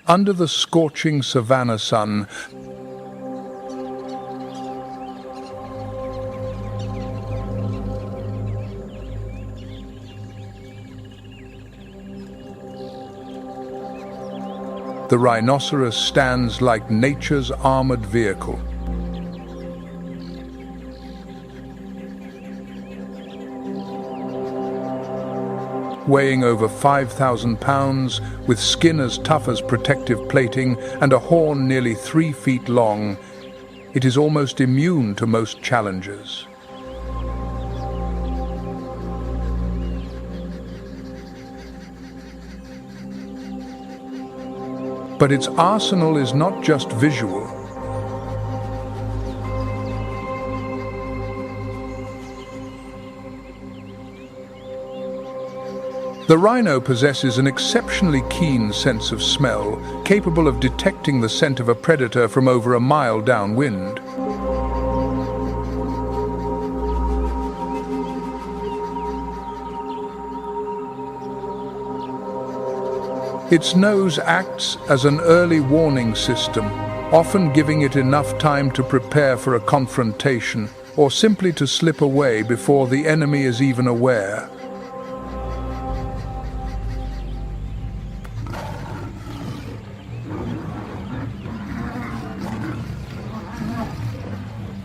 Under the scorching savanna sun, the rhinoceros stands like nature's armored vehicle. Weighing over 5,000 pounds, with skin as tough as protective plating and a horn nearly 3 feet long, it is almost immune to most challenges. But its arsenal is not just visual. The rhino possesses an exceptionally keen sense of smell, capable of detecting the scent of a predator from over a mile downwind. Its nose acts as an early warning system, often giving it enough time to prepare for a confrontation or simply to slip away before the enemy is even aware.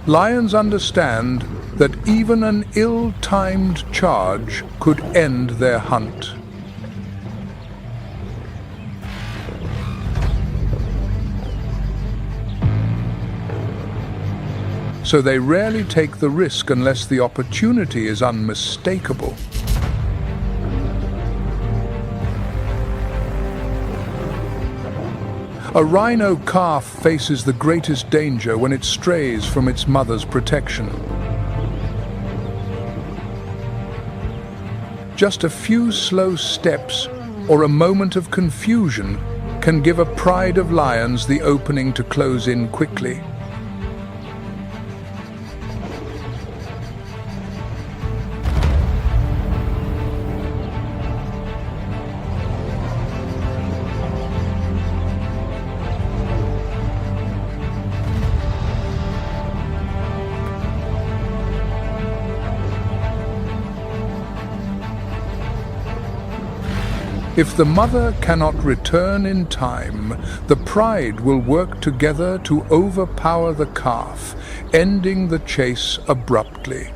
Lions understand that even an ill-timed charge could end their hunt. So they rarely take the risk unless the opportunity is unmistakable. A rhino calf faces the greatest danger when it strays from its mother's protection. Just a few slow steps or a moment of confusion can give a pride of lions the opening to close in quickly. If the mother cannot return in time, the pride will work together to overpower the calf, ending the chase abruptly.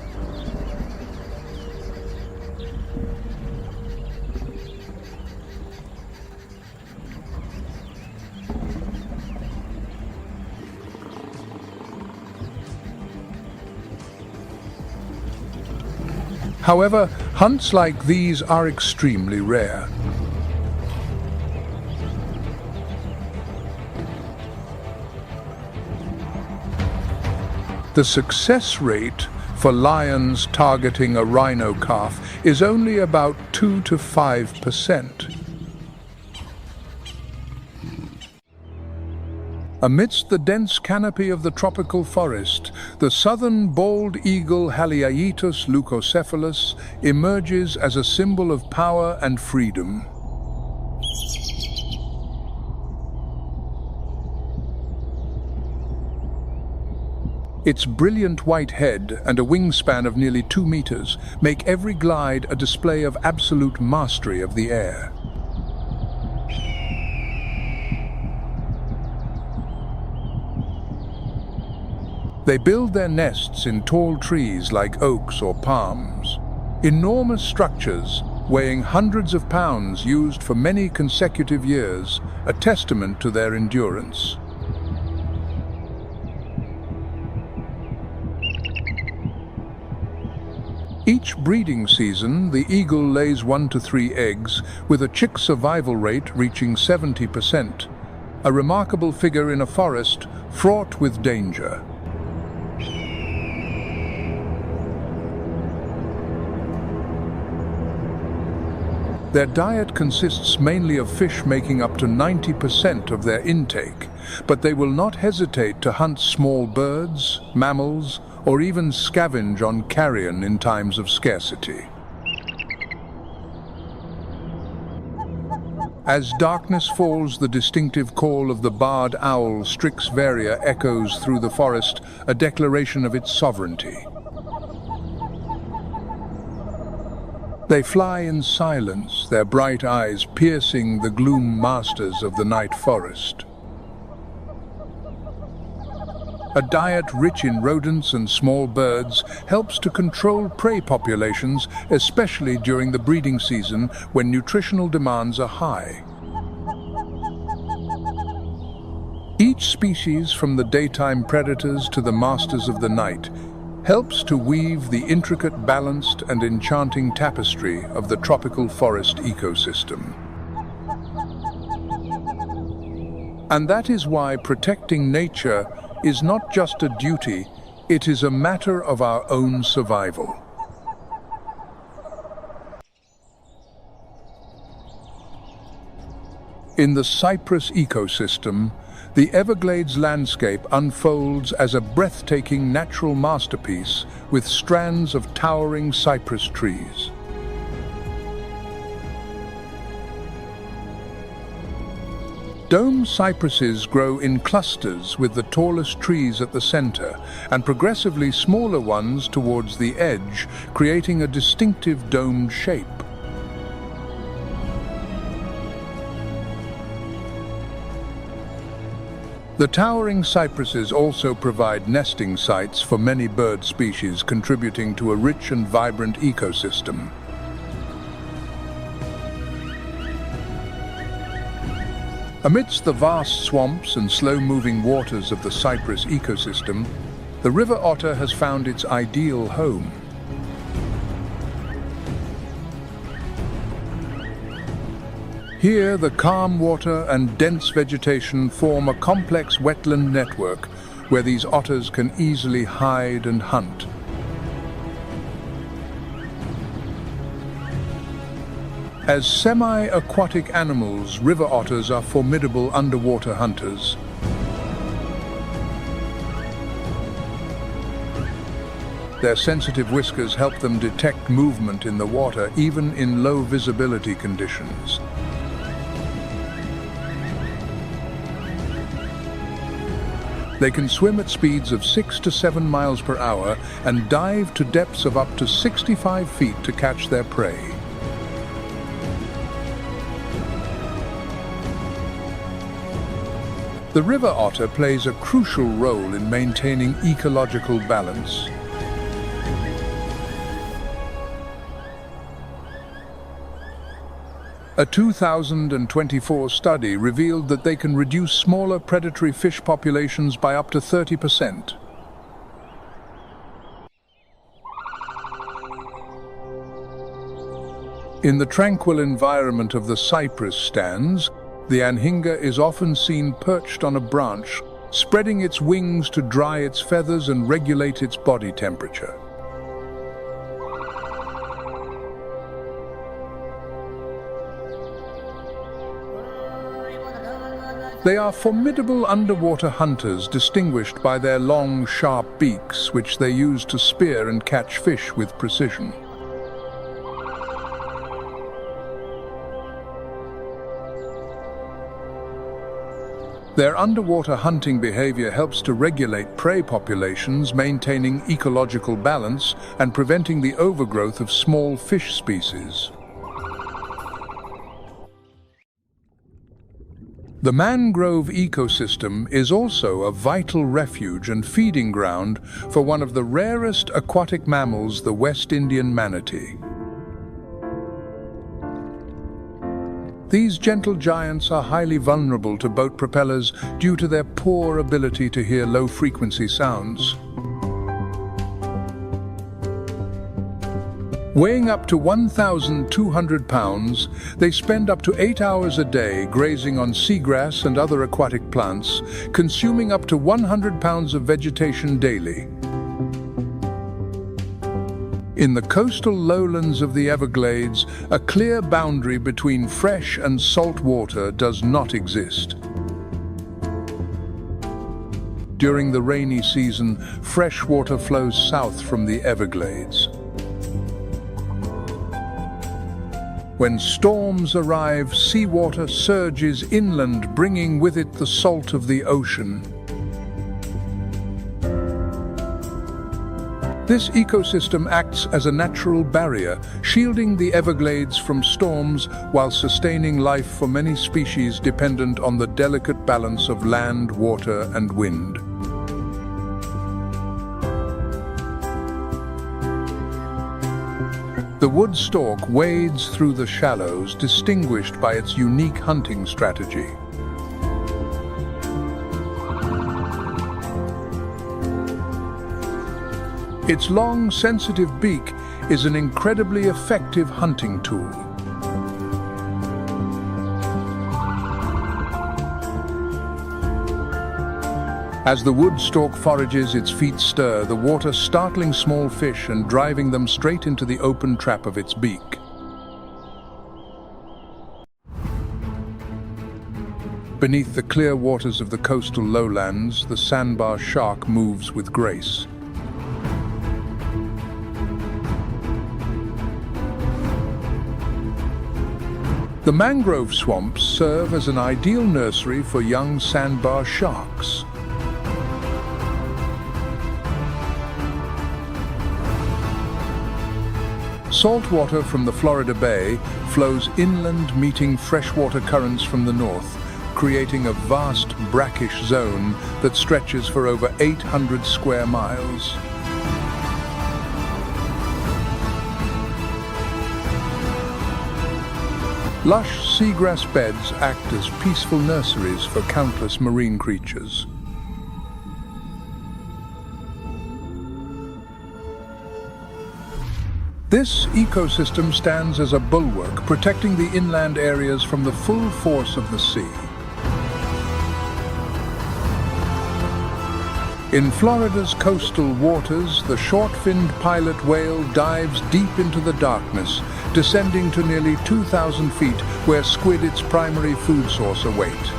However, hunts like these are extremely rare. The success rate for lions targeting a rhino calf is only about 2 to 5%. Amidst the dense canopy of the tropical forest, the southern bald eagle Haliaeetus leucocephalus emerges as a symbol of power and freedom. Its brilliant white head and a wingspan of nearly 2 meters make every glide a display of absolute mastery of the air. They build their nests in tall trees like oaks or palms. Enormous structures, weighing hundreds of pounds, used for many consecutive years, a testament to their endurance. Each breeding season, the eagle lays 1 to 3 eggs, with a chick survival rate reaching 70%, a remarkable figure in a forest fraught with danger. Their diet consists mainly of fish, making up to 90% of their intake, but they will not hesitate to hunt small birds, mammals, or even scavenge on carrion in times of scarcity. As darkness falls, the distinctive call of the barred owl Strix varia echoes through the forest, a declaration of its sovereignty. They fly in silence, their bright eyes piercing the gloom, masters of the night forest. A diet rich in rodents and small birds helps to control prey populations, especially during the breeding season when nutritional demands are high. Each species, from the daytime predators to the masters of the night, helps to weave the intricate, balanced, and enchanting tapestry of the tropical forest ecosystem. And that is why protecting nature is not just a duty, it is a matter of our own survival. In the cypress ecosystem, the Everglades landscape unfolds as a breathtaking natural masterpiece with strands of towering cypress trees. Dome cypresses grow in clusters with the tallest trees at the center and progressively smaller ones towards the edge, creating a distinctive domed shape. The towering cypresses also provide nesting sites for many bird species, contributing to a rich and vibrant ecosystem. Amidst the vast swamps and slow-moving waters of the cypress ecosystem, the river otter has found its ideal home. Here, the calm water and dense vegetation form a complex wetland network where these otters can easily hide and hunt. As semi-aquatic animals, river otters are formidable underwater hunters. Their sensitive whiskers help them detect movement in the water, even in low visibility conditions. They can swim at speeds of 6 to 7 miles per hour and dive to depths of up to 65 feet to catch their prey. The river otter plays a crucial role in maintaining ecological balance. A 2024 study revealed that they can reduce smaller predatory fish populations by up to 30%. In the tranquil environment of the cypress stands, the anhinga is often seen perched on a branch, spreading its wings to dry its feathers and regulate its body temperature. They are formidable underwater hunters, distinguished by their long, sharp beaks, which they use to spear and catch fish with precision. Their underwater hunting behavior helps to regulate prey populations, maintaining ecological balance and preventing the overgrowth of small fish species. The mangrove ecosystem is also a vital refuge and feeding ground for one of the rarest aquatic mammals, the West Indian manatee. These gentle giants are highly vulnerable to boat propellers due to their poor ability to hear low-frequency sounds. Weighing up to 1,200 pounds, they spend up to 8 hours a day grazing on seagrass and other aquatic plants, consuming up to 100 pounds of vegetation daily. In the coastal lowlands of the Everglades, a clear boundary between fresh and salt water does not exist. During the rainy season, fresh water flows south from the Everglades. When storms arrive, seawater surges inland, bringing with it the salt of the ocean. This ecosystem acts as a natural barrier, shielding the Everglades from storms while sustaining life for many species dependent on the delicate balance of land, water, and wind. The wood stork wades through the shallows, distinguished by its unique hunting strategy. Its long, sensitive beak is an incredibly effective hunting tool. As the wood stork forages, its feet stir the water, startling small fish and driving them straight into the open trap of its beak. Beneath the clear waters of the coastal lowlands, the sandbar shark moves with grace. The mangrove swamps serve as an ideal nursery for young sandbar sharks. Salt water from the Florida Bay flows inland, meeting freshwater currents from the north, creating a vast brackish zone that stretches for over 800 square miles. Lush seagrass beds act as peaceful nurseries for countless marine creatures. This ecosystem stands as a bulwark, protecting the inland areas from the full force of the sea. In Florida's coastal waters, the short-finned pilot whale dives deep into the darkness, descending to nearly 2,000 feet, where squid, its primary food source, await.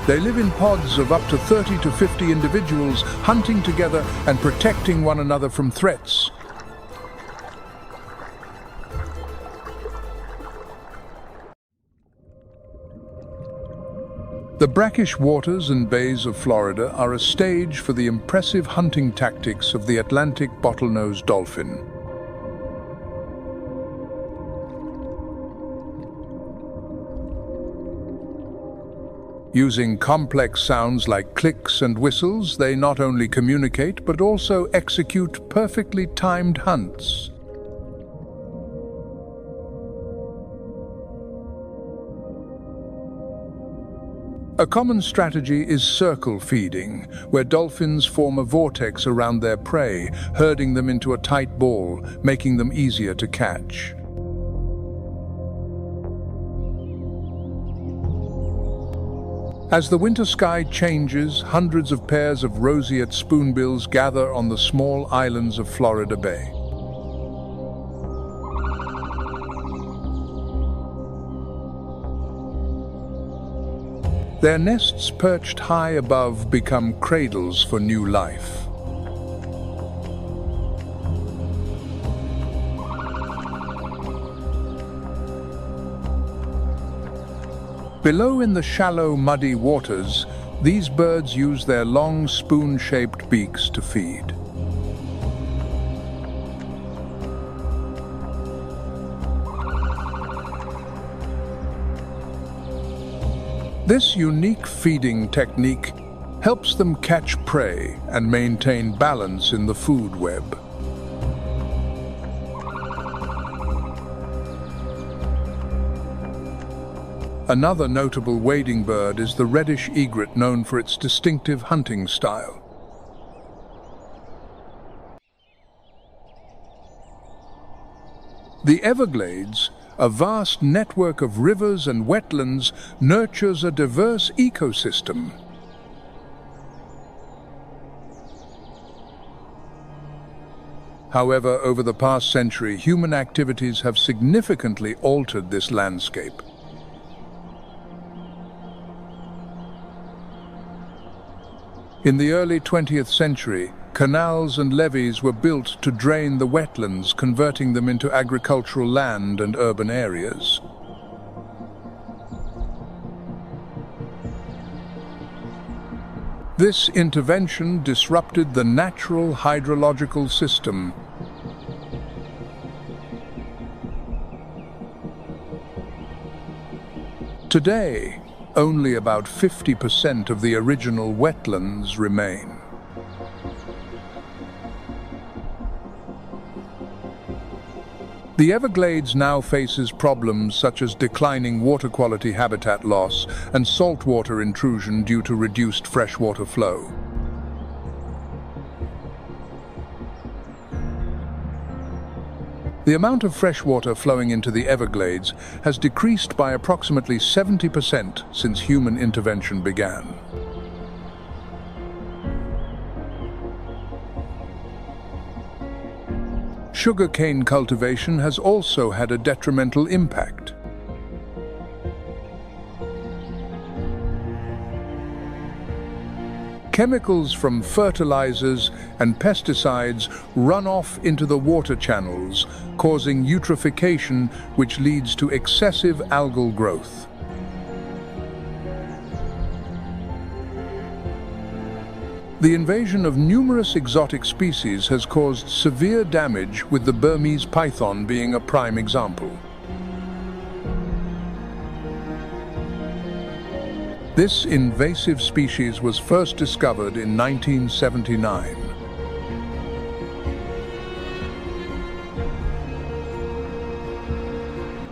They live in pods of up to 30 to 50 individuals, hunting together and protecting one another from threats. The brackish waters and bays of Florida are a stage for the impressive hunting tactics of the Atlantic bottlenose dolphin. Using complex sounds like clicks and whistles, they not only communicate but also execute perfectly timed hunts. A common strategy is circle feeding, where dolphins form a vortex around their prey, herding them into a tight ball, making them easier to catch. As the winter sky changes, hundreds of pairs of roseate spoonbills gather on the small islands of Florida Bay. Their nests perched high above become cradles for new life. Below in the shallow, muddy waters, these birds use their long, spoon-shaped beaks to feed. This unique feeding technique helps them catch prey and maintain balance in the food web. Another notable wading bird is the reddish egret, known for its distinctive hunting style. The Everglades, a vast network of rivers and wetlands, nurtures a diverse ecosystem. However, over the past century, human activities have significantly altered this landscape. In the early 20th century, Canals and levees were built to drain the wetlands, converting them into agricultural land and urban areas. This intervention disrupted the natural hydrological system. Today, only about 50% of the original wetlands remain. The Everglades now faces problems such as declining water quality, habitat loss, and saltwater intrusion due to reduced freshwater flow. The amount of freshwater flowing into the Everglades has decreased by approximately 70% since human intervention began. Sugarcane cultivation has also had a detrimental impact. Chemicals from fertilizers and pesticides run off into the water channels, causing eutrophication, which leads to excessive algal growth. The invasion of numerous exotic species has caused severe damage, with the Burmese python being a prime example. This invasive species was first discovered in 1979.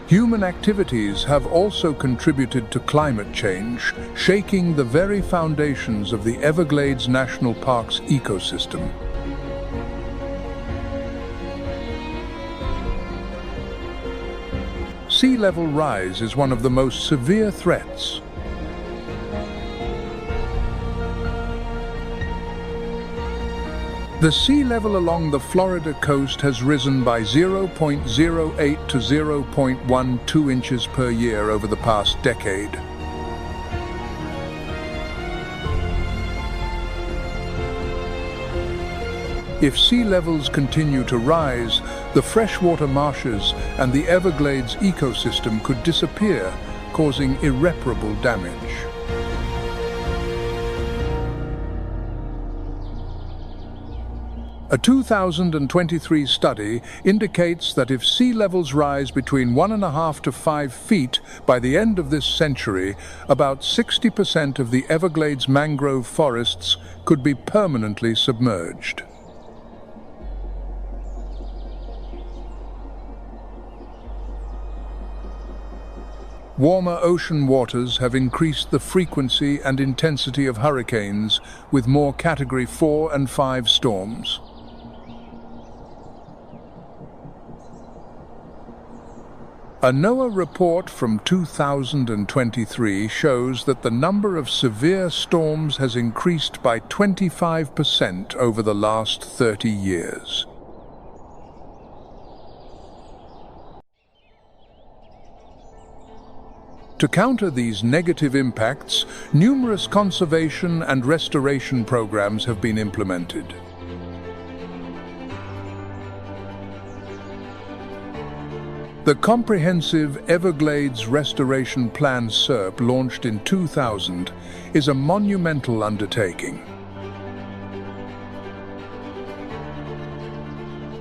Human activities have also contributed to climate change, shaking the very foundations of the Everglades National Park's ecosystem. Sea level rise is one of the most severe threats. The sea level along the Florida coast has risen by 0.08 to 0.12 inches per year over the past decade. If sea levels continue to rise, the freshwater marshes and the Everglades ecosystem could disappear, causing irreparable damage. A 2023 study indicates that if sea levels rise between 1.5 to 5 feet by the end of this century, about 60% of the Everglades mangrove forests could be permanently submerged. Warmer ocean waters have increased the frequency and intensity of hurricanes, with more Category 4 and 5 storms. A NOAA report from 2023 shows that the number of severe storms has increased by 25% over the last 30 years. To counter these negative impacts, numerous conservation and restoration programs have been implemented. The comprehensive Everglades Restoration Plan (SERP), launched in 2000, is a monumental undertaking.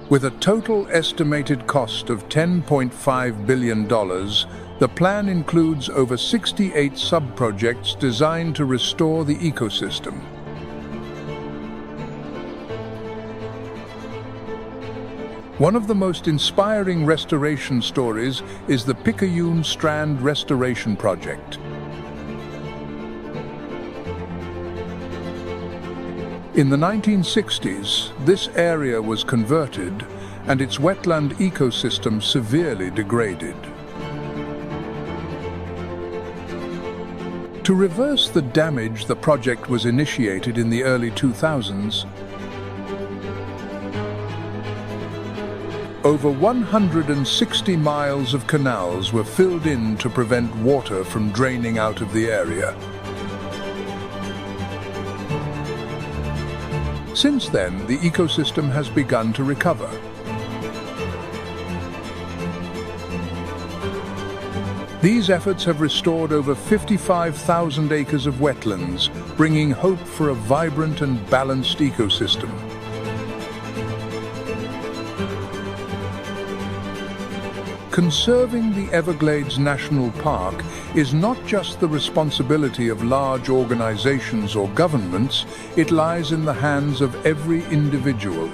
With a total estimated cost of $10.5 billion, the plan includes over 68 sub-projects designed to restore the ecosystem. One of the most inspiring restoration stories is the Picayune Strand Restoration Project. In the 1960s, this area was converted and its wetland ecosystem severely degraded. To reverse the damage, the project was initiated in the early 2000s. Over 160 miles of canals were filled in to prevent water from draining out of the area. Since then, the ecosystem has begun to recover. These efforts have restored over 55,000 acres of wetlands, bringing hope for a vibrant and balanced ecosystem. Conserving the Everglades National Park is not just the responsibility of large organizations or governments, it lies in the hands of every individual.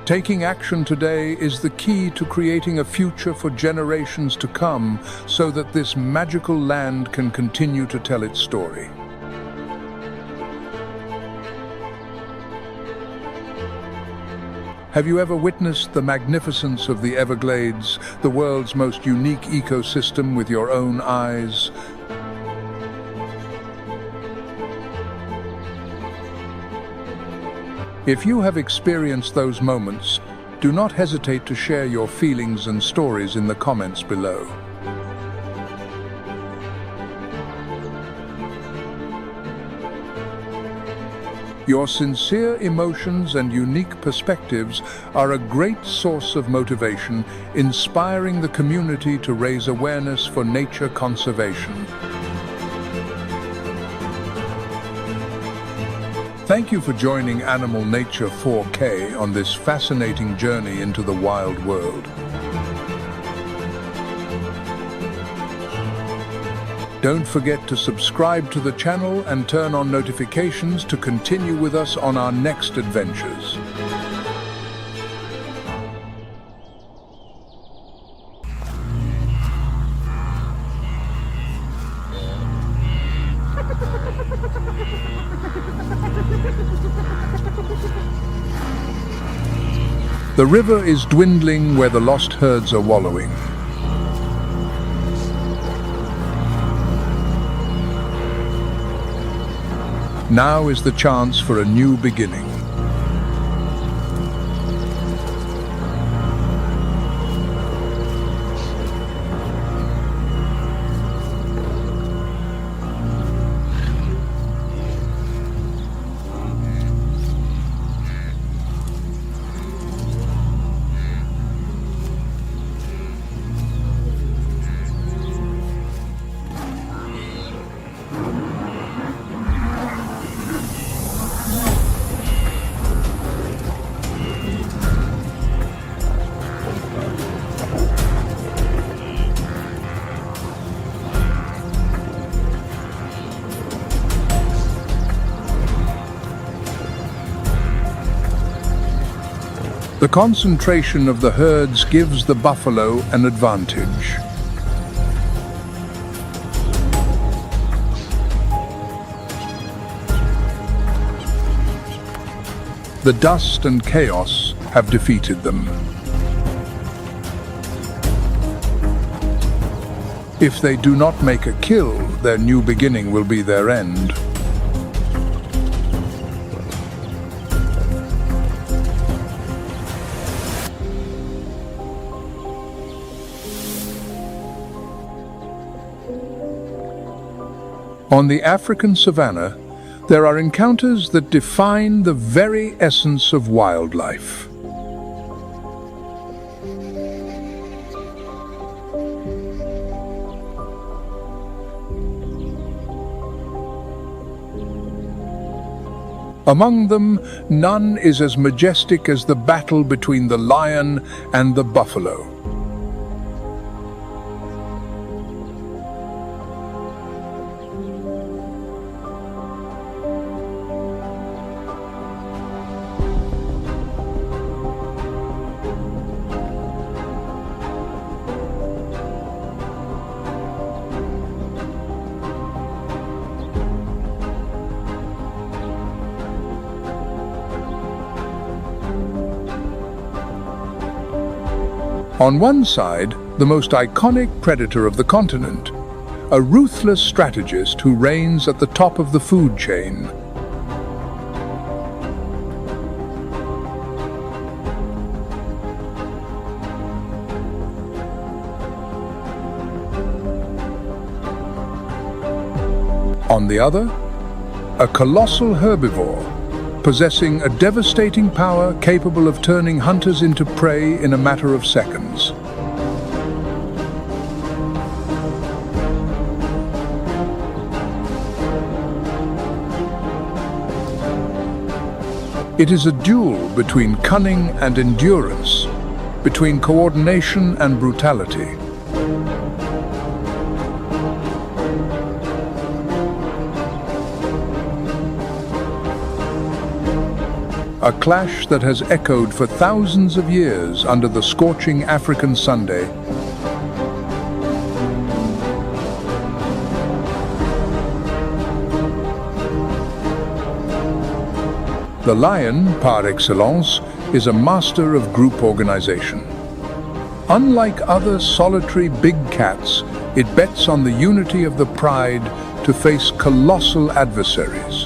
Taking action today is the key to creating a future for generations to come so that this magical land can continue to tell its story. Have you ever witnessed the magnificence of the Everglades, the world's most unique ecosystem, with your own eyes? If you have experienced those moments, do not hesitate to share your feelings and stories in the comments below. Your sincere emotions and unique perspectives are a great source of motivation, inspiring the community to raise awareness for nature conservation. Thank you for joining Animal Nature 4K on this fascinating journey into the wild world. Don't forget to subscribe to the channel and turn on notifications to continue with us on our next adventures. The river is dwindling where the lost herds are wallowing. Now is the chance for a new beginning. The concentration of the herds gives the buffalo an advantage. The dust and chaos have defeated them. If they do not make a kill, their new beginning will be their end. On the African Savannah, there are encounters that define the very essence of wildlife. Among them, none is as majestic as the battle between the lion and the buffalo. On one side, the most iconic predator of the continent, a ruthless strategist who reigns at the top of the food chain. On the other, a colossal herbivore, possessing a devastating power capable of turning hunters into prey in a matter of seconds. It is a duel between cunning and endurance, between coordination and brutality. A clash that has echoed for thousands of years under the scorching African Sunday. The lion, par excellence, is a master of group organization. Unlike other solitary big cats, it bets on the unity of the pride to face colossal adversaries.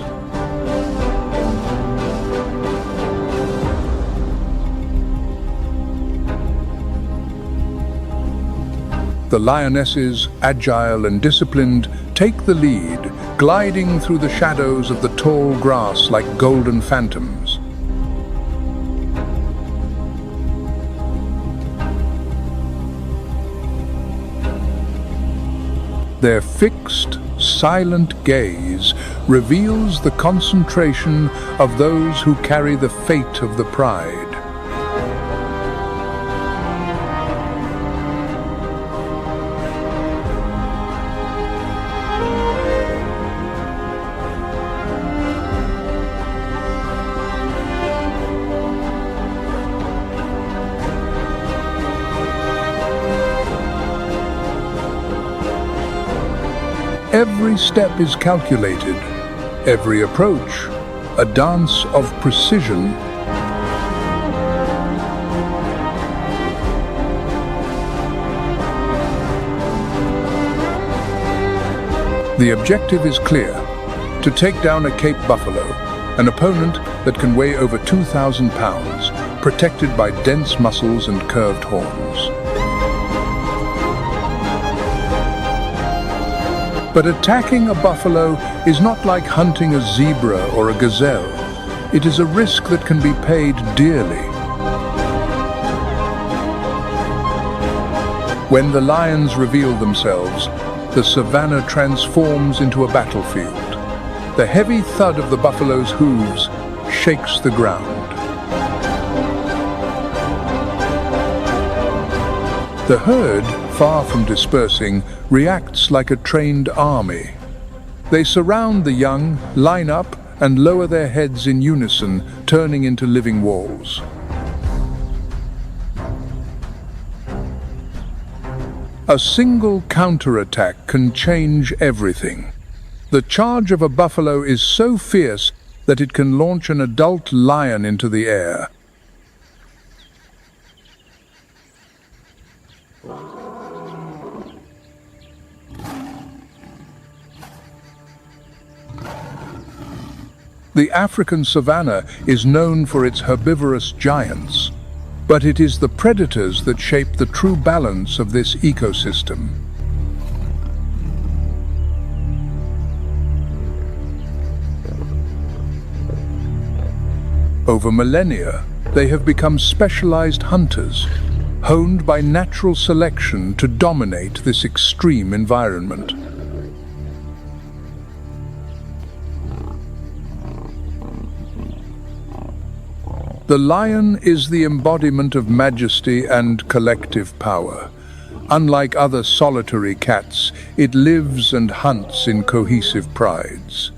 The lionesses, agile and disciplined, take the lead, gliding through the shadows of the tall grass like golden phantoms. Their fixed, silent gaze reveals the concentration of those who carry the fate of the pride. Every step is calculated, every approach a dance of precision. The objective is clear: to take down a Cape buffalo, an opponent that can weigh over 2,000 pounds, protected by dense muscles and curved horns. But attacking a buffalo is not like hunting a zebra or a gazelle. It is a risk that can be paid dearly. When the lions reveal themselves, the savannah transforms into a battlefield. The heavy thud of the buffalo's hooves shakes the ground. The herd, far from dispersing, reacts like a trained army. They surround the young, line up, and lower their heads in unison, turning into living walls. A single counterattack can change everything. The charge of a buffalo is so fierce that it can launch an adult lion into the air. The African savannah is known for its herbivorous giants, but it is the predators that shape the true balance of this ecosystem. Over millennia, they have become specialized hunters, honed by natural selection to dominate this extreme environment. The lion is the embodiment of majesty and collective power. Unlike other solitary cats, it lives and hunts in cohesive prides.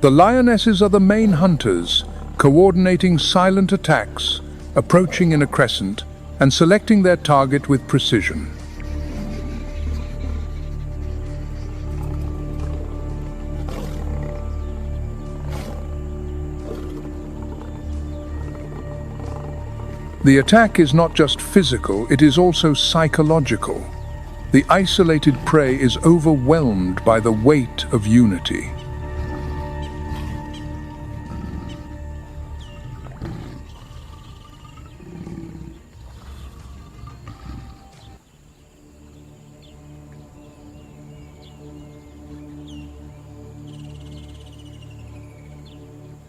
The lionesses are the main hunters, coordinating silent attacks, approaching in a crescent, and selecting their target with precision. The attack is not just physical, it is also psychological. The isolated prey is overwhelmed by the weight of unity.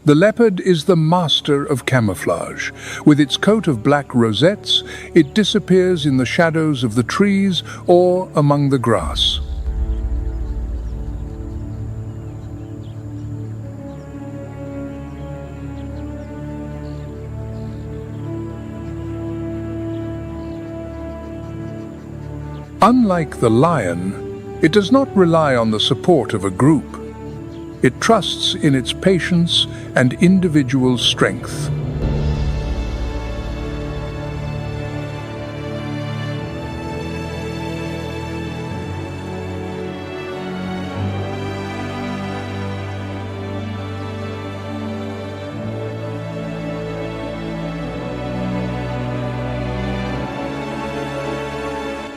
The leopard is the master of camouflage. With its coat of black rosettes, it disappears in the shadows of the trees or among the grass. Unlike the lion, it does not rely on the support of a group. It trusts in its patience and individual strength.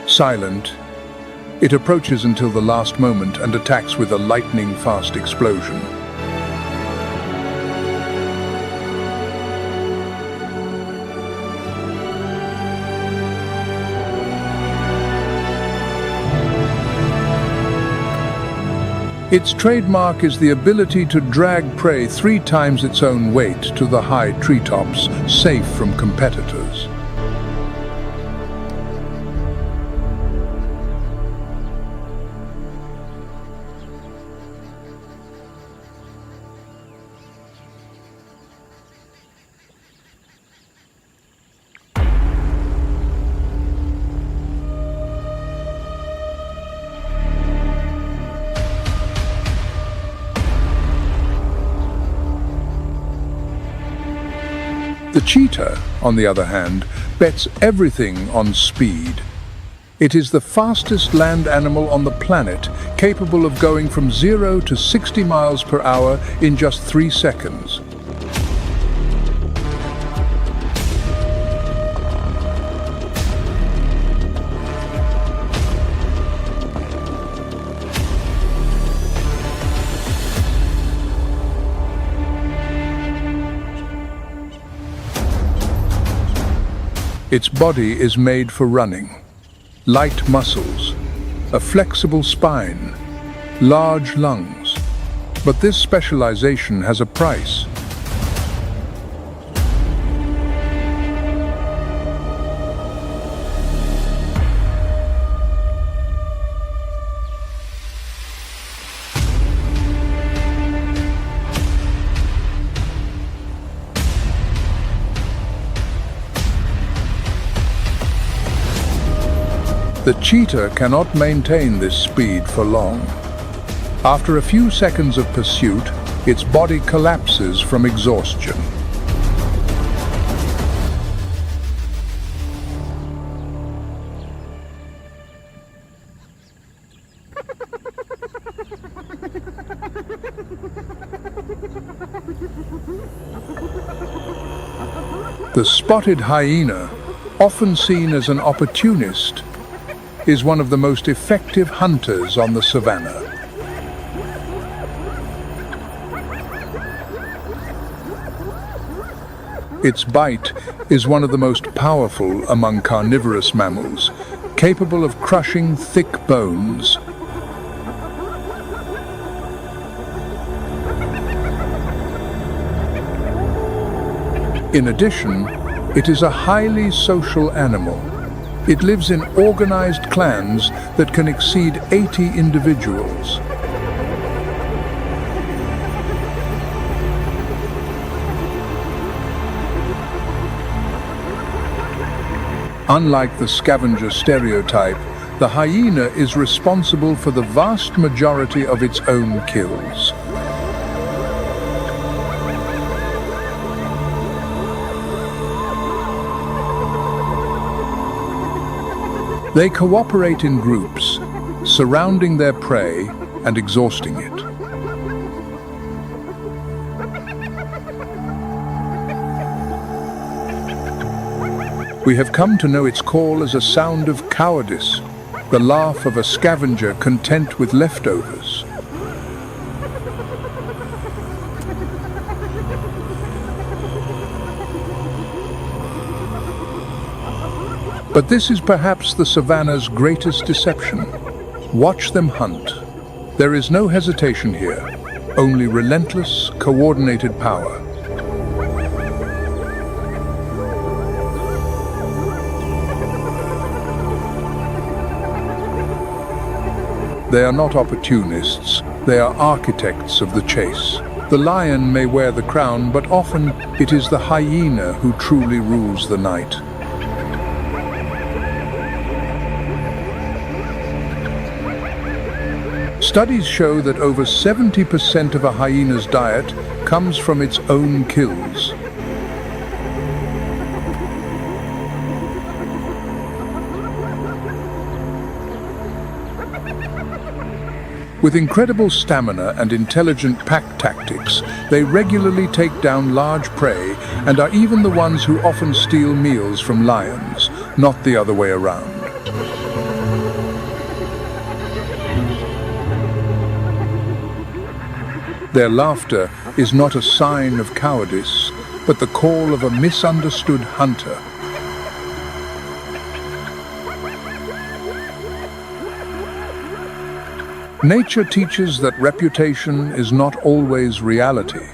Silent, it approaches until the last moment and attacks with a lightning-fast explosion. Its trademark is the ability to drag prey 3 times its own weight to the high treetops, safe from competitors. The cheetah, on the other hand, bets everything on speed. It is the fastest land animal on the planet, capable of going from 0 to 60 miles per hour in just 3 seconds. Its body is made for running. Light muscles, a flexible spine, large lungs. But this specialization has a price. The cheetah cannot maintain this speed for long. After a few seconds of pursuit, its body collapses from exhaustion. The spotted hyena, often seen as an opportunist, is one of the most effective hunters on the savannah. Its bite is one of the most powerful among carnivorous mammals, capable of crushing thick bones. In addition, it is a highly social animal. It lives in organized clans that can exceed 80 individuals. Unlike the scavenger stereotype, the hyena is responsible for the vast majority of its own kills. They cooperate in groups, surrounding their prey and exhausting it. We have come to know its call as a sound of cowardice, the laugh of a scavenger content with leftovers. But this is perhaps the savannah's greatest deception. Watch them hunt. There is no hesitation here. only relentless, coordinated power. They are not opportunists, they are architects of the chase. The lion may wear the crown, but often it is the hyena who truly rules the night. Studies show that over 70% of a hyena's diet comes from its own kills. With incredible stamina and intelligent pack tactics, they regularly take down large prey and are even the ones who often steal meals from lions, not the other way around. Their laughter is not a sign of cowardice, but the call of a misunderstood hunter. Nature teaches that reputation is not always reality.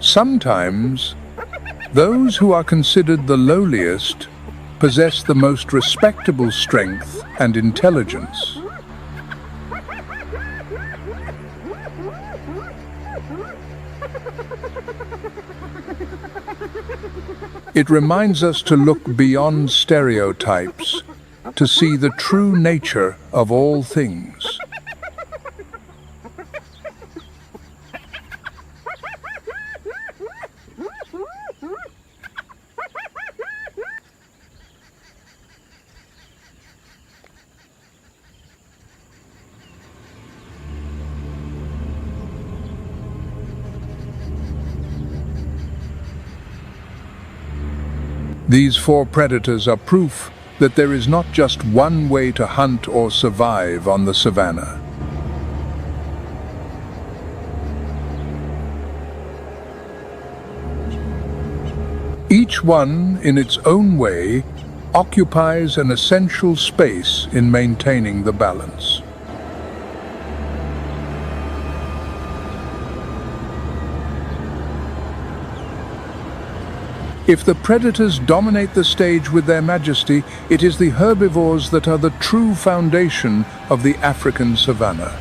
Sometimes, those who are considered the lowliest possess the most respectable strength and intelligence. It reminds us to look beyond stereotypes, to see the true nature of all things. These four predators are proof that there is not just one way to hunt or survive on the savannah. Each one, in its own way, occupies an essential space in maintaining the balance. If the predators dominate the stage with their majesty, it is the herbivores that are the true foundation of the African savannah.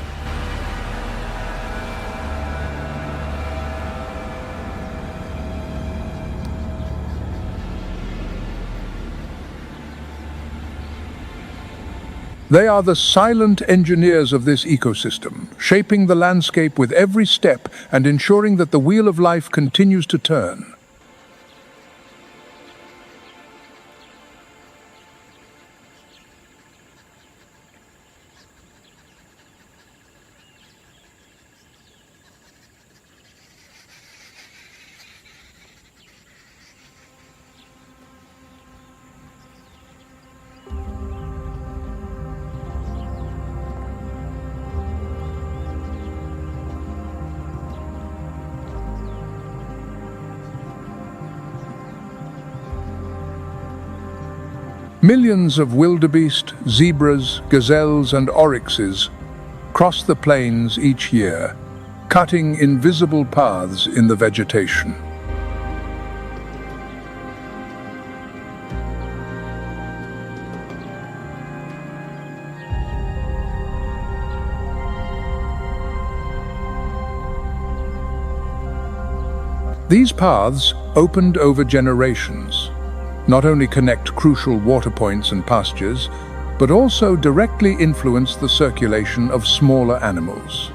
They are the silent engineers of this ecosystem, shaping the landscape with every step and ensuring that the wheel of life continues to turn. Millions of wildebeest, zebras, gazelles and oryxes cross the plains each year, cutting invisible paths in the vegetation. These paths, opened over generations, not only connect crucial water points and pastures, but also directly influence the circulation of smaller animals.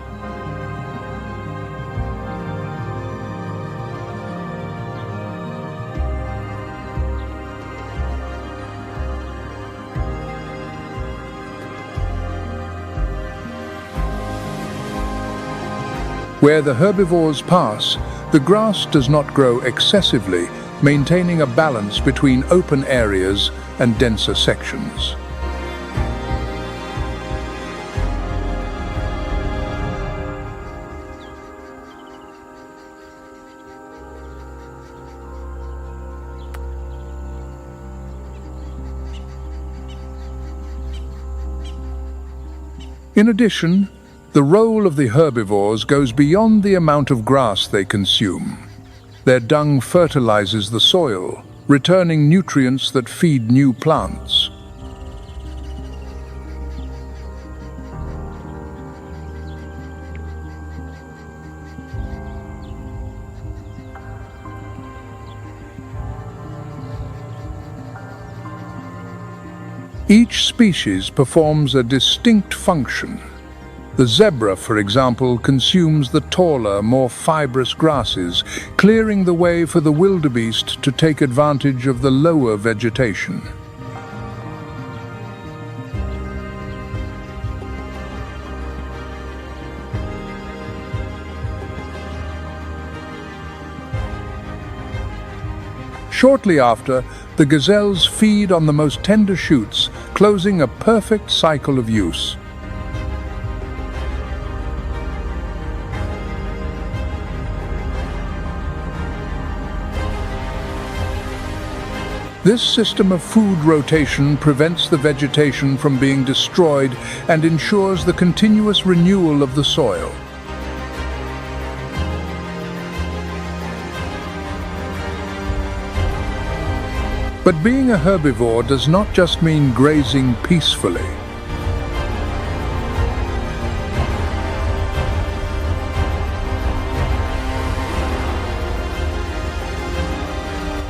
Where the herbivores pass, the grass does not grow excessively, maintaining a balance between open areas and denser sections. In addition, the role of the herbivores goes beyond the amount of grass they consume. Their dung fertilizes the soil, returning nutrients that feed new plants. Each species performs a distinct function. The zebra, for example, consumes the taller, more fibrous grasses, clearing the way for the wildebeest to take advantage of the lower vegetation. Shortly after, the gazelles feed on the most tender shoots, closing a perfect cycle of use. This system of food rotation prevents the vegetation from being destroyed and ensures the continuous renewal of the soil. But being a herbivore does not just mean grazing peacefully.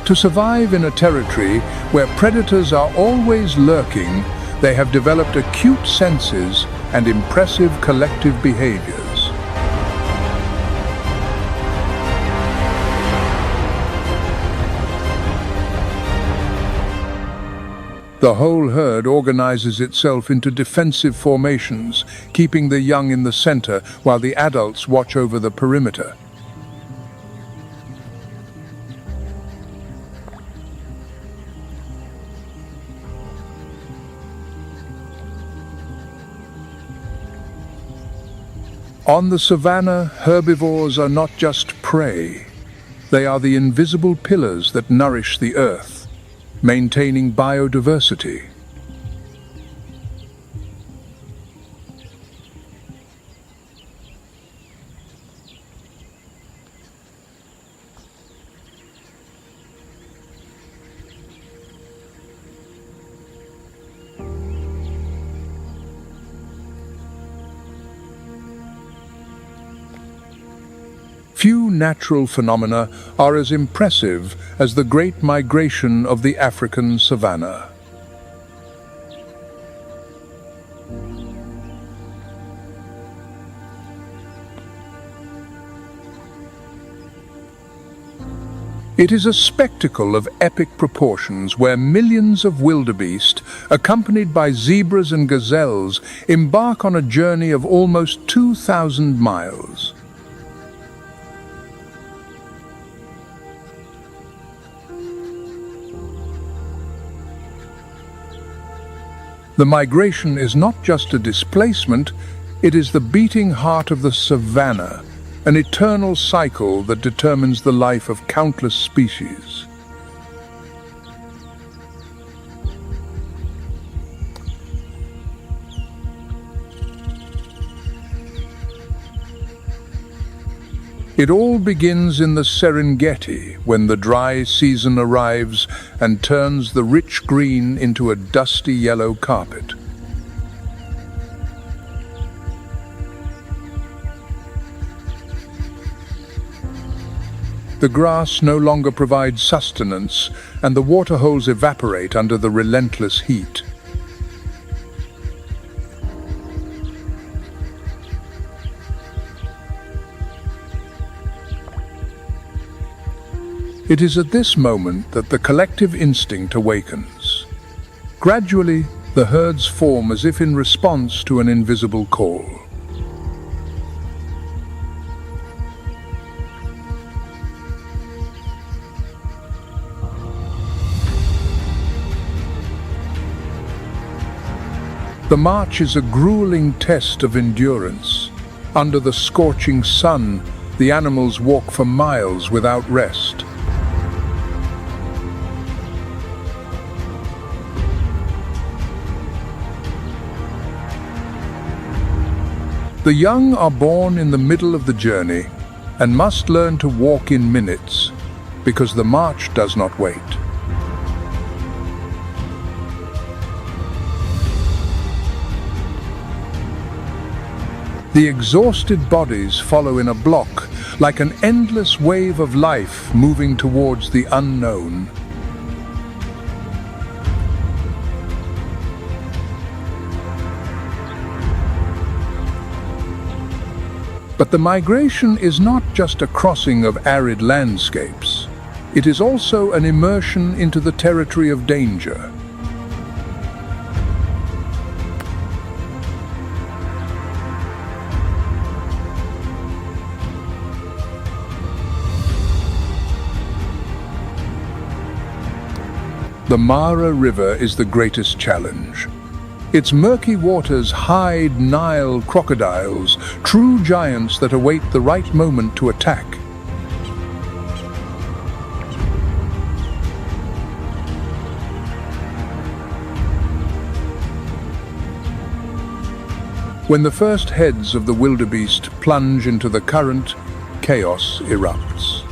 To survive in a territory where predators are always lurking, they have developed acute senses and impressive collective behaviors. The whole herd organizes itself into defensive formations, keeping the young in the center while the adults watch over the perimeter. On the savannah, herbivores are not just prey. They are the invisible pillars that nourish the earth, maintaining biodiversity. Few natural phenomena are as impressive as the great migration of the African savannah. It is a spectacle of epic proportions where millions of wildebeest, accompanied by zebras and gazelles, embark on a journey of almost 2,000 miles. The migration is not just a displacement, it is the beating heart of the savannah, an eternal cycle that determines the life of countless species. It all begins in the Serengeti when the dry season arrives and turns the rich green into a dusty yellow carpet. The grass no longer provides sustenance, and the waterholes evaporate under the relentless heat. It is at this moment that the collective instinct awakens. Gradually, the herds form as if in response to an invisible call. The march is a grueling test of endurance. Under the scorching sun, the animals walk for miles without rest. The young are born in the middle of the journey and must learn to walk in minutes, because the march does not wait. The exhausted bodies follow in a block, like an endless wave of life moving towards the unknown. But the migration is not just a crossing of arid landscapes. It is also an immersion into the territory of danger. The Mara River is the greatest challenge. Its murky waters hide Nile crocodiles, true giants that await the right moment to attack. When the first heads of the wildebeest plunge into the current, chaos erupts.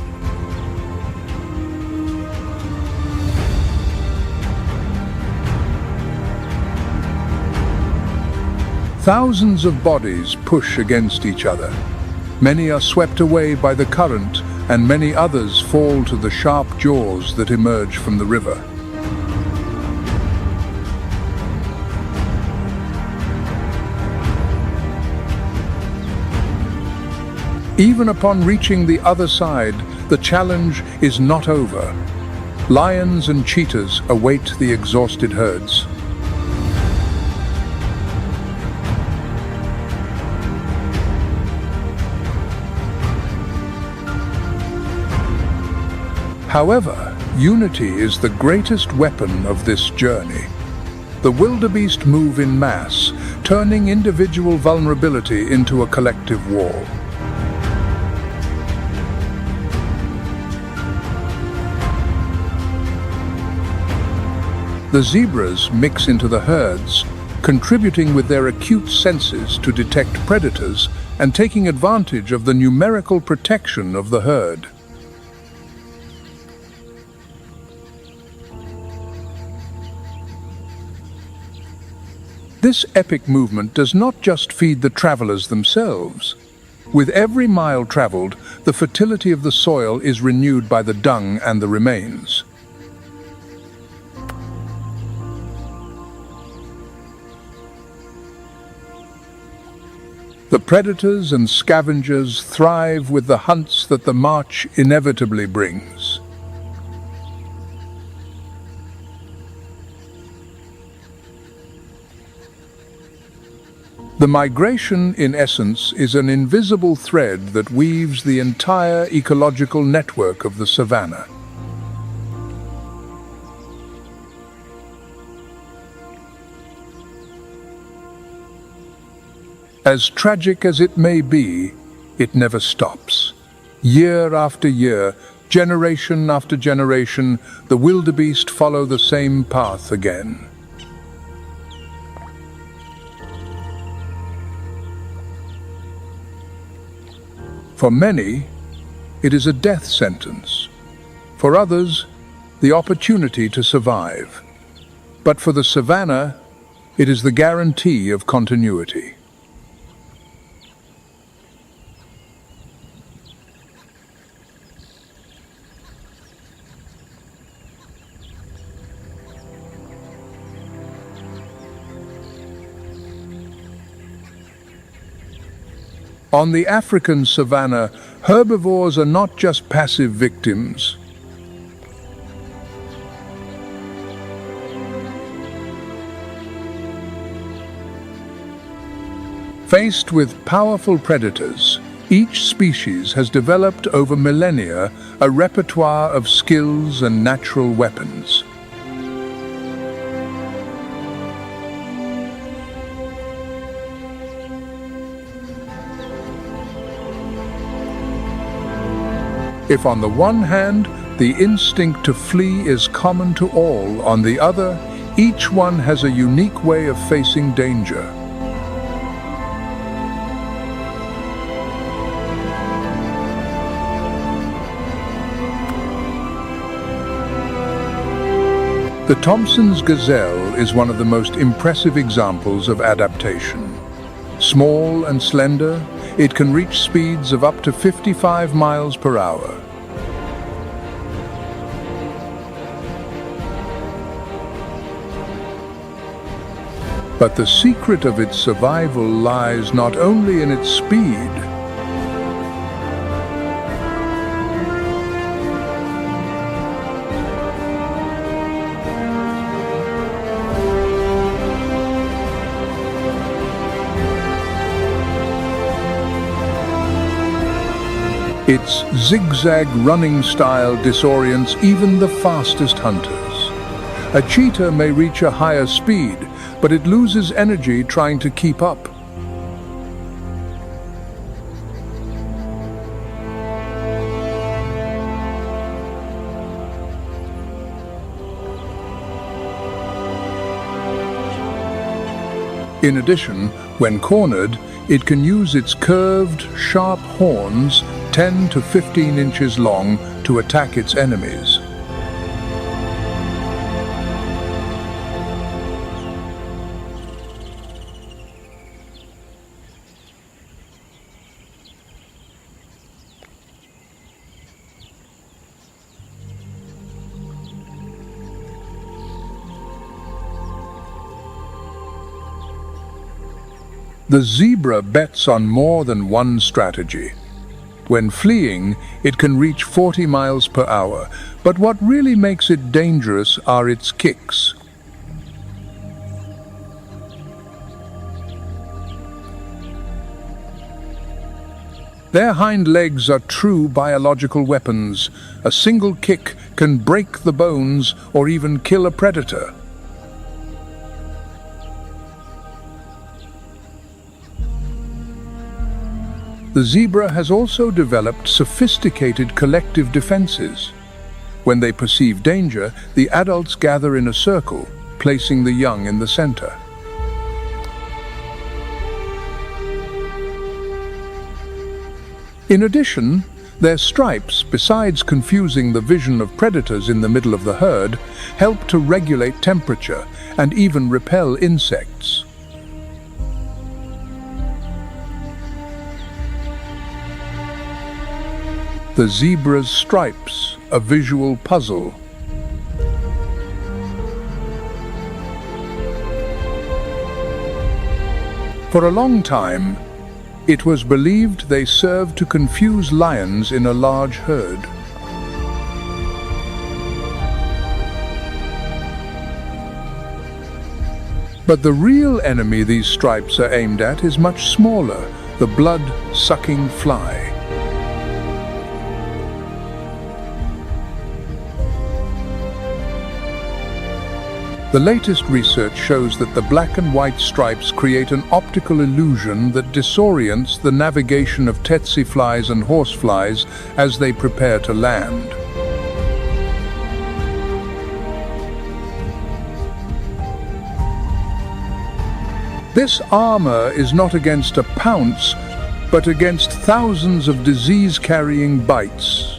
Thousands of bodies push against each other. Many are swept away by the current, and many others fall to the sharp jaws that emerge from the river. Even upon reaching the other side, the challenge is not over. Lions and cheetahs await the exhausted herds. However, unity is the greatest weapon of this journey. The wildebeest move in mass, turning individual vulnerability into a collective wall. The zebras mix into the herds, contributing with their acute senses to detect predators and taking advantage of the numerical protection of the herd. This epic movement does not just feed the travelers themselves. With every mile traveled, the fertility of the soil is renewed by the dung and the remains. The predators and scavengers thrive with the hunts that the march inevitably brings. The migration, in essence, is an invisible thread that weaves the entire ecological network of the savannah. As tragic as it may be, it never stops. Year after year, generation after generation, the wildebeest follow the same path again. For many, it is a death sentence. For others, the opportunity to survive. But for the savannah, it is the guarantee of continuity. On the African savannah, herbivores are not just passive victims. Faced with powerful predators, each species has developed over millennia a repertoire of skills and natural weapons. If on the one hand, the instinct to flee is common to all, on the other, each one has a unique way of facing danger. The Thompson's gazelle is one of the most impressive examples of adaptation. Small and slender, it can reach speeds of up to 55 miles per hour. But the secret of its survival lies not only in its speed. Its zigzag running style disorients even the fastest hunters. A cheetah may reach a higher speed, but it loses energy trying to keep up. In addition, when cornered, it can use its curved, sharp horns, 10 to 15 inches long, to attack its enemies. The zebra bets on more than one strategy. When fleeing, it can reach 40 miles per hour, but what really makes it dangerous are its kicks. Their hind legs are true biological weapons. A single kick can break the bones or even kill a predator. The zebra has also developed sophisticated collective defenses. When they perceive danger, the adults gather in a circle, placing the young in the center. In addition, their stripes, besides confusing the vision of predators in the middle of the herd, help to regulate temperature and even repel insects. The zebra's stripes, a visual puzzle. For a long time, it was believed they served to confuse lions in a large herd. But the real enemy these stripes are aimed at is much smaller, the blood-sucking fly. The latest research shows that the black and white stripes create an optical illusion that disorients the navigation of tsetse flies and horseflies as they prepare to land. This armor is not against a pounce, but against thousands of disease-carrying bites.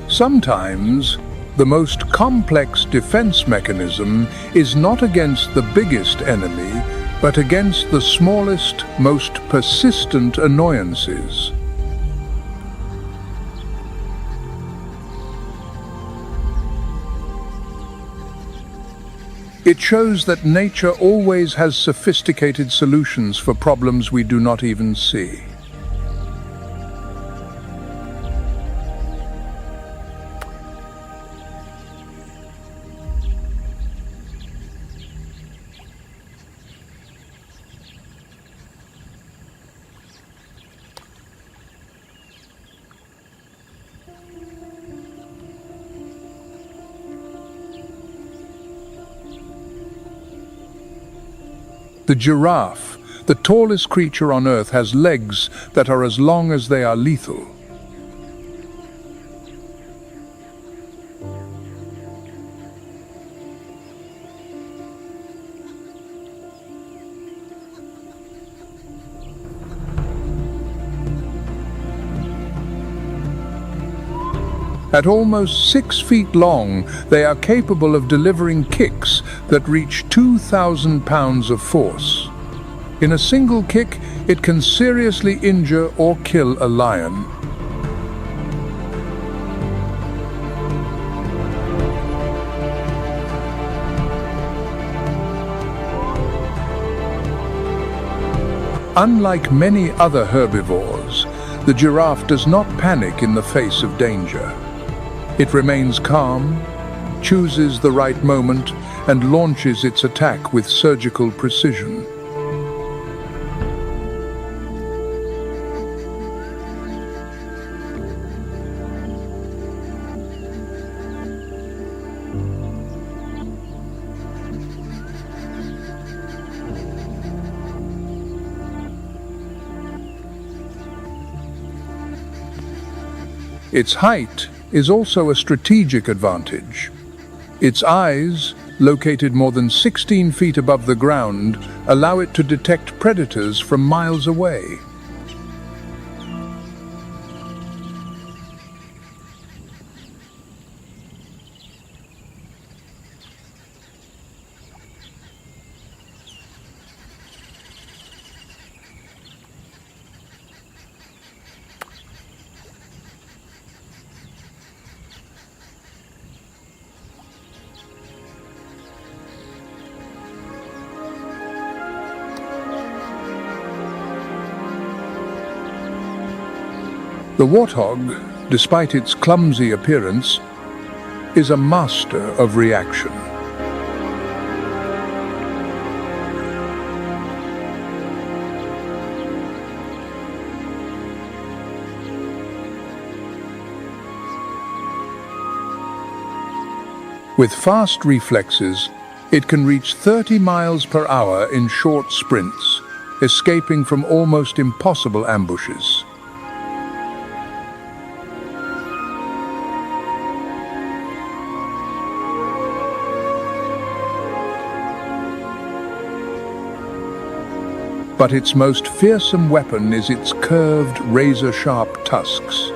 Sometimes, the most complex defense mechanism is not against the biggest enemy, but against the smallest, most persistent annoyances. It shows that nature always has sophisticated solutions for problems we do not even see. The giraffe, the tallest creature on Earth, has legs that are as long as they are lethal. At almost 6 feet long, they are capable of delivering kicks that reach 2,000 pounds of force. In a single kick, it can seriously injure or kill a lion. Unlike many other herbivores, the giraffe does not panic in the face of danger. It remains calm, chooses the right moment, and launches its attack with surgical precision. Its height is also a strategic advantage. Its eyes, located more than 16 feet above the ground, allow it to detect predators from miles away. The warthog, despite its clumsy appearance, is a master of reaction. With fast reflexes, it can reach 30 miles per hour in short sprints, escaping from almost impossible ambushes. But its most fearsome weapon is its curved, razor-sharp tusks.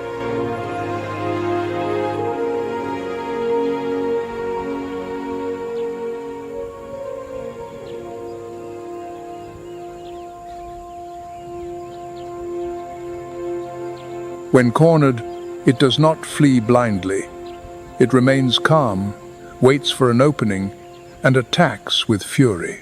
When cornered, it does not flee blindly. It remains calm, waits for an opening, and attacks with fury.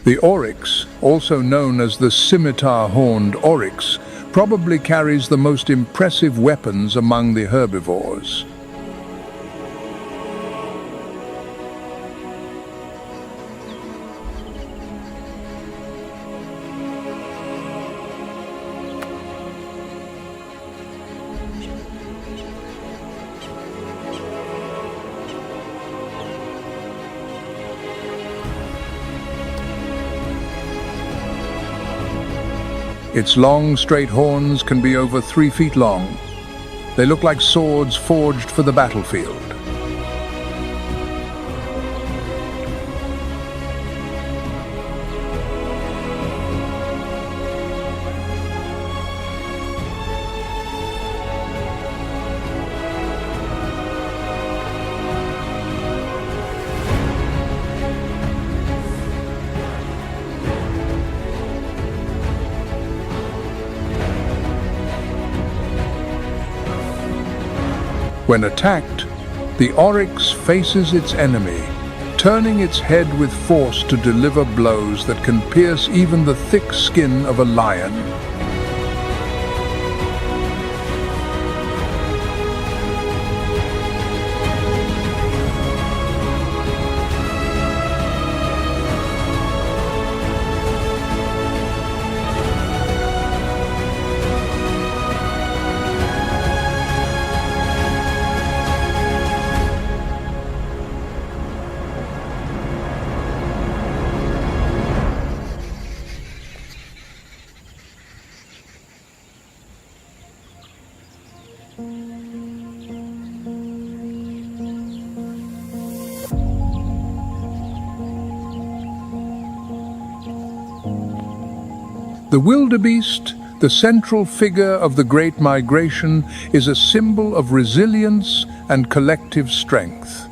The oryx, also known as the scimitar-horned oryx, probably carries the most impressive weapons among the herbivores. Its long, straight horns can be over 3 feet long. They look like swords forged for the battlefield. When attacked, the oryx faces its enemy, turning its head with force to deliver blows that can pierce even the thick skin of a lion. The wildebeest, the central figure of the Great Migration, is a symbol of resilience and collective strength.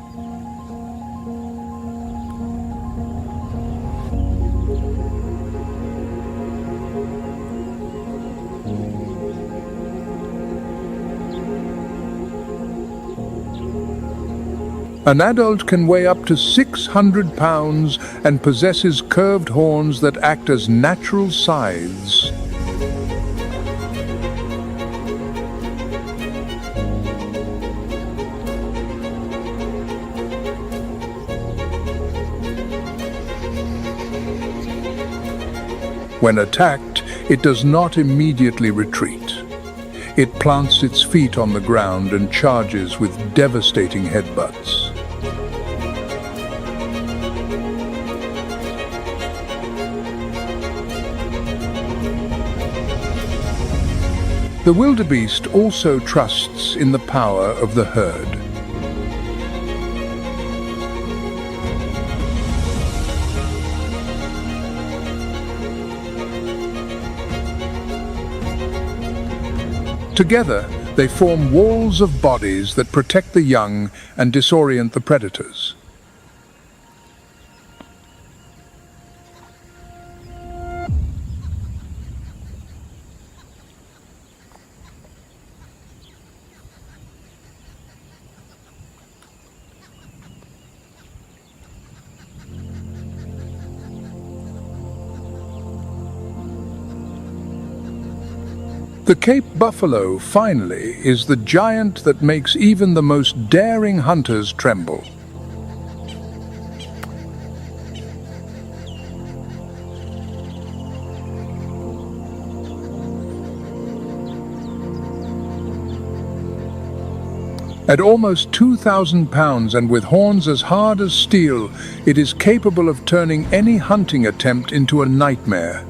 An adult can weigh up to 600 pounds and possesses curved horns that act as natural scythes. When attacked, it does not immediately retreat. It plants its feet on the ground and charges with devastating headbutts. The wildebeest also trusts in the power of the herd. Together, they form walls of bodies that protect the young and disorient the predators. The Cape buffalo, finally, is the giant that makes even the most daring hunters tremble. At almost 2,000 pounds and with horns as hard as steel, it is capable of turning any hunting attempt into a nightmare.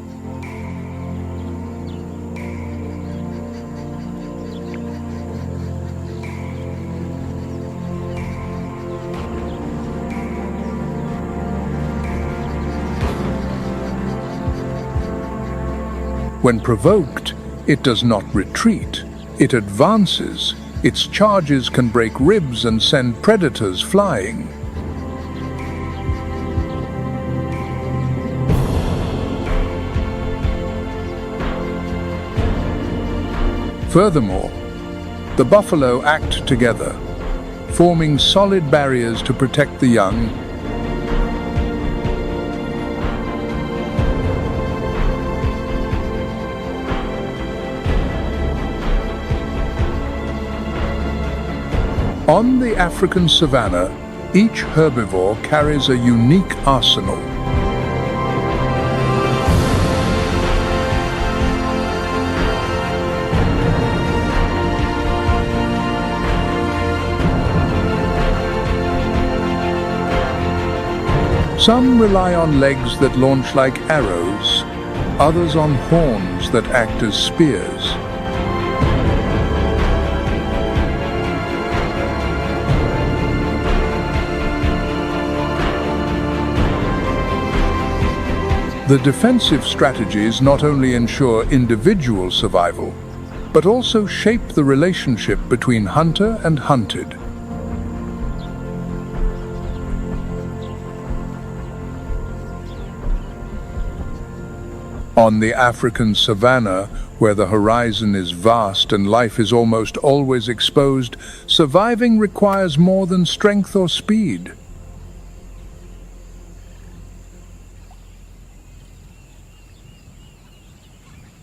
When provoked, it does not retreat. It advances. Its charges can break ribs and send predators flying. Furthermore, the buffalo act together, forming solid barriers to protect the young. On the African Savannah, each herbivore carries a unique arsenal. Some rely on legs that launch like arrows, others on horns that act as spears. The defensive strategies not only ensure individual survival, but also shape the relationship between hunter and hunted. On the African savannah, where the horizon is vast and life is almost always exposed, surviving requires more than strength or speed.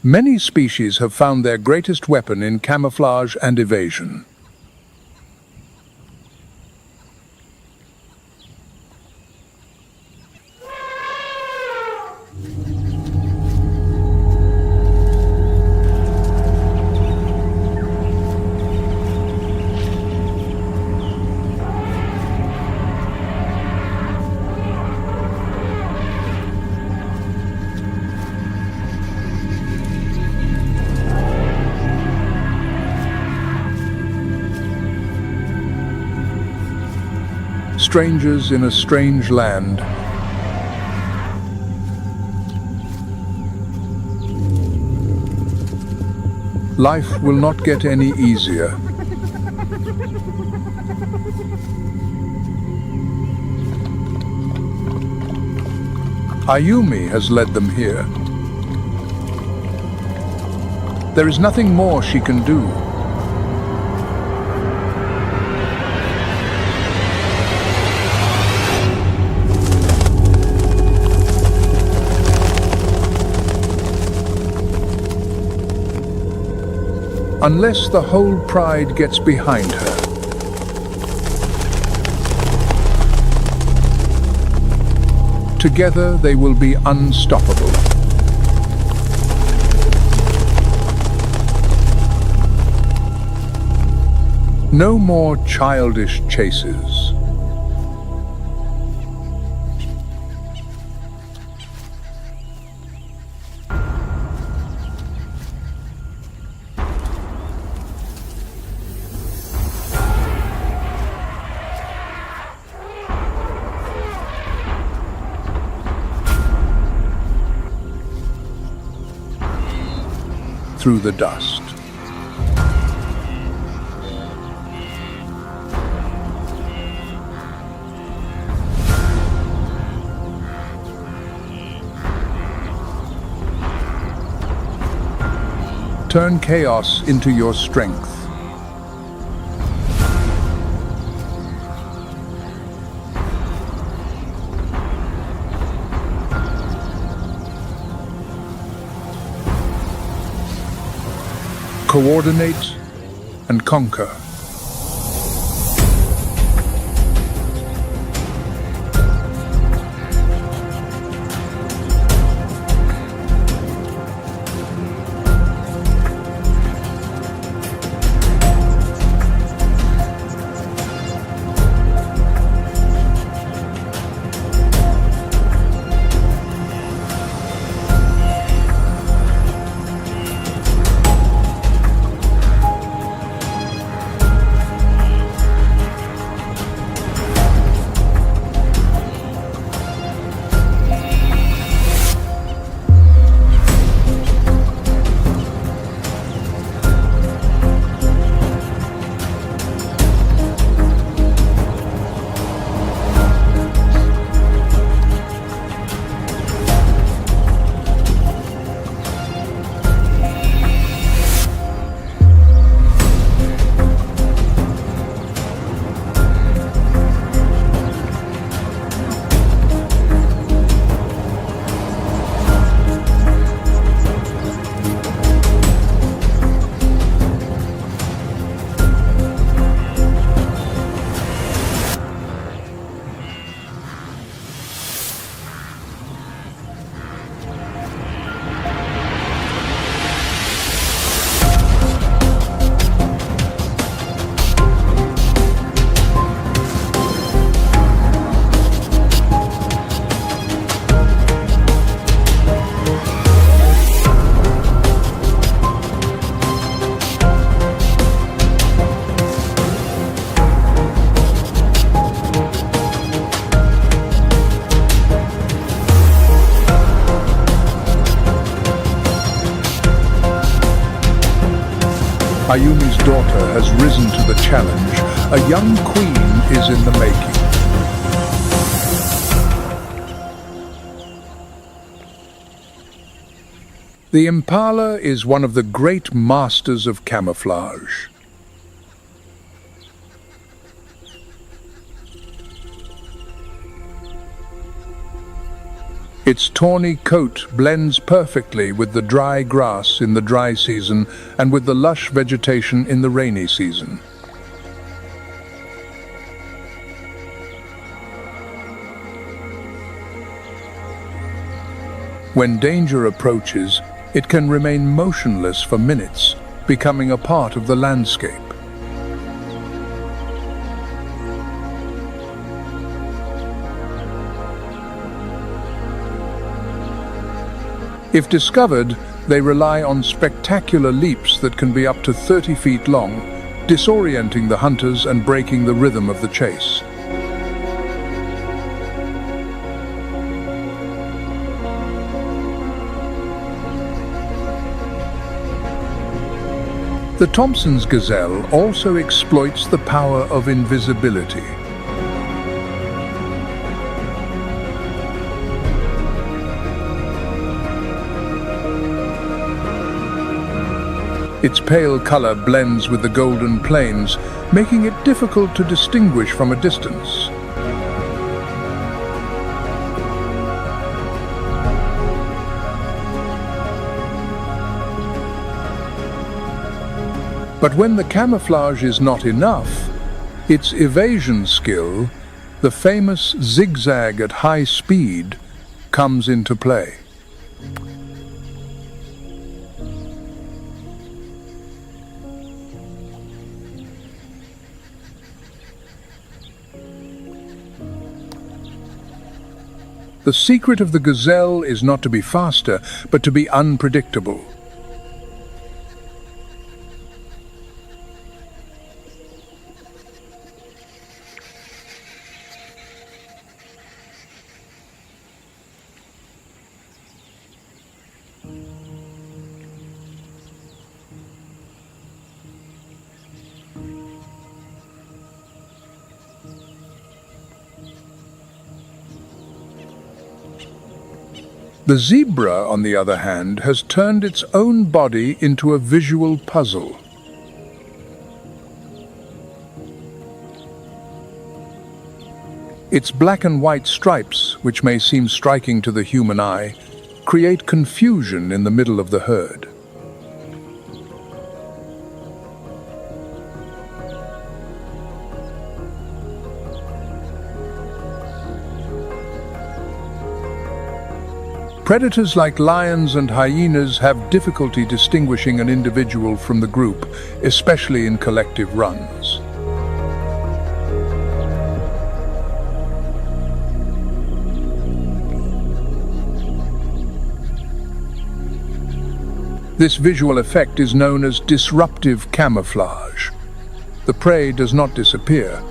Many species have found their greatest weapon in camouflage and evasion. strangers in a strange land. Life will not get any easier. Ayumi has led them here. There is nothing more she can do. Unless the whole pride gets behind her. Together they will be unstoppable. No more childish chases. Through the dust. Turn chaos into your strength. Coordinate and conquer. Ayumi's daughter has risen to the challenge. A young queen is in the making. The impala is one of the great masters of camouflage. Its tawny coat blends perfectly with the dry grass in the dry season and with the lush vegetation in the rainy season. When danger approaches, it can remain motionless for minutes, becoming a part of the landscape. If discovered, they rely on spectacular leaps that can be up to 30 feet long, disorienting the hunters and breaking the rhythm of the chase. The Thompson's gazelle also exploits the power of invisibility. Its pale color blends with the golden plains, making it difficult to distinguish from a distance. But when the camouflage is not enough, its evasion skill, the famous zigzag at high speed, comes into play. The secret of the gazelle is not to be faster, but to be unpredictable. The zebra, on the other hand, has turned its own body into a visual puzzle. Its black and white stripes, which may seem striking to the human eye, create confusion in the middle of the herd. Predators like lions and hyenas have difficulty distinguishing an individual from the group, especially in collective runs. This visual effect is known as disruptive camouflage. The prey does not disappear,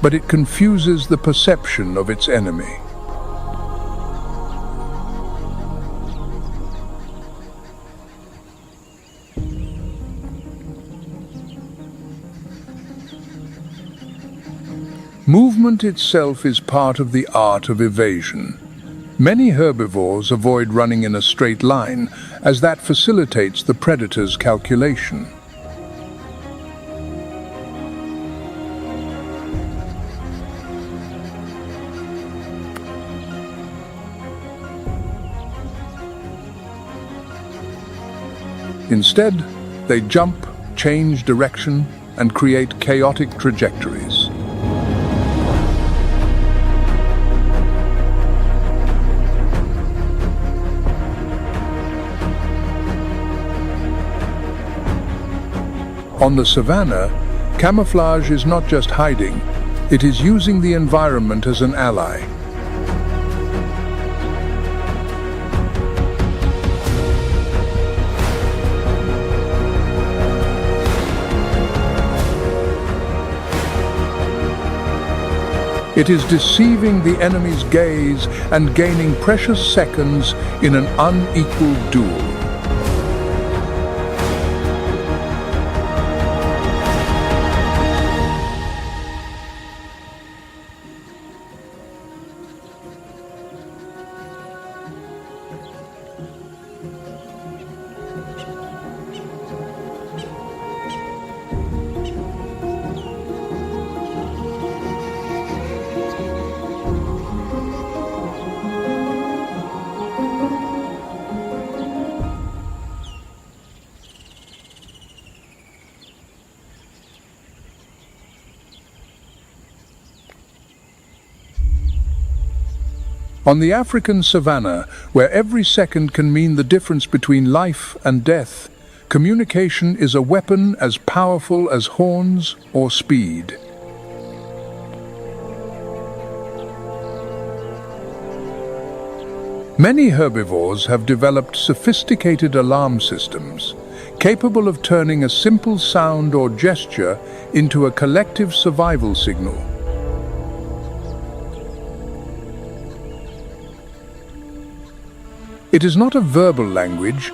but it confuses the perception of its enemy. Movement itself is part of the art of evasion. Many herbivores avoid running in a straight line, as that facilitates the predator's calculation. Instead, they jump, change direction, and create chaotic trajectories. On the savannah, camouflage is not just hiding, it is using the environment as an ally. It is deceiving the enemy's gaze and gaining precious seconds in an unequal duel. On the African Savannah, where every second can mean the difference between life and death, communication is a weapon as powerful as horns or speed. Many herbivores have developed sophisticated alarm systems, capable of turning a simple sound or gesture into a collective survival signal. It is not a verbal language,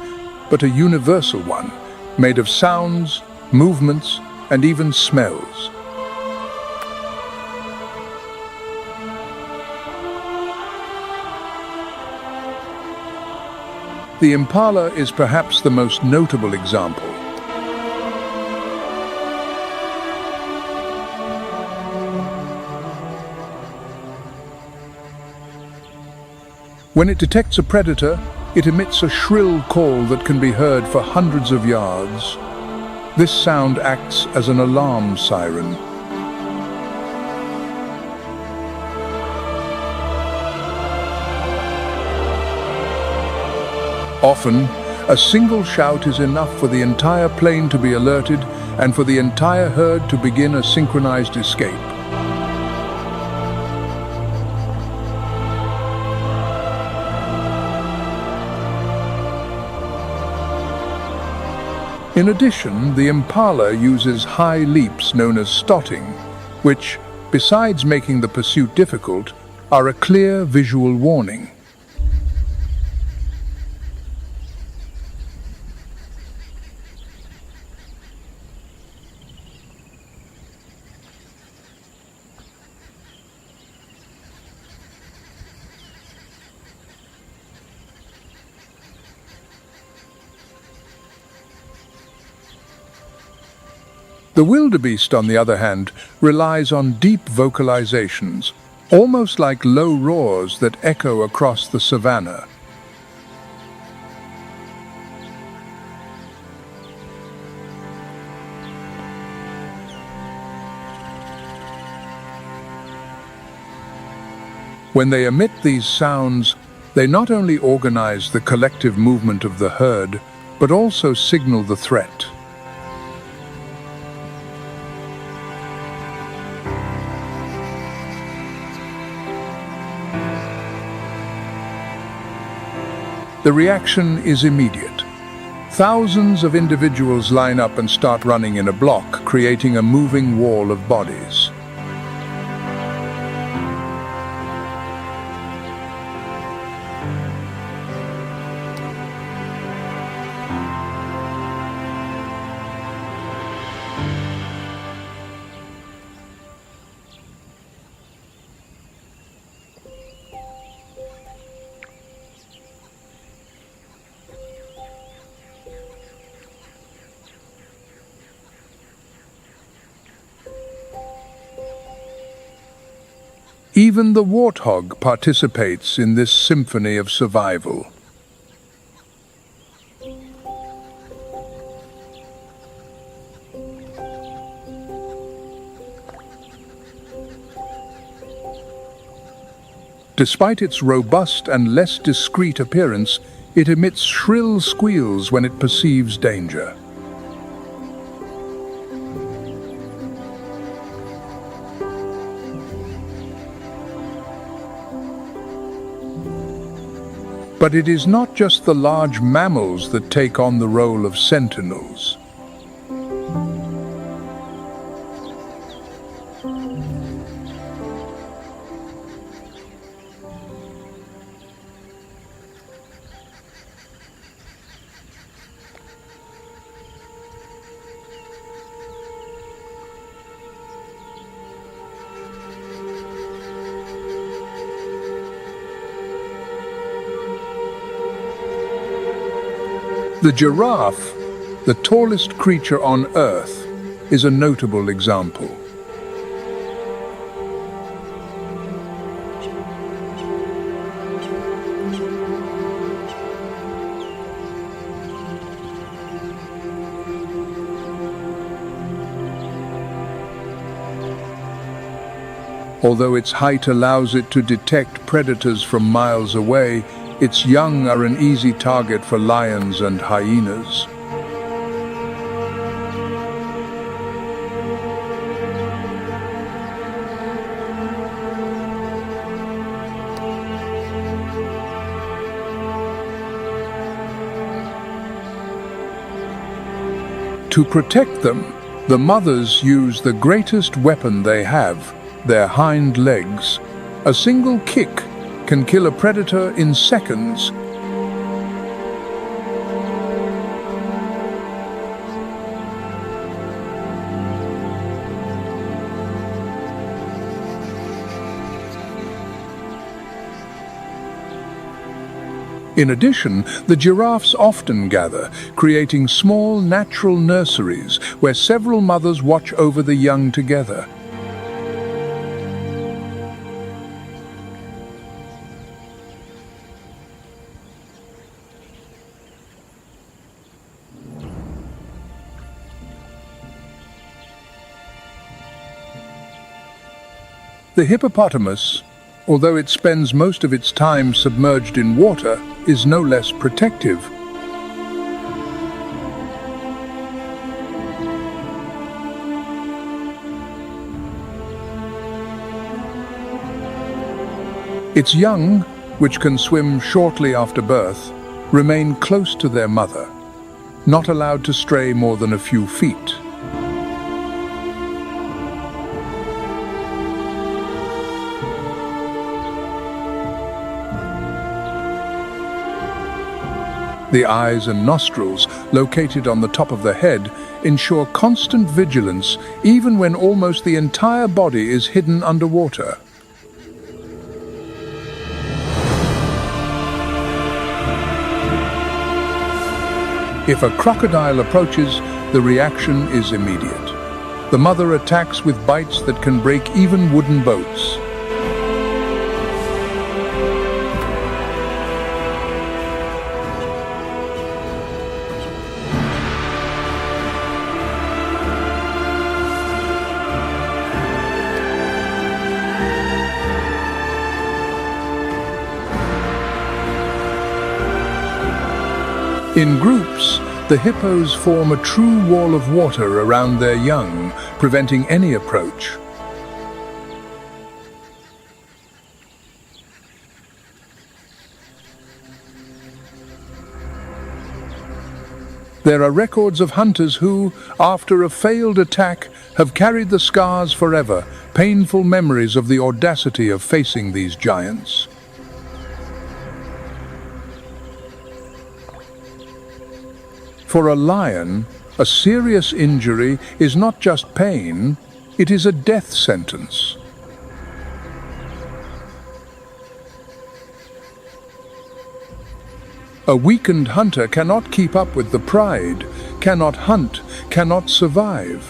but a universal one, made of sounds, movements, and even smells. The impala is perhaps the most notable example. When it detects a predator, it emits a shrill call that can be heard for hundreds of yards. This sound acts as an alarm siren. Often, a single shout is enough for the entire plain to be alerted and for the entire herd to begin a synchronized escape. In addition, the impala uses high leaps known as stotting, which, besides making the pursuit difficult, are a clear visual warning. The wildebeest, on the other hand, relies on deep vocalizations, almost like low roars that echo across the savannah. When they emit these sounds, they not only organize the collective movement of the herd, but also signal the threat. The reaction is immediate. Thousands of individuals line up and start running in a block, creating a moving wall of bodies. Even the warthog participates in this symphony of survival. Despite its robust and less discreet appearance, it emits shrill squeals when it perceives danger. But it is not just the large mammals that take on the role of sentinels. The giraffe, the tallest creature on Earth, is a notable example. Although its height allows it to detect predators from miles away, its young are an easy target for lions and hyenas. To protect them, the mothers use the greatest weapon they have, their hind legs. A single kick can kill a predator in seconds. In addition, the giraffes often gather, creating small natural nurseries where several mothers watch over the young together. The hippopotamus, although it spends most of its time submerged in water, is no less protective. Its young, which can swim shortly after birth, remain close to their mother, not allowed to stray more than a few feet. The eyes and nostrils, located on the top of the head, ensure constant vigilance even when almost the entire body is hidden underwater. If a crocodile approaches, the reaction is immediate. The mother attacks with bites that can break even wooden boats. In groups, the hippos form a true wall of water around their young, preventing any approach. There are records of hunters who, after a failed attack, have carried the scars forever, painful memories of the audacity of facing these giants. For a lion, a serious injury is not just pain, it is a death sentence. A weakened hunter cannot keep up with the pride, cannot hunt, cannot survive.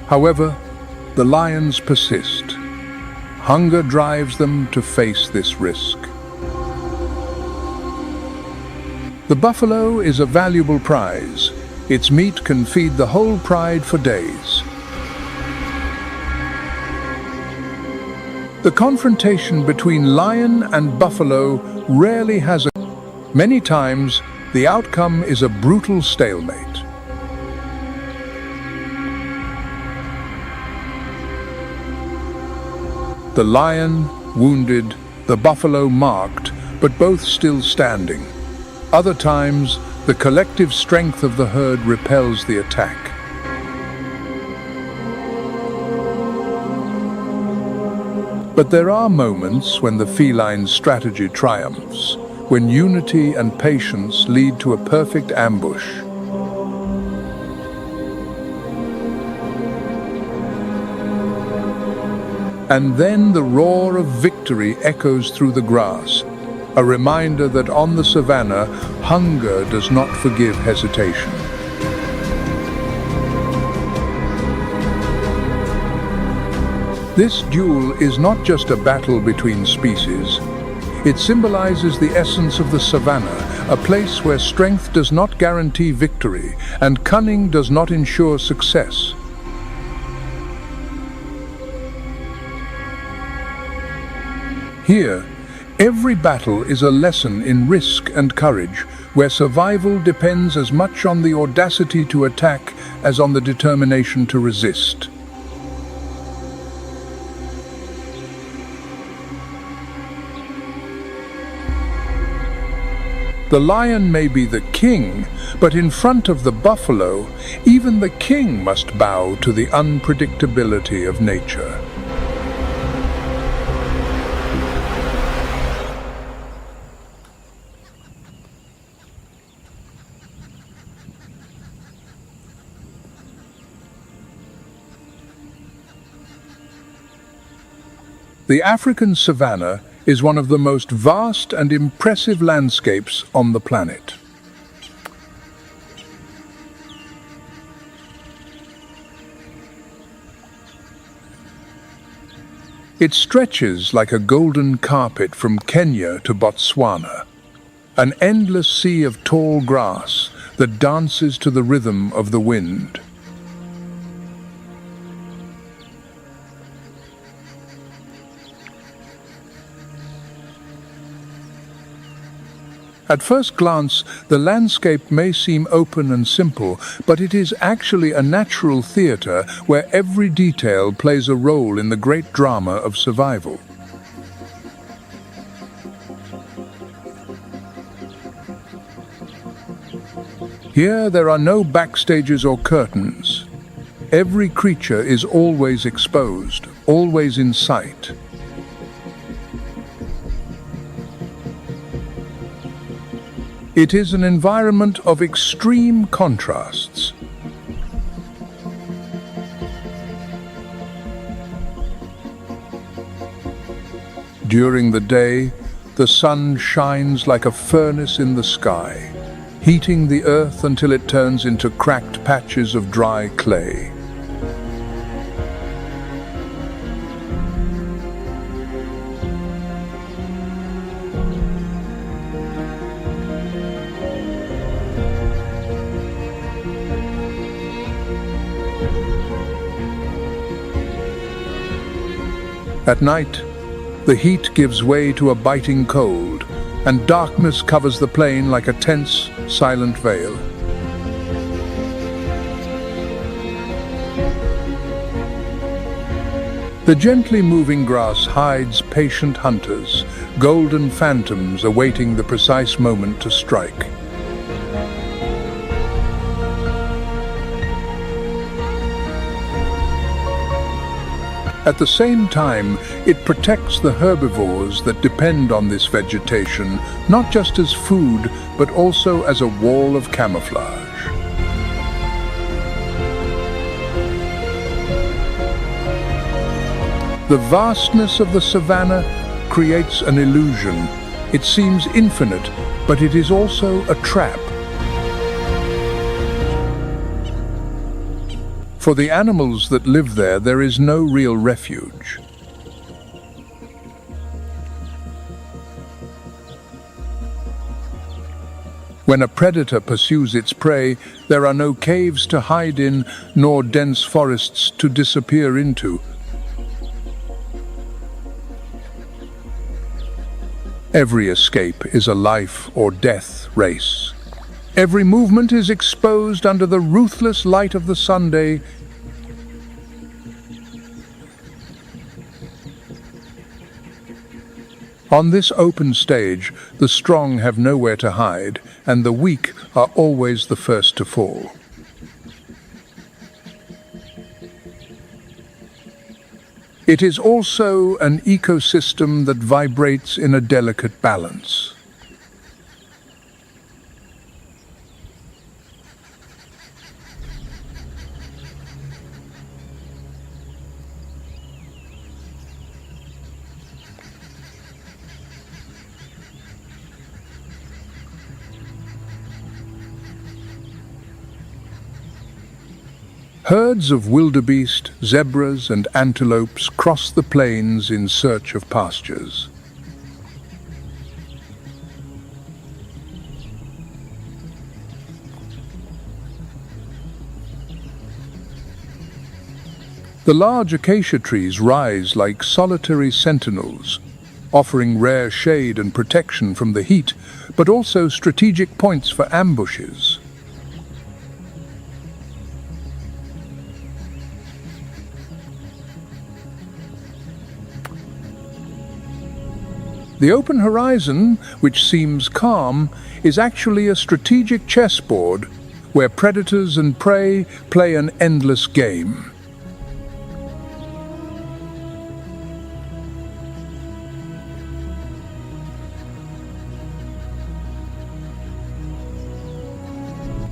However, the lions persist. Hunger drives them to face this risk. The buffalo is a valuable prize. Its meat can feed the whole pride for days. The confrontation between lion and buffalo rarely has Many times, the outcome is a brutal stalemate. The lion, wounded, the buffalo marked, but both still standing. Other times, the collective strength of the herd repels the attack. But there are moments when the feline strategy triumphs, when unity and patience lead to a perfect ambush. And then the roar of victory echoes through the grass, a reminder that on the savannah, hunger does not forgive hesitation. This duel is not just a battle between species. It symbolizes the essence of the savannah, a place where strength does not guarantee victory and cunning does not ensure success. Here, every battle is a lesson in risk and courage, where survival depends as much on the audacity to attack as on the determination to resist. The lion may be the king, but in front of the buffalo, even the king must bow to the unpredictability of nature. The African savannah is one of the most vast and impressive landscapes on the planet. It stretches like a golden carpet from Kenya to Botswana, an endless sea of tall grass that dances to the rhythm of the wind. At first glance, the landscape may seem open and simple, but it is actually a natural theatre where every detail plays a role in the great drama of survival. Here there are no backstages or curtains. Every creature is always exposed, always in sight. It is an environment of extreme contrasts. During the day, the sun shines like a furnace in the sky, heating the earth until it turns into cracked patches of dry clay. At night, the heat gives way to a biting cold, and darkness covers the plain like a tense, silent veil. The gently moving grass hides patient hunters, golden phantoms awaiting the precise moment to strike. At the same time, it protects the herbivores that depend on this vegetation, not just as food, but also as a wall of camouflage. The vastness of the savannah creates an illusion. It seems infinite, but it is also a trap. For the animals that live there is no real refuge. When a predator pursues its prey, there are no caves to hide in, nor dense forests to disappear into. Every escape is a life or death race. Every movement is exposed under the ruthless light of the Sunday. On this open stage, the strong have nowhere to hide, and the weak are always the first to fall. It is also an ecosystem that vibrates in a delicate balance. Herds of wildebeest, zebras, and antelopes cross the plains in search of pastures. The large acacia trees rise like solitary sentinels, offering rare shade and protection from the heat, but also strategic points for ambushes. The open horizon, which seems calm, is actually a strategic chessboard where predators and prey play an endless game.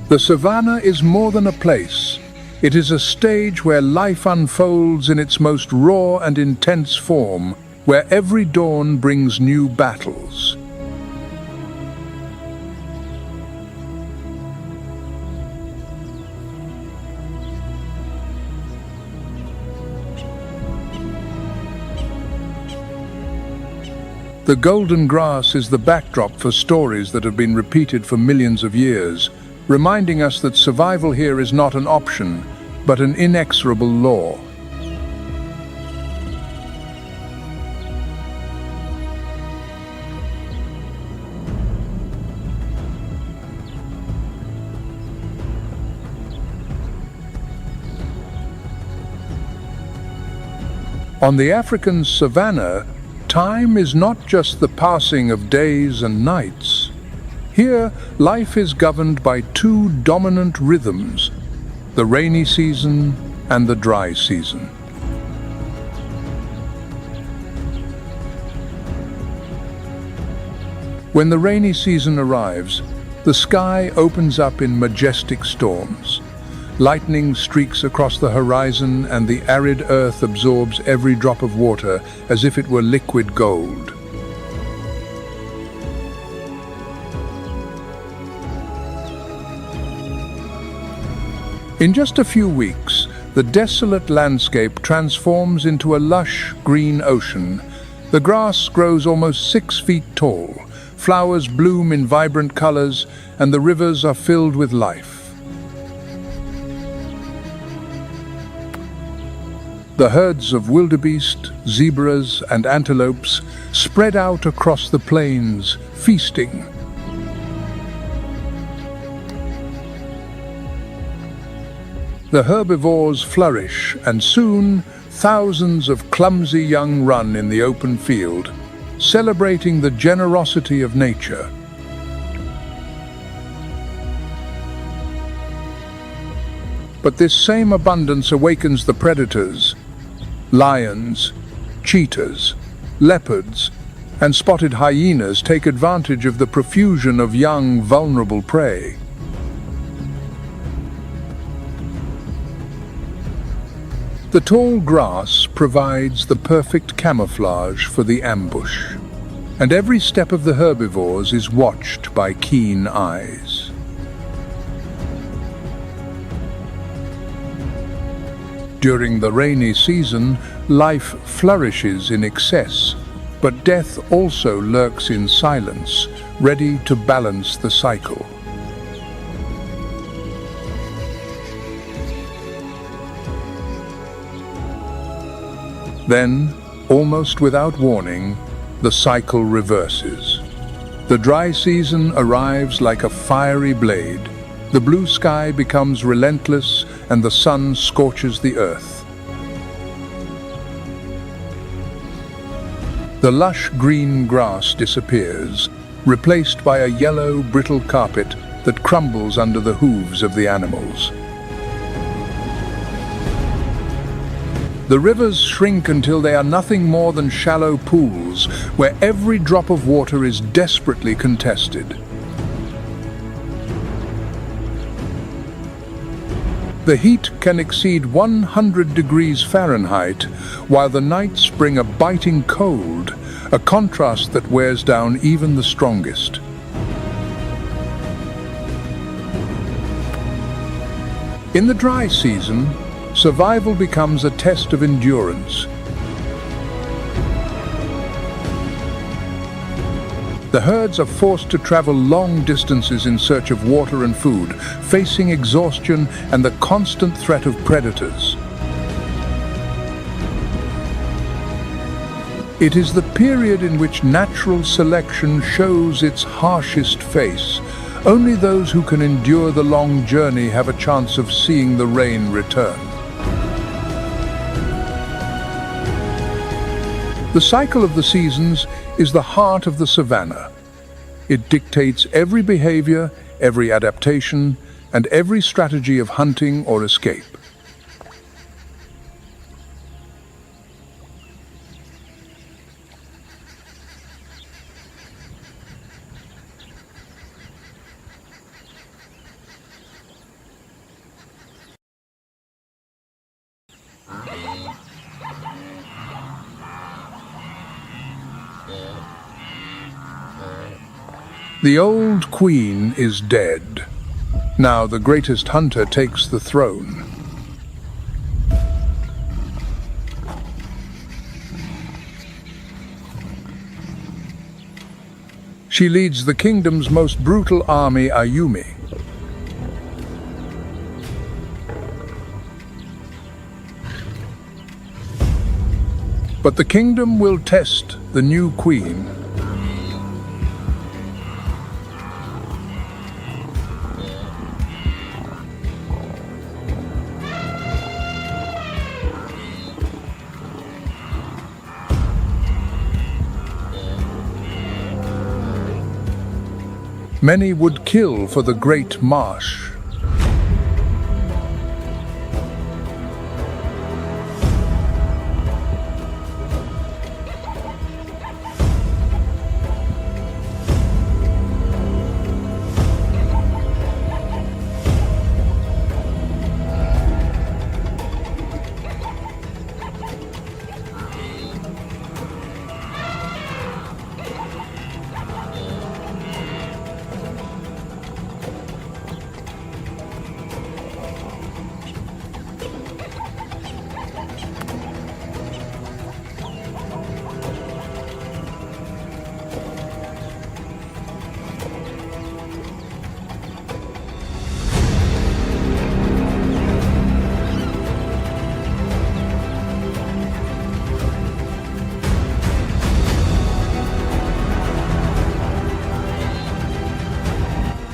The savannah is more than a place. It is a stage where life unfolds in its most raw and intense form, where every dawn brings new battles. The golden grass is the backdrop for stories that have been repeated for millions of years, reminding us that survival here is not an option, but an inexorable law. On the African Savannah, time is not just the passing of days and nights. Here, life is governed by two dominant rhythms, the rainy season and the dry season. When the rainy season arrives, the sky opens up in majestic storms. Lightning streaks across the horizon and the arid earth absorbs every drop of water as if it were liquid gold. In just a few weeks, the desolate landscape transforms into a lush green ocean. The grass grows almost 6 feet tall, flowers bloom in vibrant colors, and the rivers are filled with life. The herds of wildebeest, zebras, and antelopes spread out across the plains, feasting. The herbivores flourish, and soon thousands of clumsy young run in the open field, celebrating the generosity of nature. But this same abundance awakens the predators. Lions, cheetahs, leopards, and spotted hyenas take advantage of the profusion of young, vulnerable prey. The tall grass provides the perfect camouflage for the ambush, and every step of the herbivores is watched by keen eyes. During the rainy season, life flourishes in excess, but death also lurks in silence, ready to balance the cycle. Then, almost without warning, the cycle reverses. The dry season arrives like a fiery blade. The blue sky becomes relentless and the sun scorches the earth. The lush green grass disappears, replaced by a yellow, brittle carpet that crumbles under the hooves of the animals. The rivers shrink until they are nothing more than shallow pools, where every drop of water is desperately contested. The heat can exceed 100 degrees Fahrenheit, while the nights bring a biting cold, a contrast that wears down even the strongest. In the dry season, survival becomes a test of endurance. The herds are forced to travel long distances in search of water and food, facing exhaustion and the constant threat of predators. It is the period in which natural selection shows its harshest face. Only those who can endure the long journey have a chance of seeing the rain return. The cycle of the seasons is the heart of the savannah. It dictates every behavior, every adaptation, and every strategy of hunting or escape. The old queen is dead. Now the greatest hunter takes the throne. She leads the kingdom's most brutal army, Ayumi. But the kingdom will test the new queen. Many would kill for the great marsh.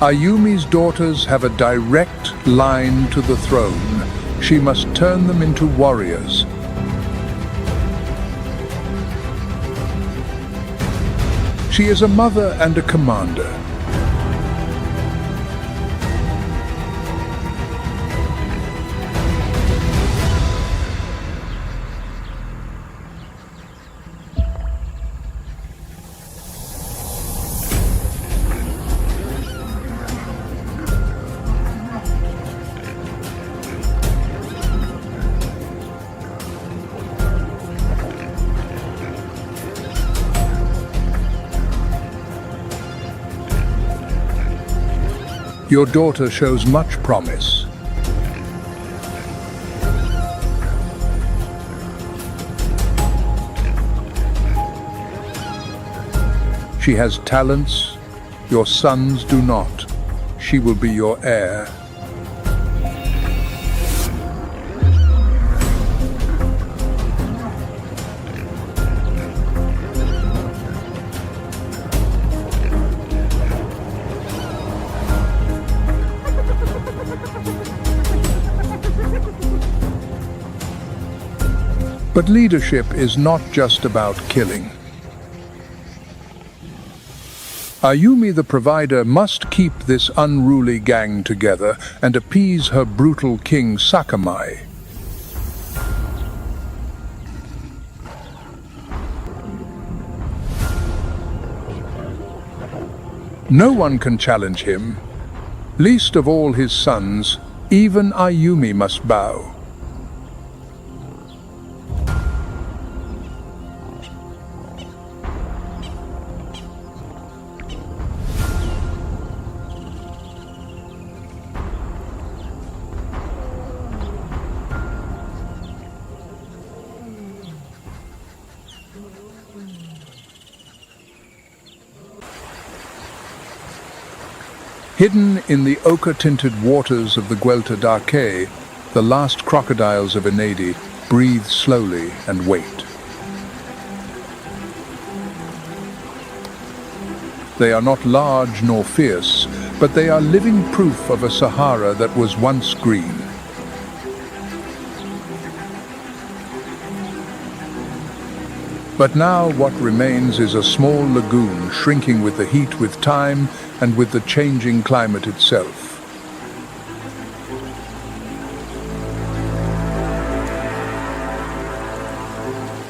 Ayumi's daughters have a direct line to the throne. She must turn them into warriors. She is a mother and a commander. Your daughter shows much promise. She has talents your sons do not. She will be your heir. But leadership is not just about killing. Ayumi the provider must keep this unruly gang together and appease her brutal king Sakamai. No one can challenge him, least of all his sons. Even Ayumi must bow. Hidden in the ochre-tinted waters of the Guelta d'Arque, the last crocodiles of Enadi breathe slowly and wait. They are not large nor fierce, but they are living proof of a Sahara that was once green. But now what remains is a small lagoon shrinking with the heat with time and with the changing climate itself.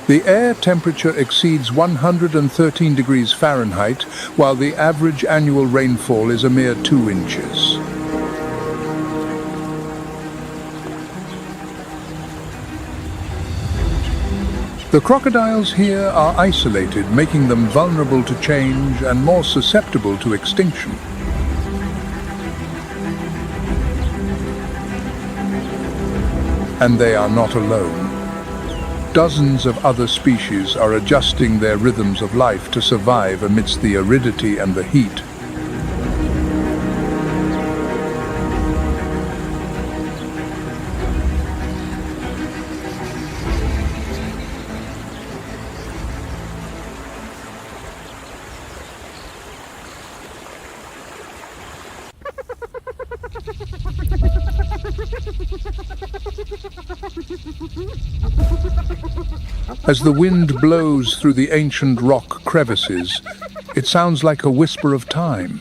The air temperature exceeds 113 degrees Fahrenheit, while the average annual rainfall is a mere 2 inches. The crocodiles here are isolated, making them vulnerable to change and more susceptible to extinction. And they are not alone. Dozens of other species are adjusting their rhythms of life to survive amidst the aridity and the heat. As the wind blows through the ancient rock crevices, it sounds like a whisper of time.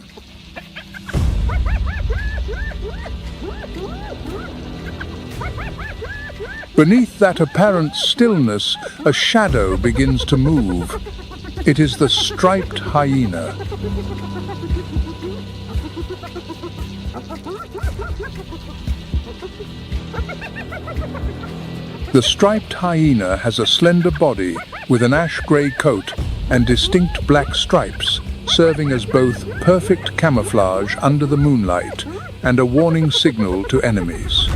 Beneath that apparent stillness, a shadow begins to move. It is the striped hyena. The striped hyena has a slender body with an ash-grey coat and distinct black stripes, serving as both perfect camouflage under the moonlight and a warning signal to enemies.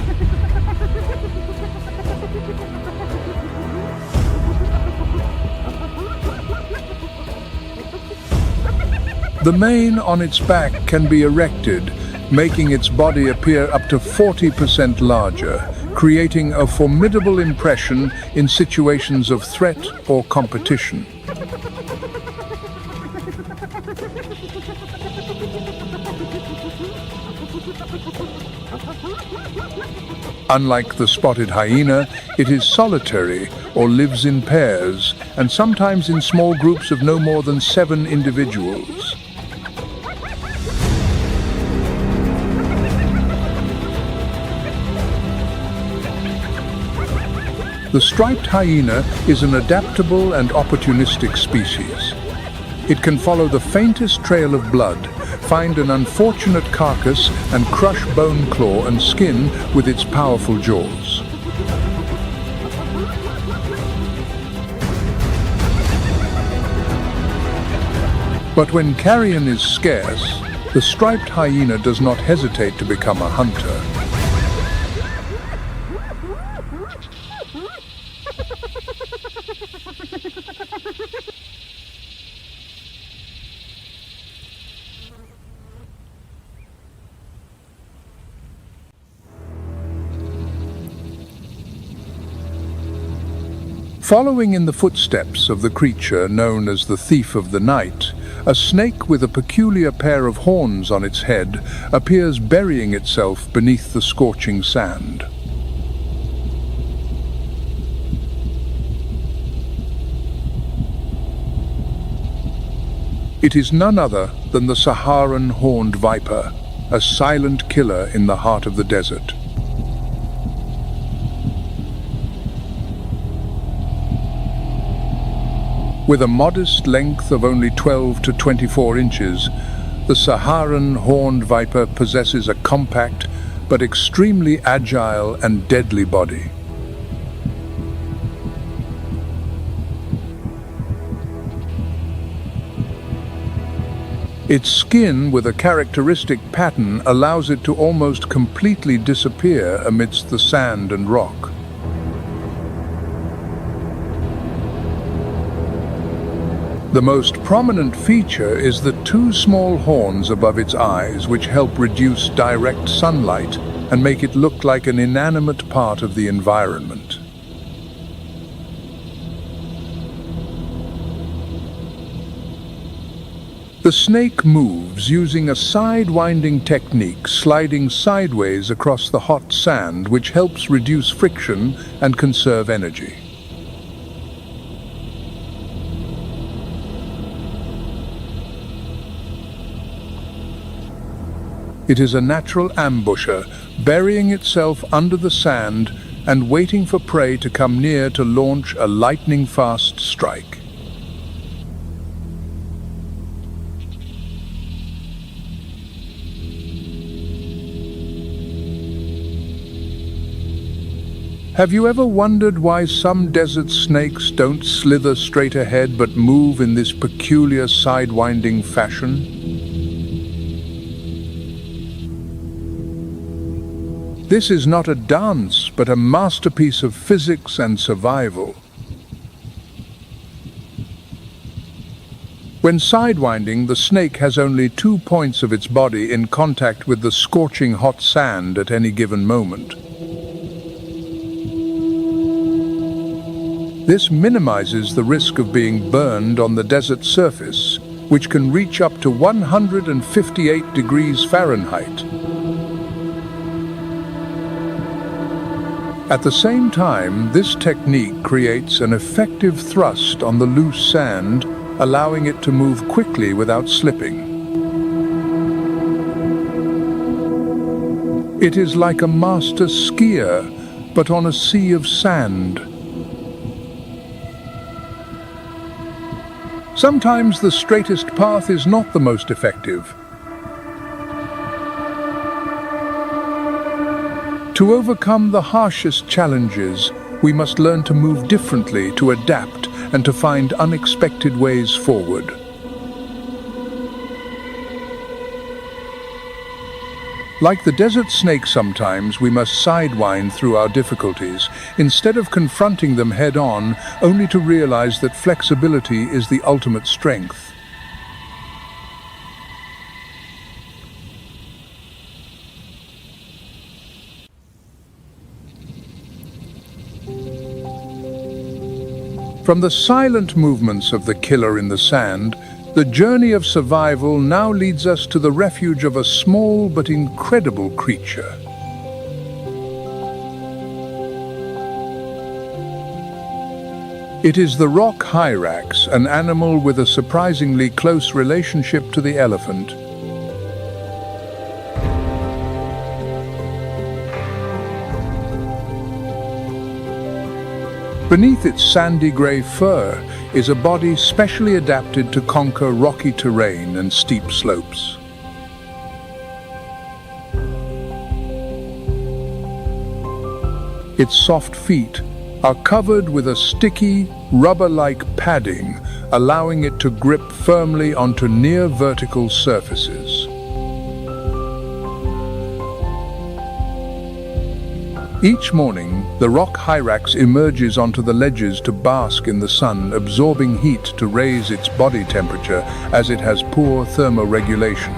The mane on its back can be erected, making its body appear up to 40% larger, creating a formidable impression in situations of threat or competition. Unlike the spotted hyena, it is solitary or lives in pairs, and sometimes in small groups of no more than 7 individuals. The striped hyena is an adaptable and opportunistic species. It can follow the faintest trail of blood, find an unfortunate carcass, and crush bone, claw, and skin with its powerful jaws. But when carrion is scarce, the striped hyena does not hesitate to become a hunter. Following in the footsteps of the creature known as the thief of the night, a snake with a peculiar pair of horns on its head appears burying itself beneath the scorching sand. It is none other than the Saharan horned viper, a silent killer in the heart of the desert. With a modest length of only 12 to 24 inches, the Saharan horned viper possesses a compact but extremely agile and deadly body. Its skin with a characteristic pattern allows it to almost completely disappear amidst the sand and rock. The most prominent feature is the 2 small horns above its eyes, which help reduce direct sunlight and make it look like an inanimate part of the environment. The snake moves using a side-winding technique, sliding sideways across the hot sand, which helps reduce friction and conserve energy. It is a natural ambusher, burying itself under the sand and waiting for prey to come near to launch a lightning-fast strike. Have you ever wondered why some desert snakes don't slither straight ahead but move in this peculiar sidewinding fashion? This is not a dance, but a masterpiece of physics and survival. When sidewinding, the snake has only 2 points of its body in contact with the scorching hot sand at any given moment. This minimizes the risk of being burned on the desert surface, which can reach up to 158 degrees Fahrenheit. At the same time, this technique creates an effective thrust on the loose sand, allowing it to move quickly without slipping. It is like a master skier, but on a sea of sand. Sometimes the straightest path is not the most effective. To overcome the harshest challenges, we must learn to move differently, to adapt, and to find unexpected ways forward. Like the desert snake, sometimes we must sidewind through our difficulties, instead of confronting them head-on, only to realize that flexibility is the ultimate strength. From the silent movements of the killer in the sand, the journey of survival now leads us to the refuge of a small but incredible creature. It is the rock hyrax, an animal with a surprisingly close relationship to the elephant. Beneath its sandy grey fur is a body specially adapted to conquer rocky terrain and steep slopes. Its soft feet are covered with a sticky, rubber-like padding, allowing it to grip firmly onto near-vertical surfaces. Each morning, the rock hyrax emerges onto the ledges to bask in the sun, absorbing heat to raise its body temperature as it has poor thermoregulation.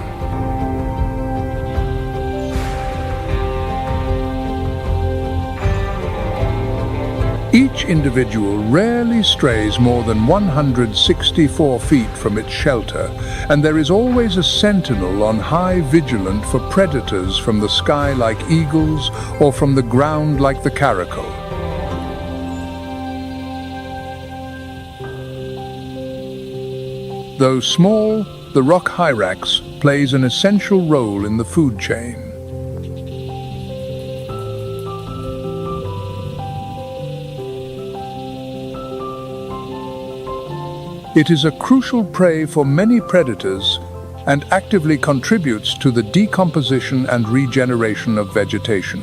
Each individual rarely strays more than 164 feet from its shelter, and there is always a sentinel on high, vigilant for predators from the sky like eagles or from the ground like the caracal. Though small, the rock hyrax plays an essential role in the food chain. It is a crucial prey for many predators and actively contributes to the decomposition and regeneration of vegetation.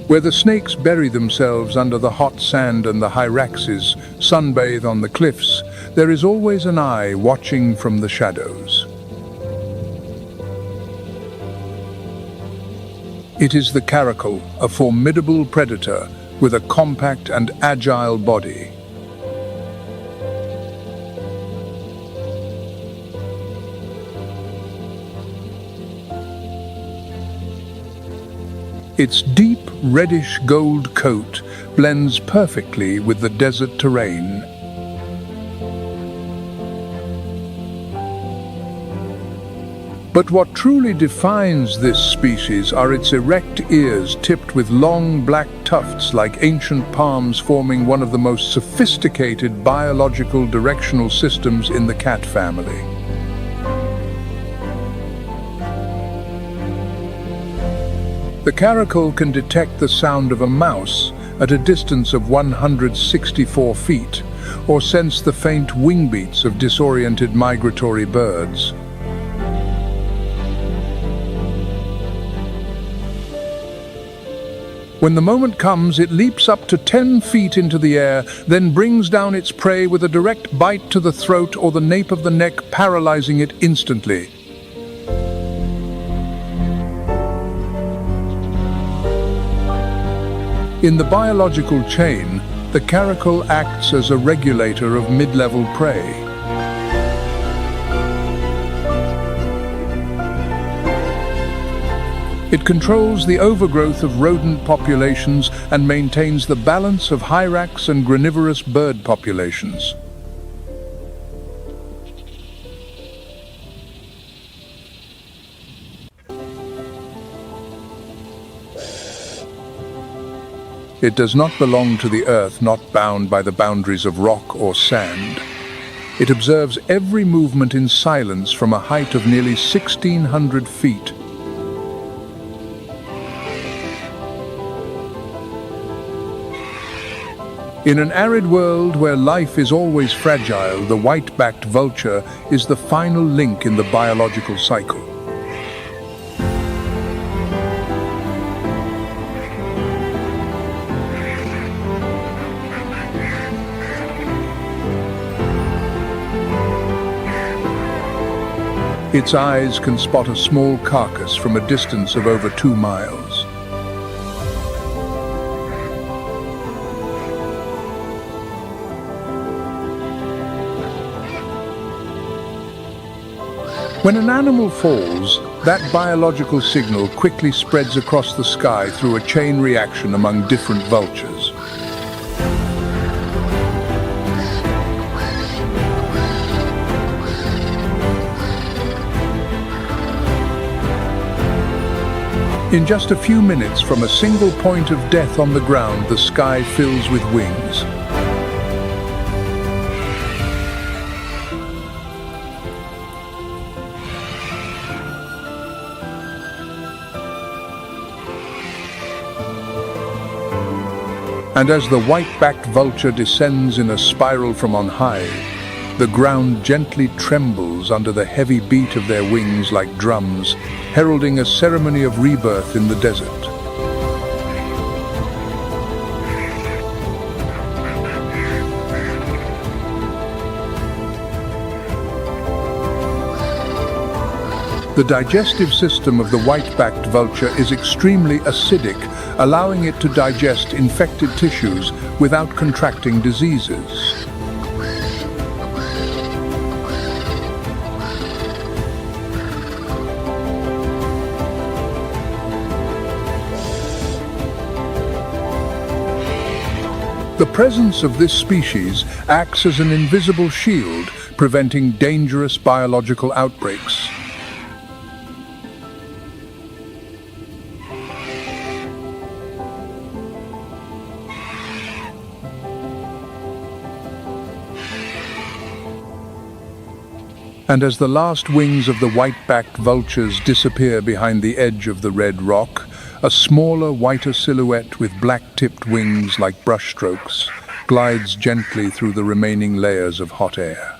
Where the snakes bury themselves under the hot sand and the hyraxes sunbathe on the cliffs, there is always an eye watching from the shadows. It is the caracal, a formidable predator with a compact and agile body. Its deep reddish gold coat blends perfectly with the desert terrain. But what truly defines this species are its erect ears tipped with long black tufts like ancient palms, forming one of the most sophisticated biological directional systems in the cat family. The caracal can detect the sound of a mouse at a distance of 164 feet, or sense the faint wing beats of disoriented migratory birds. When the moment comes, it leaps up to 10 feet into the air, then brings down its prey with a direct bite to the throat or the nape of the neck, paralyzing it instantly. In the biological chain, the caracal acts as a regulator of mid-level prey. It controls the overgrowth of rodent populations and maintains the balance of hyrax and granivorous bird populations. It does not belong to the earth, not bound by the boundaries of rock or sand. It observes every movement in silence from a height of nearly 1,600 feet. In an arid world where life is always fragile, the white-backed vulture is the final link in the biological cycle. Its eyes can spot a small carcass from a distance of over 2 miles. When an animal falls, that biological signal quickly spreads across the sky through a chain reaction among different vultures. In just a few minutes from a single point of death on the ground, the sky fills with wings. And as the white-backed vulture descends in a spiral from on high, the ground gently trembles under the heavy beat of their wings like drums, heralding a ceremony of rebirth in the desert. The digestive system of the white-backed vulture is extremely acidic, allowing it to digest infected tissues without contracting diseases. The presence of this species acts as an invisible shield, preventing dangerous biological outbreaks. And as the last wings of the white-backed vultures disappear behind the edge of the red rock, a smaller, whiter silhouette with black-tipped wings like brushstrokes glides gently through the remaining layers of hot air.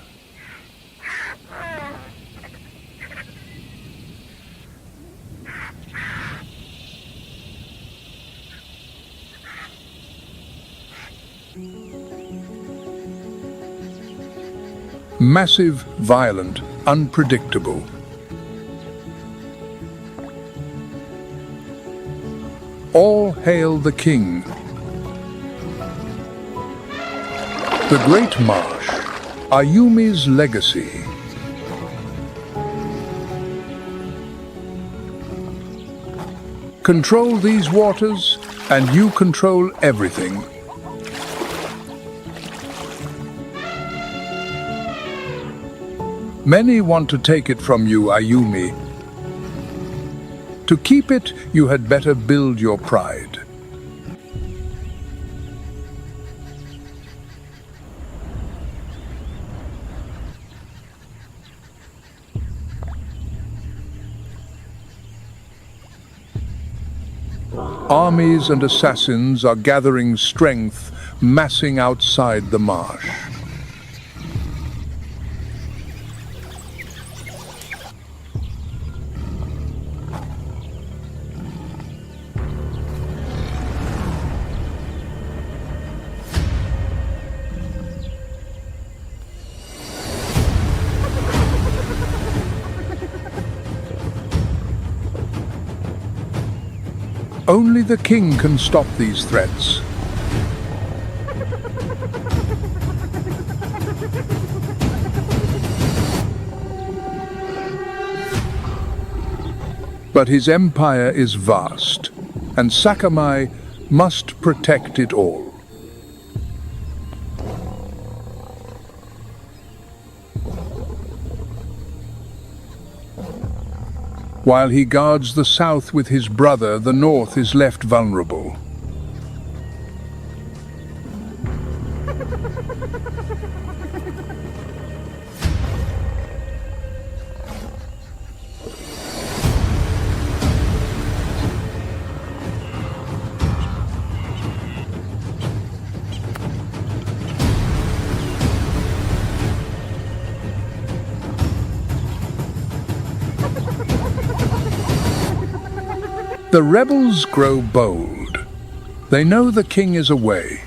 Massive, violent, unpredictable. All hail the king. The Great Marsh, Ayumi's legacy. Control these waters, and you control everything. Many want to take it from you, Ayumi. To keep it, you had better build your pride. Armies and assassins are gathering strength, massing outside the marsh. Only the king can stop these threats. But his empire is vast, and Sakamai must protect it all. While he guards the south with his brother, the north is left vulnerable. The rebels grow bold. They know the king is away.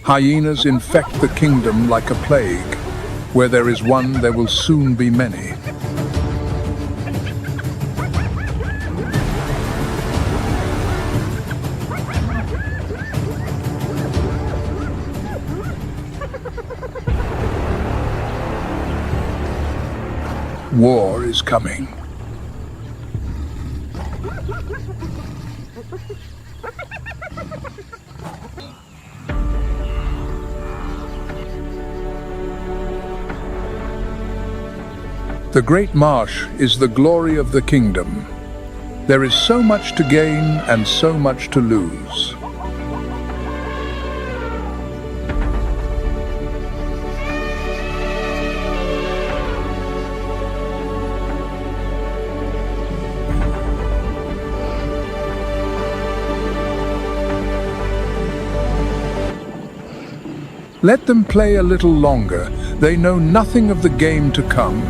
Hyenas infect the kingdom like a plague. Where there is one, there will soon be many. War is coming. The Great Marsh is the glory of the kingdom. There is so much to gain and so much to lose. Let them play a little longer. They know nothing of the game to come.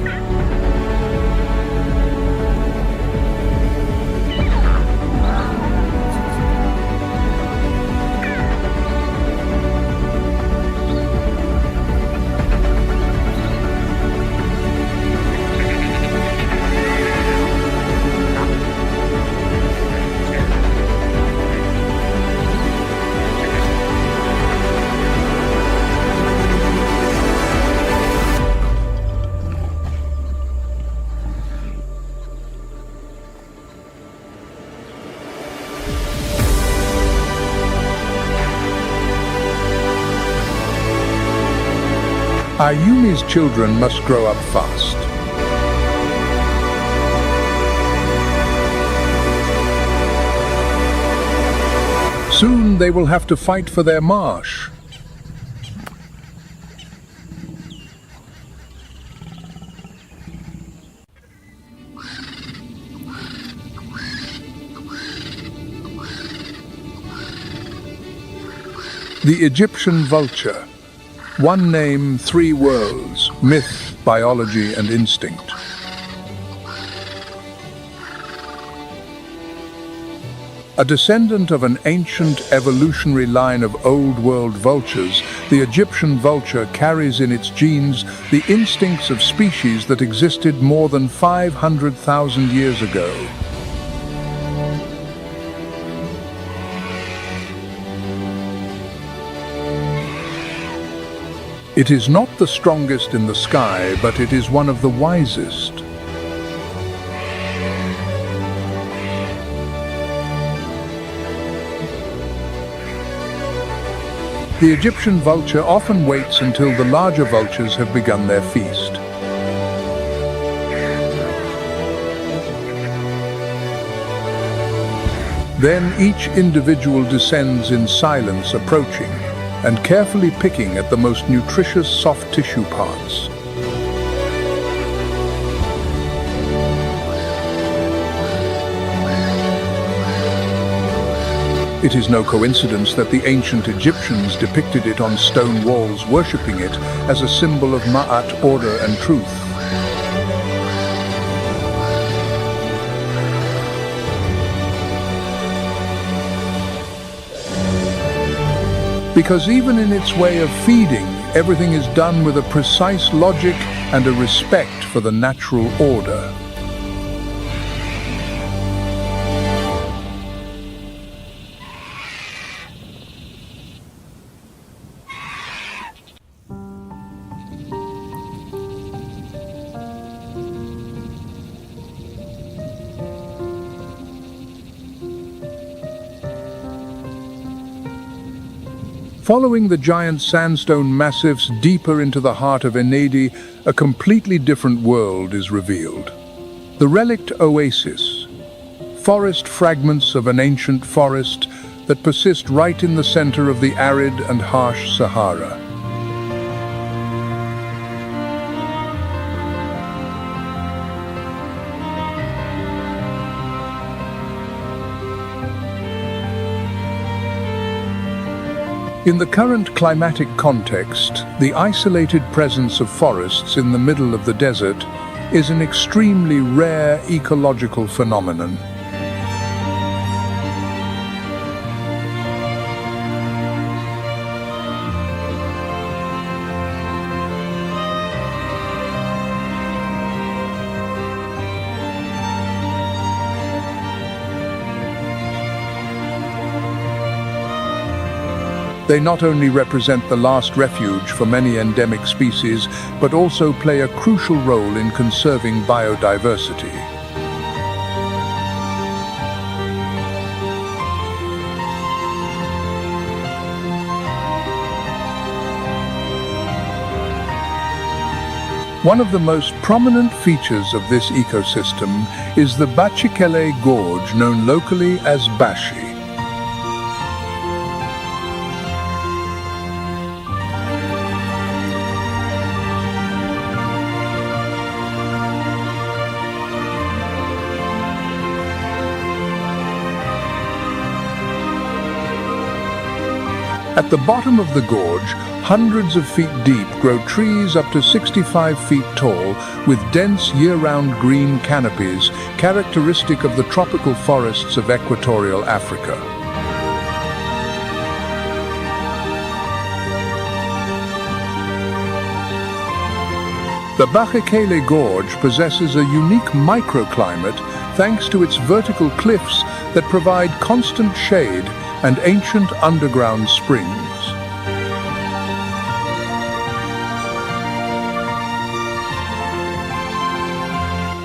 Ayumi's children must grow up fast. Soon they will have to fight for their marsh. The Egyptian vulture. One name, three worlds, myth, biology, and instinct. A descendant of an ancient evolutionary line of Old World vultures, the Egyptian vulture carries in its genes the instincts of species that existed more than 500,000 years ago. It is not the strongest in the sky, but it is one of the wisest. The Egyptian vulture often waits until the larger vultures have begun their feast. Then each individual descends in silence, approaching and carefully picking at the most nutritious soft tissue parts. It is no coincidence that the ancient Egyptians depicted it on stone walls, worshipping it as a symbol of Ma'at, order and truth. Because even in its way of feeding, everything is done with a precise logic and a respect for the natural order. Following the giant sandstone massifs deeper into the heart of Enedi, a completely different world is revealed. The relict oasis, forest fragments of an ancient forest that persist right in the center of the arid and harsh Sahara. In the current climatic context, the isolated presence of forests in the middle of the desert is an extremely rare ecological phenomenon. They not only represent the last refuge for many endemic species, but also play a crucial role in conserving biodiversity. One of the most prominent features of this ecosystem is the Bachikele Gorge, known locally as Bashi. At the bottom of the gorge, hundreds of feet deep, grow trees up to 65 feet tall with dense year-round green canopies characteristic of the tropical forests of equatorial Africa. The Bachikele Gorge possesses a unique microclimate thanks to its vertical cliffs that provide constant shade and ancient underground springs.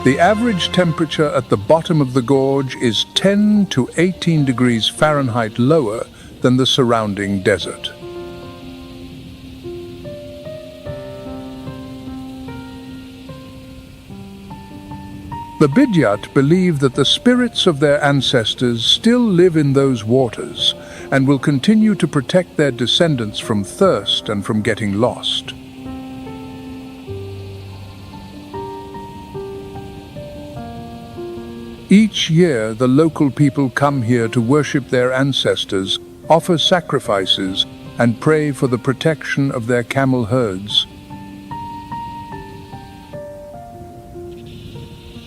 The average temperature at the bottom of the gorge is 10 to 18 degrees Fahrenheit lower than the surrounding desert. The Bidyat believe that the spirits of their ancestors still live in those waters and will continue to protect their descendants from thirst and from getting lost. Each year, the local people come here to worship their ancestors, offer sacrifices, and pray for the protection of their camel herds.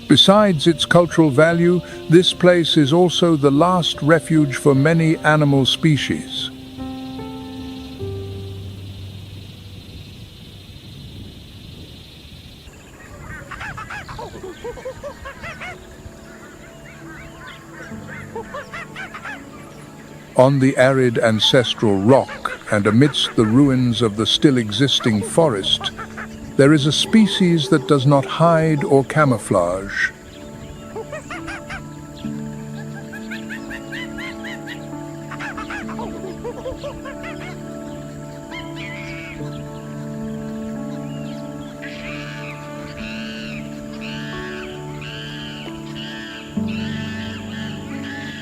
Besides its cultural value, this place is also the last refuge for many animal species. On the arid ancestral rock and amidst the ruins of the still existing forest, there is a species that does not hide or camouflage.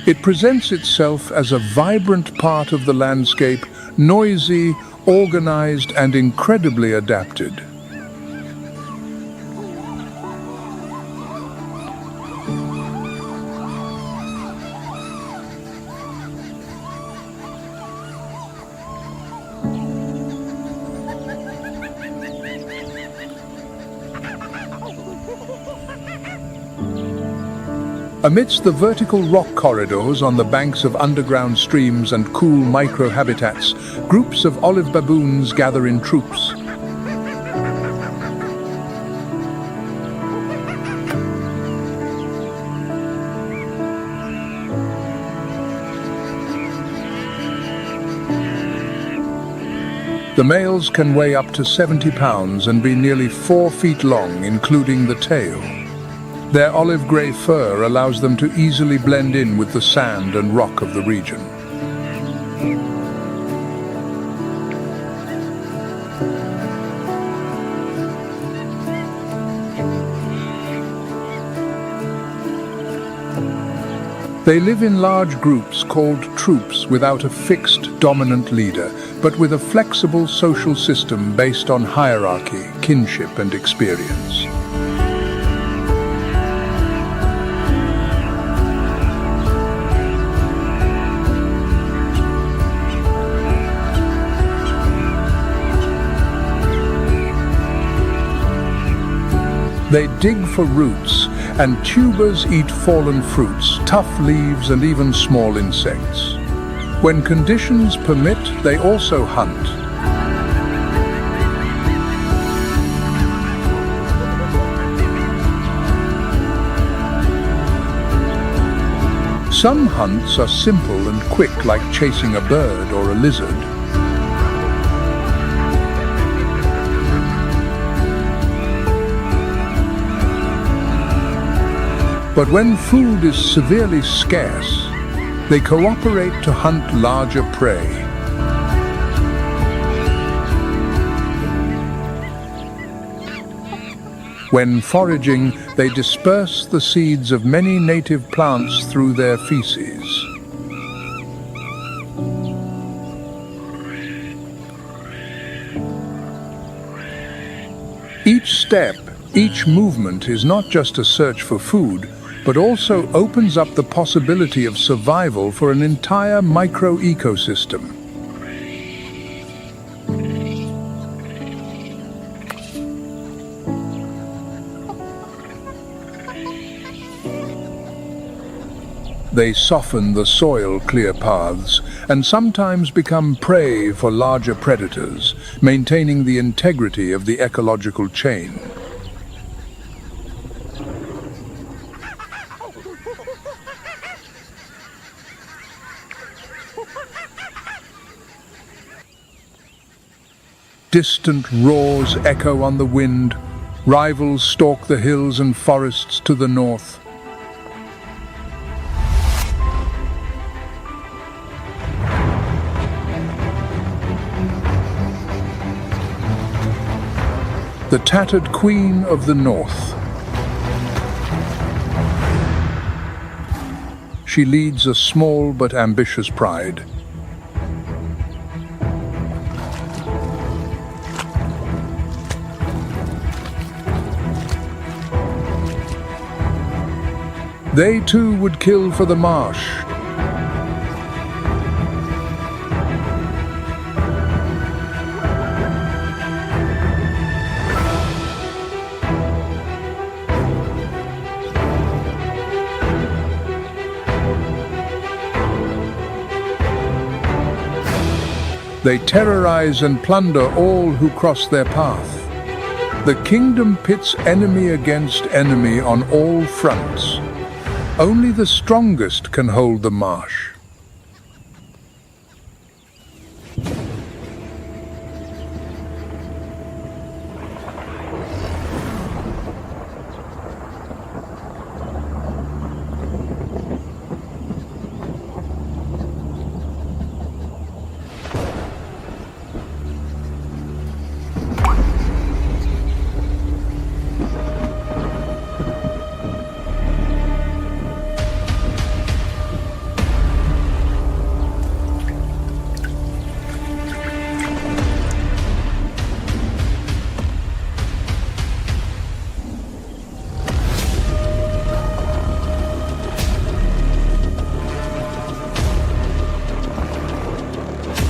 It presents itself as a vibrant part of the landscape, noisy, organized, and incredibly adapted. Amidst the vertical rock corridors on the banks of underground streams and cool microhabitats, groups of olive baboons gather in troops. The males can weigh up to 70 pounds and be nearly 4 feet long, including the tail. Their olive-grey fur allows them to easily blend in with the sand and rock of the region. They live in large groups called troops without a fixed dominant leader, but with a flexible social system based on hierarchy, kinship, and experience. They dig for roots, and tubers eat fallen fruits, tough leaves, and even small insects. When conditions permit, they also hunt. Some hunts are simple and quick, like chasing a bird or a lizard. But when food is severely scarce, they cooperate to hunt larger prey. When foraging, they disperse the seeds of many native plants through their feces. Each step, each movement is not just a search for food, but also opens up the possibility of survival for an entire micro-ecosystem. They soften the soil, clear paths, and sometimes become prey for larger predators, maintaining the integrity of the ecological chain. Distant roars echo on the wind. Rivals stalk the hills and forests to the north. The tattered queen of the north. She leads a small but ambitious pride. They too would kill for the marsh. They terrorize and plunder all who cross their path. The kingdom pits enemy against enemy on all fronts. Only the strongest can hold the marsh.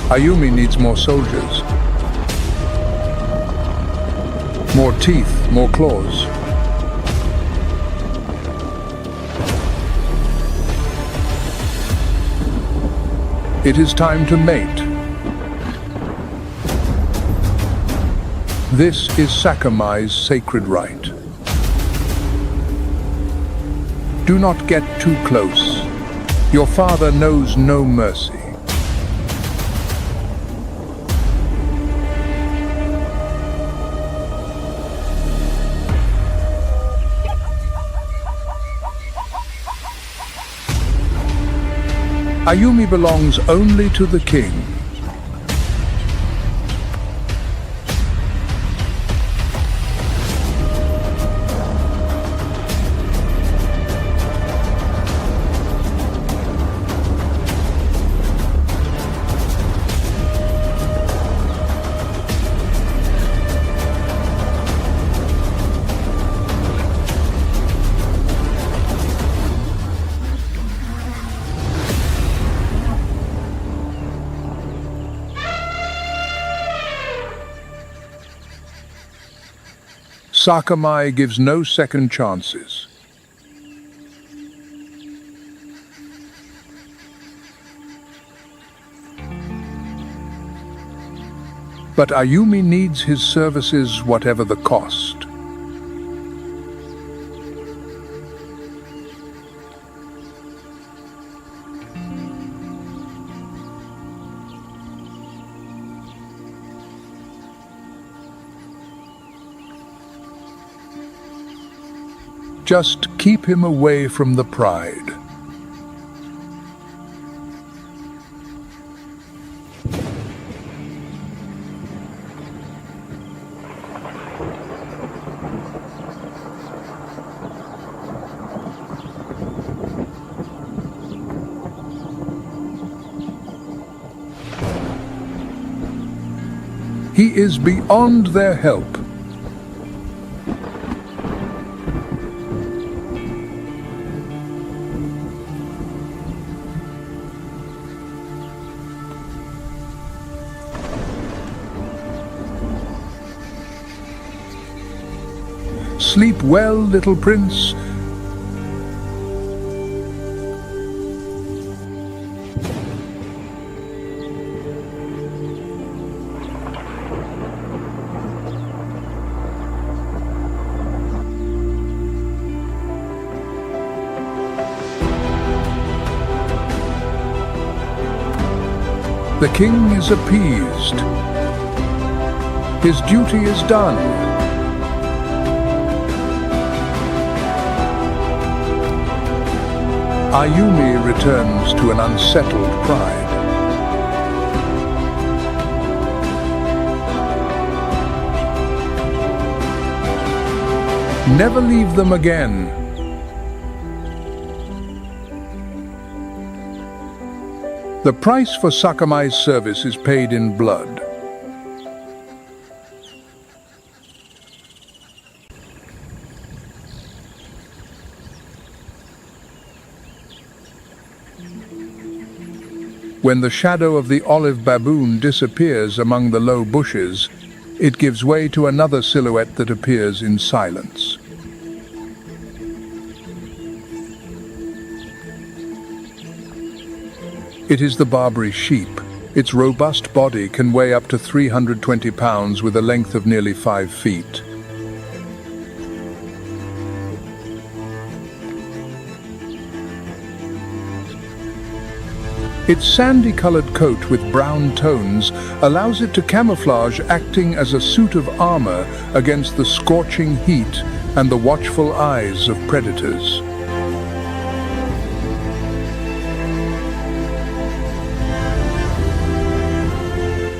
Ayumi needs more soldiers. More teeth, more claws. It is time to mate. This is Sakamai's sacred rite. Do not get too close. Your father knows no mercy. Ayumi belongs only to the king. Sakamai gives no second chances. But Ayumi needs his services whatever the cost. Just keep him away from the pride. He is beyond their help. Sleep well, little prince. The king is appeased. His duty is done. Ayumi returns to an unsettled pride. Never leave them again. The price for Sakamai's service is paid in blood. When the shadow of the olive baboon disappears among the low bushes, it gives way to another silhouette that appears in silence. It is the Barbary sheep. Its robust body can weigh up to 320 pounds with a length of nearly 5 feet. Its sandy-colored coat with brown tones allows it to camouflage, acting as a suit of armor against the scorching heat and the watchful eyes of predators.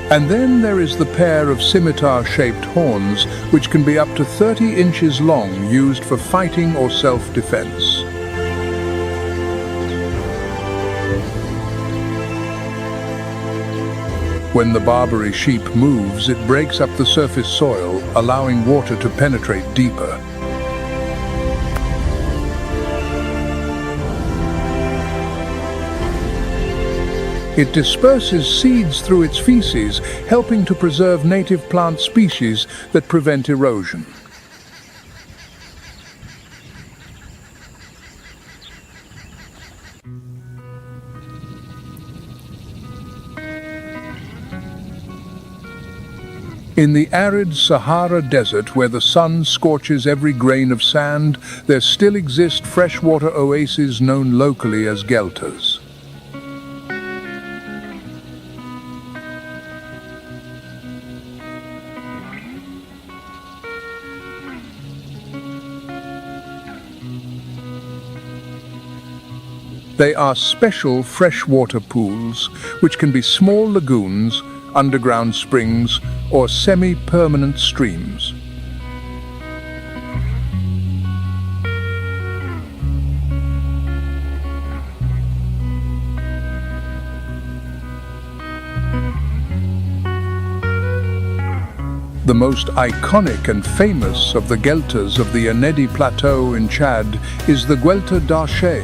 And then there is the pair of scimitar-shaped horns, which can be up to 30 inches long, used for fighting or self-defense. When the Barbary sheep moves, it breaks up the surface soil, allowing water to penetrate deeper. It disperses seeds through its feces, helping to preserve native plant species that prevent erosion. In the arid Sahara Desert, where the sun scorches every grain of sand, there still exist freshwater oases known locally as geltas. They are special freshwater pools, which can be small lagoons, underground springs, or semi-permanent streams. The most iconic and famous of the geltas of the Anedi Plateau in Chad is the Guelta d'Arche.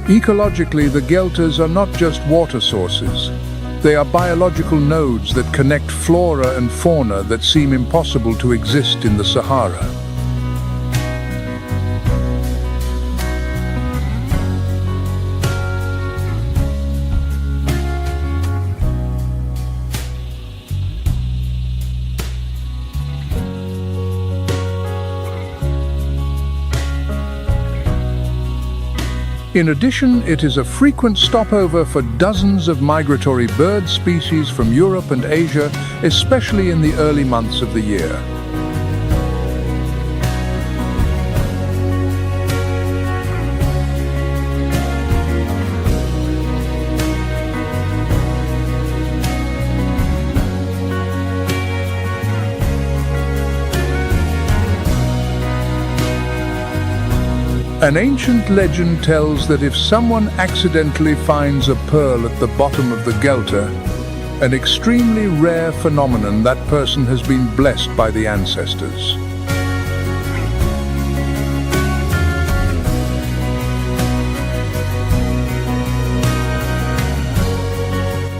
Ecologically, the geltas are not just water sources. They are biological nodes that connect flora and fauna that seem impossible to exist in the Sahara. In addition, it is a frequent stopover for dozens of migratory bird species from Europe and Asia, especially in the early months of the year. An ancient legend tells that if someone accidentally finds a pearl at the bottom of the gelta, an extremely rare phenomenon, that person has been blessed by the ancestors.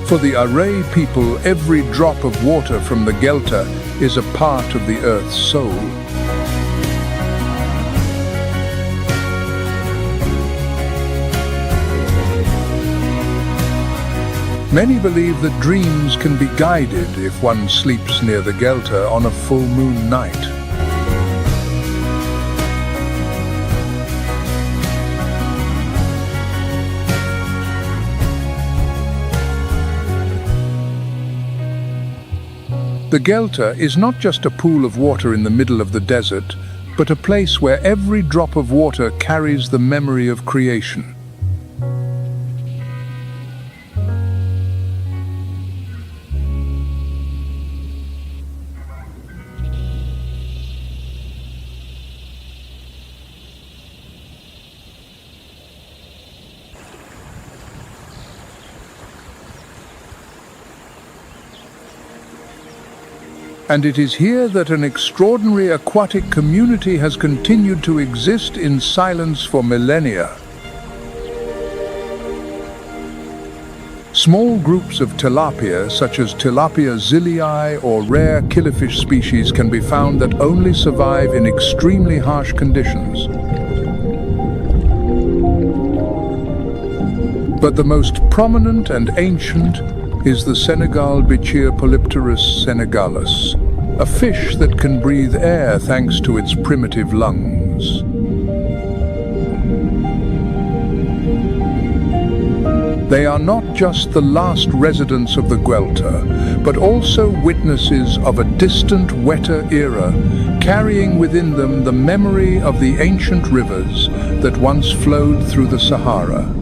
For the Array people, every drop of water from the gelta is a part of the earth's soul. Many believe that dreams can be guided if one sleeps near the gelta on a full moon night. The gelta is not just a pool of water in the middle of the desert, but a place where every drop of water carries the memory of creation. And it is here that an extraordinary aquatic community has continued to exist in silence for millennia. Small groups of tilapia, such as Tilapia zillii or rare killifish species, can be found that only survive in extremely harsh conditions. But the most prominent and ancient is the Senegal bichir Polypterus senegalis, a fish that can breathe air thanks to its primitive lungs. They are not just the last residents of the Guelta, but also witnesses of a distant, wetter era, carrying within them the memory of the ancient rivers that once flowed through the Sahara.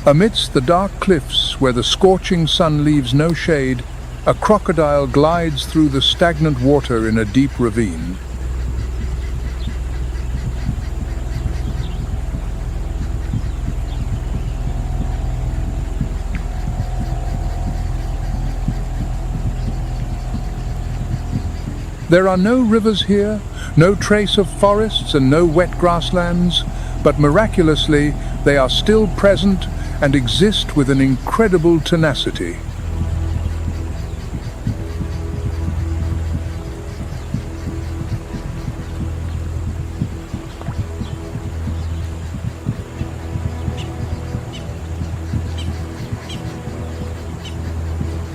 Amidst the dark cliffs where the scorching sun leaves no shade, a crocodile glides through the stagnant water in a deep ravine. There are no rivers here, no trace of forests and no wet grasslands, but miraculously they are still present and exist with an incredible tenacity.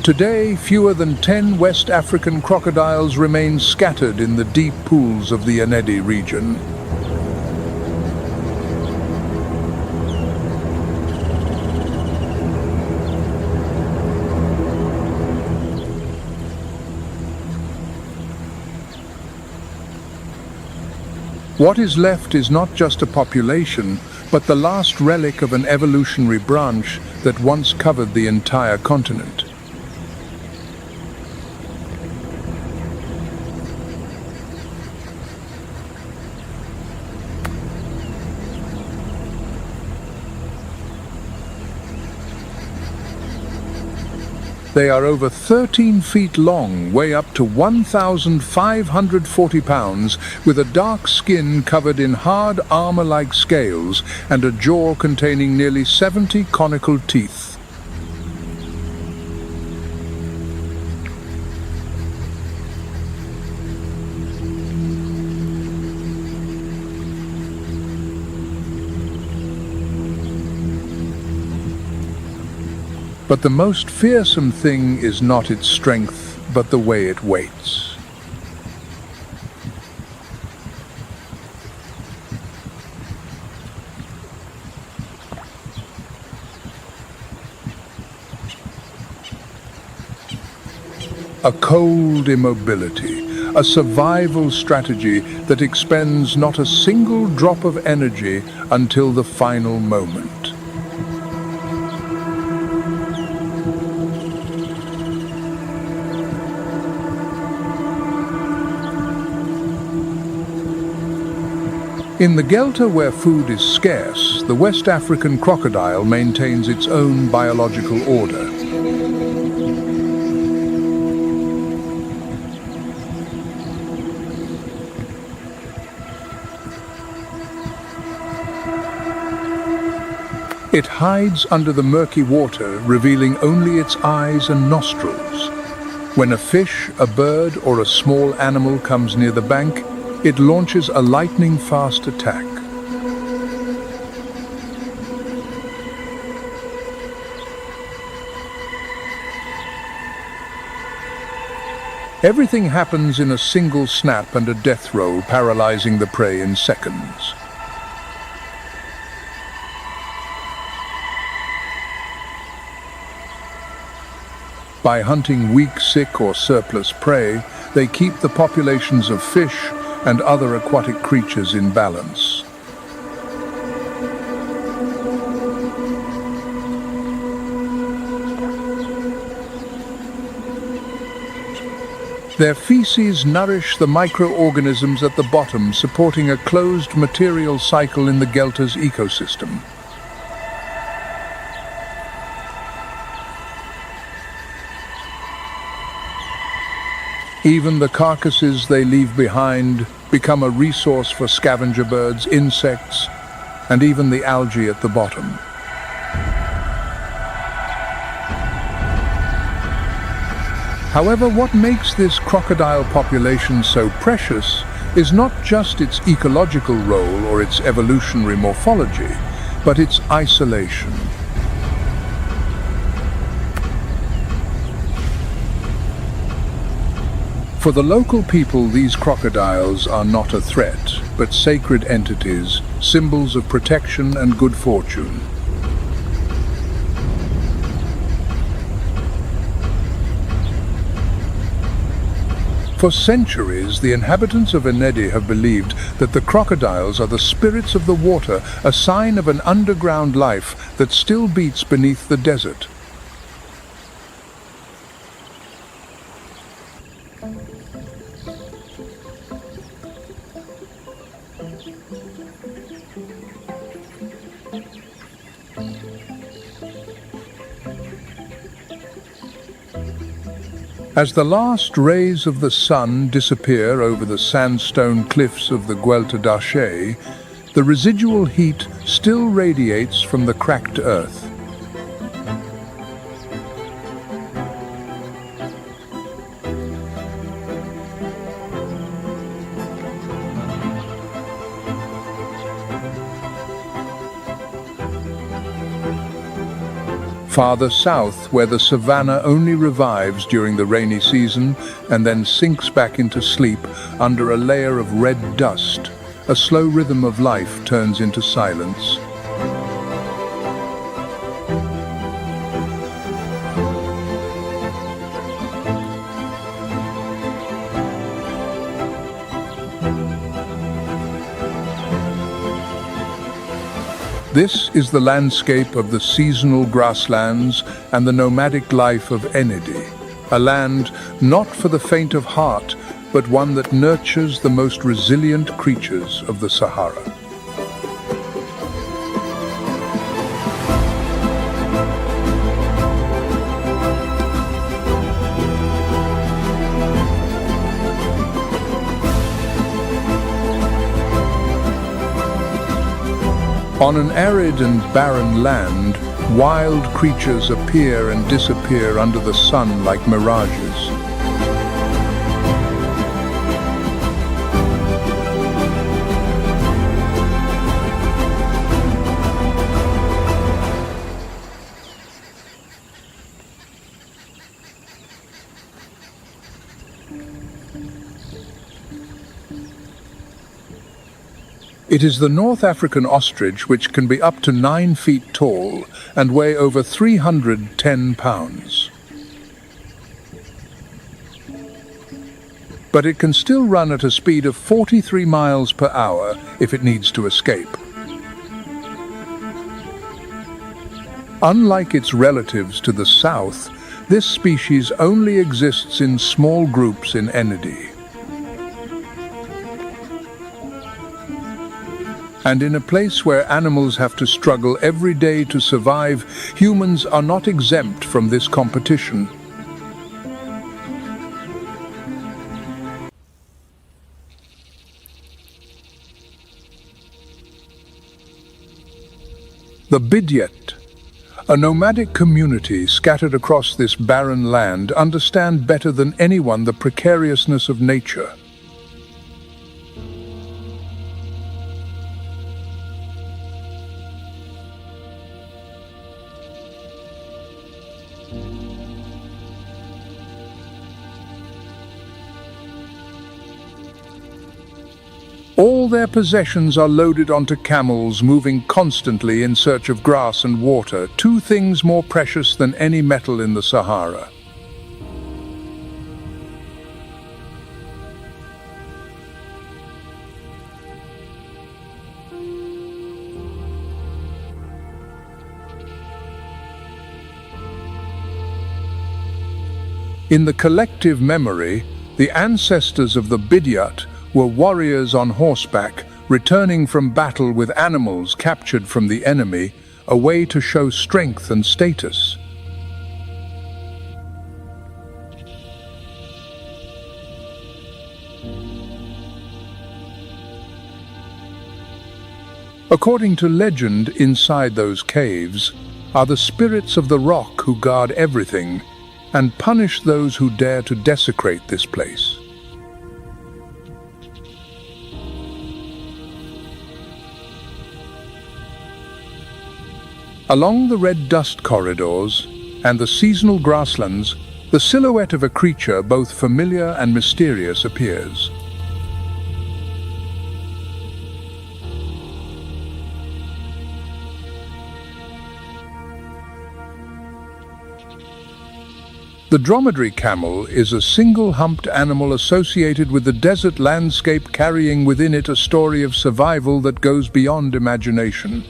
Today, fewer than 10 West African crocodiles remain scattered in the deep pools of the Enedi region. What is left is not just a population, but the last relic of an evolutionary branch that once covered the entire continent. They are over 13 feet long, weigh up to 1,540 pounds, with a dark skin covered in hard armor-like scales and a jaw containing nearly 70 conical teeth. But the most fearsome thing is not its strength, but the way it waits. A cold immobility, a survival strategy that expends not a single drop of energy until the final moment. In the Delta where food is scarce, the West African crocodile maintains its own biological order. It hides under the murky water, revealing only its eyes and nostrils. When a fish, a bird, or a small animal comes near the bank, it launches a lightning-fast attack. Everything happens in a single snap and a death roll, paralyzing the prey in seconds. By hunting weak, sick, or surplus prey, they keep the populations of fish and other aquatic creatures in balance. Their feces nourish the microorganisms at the bottom, supporting a closed material cycle in the Delta's ecosystem. Even the carcasses they leave behind become a resource for scavenger birds, insects, and even the algae at the bottom. However, what makes this crocodile population so precious is not just its ecological role or its evolutionary morphology, but its isolation. For the local people, these crocodiles are not a threat, but sacred entities, symbols of protection and good fortune. For centuries, the inhabitants of Enedi have believed that the crocodiles are the spirits of the water, a sign of an underground life that still beats beneath the desert. As the last rays of the sun disappear over the sandstone cliffs of the Guelta d'Arche, the residual heat still radiates from the cracked earth. Farther south, where the savanna only revives during the rainy season and then sinks back into sleep under a layer of red dust, a slow rhythm of life turns into silence. This is the landscape of the seasonal grasslands and the nomadic life of Enedi, a land not for the faint of heart, but one that nurtures the most resilient creatures of the Sahara. On an arid and barren land, wild creatures appear and disappear under the sun like mirages. It is the North African ostrich, which can be up to 9 feet tall and weigh over 310 pounds. But it can still run at a speed of 43 miles per hour if it needs to escape. Unlike its relatives to the south, this species only exists in small groups in Enedi. And in a place where animals have to struggle every day to survive, humans are not exempt from this competition. The Bidyat, a nomadic community scattered across this barren land, understand better than anyone the precariousness of nature. All their possessions are loaded onto camels, moving constantly in search of grass and water, two things more precious than any metal in the Sahara. In the collective memory, the ancestors of the Bidyat were warriors on horseback, returning from battle with animals captured from the enemy, a way to show strength and status. According to legend, inside those caves are the spirits of the rock who guard everything and punish those who dare to desecrate this place. Along the red dust corridors and the seasonal grasslands, the silhouette of a creature both familiar and mysterious appears. The dromedary camel is a single-humped animal associated with the desert landscape, carrying within it a story of survival that goes beyond imagination.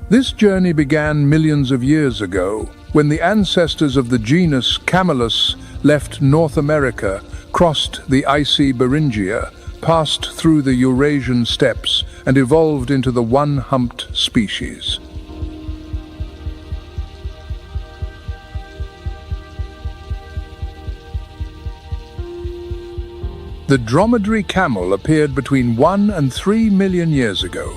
This journey began millions of years ago, when the ancestors of the genus Camelus left North America, crossed the icy Beringia, passed through the Eurasian steppes, and evolved into the one-humped species. The dromedary camel appeared between 1 and 3 million years ago.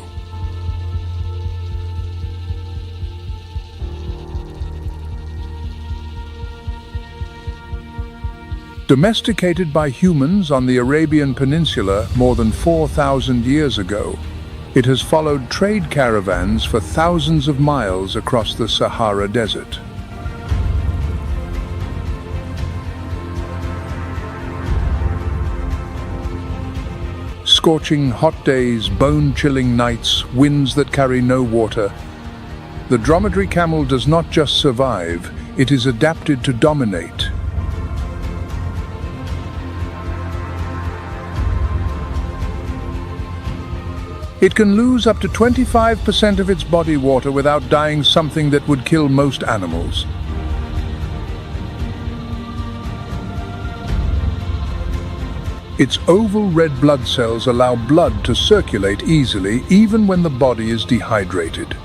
Domesticated by humans on the Arabian Peninsula more than 4,000 years ago, it has followed trade caravans for thousands of miles across the Sahara Desert. Scorching hot days, bone-chilling nights, winds that carry no water. The dromedary camel does not just survive, it is adapted to dominate. It can lose up to 25% of its body water without dying, something that would kill most animals. Its oval red blood cells allow blood to circulate easily even when the body is dehydrated.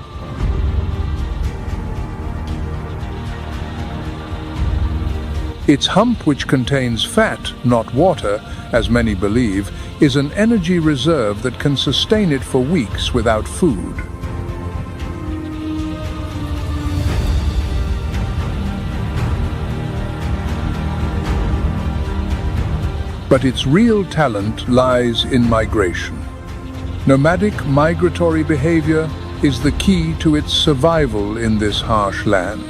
Its hump, which contains fat, not water, as many believe, is an energy reserve that can sustain it for weeks without food. But its real talent lies in migration. Nomadic migratory behavior is the key to its survival in this harsh land.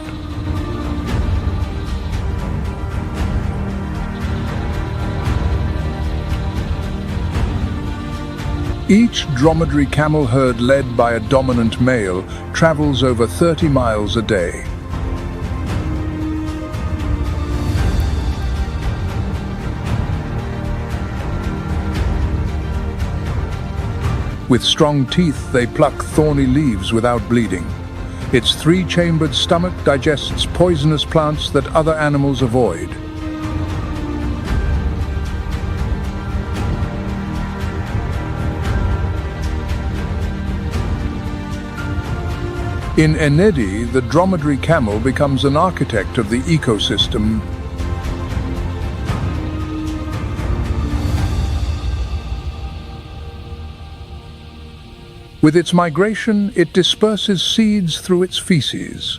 Each dromedary camel herd led by a dominant male travels over 30 miles a day. With strong teeth, they pluck thorny leaves without bleeding. Its three-chambered stomach digests poisonous plants that other animals avoid. In Enedi, the dromedary camel becomes an architect of the ecosystem. With its migration, it disperses seeds through its feces.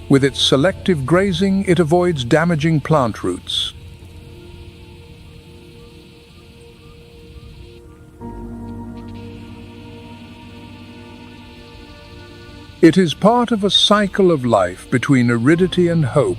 With its selective grazing, it avoids damaging plant roots. It is part of a cycle of life between aridity and hope.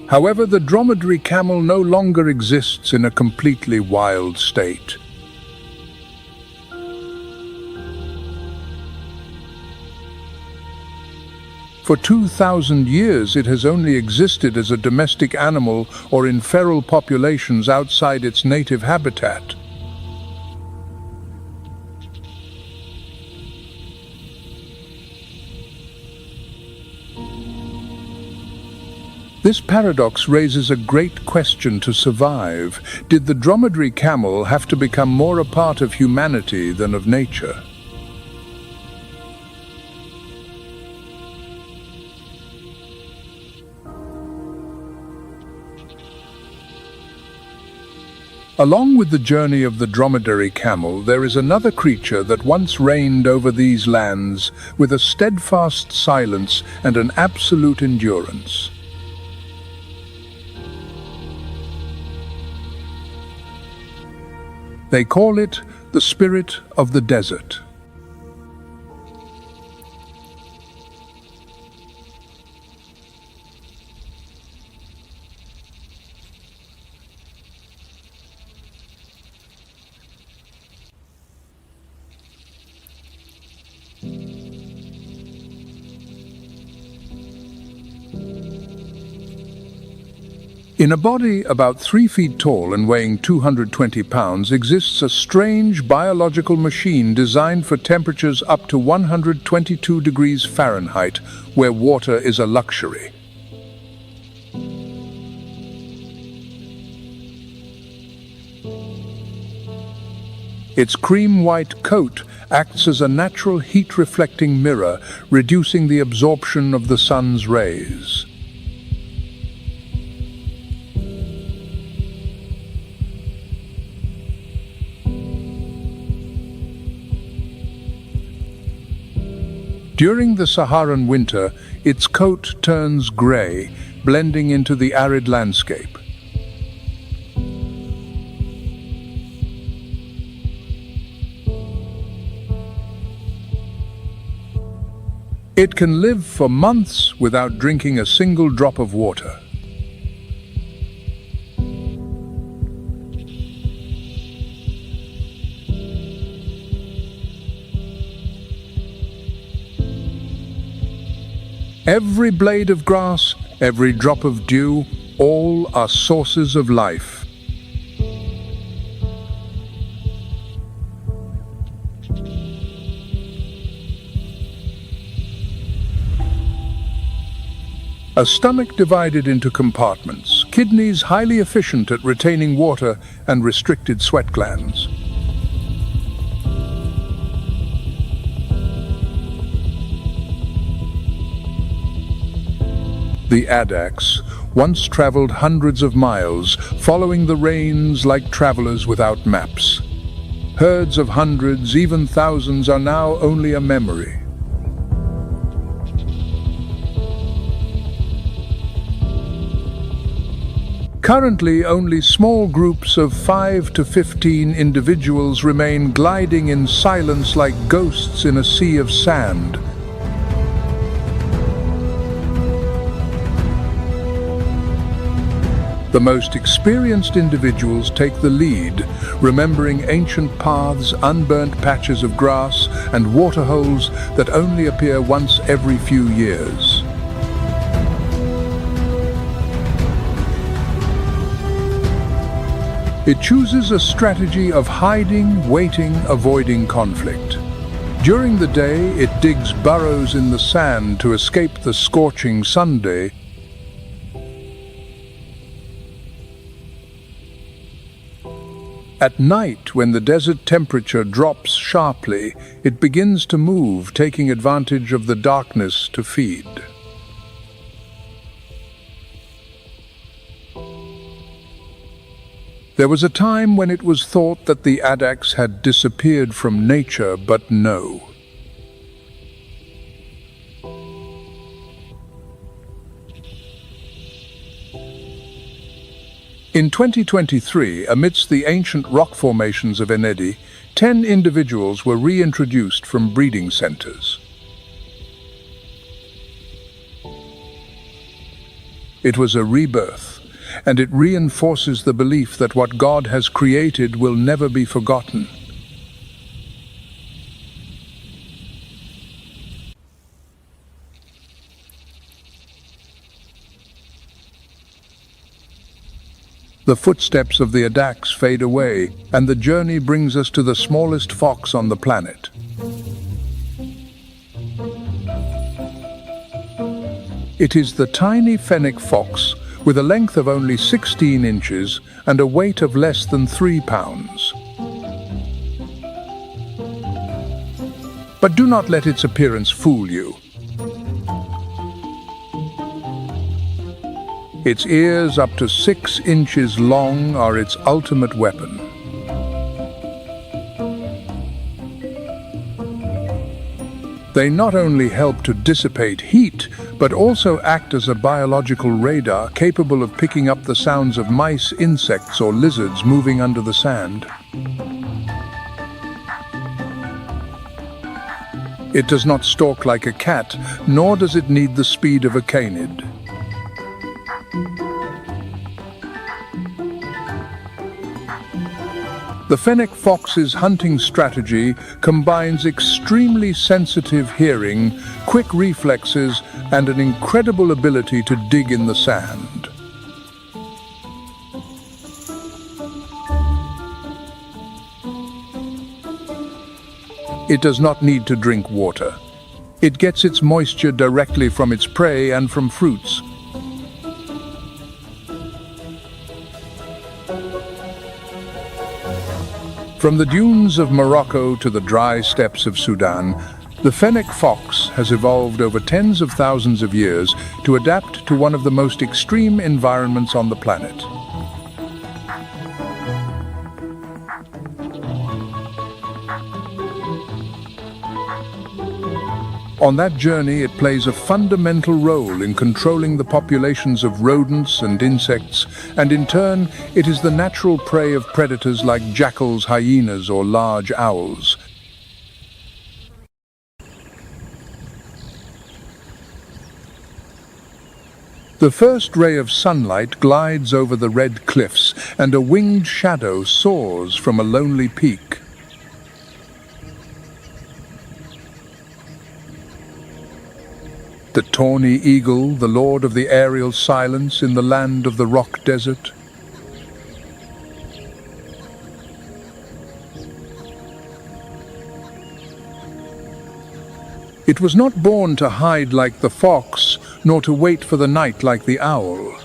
However, the dromedary camel no longer exists in a completely wild state. For 2,000 years, it has only existed as a domestic animal or in feral populations outside its native habitat. This paradox raises a great question to survive. Did the dromedary camel have to become more a part of humanity than of nature? Along with the journey of the dromedary camel, there is another creature that once reigned over these lands with a steadfast silence and an absolute endurance. They call it the spirit of the desert. In a body about 3 feet tall and weighing 220 pounds exists a strange biological machine designed for temperatures up to 122 degrees Fahrenheit, where water is a luxury. Its cream-white coat acts as a natural heat-reflecting mirror, reducing the absorption of the sun's rays. During the Saharan winter, its coat turns grey, blending into the arid landscape. It can live for months without drinking a single drop of water. Every blade of grass, every drop of dew, all are sources of life. A stomach divided into compartments, kidneys highly efficient at retaining water, and restricted sweat glands. The addax once traveled hundreds of miles, following the rains like travelers without maps. Herds of hundreds, even thousands, are now only a memory. Currently, only small groups of 5 to 15 individuals remain gliding in silence like ghosts in a sea of sand. The most experienced individuals take the lead, remembering ancient paths, unburnt patches of grass, and waterholes that only appear once every few years. It chooses a strategy of hiding, waiting, avoiding conflict. During the day, it digs burrows in the sand to escape the scorching Sunday. At night, when the desert temperature drops sharply, it begins to move, taking advantage of the darkness to feed. There was a time when it was thought that the addax had disappeared from nature, but no. In 2023, amidst the ancient rock formations of Enedi, 10 individuals were reintroduced from breeding centers. It was a rebirth, and it reinforces the belief that what God has created will never be forgotten. The footsteps of the addax fade away, and the journey brings us to the smallest fox on the planet. It is the tiny fennec fox, with a length of only 16 inches and a weight of less than 3 pounds. But do not let its appearance fool you. Its ears, up to 6 inches long, are its ultimate weapon. They not only help to dissipate heat, but also act as a biological radar capable of picking up the sounds of mice, insects, or lizards moving under the sand. It does not stalk like a cat, nor does it need the speed of a canid. The fennec fox's hunting strategy combines extremely sensitive hearing, quick reflexes, and an incredible ability to dig in the sand. It does not need to drink water. It gets its moisture directly from its prey and from fruits. From the dunes of Morocco to the dry steppes of Sudan, the fennec fox has evolved over tens of thousands of years to adapt to one of the most extreme environments on the planet. On that journey, it plays a fundamental role in controlling the populations of rodents and insects, and in turn, it is the natural prey of predators like jackals, hyenas, or large owls. The first ray of sunlight glides over the red cliffs, and a winged shadow soars from a lonely peak. The tawny eagle, the lord of the aerial silence in the land of the rock desert. It was not born to hide like the fox, nor to wait for the night like the owl.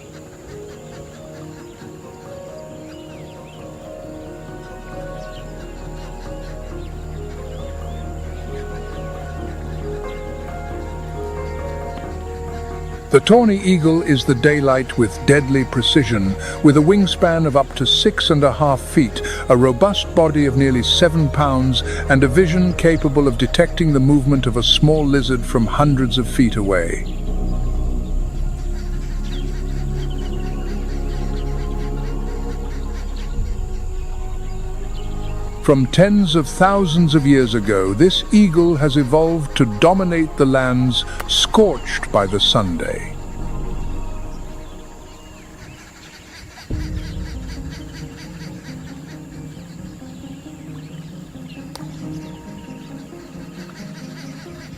The tawny eagle is the daylight with deadly precision, with a wingspan of up to 6.5 feet, a robust body of nearly 7 pounds, and a vision capable of detecting the movement of a small lizard from hundreds of feet away. From tens of thousands of years ago, this eagle has evolved to dominate the lands scorched by the sunday.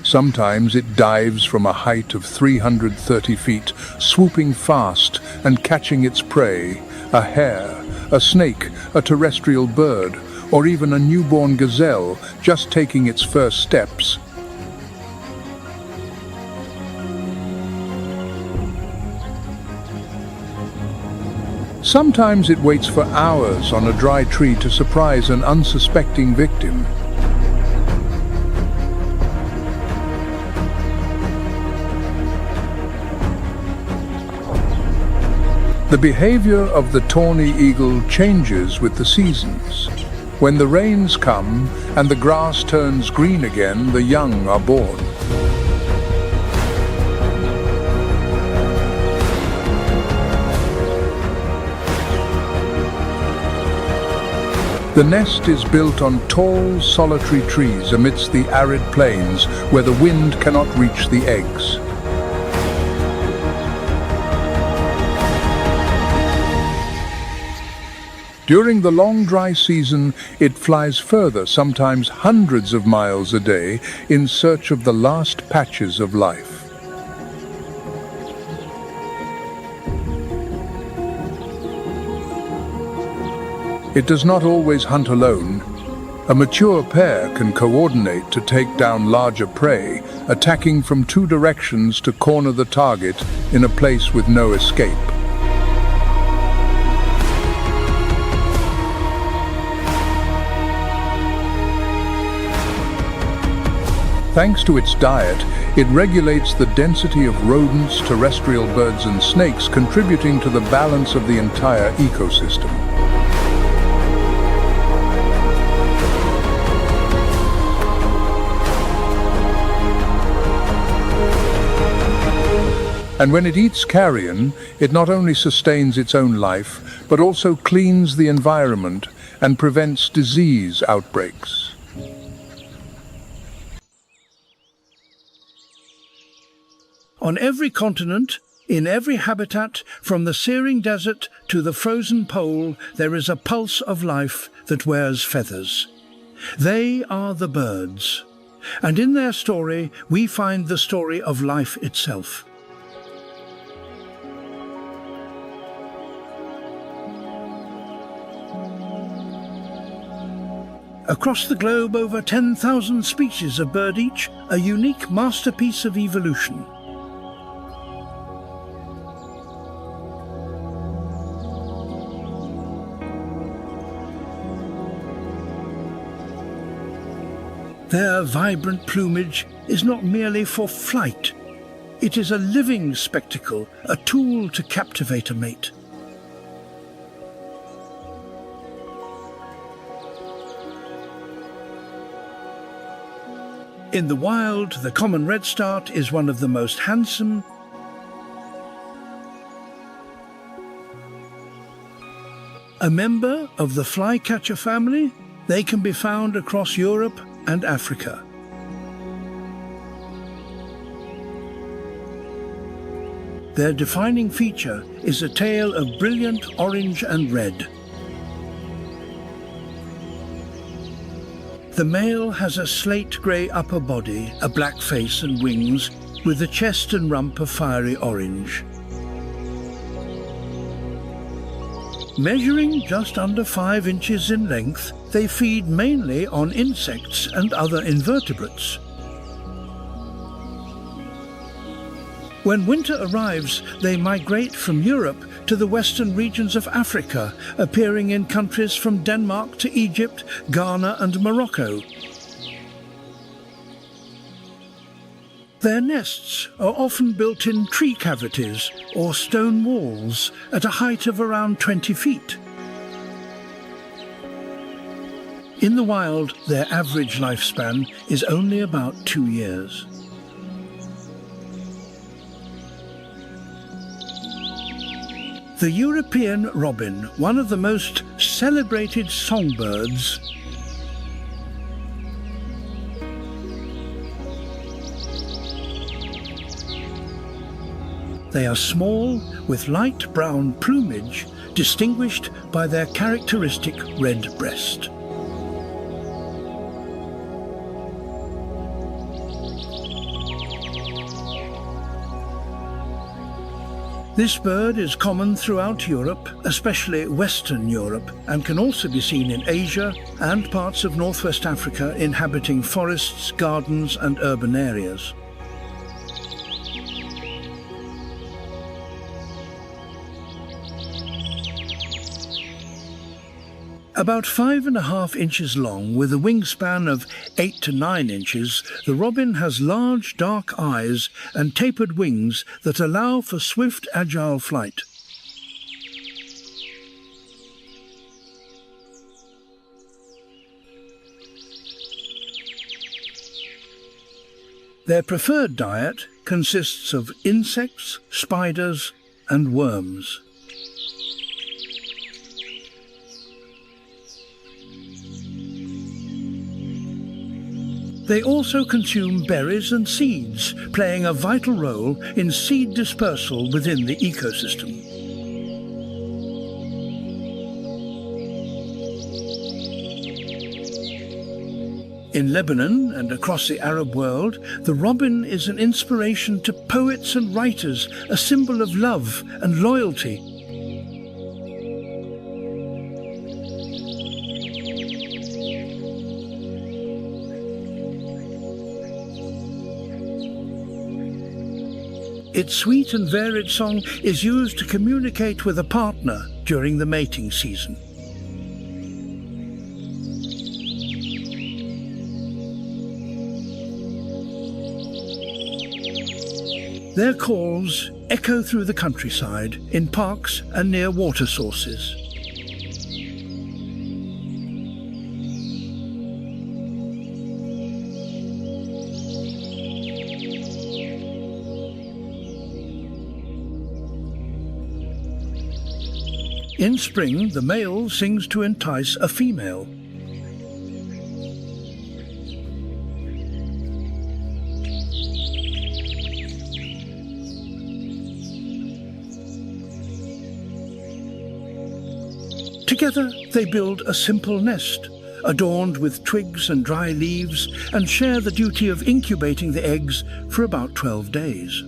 Sometimes it dives from a height of 330 feet, swooping fast and catching its prey, a hare, a snake, a terrestrial bird, or even a newborn gazelle just taking its first steps. Sometimes it waits for hours on a dry tree to surprise an unsuspecting victim. The behavior of the tawny eagle changes with the seasons. When the rains come and the grass turns green again, the young are born. The nest is built on tall, solitary trees amidst the arid plains where the wind cannot reach the eggs. During the long dry season, it flies further, sometimes hundreds of miles a day, in search of the last patches of life. It does not always hunt alone. A mature pair can coordinate to take down larger prey, attacking from two directions to corner the target in a place with no escape. Thanks to its diet, it regulates the density of rodents, terrestrial birds and snakes, contributing to the balance of the entire ecosystem. And when it eats carrion, it not only sustains its own life, but also cleans the environment and prevents disease outbreaks. On every continent, in every habitat, from the searing desert to the frozen pole, there is a pulse of life that wears feathers. They are the birds, and in their story we find the story of life itself. Across the globe, over 10,000 species of bird, each a unique masterpiece of evolution. Their vibrant plumage is not merely for flight. It is a living spectacle, a tool to captivate a mate. In the wild, the common redstart is one of the most handsome a member of the flycatcher family. They can be found across Europe and Africa. Their defining feature is a tail of brilliant orange and red. The male has a slate-grey upper body, a black face and wings, with the chest and rump of fiery orange. Measuring just under 5 inches in length, they feed mainly on insects and other invertebrates. When winter arrives, they migrate from Europe to the western regions of Africa, appearing in countries from Denmark to Egypt, Ghana and Morocco. Their nests are often built in tree cavities or stone walls at a height of around 20 feet. In the wild, their average lifespan is only about 2 years. The European robin, one of the most celebrated songbirds, they are small with light brown plumage, distinguished by their characteristic red breast. This bird is common throughout Europe, especially Western Europe, and can also be seen in Asia and parts of Northwest Africa, inhabiting forests, gardens and urban areas. About 5.5 inches long, with a wingspan of 8 to 9 inches, the robin has large dark eyes and tapered wings that allow for swift, agile flight. Their preferred diet consists of insects, spiders, and worms. They also consume berries and seeds, playing a vital role in seed dispersal within the ecosystem. In Lebanon and across the Arab world, the robin is an inspiration to poets and writers, a symbol of love and loyalty. Its sweet and varied song is used to communicate with a partner during the mating season. Their calls echo through the countryside, in parks and near water sources. In spring, the male sings to entice a female. Together, they build a simple nest, adorned with twigs and dry leaves, and share the duty of incubating the eggs for about 12 days.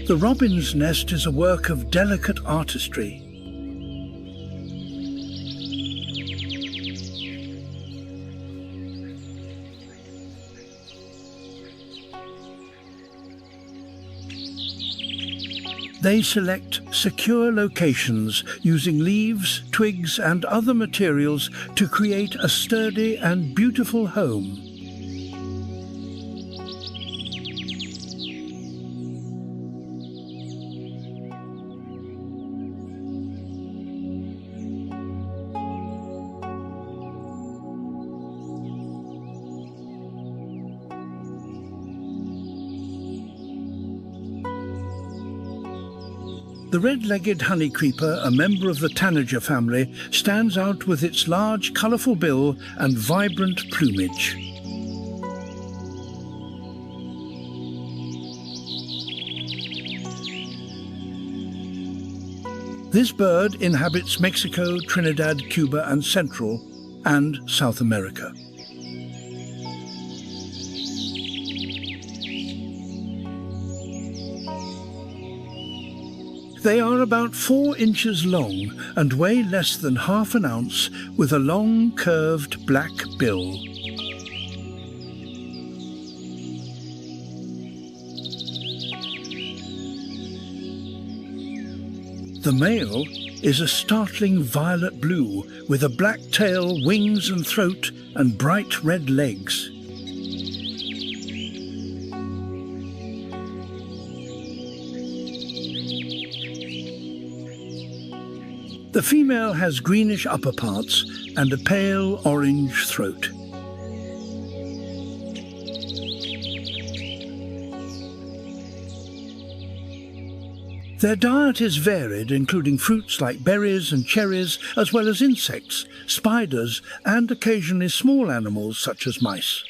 The robin's nest is a work of delicate artistry. They select secure locations using leaves, twigs and other materials to create a sturdy and beautiful home. The red-legged honeycreeper, a member of the tanager family, stands out with its large, colourful bill and vibrant plumage. This bird inhabits Mexico, Trinidad, Cuba and Central and South America. They are about 4 inches long and weigh less than half an ounce, with a long, curved black bill. The male is a startling violet blue with a black tail, wings and throat and bright red legs. The female has greenish upper parts and a pale orange throat. Their diet is varied, including fruits like berries and cherries, as well as insects, spiders, and occasionally small animals such as mice.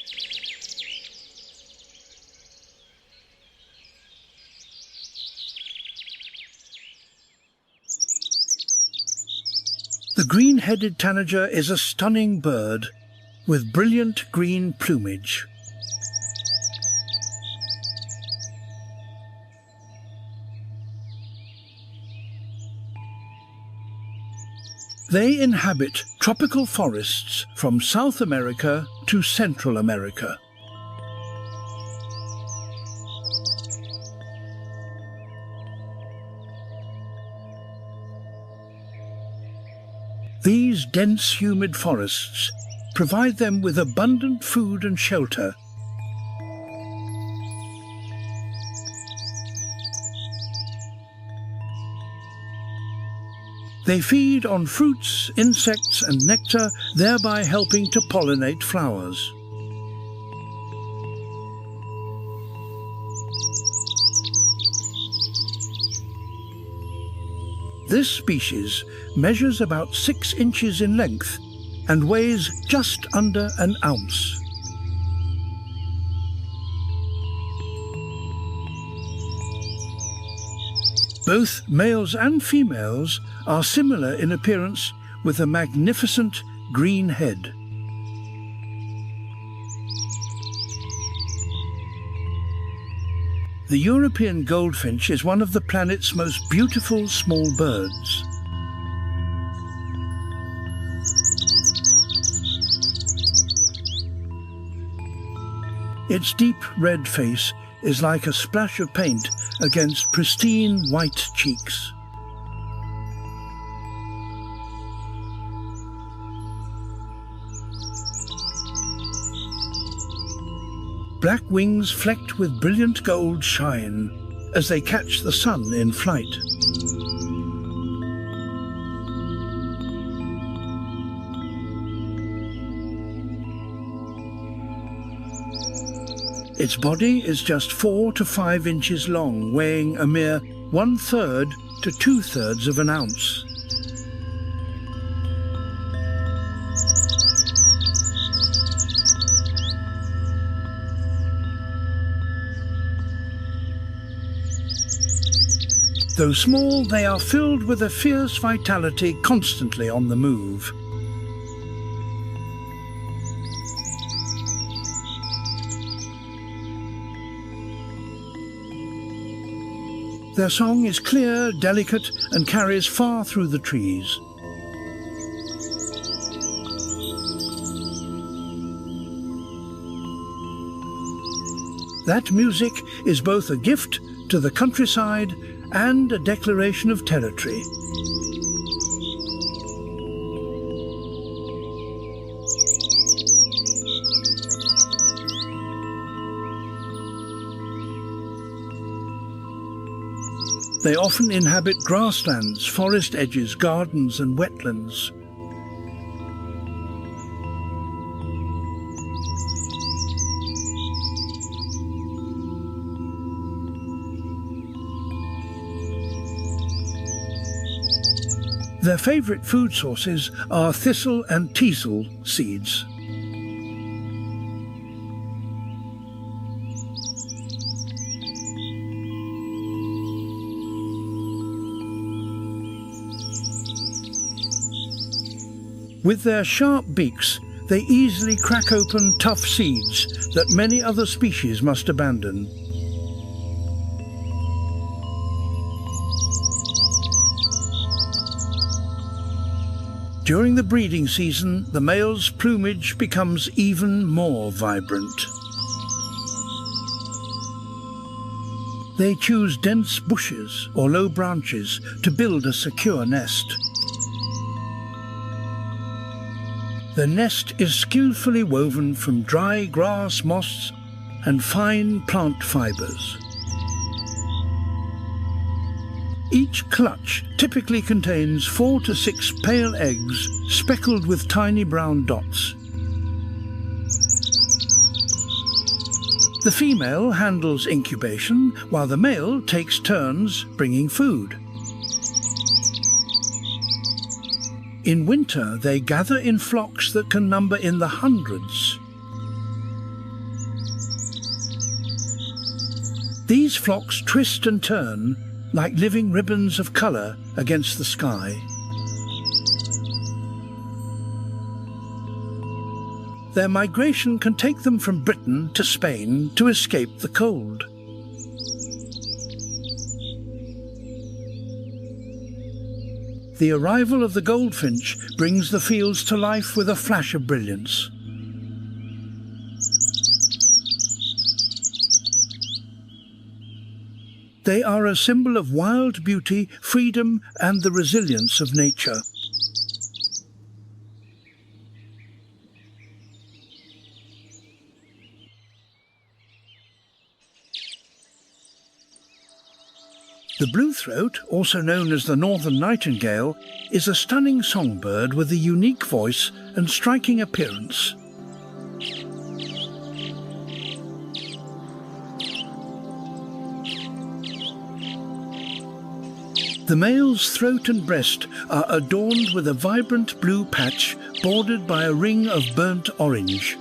The green-headed tanager is a stunning bird with brilliant green plumage. They inhabit tropical forests from South America to Central America. These dense, humid forests provide them with abundant food and shelter. They feed on fruits, insects and nectar, thereby helping to pollinate flowers. This species measures about 6 inches in length and weighs just under an ounce. Both males and females are similar in appearance, with a magnificent green head. The European goldfinch is one of the planet's most beautiful small birds. Its deep red face is like a splash of paint against pristine white cheeks. Black wings flecked with brilliant gold shine as they catch the sun in flight. Its body is just 4 to 5 inches long, weighing a mere 1/3 to 2/3 of an ounce. Though small, they are filled with a fierce vitality, constantly on the move. Their song is clear, delicate, and carries far through the trees. That music is both a gift to the countryside and a declaration of territory. They often inhabit grasslands, forest edges, gardens and wetlands. Their favourite food sources are thistle and teasel seeds. With their sharp beaks, they easily crack open tough seeds that many other species must abandon. During the breeding season, the male's plumage becomes even more vibrant. They choose dense bushes or low branches to build a secure nest. The nest is skillfully woven from dry grass, moss, and fine plant fibers. Each clutch typically contains 4 to 6 pale eggs speckled with tiny brown dots. The female handles incubation, while the male takes turns bringing food. In winter, they gather in flocks that can number in the hundreds. These flocks twist and turn like living ribbons of colour against the sky. Their migration can take them from Britain to Spain to escape the cold. The arrival of the goldfinch brings the fields to life with a flash of brilliance. They are a symbol of wild beauty, freedom, and the resilience of nature. The bluethroat, also known as the northern nightingale, is a stunning songbird with a unique voice and striking appearance. The male's throat and breast are adorned with a vibrant blue patch bordered by a ring of burnt orange.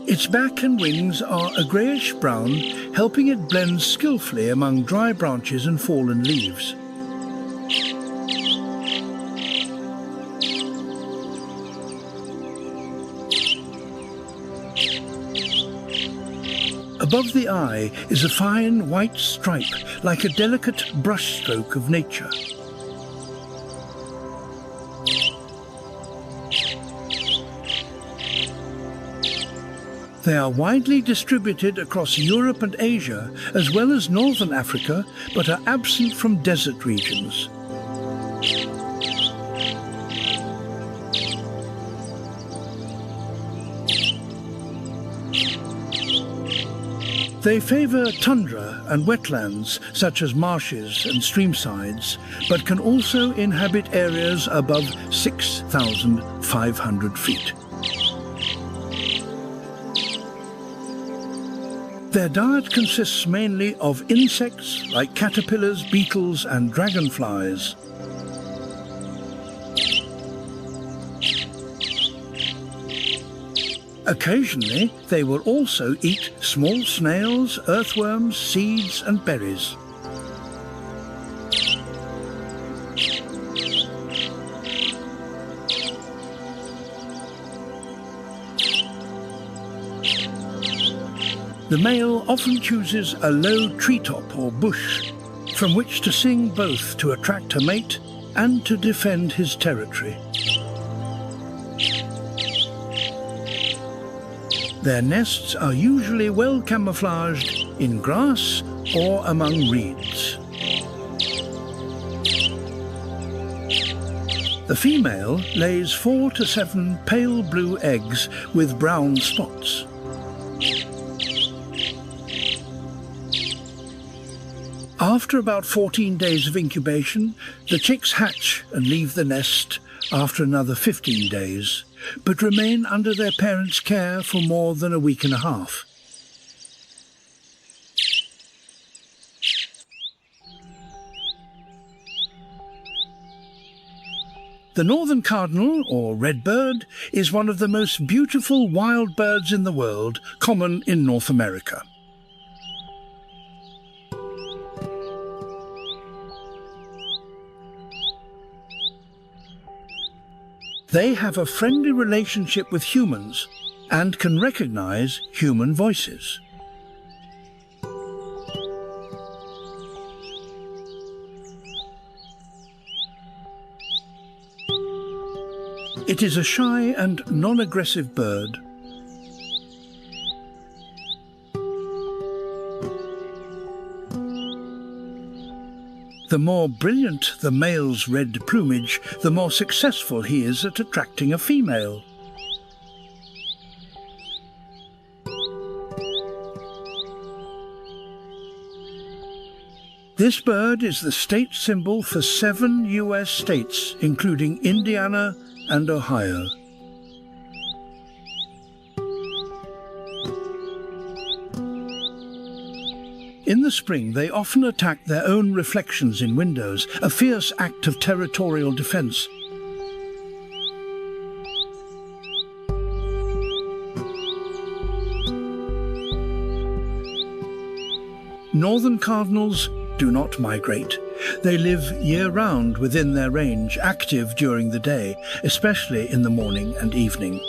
Its back and wings are a greyish-brown, helping it blend skillfully among dry branches and fallen leaves. Above the eye is a fine white stripe, like a delicate brushstroke of nature. They are widely distributed across Europe and Asia, as well as northern Africa, but are absent from desert regions. They favour tundra and wetlands, such as marshes and streamsides, but can also inhabit areas above 6,500 feet. Their diet consists mainly of insects like caterpillars, beetles, and dragonflies. Occasionally, they will also eat small snails, earthworms, seeds, and berries. The male often chooses a low treetop or bush from which to sing, both to attract a mate and to defend his territory. Their nests are usually well camouflaged in grass or among reeds. The female lays 4 to 7 pale blue eggs with brown spots. After about 14 days of incubation, the chicks hatch and leave the nest after another 15 days, but remain under their parents' care for more than a week and a half. The northern cardinal, or redbird, is one of the most beautiful wild birds in the world, common in North America. They have a friendly relationship with humans and can recognize human voices. It is a shy and non-aggressive bird. The more brilliant the male's red plumage, the more successful he is at attracting a female. This bird is the state symbol for 7 US states, including Indiana and Ohio. In the spring, they often attack their own reflections in windows, a fierce act of territorial defense. Northern cardinals do not migrate. They live year-round within their range, active during the day, especially in the morning and evening.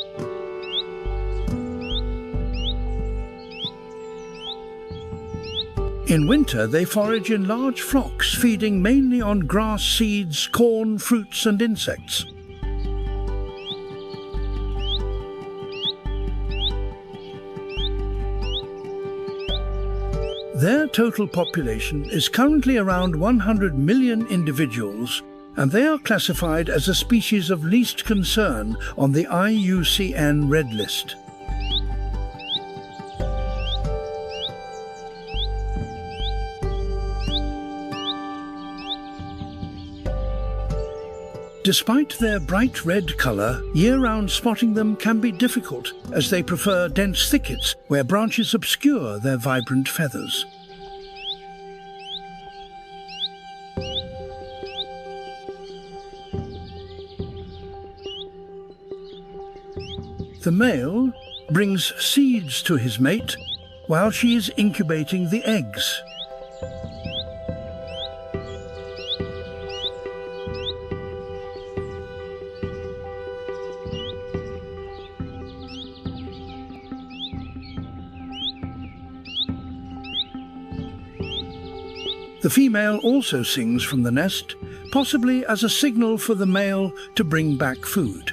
In winter, they forage in large flocks, feeding mainly on grass seeds, corn, fruits and insects. Their total population is currently around 100 million individuals, and they are classified as a species of least concern on the IUCN Red List. Despite their bright red colour, year-round spotting them can be difficult, as they prefer dense thickets where branches obscure their vibrant feathers. The male brings seeds to his mate while she is incubating the eggs. The female also sings from the nest, possibly as a signal for the male to bring back food.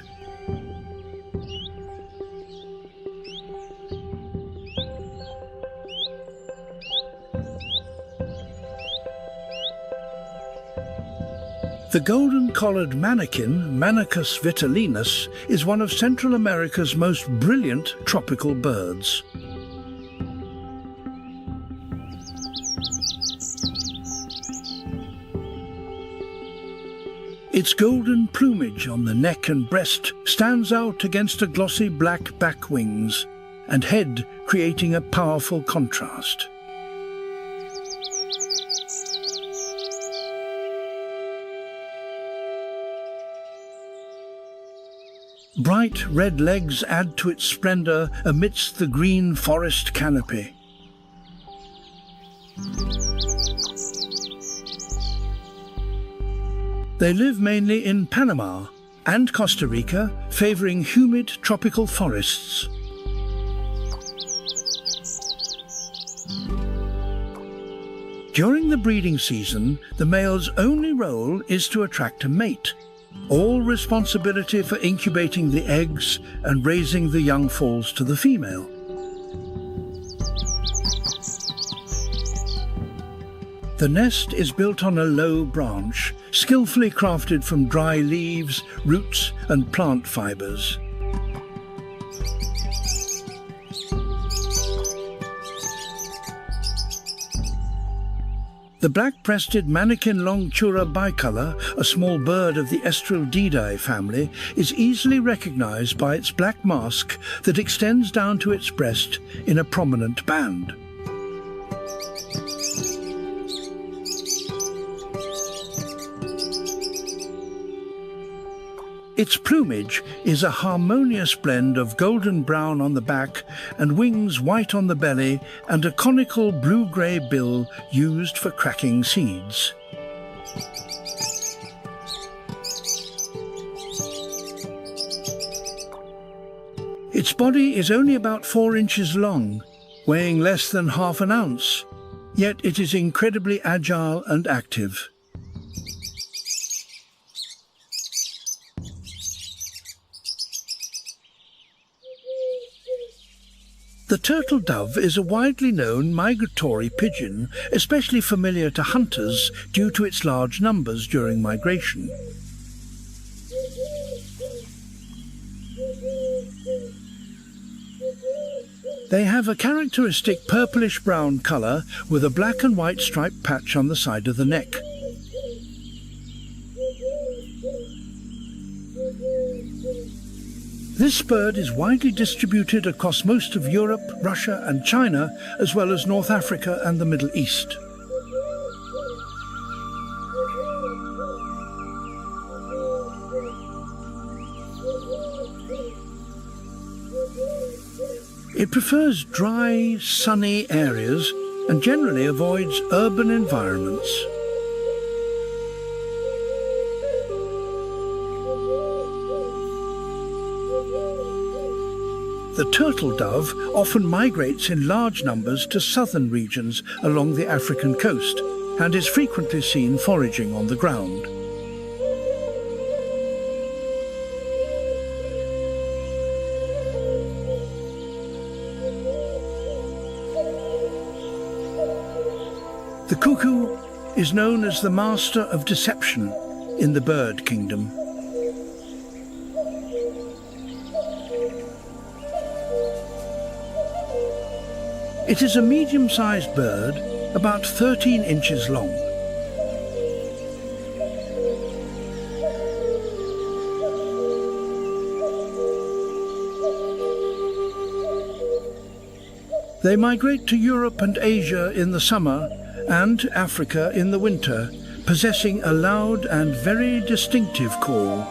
The golden-collared manakin, Manicus vitellinus, is one of Central America's most brilliant tropical birds. Its golden plumage on the neck and breast stands out against the glossy black back wings and head, creating a powerful contrast. Bright red legs add to its splendor amidst the green forest canopy. They live mainly in Panama and Costa Rica, favoring humid tropical forests. During the breeding season, the male's only role is to attract a mate. All responsibility for incubating the eggs and raising the young falls to the female. The nest is built on a low branch, skillfully crafted from dry leaves, roots and plant fibers. The black-breasted Manakin longtura bicolor, a small bird of the Estreldidae family, is easily recognized by its black mask that extends down to its breast in a prominent band. Its plumage is a harmonious blend of golden brown on the back and wings white on the belly and a conical blue-grey bill used for cracking seeds. Its body is only about 4 inches long, weighing less than half an ounce, yet it is incredibly agile and active. The turtle dove is a widely known migratory pigeon, especially familiar to hunters due to its large numbers during migration. They have a characteristic purplish-brown colour with a black and white striped patch on the side of the neck. This bird is widely distributed across most of Europe, Russia and China, as well as North Africa and the Middle East. It prefers dry, sunny areas and generally avoids urban environments. The turtle dove often migrates in large numbers to southern regions along the African coast and is frequently seen foraging on the ground. The cuckoo is known as the master of deception in the bird kingdom. It is a medium-sized bird, about 13 inches long. They migrate to Europe and Asia in the summer and to Africa in the winter, possessing a loud and very distinctive call.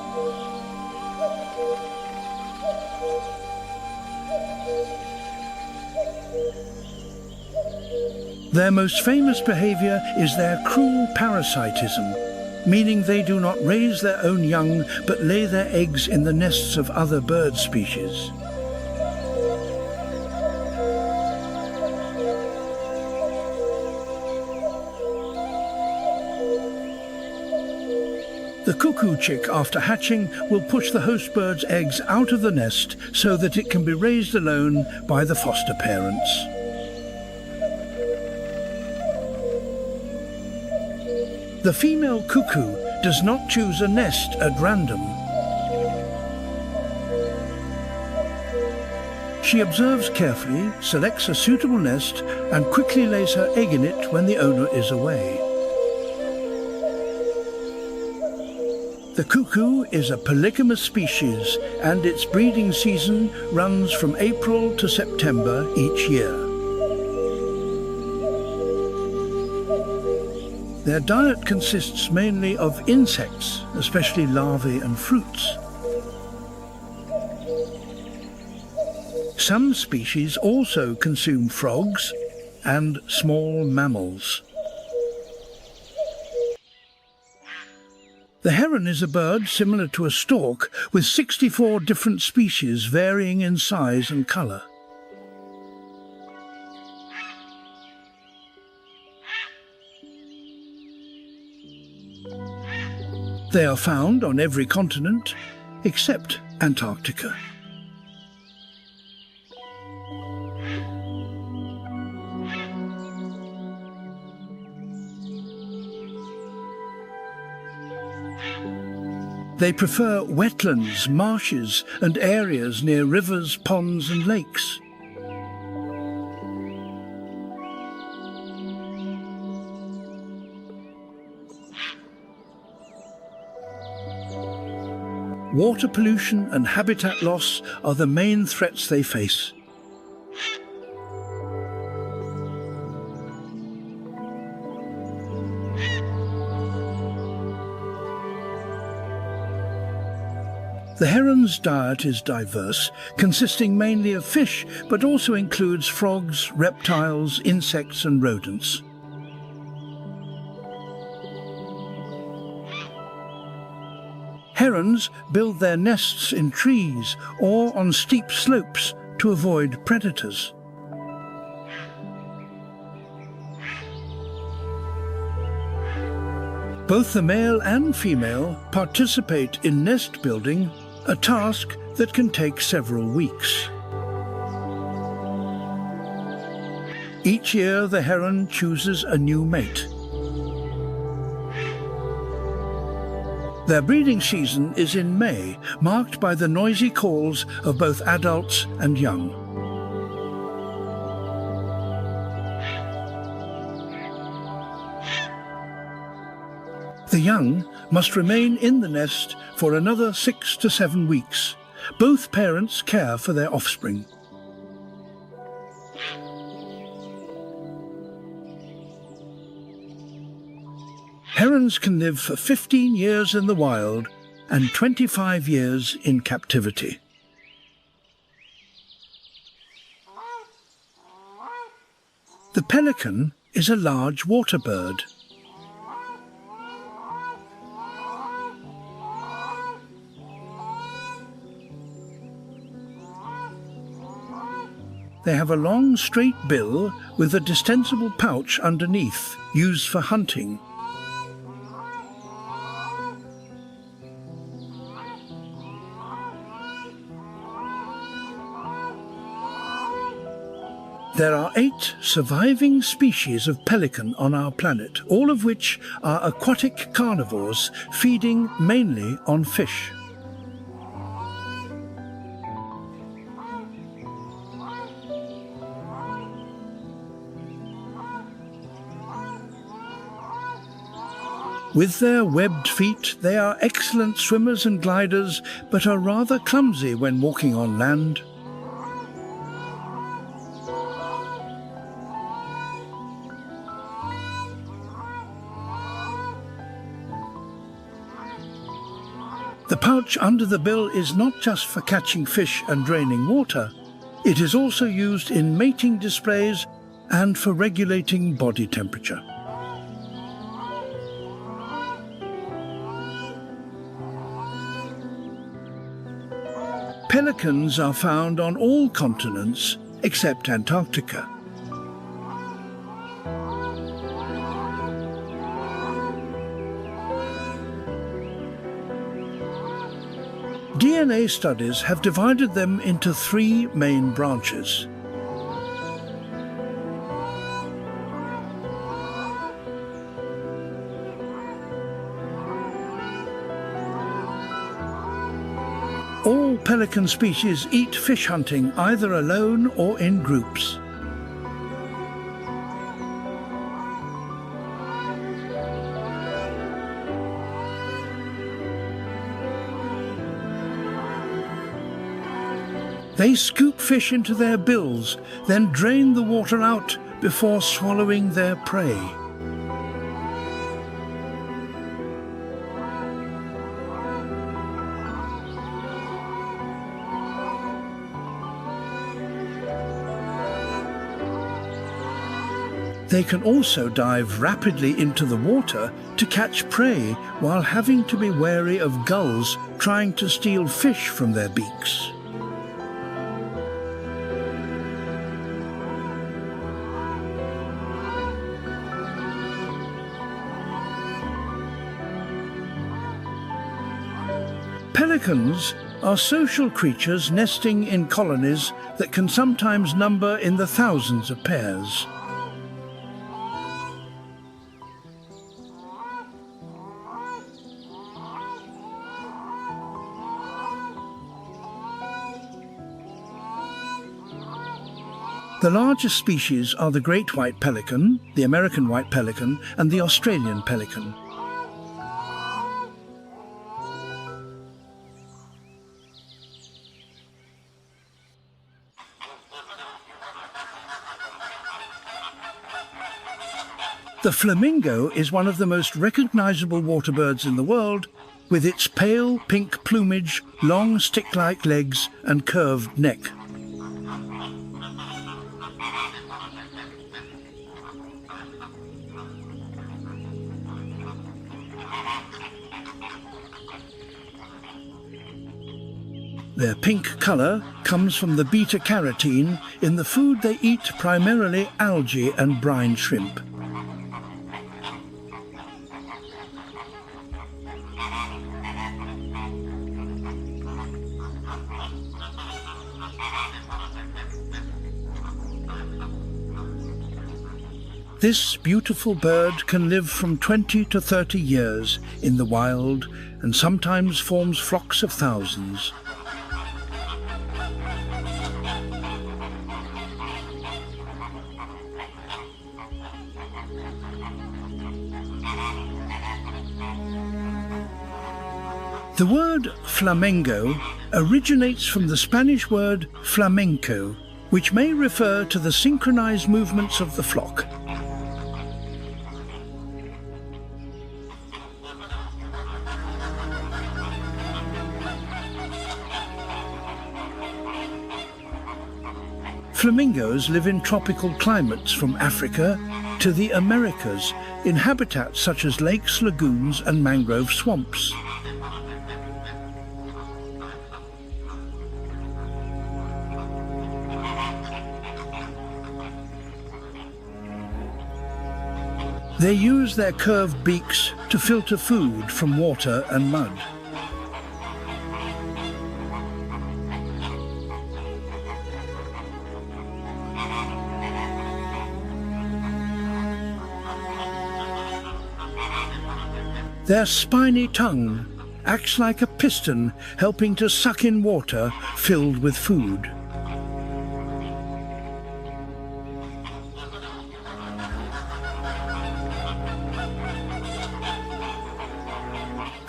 Their most famous behavior is their cruel parasitism, meaning they do not raise their own young but lay their eggs in the nests of other bird species. The cuckoo chick, after hatching, will push the host bird's eggs out of the nest so that it can be raised alone by the foster parents. The female cuckoo does not choose a nest at random. She observes carefully, selects a suitable nest, and quickly lays her egg in it when the owner is away. The cuckoo is a polygamous species, and its breeding season runs from April to September each year. Their diet consists mainly of insects, especially larvae and fruits. Some species also consume frogs and small mammals. The heron is a bird similar to a stork with 64 different species varying in size and colour. They are found on every continent except Antarctica. They prefer wetlands, marshes, and areas near rivers, ponds, and lakes. Water pollution and habitat loss are the main threats they face. The heron's diet is diverse, consisting mainly of fish, but also includes frogs, reptiles, insects, and rodents. Herons build their nests in trees or on steep slopes to avoid predators. Both the male and female participate in nest building, a task that can take several weeks. Each year the heron chooses a new mate. Their breeding season is in May, marked by the noisy calls of both adults and young. The young must remain in the nest for another 6 to 7 weeks. Both parents care for their offspring. Herons can live for 15 years in the wild and 25 years in captivity. The pelican is a large water bird. They have a long, straight bill with a distensible pouch underneath, used for hunting. There are 8 surviving species of pelican on our planet, all of which are aquatic carnivores, feeding mainly on fish. With their webbed feet, they are excellent swimmers and gliders, but are rather clumsy when walking on land. The pouch under the bill is not just for catching fish and draining water. It is also used in mating displays and for regulating body temperature. Pelicans are found on all continents except Antarctica. DNA studies have divided them into 3 main branches. All pelican species eat fish hunting either alone or in groups. They scoop fish into their bills, then drain the water out before swallowing their prey. They can also dive rapidly into the water to catch prey while having to be wary of gulls trying to steal fish from their beaks. Pelicans are social creatures nesting in colonies that can sometimes number in the thousands of pairs. The largest species are the great white pelican, the American white pelican, and the Australian pelican. The flamingo is one of the most recognizable water birds in the world, with its pale pink plumage, long stick-like legs, and curved neck. Their pink color comes from the beta-carotene in the food they eat, primarily algae and brine shrimp. This beautiful bird can live from 20 to 30 years in the wild and sometimes forms flocks of thousands. The word flamengo originates from the Spanish word flamenco, which may refer to the synchronized movements of the flock. Flamingos live in tropical climates from Africa to the Americas, in habitats such as lakes, lagoons, and mangrove swamps. They use their curved beaks to filter food from water and mud. Their spiny tongue acts like a piston, helping to suck in water filled with food.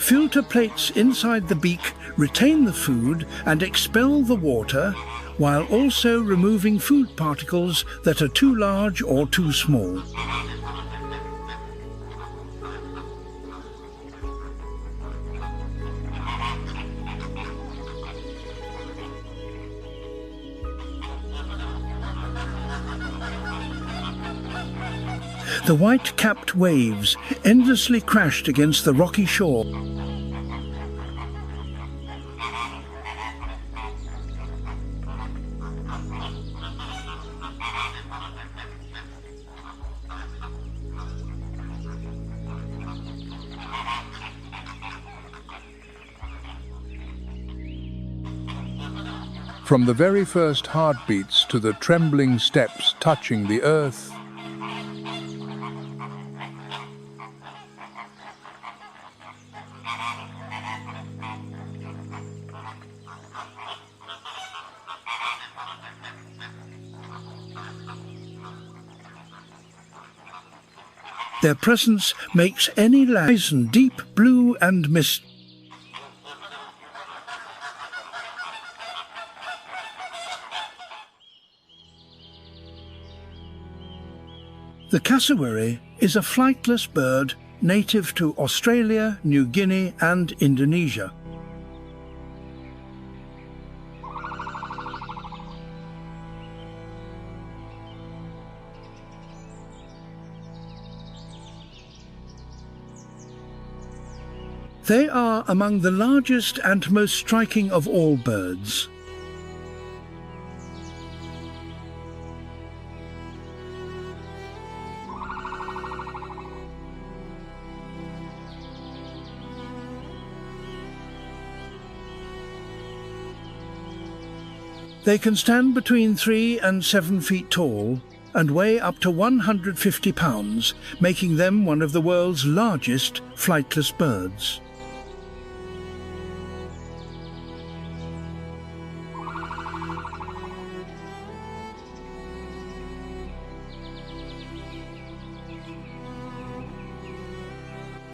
Filter plates inside the beak retain the food and expel the water, while also removing food particles that are too large or too small. The white-capped waves endlessly crashed against the rocky shore. From the very first heartbeats to the trembling steps touching the earth, their presence makes any land deep blue and mist. The cassowary is a flightless bird native to Australia, New Guinea, and Indonesia. They are among the largest and most striking of all birds. They can stand between 3 and 7 feet tall and weigh up to 150 pounds, making them one of the world's largest flightless birds.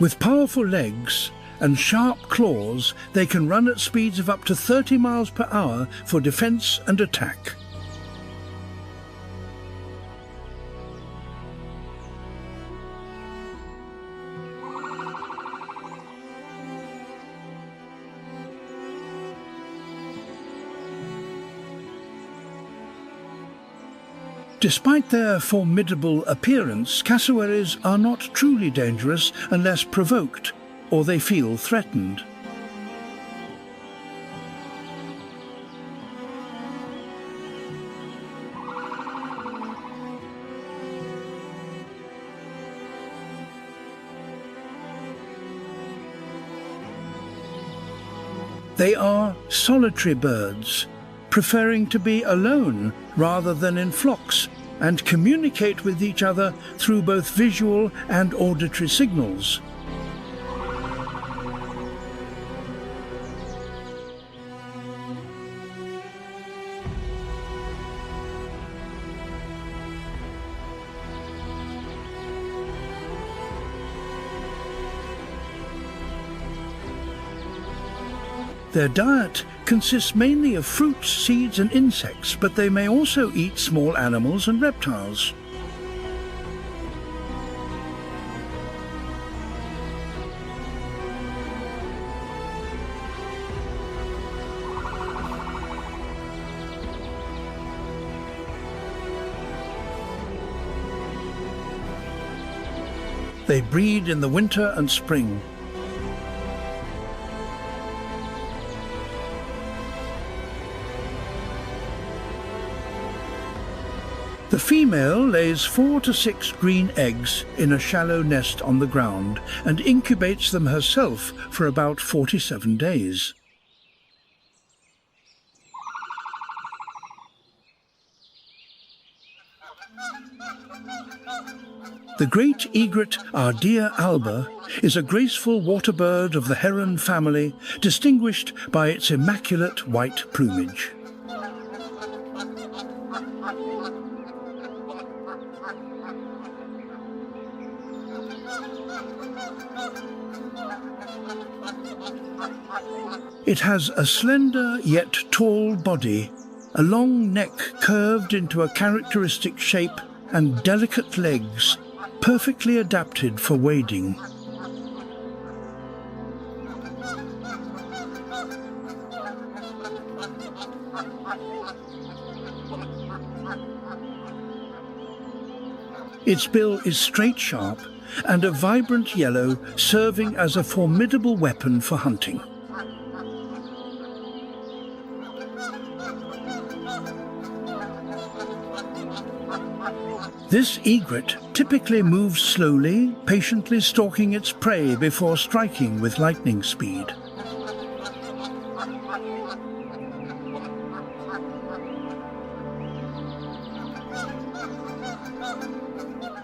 With powerful legs and sharp claws, they can run at speeds of up to 30 miles per hour for defense and attack. Despite their formidable appearance, cassowaries are not truly dangerous unless provoked or they feel threatened. They are solitary birds, preferring to be alone rather than in flocks, and communicate with each other through both visual and auditory signals. Their diet consists mainly of fruits, seeds and insects, but they may also eat small animals and reptiles. They breed in the winter and spring. The female lays 4 to 6 green eggs in a shallow nest on the ground and incubates them herself for about 47 days. The great egret Ardea alba is a graceful water bird of the heron family, distinguished by its immaculate white plumage. It has a slender yet tall body, a long neck curved into a characteristic shape, and delicate legs, perfectly adapted for wading. Its bill is straight sharp and a vibrant yellow, serving as a formidable weapon for hunting. This egret typically moves slowly, patiently stalking its prey before striking with lightning speed.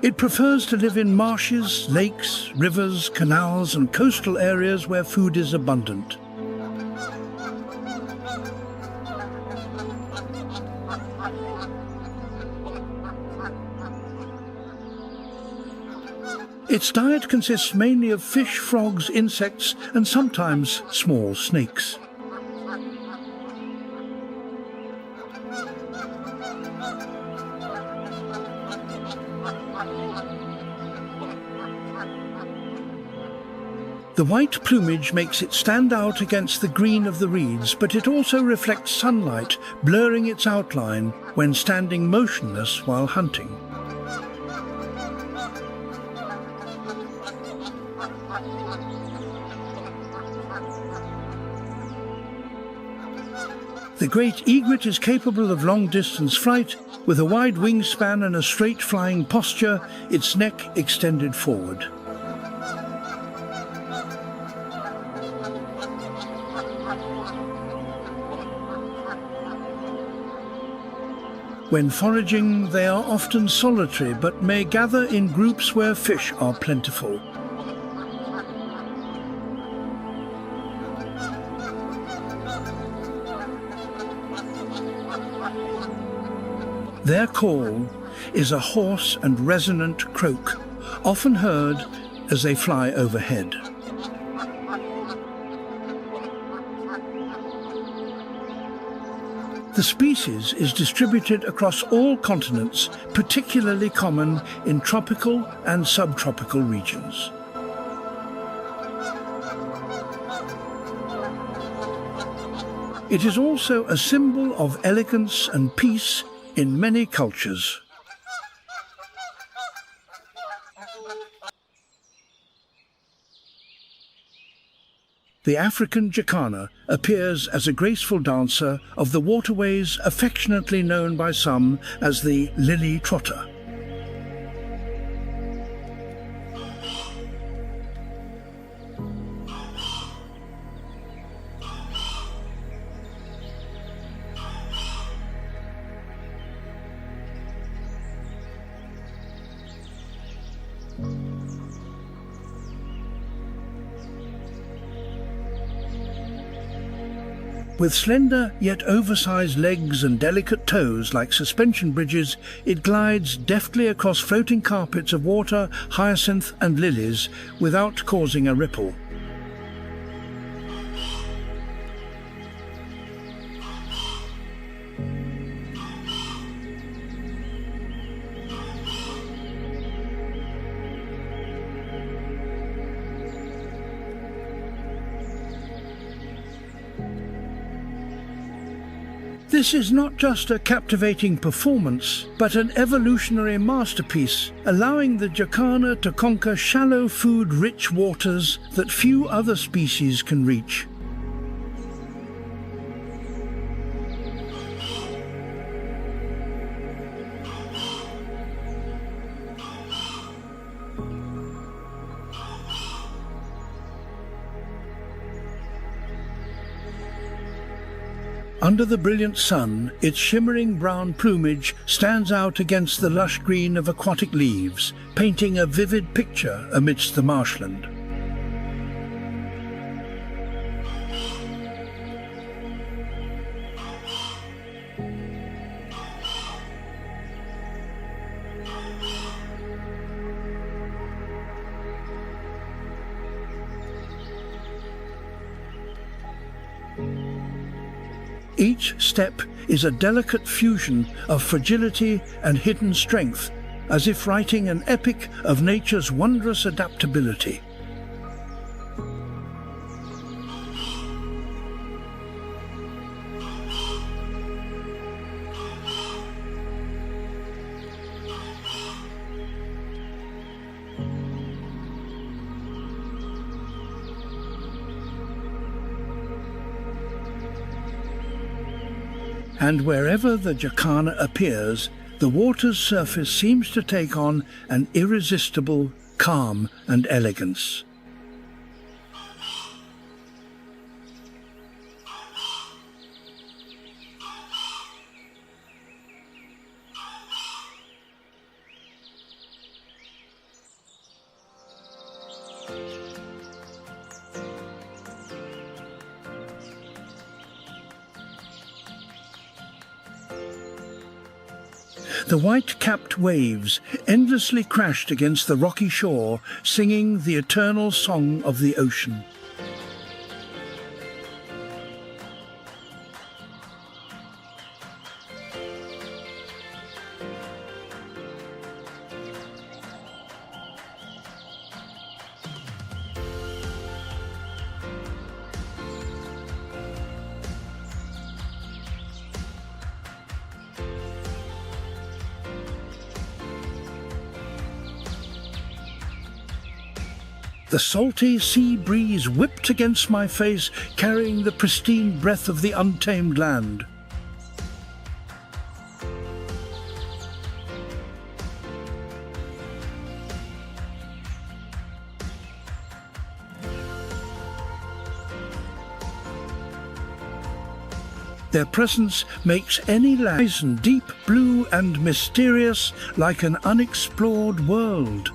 It prefers to live in marshes, lakes, rivers, canals, and coastal areas where food is abundant. Its diet consists mainly of fish, frogs, insects, and sometimes small snakes. The white plumage makes it stand out against the green of the reeds, but it also reflects sunlight, blurring its outline when standing motionless while hunting. The great egret is capable of long-distance flight, with a wide wingspan and a straight flying posture, its neck extended forward. When foraging, they are often solitary, but may gather in groups where fish are plentiful. Their call is a hoarse and resonant croak, often heard as they fly overhead. The species is distributed across all continents, particularly common in tropical and subtropical regions. It is also a symbol of elegance and peace in many cultures. The African jacana appears as a graceful dancer of the waterways, affectionately known by some as the lily trotter. With slender yet oversized legs and delicate toes like suspension bridges, it glides deftly across floating carpets of water, hyacinth and lilies without causing a ripple. This is not just a captivating performance, but an evolutionary masterpiece, allowing the jacana to conquer shallow food-rich waters that few other species can reach. Under the brilliant sun, its shimmering brown plumage stands out against the lush green of aquatic leaves, painting a vivid picture amidst the marshland. Each step is a delicate fusion of fragility and hidden strength, as if writing an epic of nature's wondrous adaptability. And wherever the jacana appears, the water's surface seems to take on an irresistible calm and elegance. The white-capped waves endlessly crashed against the rocky shore, singing the eternal song of the ocean. The salty sea breeze whipped against my face, carrying the pristine breath of the untamed land. Their presence makes any land deep blue and mysterious, like an unexplored world.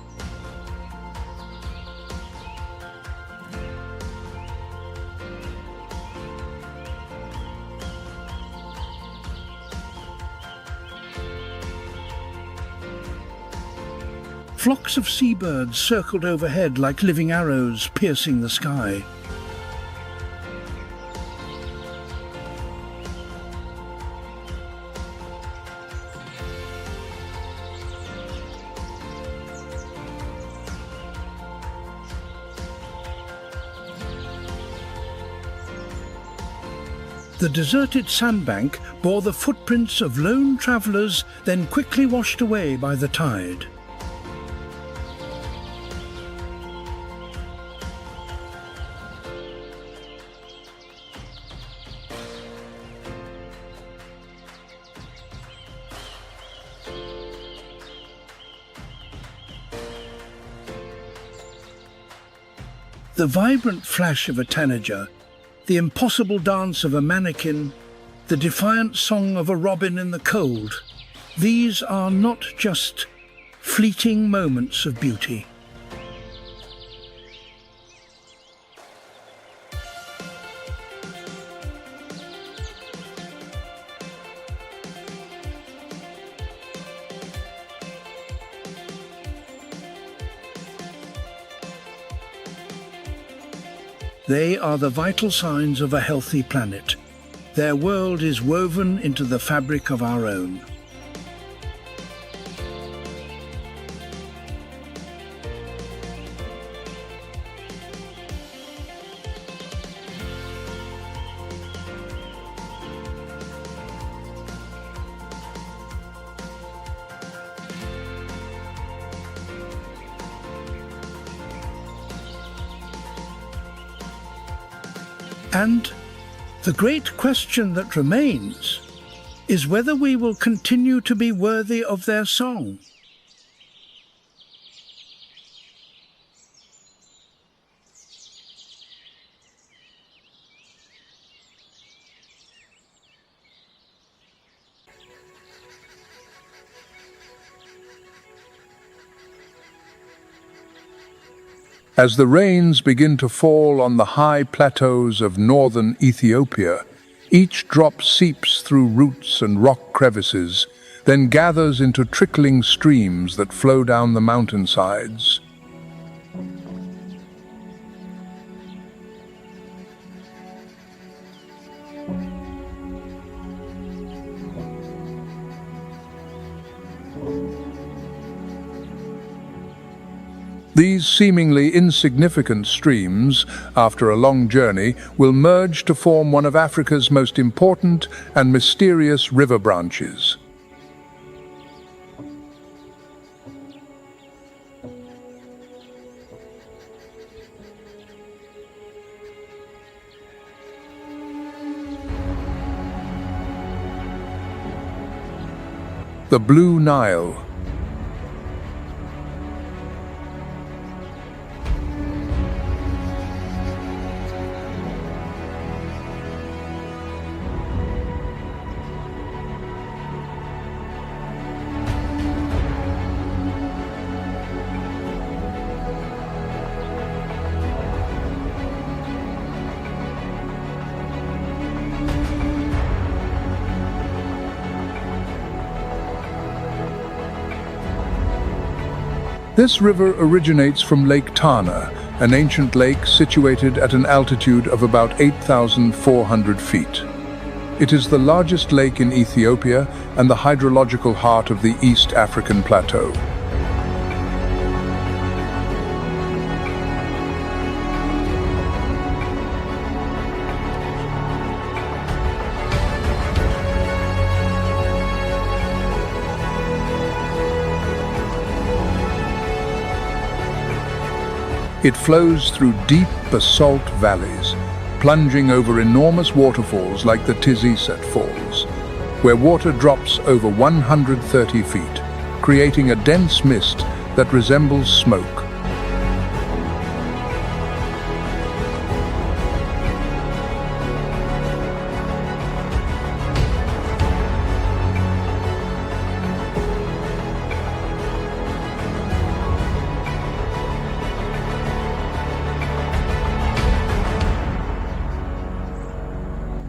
Flocks of seabirds circled overhead like living arrows piercing the sky. The deserted sandbank bore the footprints of lone travelers, then quickly washed away by the tide. The vibrant flash of a tanager, the impossible dance of a mannequin, the defiant song of a robin in the cold, these are not just fleeting moments of beauty. They are the vital signs of a healthy planet. Their world is woven into the fabric of our own. And the great question that remains is whether we will continue to be worthy of their song. As the rains begin to fall on the high plateaus of northern Ethiopia, each drop seeps through roots and rock crevices, then gathers into trickling streams that flow down the mountainsides. These seemingly insignificant streams, after a long journey, will merge to form one of Africa's most important and mysterious river branches. The Blue Nile. This river originates from Lake Tana, an ancient lake situated at an altitude of about 8,400 feet. It is the largest lake in Ethiopia and the hydrological heart of the East African Plateau. It flows through deep basalt valleys, plunging over enormous waterfalls like the Tizisat Falls, where water drops over 130 feet, creating a dense mist that resembles smoke.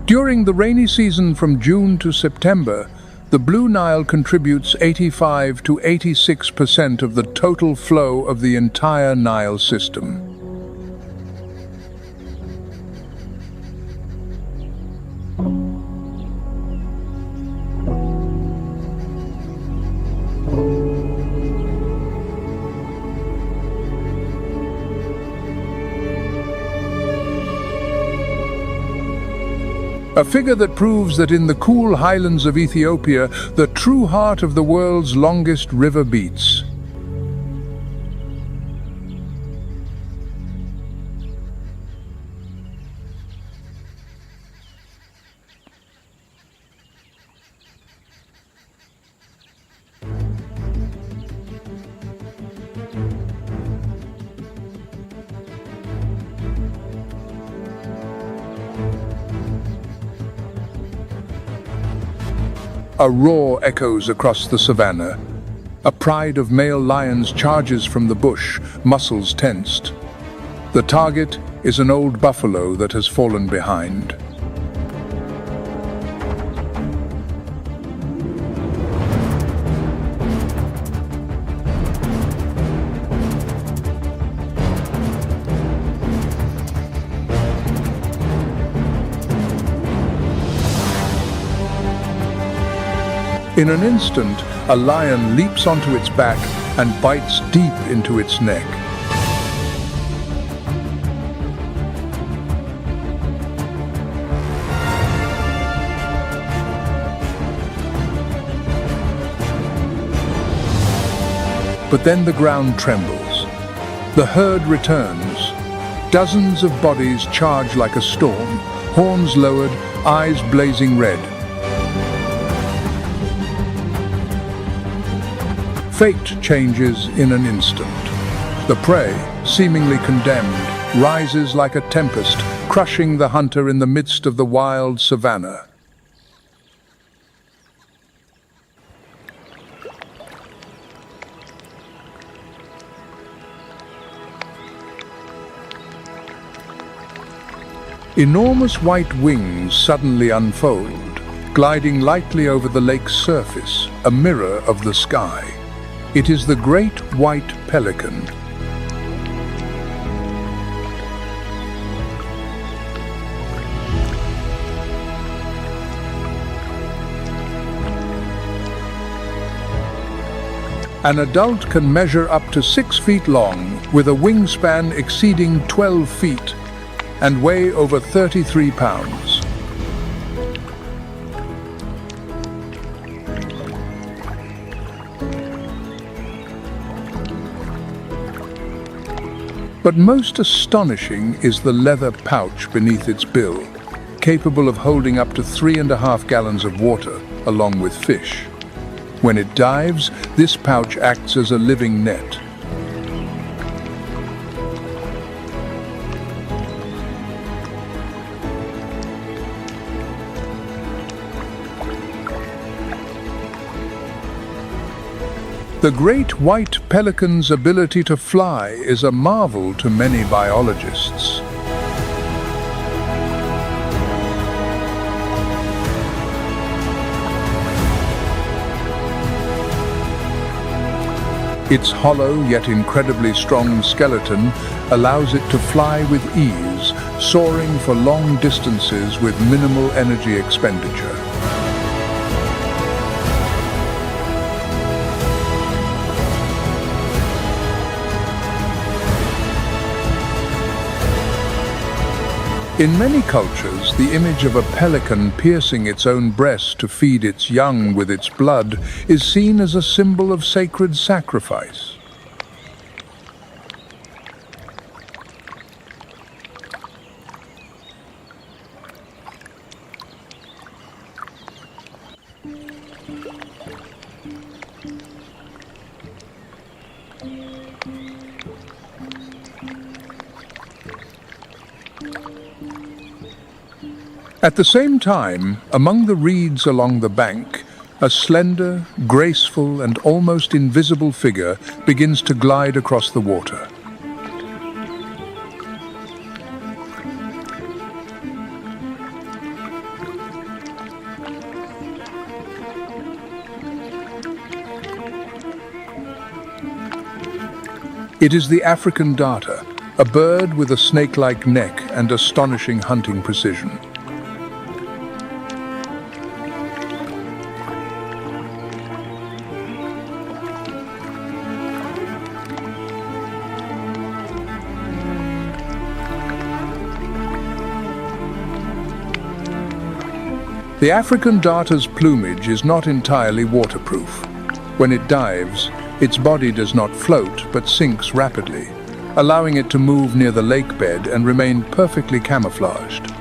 During the rainy season from June to September, The Blue Nile contributes 85 to 86% of the total flow of the entire Nile system. A figure that proves that in the cool highlands of Ethiopia, the true heart of the world's longest river beats. A roar echoes across the savannah. A pride of male lions charges from the bush, muscles tensed. The target is an old buffalo that has fallen behind. In an instant, a lion leaps onto its back and bites deep into its neck. But then the ground trembles. The herd returns. Dozens of bodies charge like a storm, horns lowered, eyes blazing red. Fate changes in an instant. The prey, seemingly condemned, rises like a tempest, crushing the hunter in the midst of the wild savannah. Enormous white wings suddenly unfold, gliding lightly over the lake's surface, a mirror of the sky. It is the great white pelican. An adult can measure up to 6 feet long, with a wingspan exceeding 12 feet, and weigh over 33 pounds. But most astonishing is the leather pouch beneath its bill, capable of holding up to 3.5 gallons of water, along with fish. When it dives, this pouch acts as a living net. The great white pelican's ability to fly is a marvel to many biologists. Its hollow yet incredibly strong skeleton allows it to fly with ease, soaring for long distances with minimal energy expenditure. In many cultures, the image of a pelican piercing its own breast to feed its young with its blood is seen as a symbol of sacred sacrifice. At the same time, among the reeds along the bank, a slender, graceful, and almost invisible figure begins to glide across the water. It is the African darter, a bird with a snake-like neck and astonishing hunting precision. The African darter's plumage is not entirely waterproof. When it dives, its body does not float but sinks rapidly, allowing it to move near the lake bed and remain perfectly camouflaged.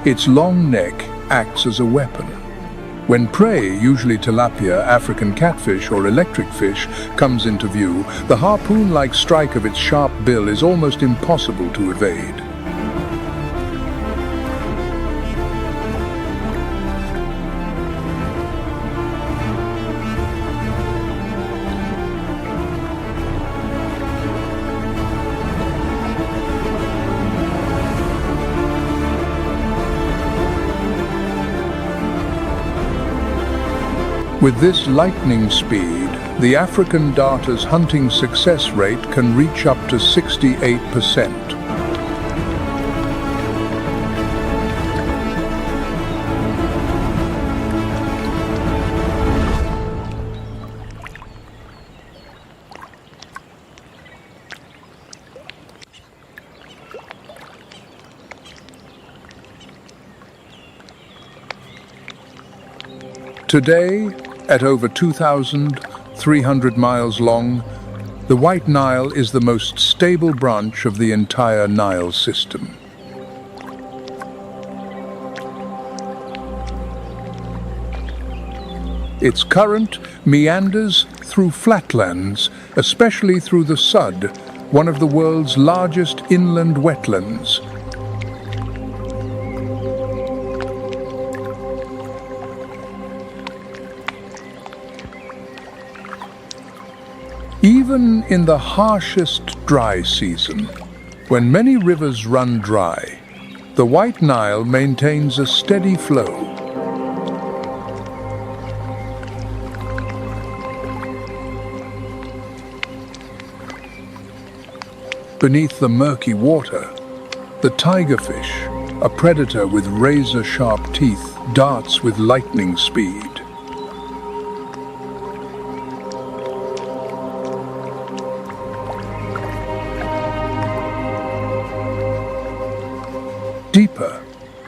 Its long neck acts as a weapon. When prey, usually tilapia, African catfish or electric fish, comes into view, the harpoon-like strike of its sharp bill is almost impossible to evade. With this lightning speed, the African darter's hunting success rate can reach up to 68%. Today, at over 2,300 miles long, the White Nile is the most stable branch of the entire Nile system. Its current meanders through flatlands, especially through the Sud, one of the world's largest inland wetlands. Even in the harshest dry season, when many rivers run dry, the White Nile maintains a steady flow. Beneath the murky water, the tigerfish, a predator with razor-sharp teeth, darts with lightning speed. Deeper,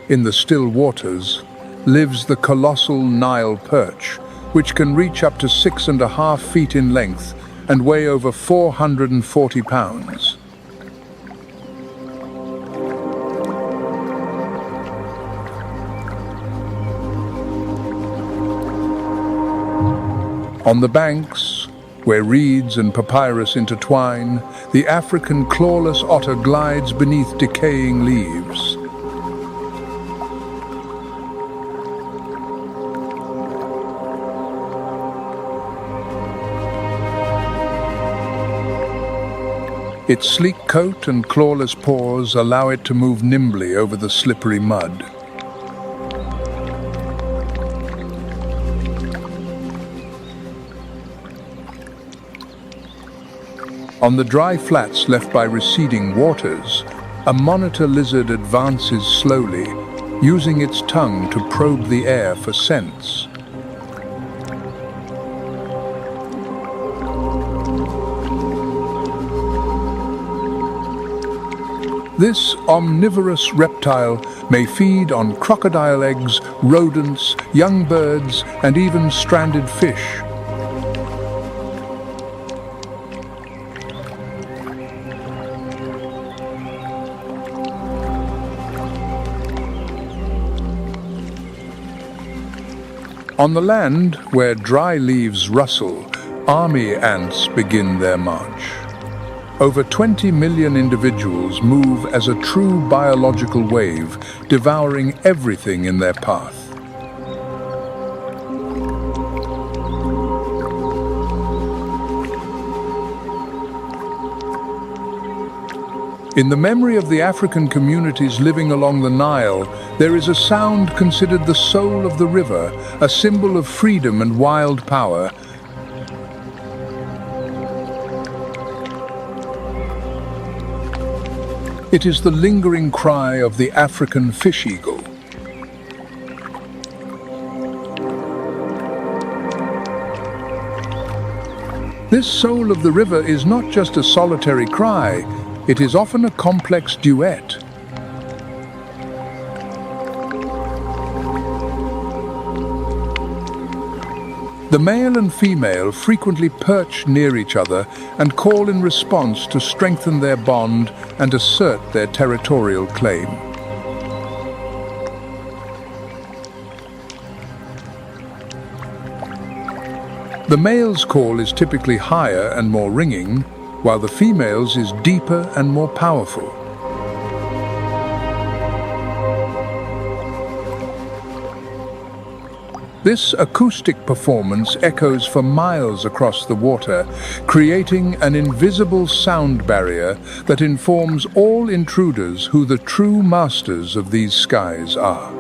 in the still waters, lives the colossal Nile perch, which can reach up to 6.5 feet in length and weigh over 440 pounds. On the banks, where reeds and papyrus intertwine, the African clawless otter glides beneath decaying leaves. Its sleek coat and clawless paws allow it to move nimbly over the slippery mud. On the dry flats left by receding waters, a monitor lizard advances slowly, using its tongue to probe the air for scents. This omnivorous reptile may feed on crocodile eggs, rodents, young birds, and even stranded fish. On the land, where dry leaves rustle, army ants begin their march. Over 20 million individuals move as a true biological wave, devouring everything in their path. In the memory of the African communities living along the Nile, there is a sound considered the soul of the river, a symbol of freedom and wild power. It is the lingering cry of the African fish eagle. This soul of the river is not just a solitary cry, it is often a complex duet. The male and female frequently perch near each other and call in response to strengthen their bond and assert their territorial claim. The male's call is typically higher and more ringing, while the female's is deeper and more powerful. This acoustic performance echoes for miles across the water, creating an invisible sound barrier that informs all intruders who the true masters of these skies are.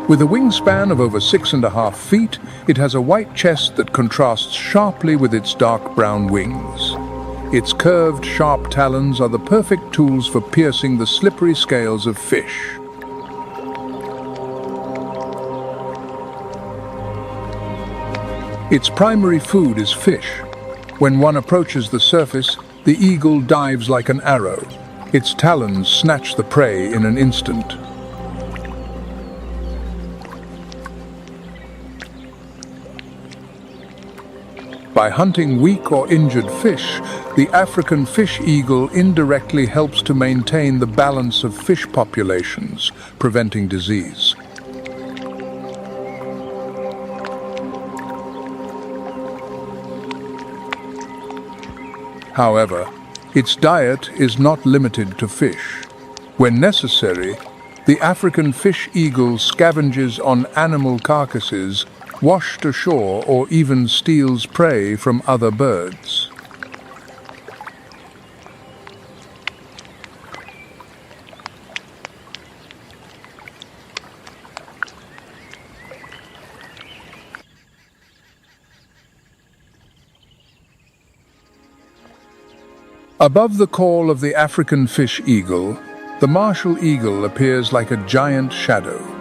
With a wingspan of over 6.5 feet, it has a white chest that contrasts sharply with its dark brown wings. Its curved, sharp talons are the perfect tools for piercing the slippery scales of fish. Its primary food is fish. When one approaches the surface, the eagle dives like an arrow. Its talons snatch the prey in an instant. By hunting weak or injured fish, the African fish eagle indirectly helps to maintain the balance of fish populations, preventing disease. However, its diet is not limited to fish. When necessary, the African fish eagle scavenges on animal carcasses, washed ashore, or even steals prey from other birds. Above the call of the African fish eagle, the martial eagle appears like a giant shadow.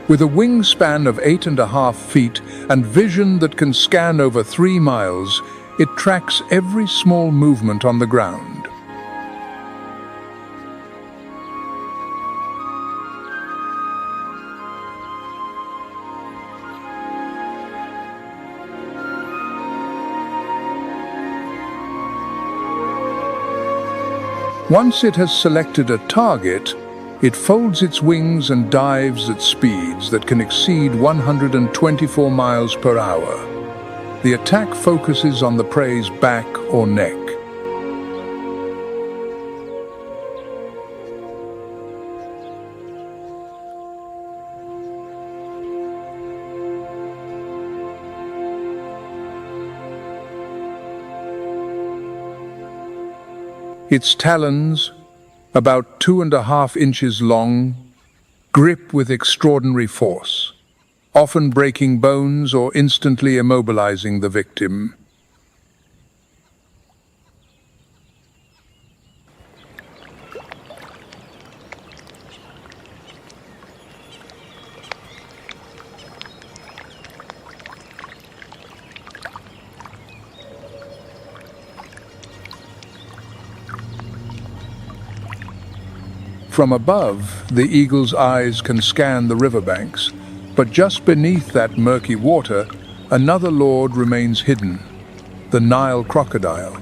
With a wingspan of 8.5 feet and vision that can scan over 3 miles, it tracks every small movement on the ground. Once it has selected a target, it folds its wings and dives at speeds that can exceed 124 miles per hour. The attack focuses on the prey's back or neck. Its talons, about 2.5 inches long, grip with extraordinary force, often breaking bones or instantly immobilizing the victim. From above, the eagle's eyes can scan the riverbanks, but just beneath that murky water, another lord remains hidden, the Nile crocodile.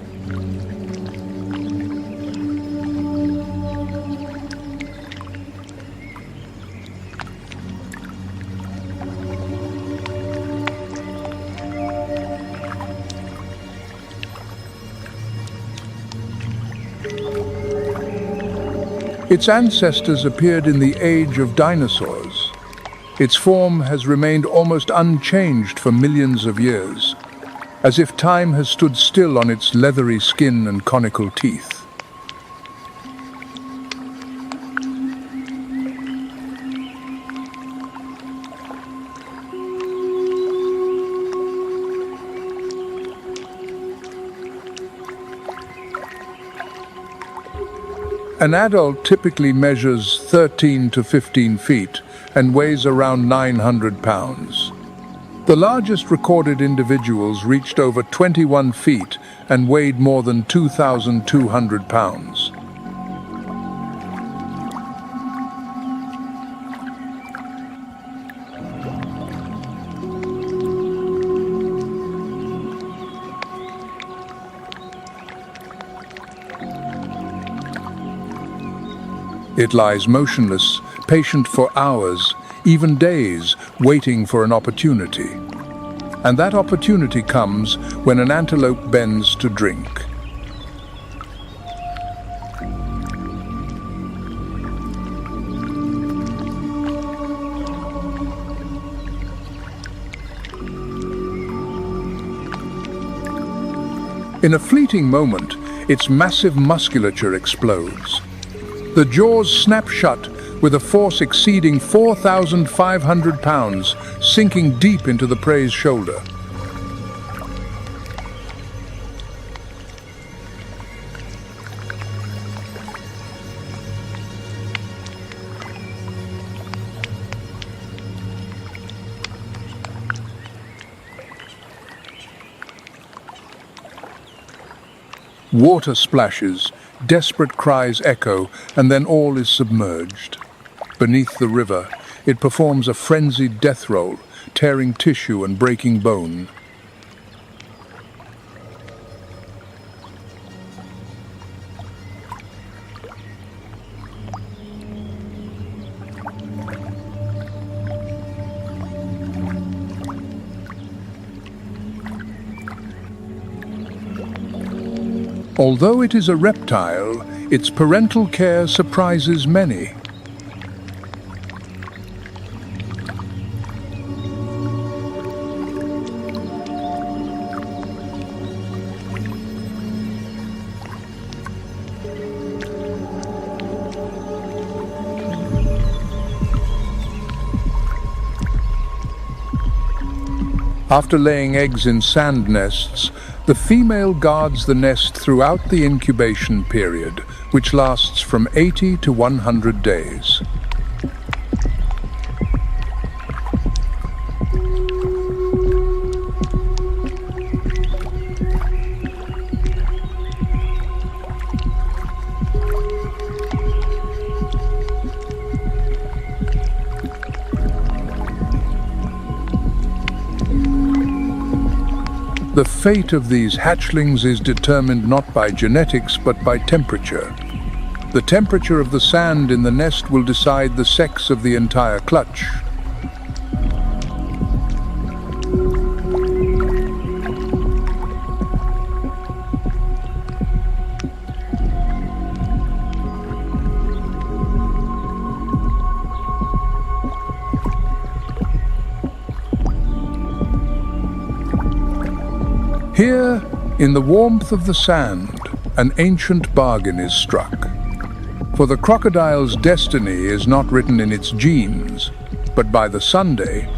Its ancestors appeared in the age of dinosaurs. Its form has remained almost unchanged for millions of years, as if time has stood still on its leathery skin and conical teeth. An adult typically measures 13 to 15 feet and weighs around 900 pounds. The largest recorded individuals reached over 21 feet and weighed more than 2,200 pounds. It lies motionless, patient for hours, even days, waiting for an opportunity. And that opportunity comes when an antelope bends to drink. In a fleeting moment, its massive musculature explodes. The jaws snap shut with a force exceeding 4,500 pounds, sinking deep into the prey's shoulder. Water splashes, desperate cries echo, and then all is submerged. Beneath the river, it performs a frenzied death roll, tearing tissue and breaking bone. Although it is a reptile, its parental care surprises many. After laying eggs in sand nests, the female guards the nest throughout the incubation period, which lasts from 80 to 100 days. The fate of these hatchlings is determined not by genetics but by temperature. The temperature of the sand in the nest will decide the sex of the entire clutch. Here, in the warmth of the sand, an ancient bargain is struck. For the crocodile's destiny is not written in its genes, but by the Sunday.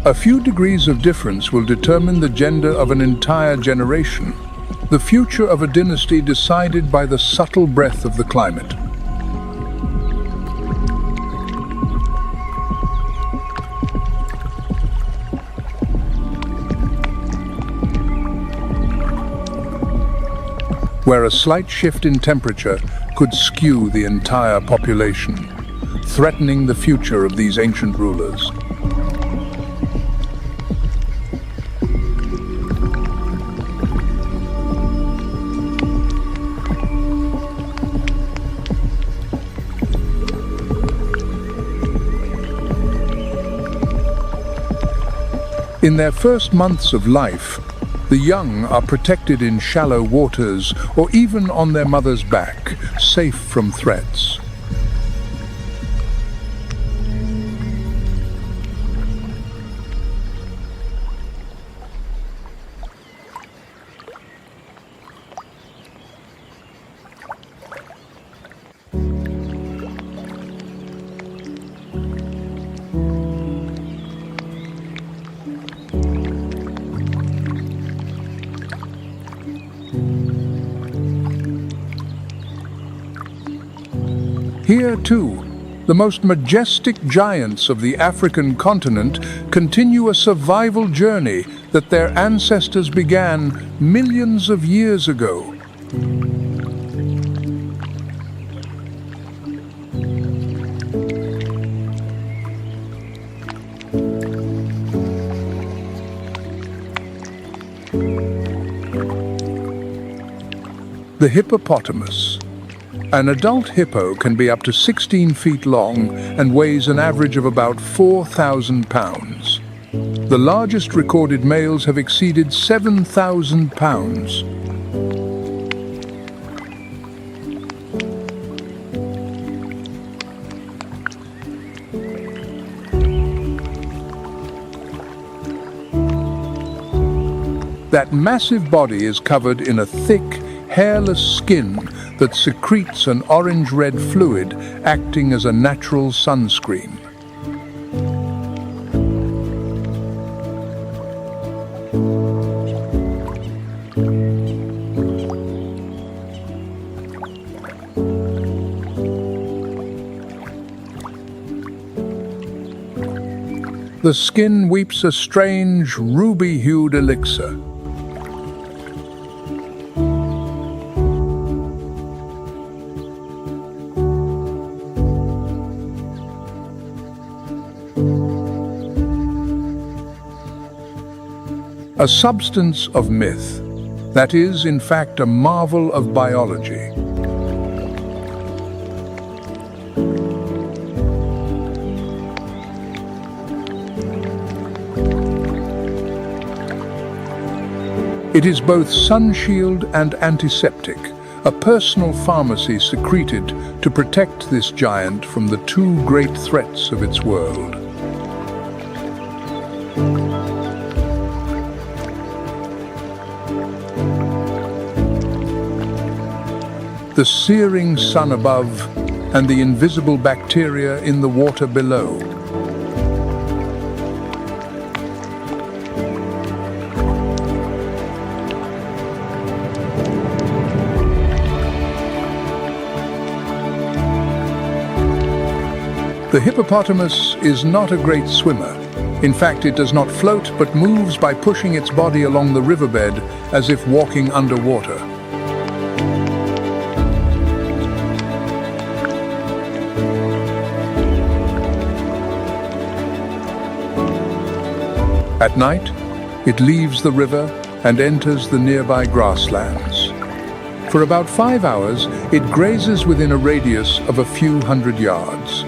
A few degrees of difference will determine the gender of an entire generation, the future of a dynasty decided by the subtle breath of the climate. Where a slight shift in temperature could skew the entire population, threatening the future of these ancient rulers. In their first months of life, the young are protected in shallow waters or even on their mother's back, safe from threats. Here, too, the most majestic giants of the African continent continue a survival journey that their ancestors began millions of years ago. The hippopotamus. An adult hippo can be up to 16 feet long and weighs an average of about 4,000 pounds. The largest recorded males have exceeded 7,000 pounds. That massive body is covered in a thick, hairless skin that secretes an orange-red fluid acting as a natural sunscreen. The skin weeps a strange, ruby-hued elixir. A substance of myth, that is, in fact, a marvel of biology. It is both sunshield and antiseptic, a personal pharmacy secreted to protect this giant from the two great threats of its world. The searing sun above and the invisible bacteria in the water below. The hippopotamus is not a great swimmer. In fact, it does not float but moves by pushing its body along the riverbed as if walking underwater. At night, it leaves the river and enters the nearby grasslands. For about 5 hours, it grazes within a radius of a few hundred yards.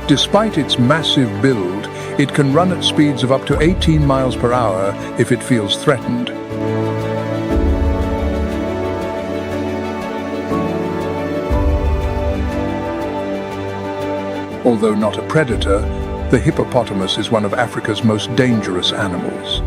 Despite its massive build, it can run at speeds of up to 18 miles per hour if it feels threatened. Although not a predator, the hippopotamus is one of Africa's most dangerous animals.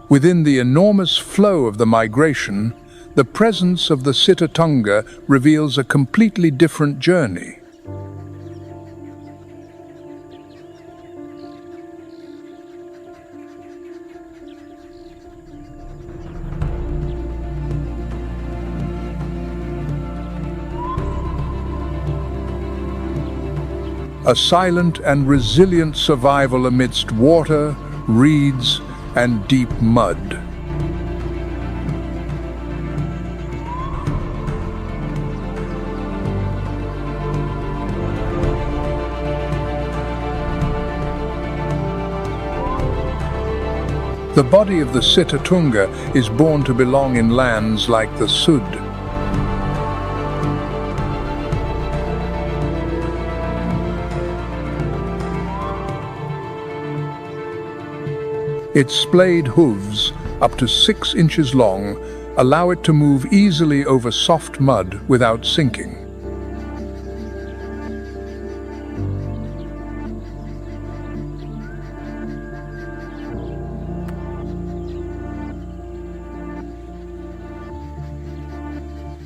Within the enormous flow of the migration, the presence of the Sitatunga reveals a completely different journey. a silent and resilient survival amidst water, reeds, and deep mud. The body of the Sitatunga is born to belong in lands like the Sud. Its splayed hooves, up to 6 inches long, allow it to move easily over soft mud without sinking.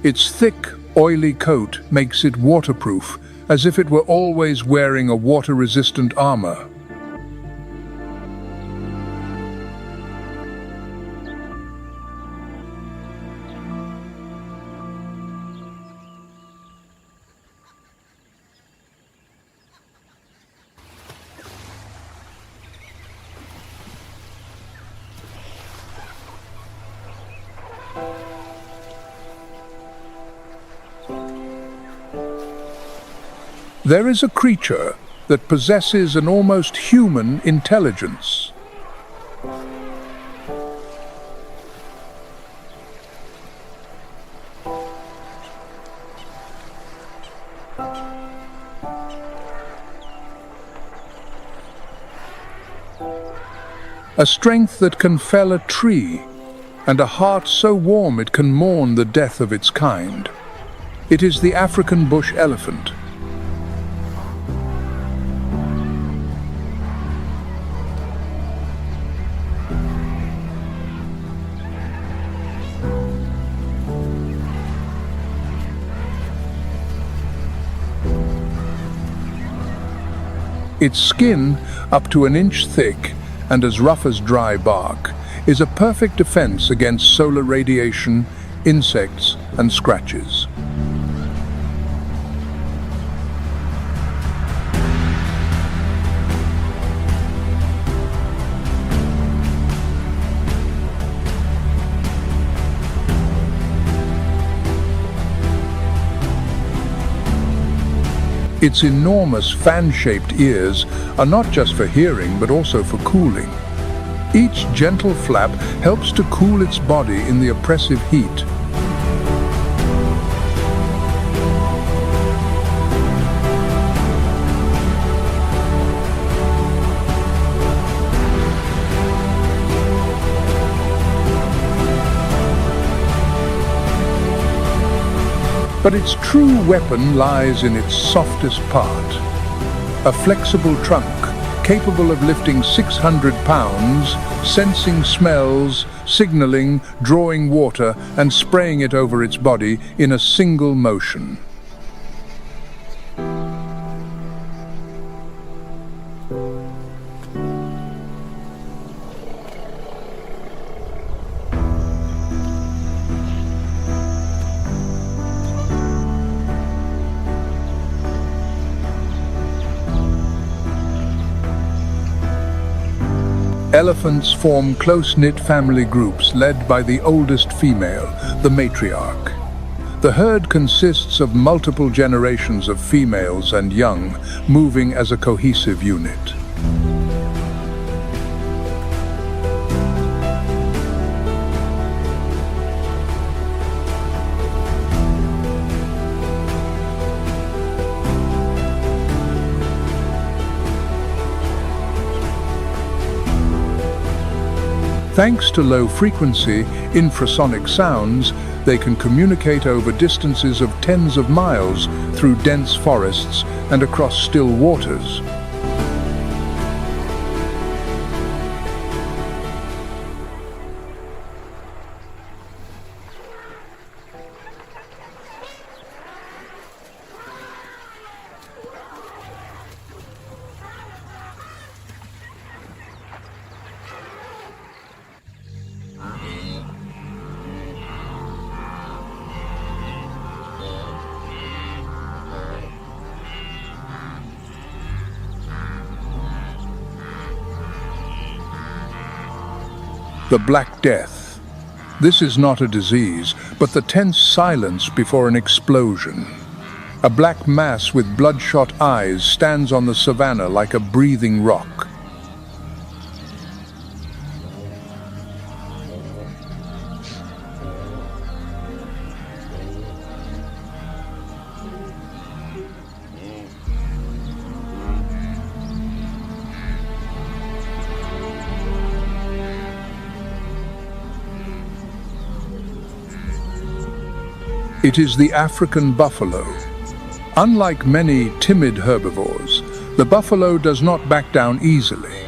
Its thick, oily coat makes it waterproof, as if it were always wearing a water-resistant armor. There is a creature that possesses an almost human intelligence. A strength that can fell a tree, and a heart so warm it can mourn the death of its kind. It is the African bush elephant. Its skin, up to an inch thick and as rough as dry bark, is a perfect defense against solar radiation, insects, and scratches. Its enormous fan-shaped ears are not just for hearing but also for cooling. Each gentle flap helps to cool its body in the oppressive heat. But its true weapon lies in its softest part. A flexible trunk, capable of lifting 600 pounds, sensing smells, signaling, drawing water, and spraying it over its body in a single motion. Elephants form close-knit family groups led by the oldest female, the matriarch. The herd consists of multiple generations of females and young, moving as a cohesive unit. Thanks to low-frequency, infrasonic sounds, they can communicate over distances of tens of miles through dense forests and across still waters. the Black Death. This is not a disease, but the tense silence before an explosion. A black mass with bloodshot eyes stands on the savannah like a breathing rock. It is the African buffalo. Unlike many timid herbivores, the buffalo does not back down easily.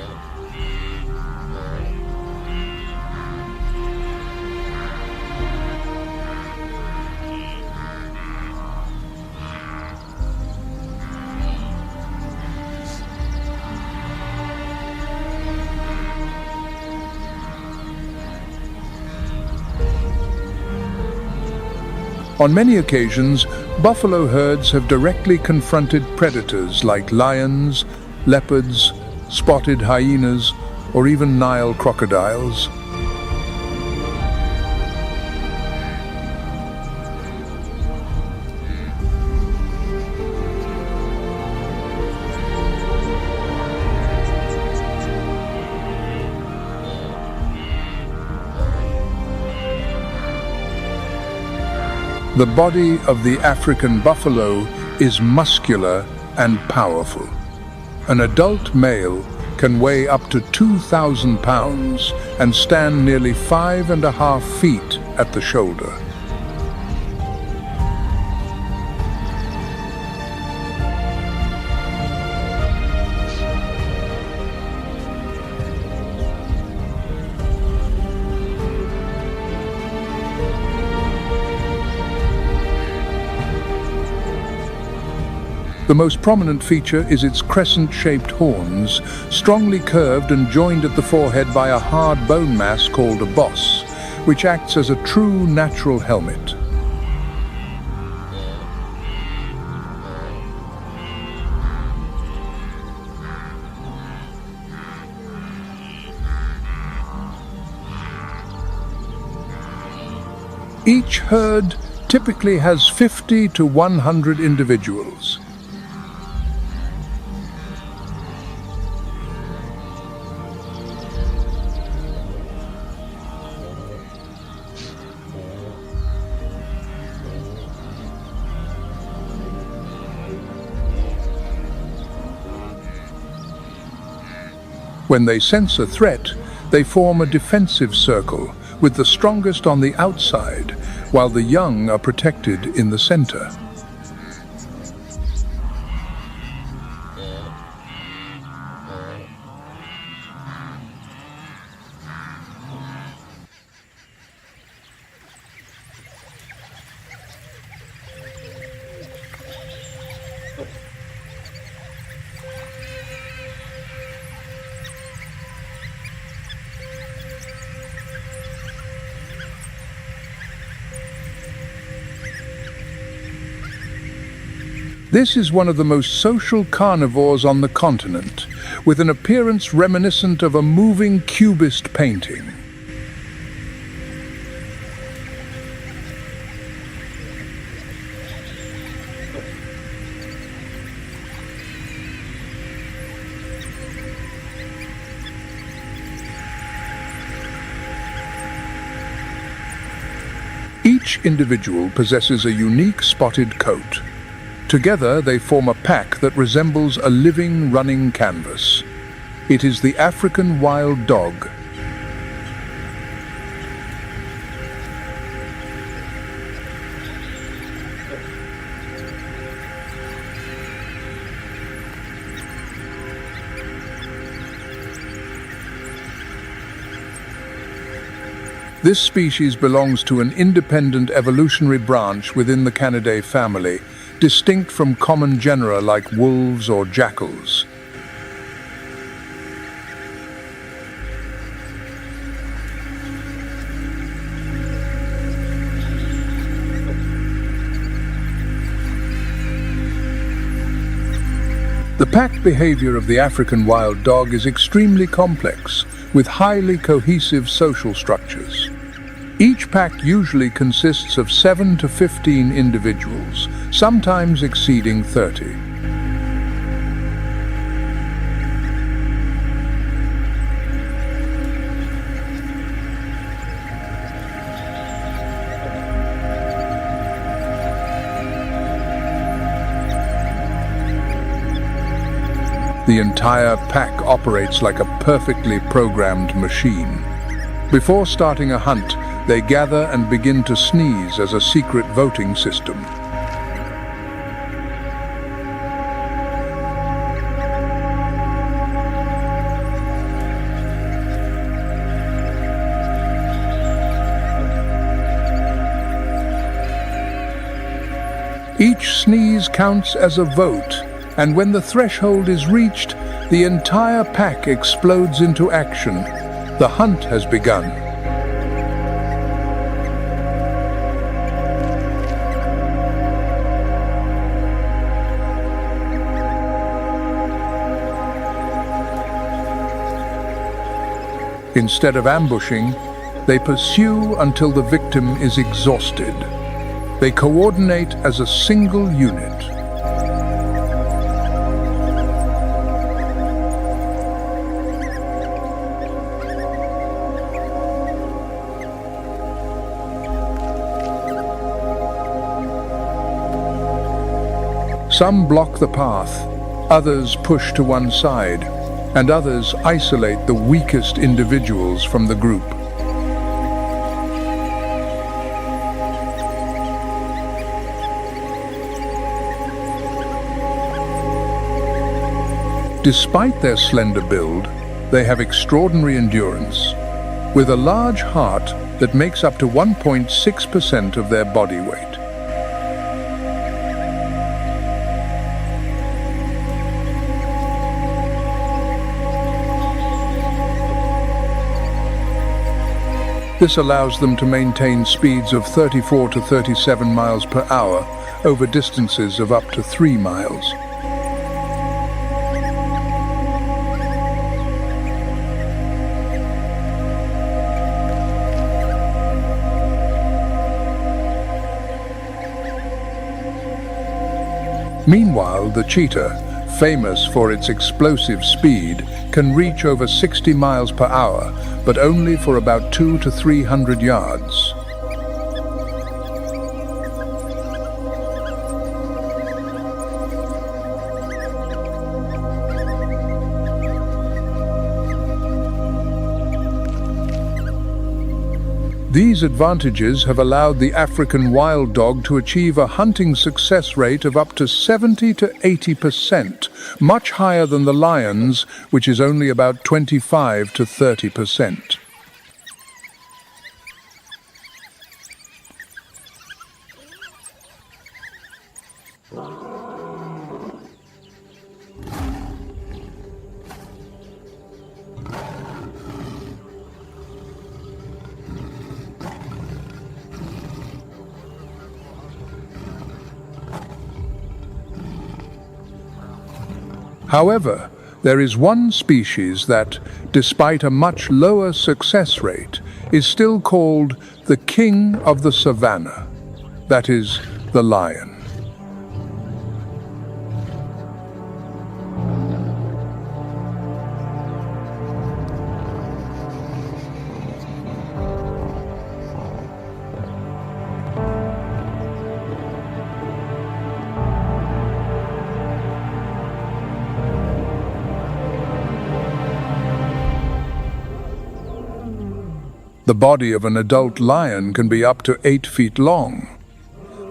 On many occasions, buffalo herds have directly confronted predators like lions, leopards, spotted hyenas, or even Nile crocodiles. The body of the African buffalo is muscular and powerful. An adult male can weigh up to 2,000 pounds and stand nearly 5.5 feet at the shoulder. The most prominent feature is its crescent-shaped horns, strongly curved and joined at the forehead by a hard bone mass called a boss, which acts as a true natural helmet. Each herd typically has 50 to 100 individuals. When they sense a threat, they form a defensive circle, with the strongest on the outside, while the young are protected in the center. This is one of the most social carnivores on the continent, with an appearance reminiscent of a moving cubist painting. Each individual possesses a unique spotted coat. Together they form a pack that resembles a living, running canvas. It is the African wild dog. This species belongs to an independent evolutionary branch within the Canidae family, distinct from common genera like wolves or jackals. The pack behavior of the African wild dog is extremely complex, with highly cohesive social structures. Each pack usually consists of 7 to 15 individuals, sometimes exceeding 30. The entire pack operates like a perfectly programmed machine. Before starting a hunt, they gather and begin to sneeze as a secret voting system. Each sneeze counts as a vote, and when the threshold is reached, the entire pack explodes into action. The hunt has begun. Instead of ambushing, they pursue until the victim is exhausted. They coordinate as a single unit. Some block the path, others push to one side, and others isolate the weakest individuals from the group. Despite their slender build, they have extraordinary endurance, with a large heart that makes up to 1.6% of their body weight. This allows them to maintain speeds of 34 to 37 miles per hour over distances of up to 3 miles. Meanwhile, the cheetah, famous for its explosive speed, can reach over 60 miles per hour, but only for about 200 to 300 yards. These advantages have allowed the African wild dog to achieve a hunting success rate of up to 70 to 80%, much higher than the lion's, which is only about 25 to 30%. However, there is one species that, despite a much lower success rate, is still called the king of the savannah. That is, the lion. The body of an adult lion can be up to 8 feet long.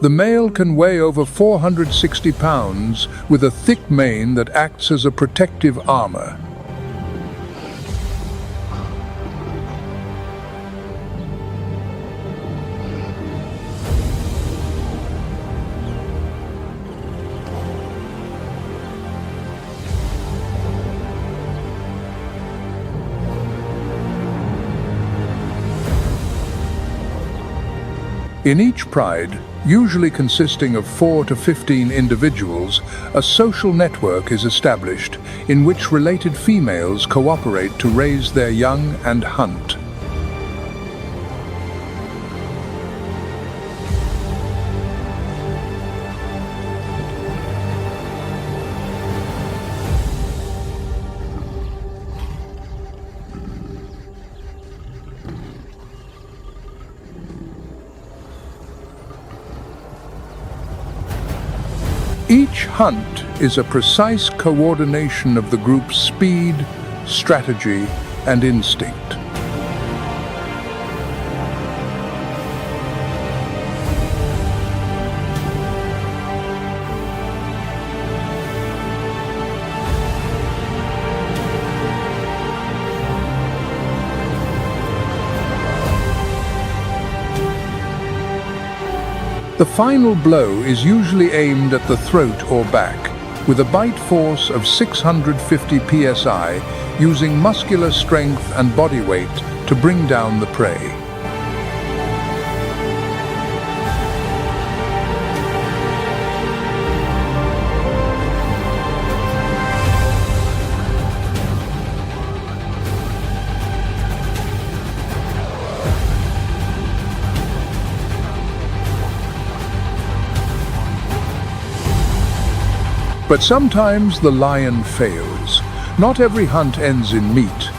The male can weigh over 460 pounds with a thick mane that acts as a protective armor. In each pride, Usually consisting of 4 to 15 individuals, a social network is established in which related females cooperate to raise their young and hunt. Each hunt is a precise coordination of the group's speed, strategy, and instinct. The final blow is usually aimed at the throat or back, with a bite force of 650 psi, using muscular strength and body weight to bring down the prey. But sometimes the lion fails. Not every hunt ends in meat.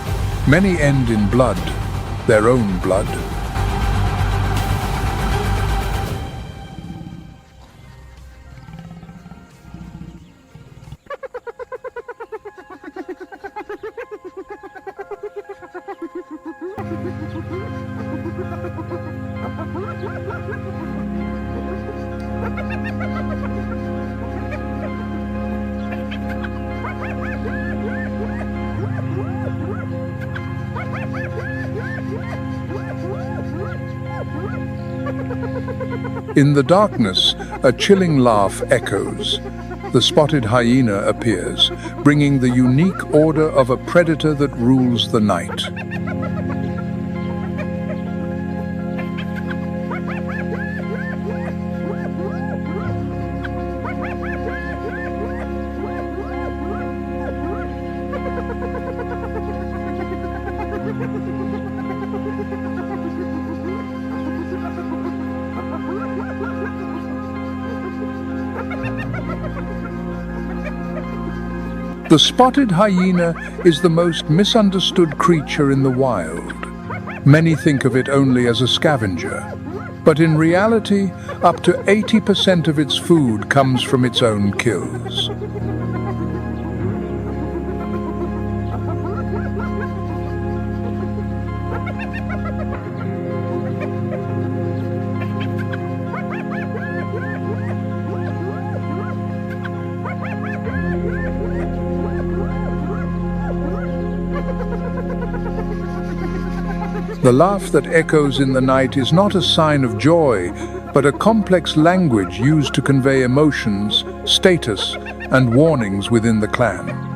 Many end in blood, their own blood. In the darkness, a chilling laugh echoes. The spotted hyena appears, bringing the unique order of a predator that rules the night. The spotted hyena is the most misunderstood creature in the wild. Many think of it only as a scavenger, but in reality, up to 80% of its food comes from its own kills. The laugh that echoes in the night is not a sign of joy, but a complex language used to convey emotions, status, and warnings within the clan.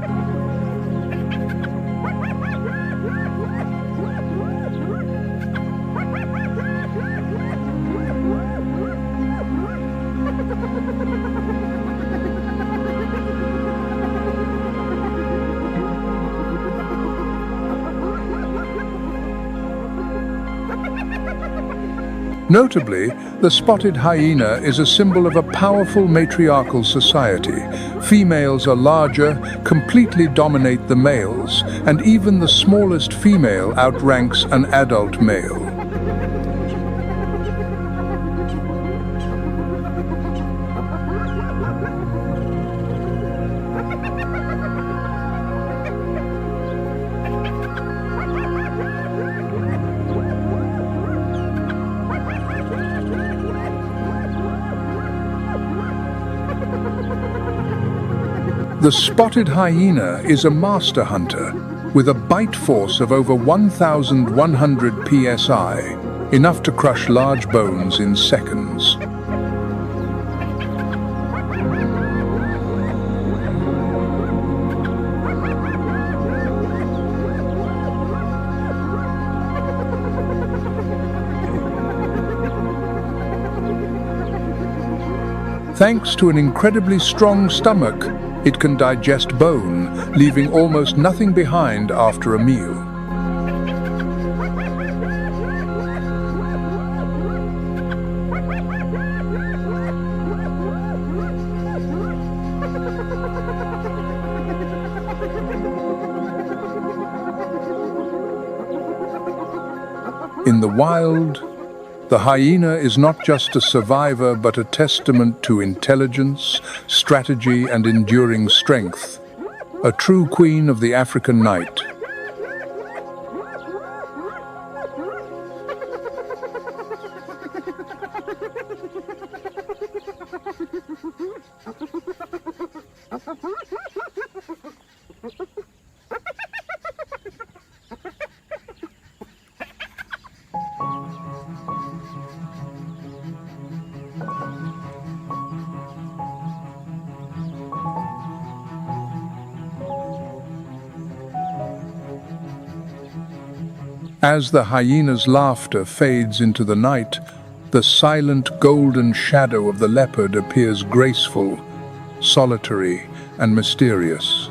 Notably, the spotted hyena is a symbol of a powerful matriarchal society. Females are larger, completely dominate the males, and even the smallest female outranks an adult male. The spotted hyena is a master hunter with a bite force of over 1,100 psi, enough to crush large bones in seconds. Thanks to an incredibly strong stomach, it can digest bone, leaving almost nothing behind after a meal. In the wild, the hyena is not just a survivor but a testament to intelligence, strategy, and enduring strength, a true queen of the African night. As the hyena's laughter fades into the night, the silent golden shadow of the leopard appears graceful, solitary, and mysterious.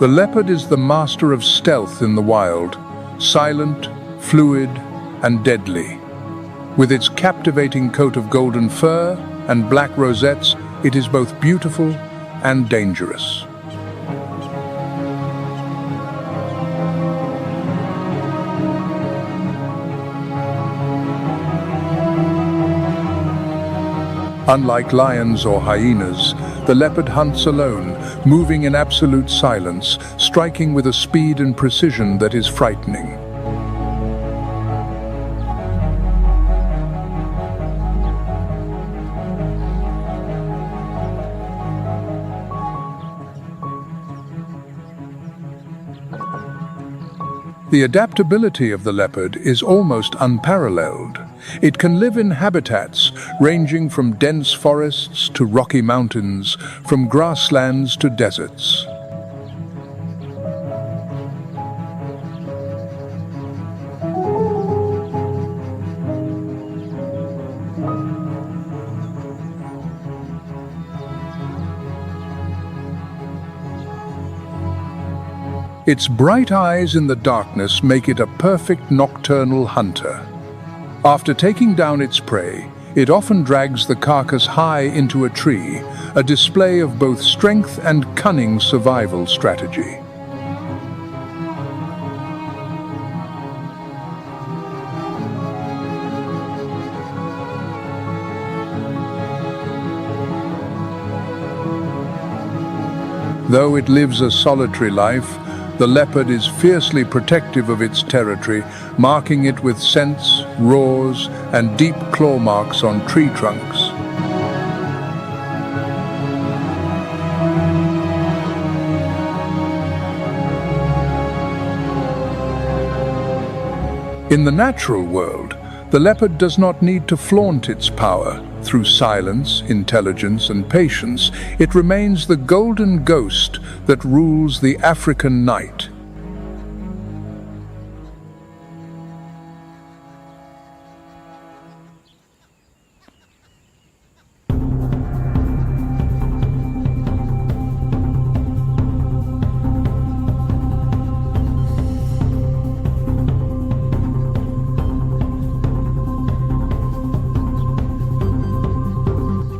The leopard is the master of stealth in the wild, silent, fluid, and deadly. With its captivating coat of golden fur and black rosettes, it is both beautiful and dangerous. Unlike lions or hyenas, the leopard hunts alone, moving in absolute silence, striking with a speed and precision that is frightening. The adaptability of the leopard is almost unparalleled. It can live in habitats ranging from dense forests to rocky mountains, from grasslands to deserts. Its bright eyes in the darkness make it a perfect nocturnal hunter. After taking down its prey, it often drags the carcass high into a tree, a display of both strength and cunning survival strategy. Though it lives a solitary life, the leopard is fiercely protective of its territory, marking it with scents, roars, and deep claw marks on tree trunks. In the natural world, the leopard does not need to flaunt its power. Through silence, intelligence, and patience, it remains the golden ghost that rules the African night.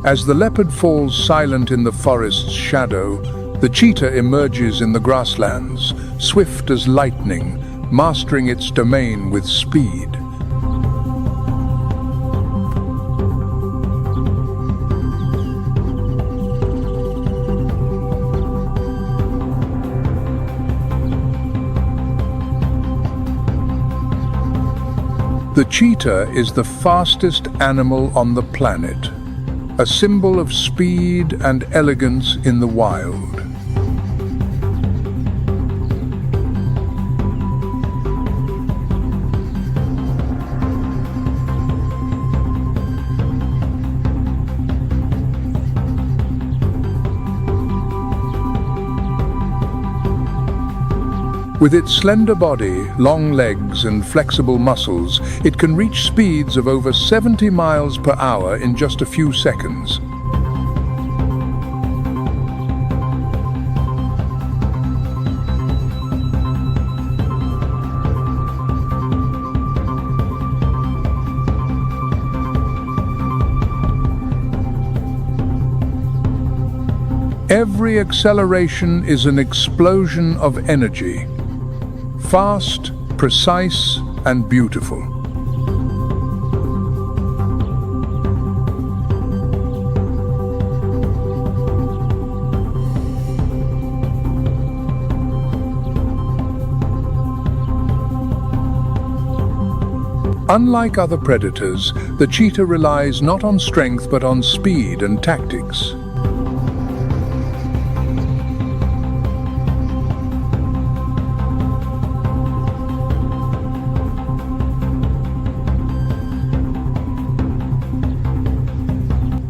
As the leopard falls silent in the forest's shadow, the cheetah emerges in the grasslands, swift as lightning, mastering its domain with speed. The cheetah is the fastest animal on the planet, a symbol of speed and elegance in the wild. With its slender body, long legs and flexible muscles, it can reach speeds of over 70 miles per hour in just a few seconds. Every acceleration is an explosion of energy. Fast, precise, and beautiful. Unlike other predators, the cheetah relies not on strength but on speed and tactics.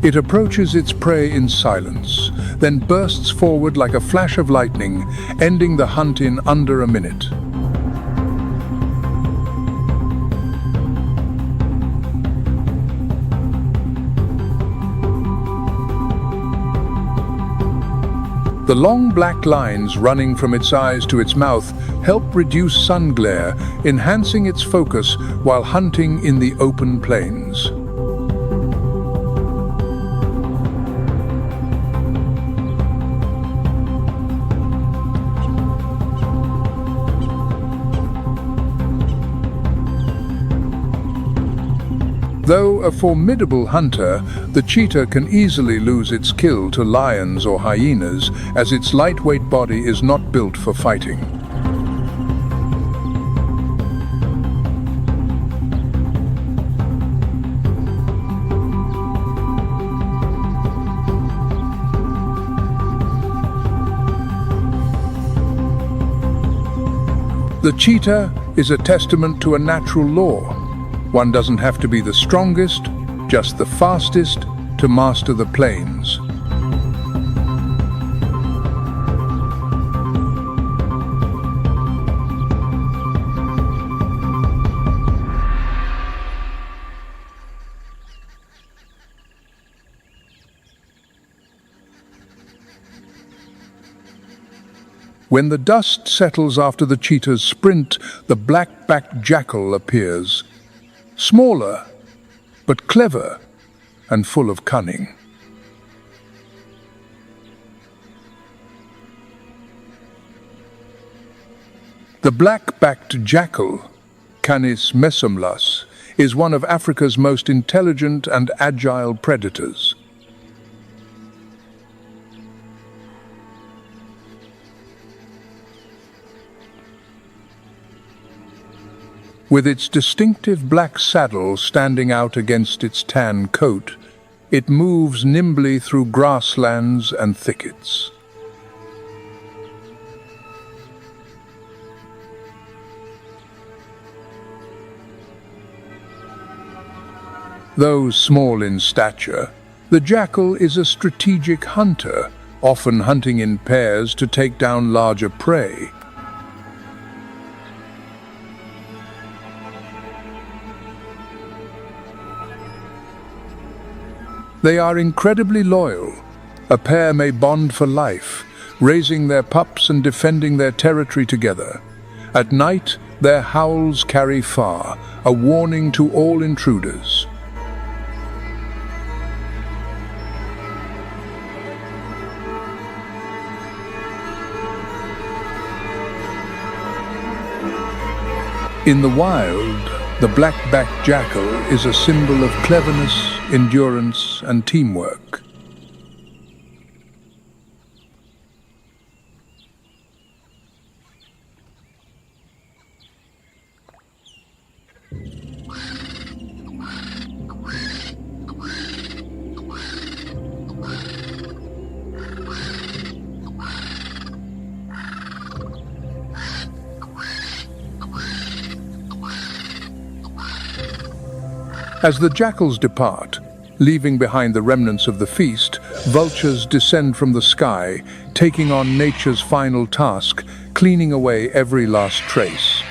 It approaches its prey in silence, then bursts forward like a flash of lightning, ending the hunt in under a minute. The long black lines running from its eyes to its mouth help reduce sun glare, enhancing its focus while hunting in the open plains. Though a formidable hunter, the cheetah can easily lose its kill to lions or hyenas, as its lightweight body is not built for fighting. The cheetah is a testament to a natural law. One doesn't have to be the strongest, just the fastest to master the plains. When the dust settles after the cheetah's sprint, the black-backed jackal appears. Smaller, but clever and full of cunning. The black-backed jackal, Canis mesmerizing, is one of Africa's most intelligent and agile predators. With its distinctive black saddle standing out against its tan coat, it moves nimbly through grasslands and thickets. Though small in stature, the jackal is a strategic hunter, often hunting in pairs to take down larger prey. They are incredibly loyal. A pair may bond for life, raising their pups and defending their territory together. At night, their howls carry far, a warning to all intruders. In the wild, the black-backed jackal is a symbol of cleverness, endurance, and teamwork. As the jackals depart, leaving behind the remnants of the feast, vultures descend from the sky, taking on nature's final task, cleaning away every last trace.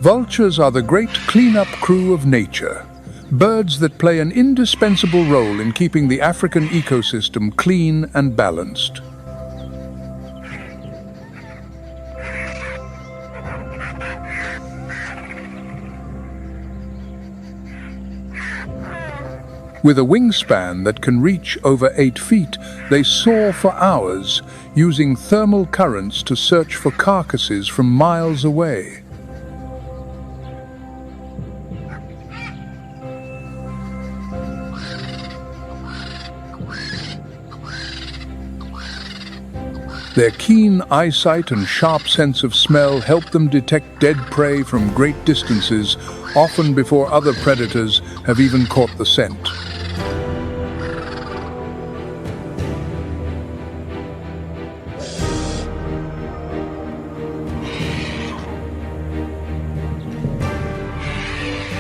Vultures are the great clean-up crew of nature, birds that play an indispensable role in keeping the African ecosystem clean and balanced. With a wingspan that can reach over 8 feet, they soar for hours, using thermal currents to search for carcasses from miles away. Their keen eyesight and sharp sense of smell help them detect dead prey from great distances, often before other predators have even caught the scent.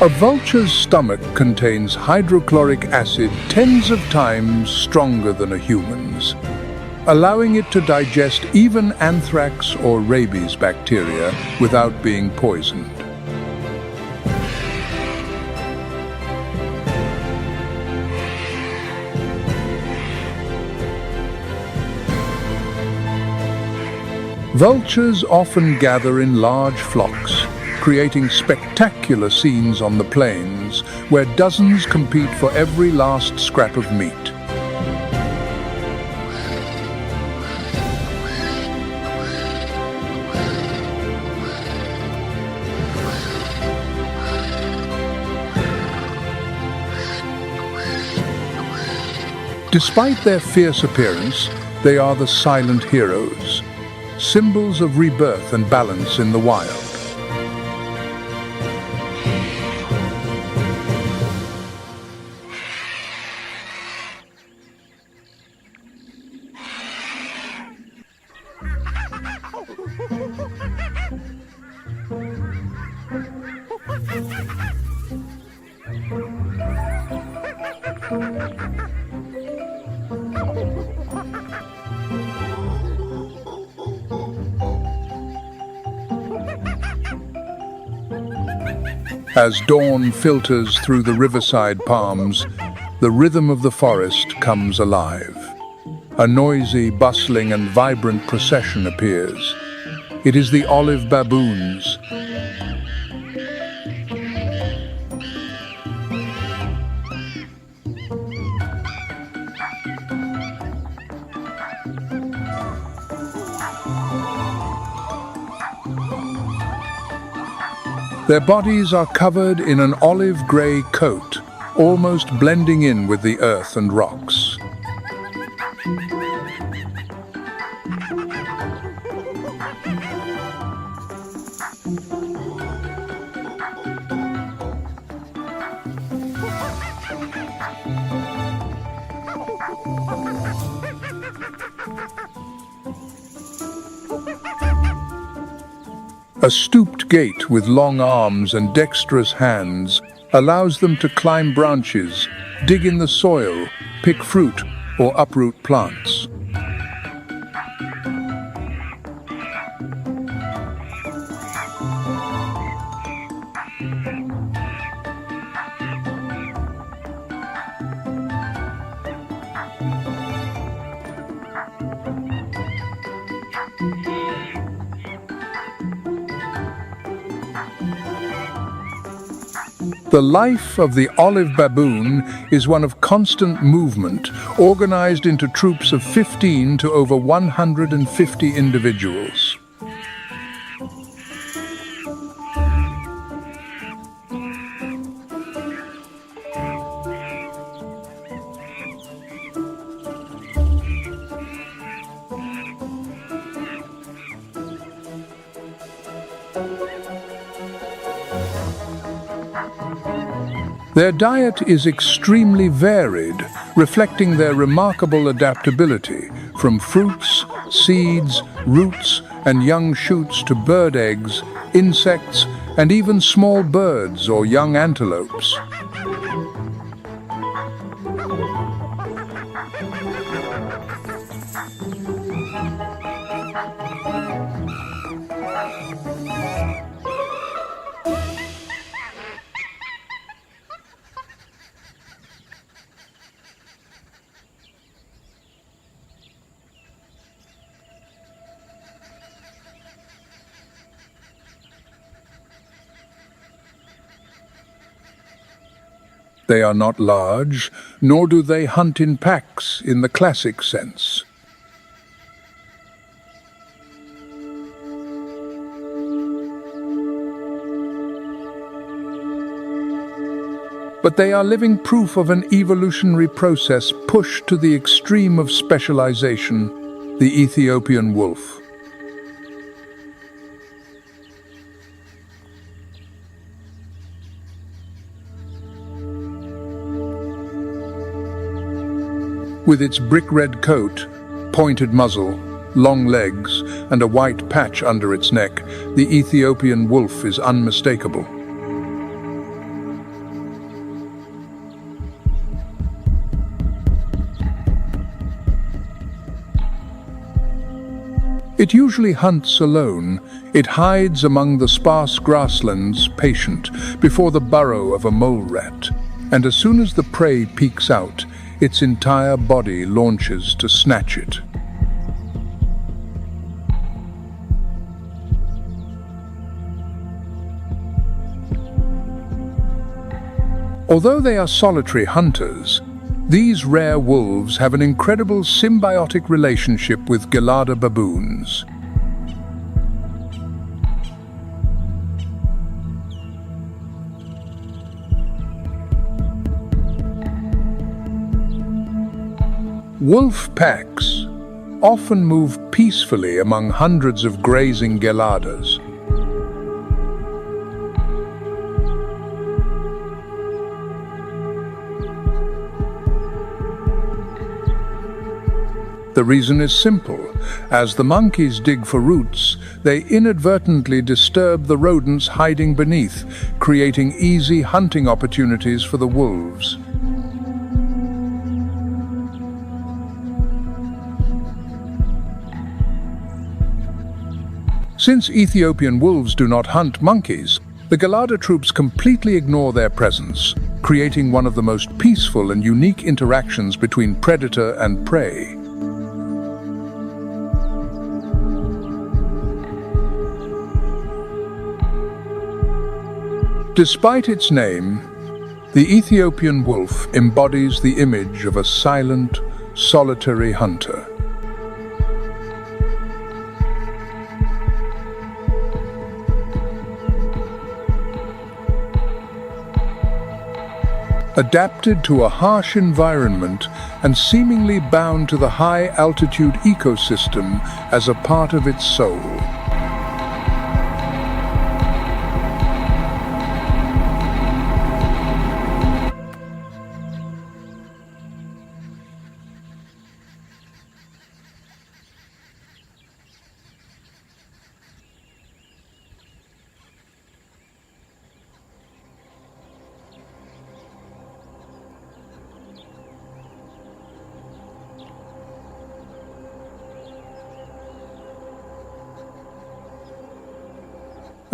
A vulture's stomach contains hydrochloric acid tens of times stronger than a human's, allowing it to digest even anthrax or rabies bacteria without being poisoned. Vultures often gather in large flocks, creating spectacular scenes on the plains where dozens compete for every last scrap of meat. Despite their fierce appearance, they are the silent heroes, symbols of rebirth and balance in the wild. As dawn filters through the riverside palms, the rhythm of the forest comes alive. A noisy, bustling and vibrant procession appears. It is the olive baboons. Their bodies are covered in an olive-grey coat, almost blending in with the earth and rocks. A stooped gait with long arms and dexterous hands allows them to climb branches, dig in the soil, pick fruit, or uproot plants. The life of the olive baboon is one of constant movement, organized into troops of 15 to over 150 individuals. Their diet is extremely varied, reflecting their remarkable adaptability, from fruits, seeds, roots, and young shoots to bird eggs, insects, and even small birds or young antelopes. They are not large, nor do they hunt in packs in the classic sense. But they are living proof of an evolutionary process pushed to the extreme of specialization, the Ethiopian wolf. With its brick-red coat, pointed muzzle, long legs, and a white patch under its neck, the Ethiopian wolf is unmistakable. It usually hunts alone. It hides among the sparse grasslands, patient, before the burrow of a mole rat. And as soon as the prey peeks out, its entire body launches to snatch it. Although they are solitary hunters, these rare wolves have an incredible symbiotic relationship with gelada baboons. Wolf packs often move peacefully among hundreds of grazing geladas. The reason is simple. As the monkeys dig for roots, they inadvertently disturb the rodents hiding beneath, creating easy hunting opportunities for the wolves. Since Ethiopian wolves do not hunt monkeys, the gelada troops completely ignore their presence, creating one of the most peaceful and unique interactions between predator and prey. Despite its name, the Ethiopian wolf embodies the image of a silent, solitary hunter. Adapted to a harsh environment and seemingly bound to the high-altitude ecosystem as a part of its soul.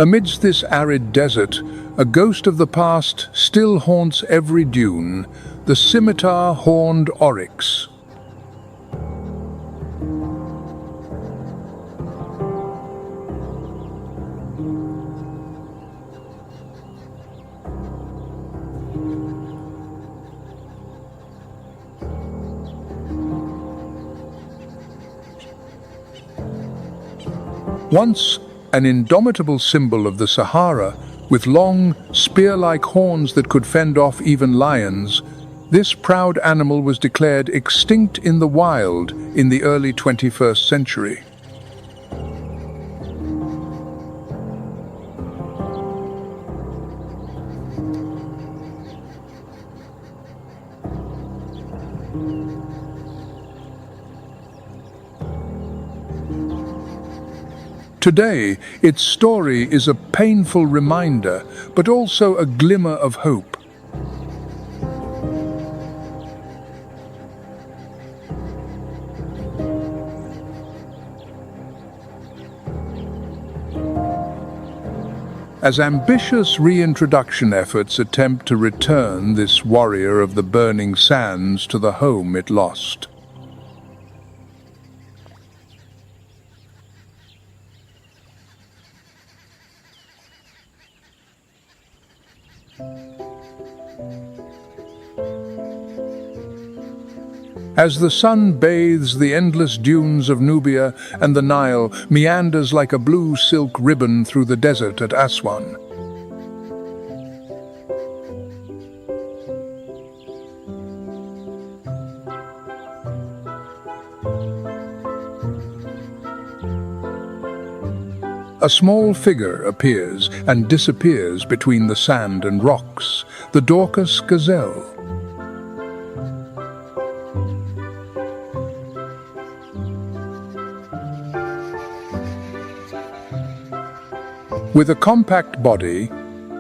Amidst this arid desert, a ghost of the past still haunts every dune, the scimitar-horned oryx. Once an indomitable symbol of the Sahara, with long, spear-like horns that could fend off even lions, this proud animal was declared extinct in the wild in the early 21st century. Today, its story is a painful reminder, but also a glimmer of hope. As ambitious reintroduction efforts attempt to return this warrior of the burning sands to the home it lost. As the sun bathes the endless dunes of Nubia and the Nile meanders like a blue silk ribbon through the desert at Aswan. A small figure appears and disappears between the sand and rocks, the Dorcas gazelle. With a compact body,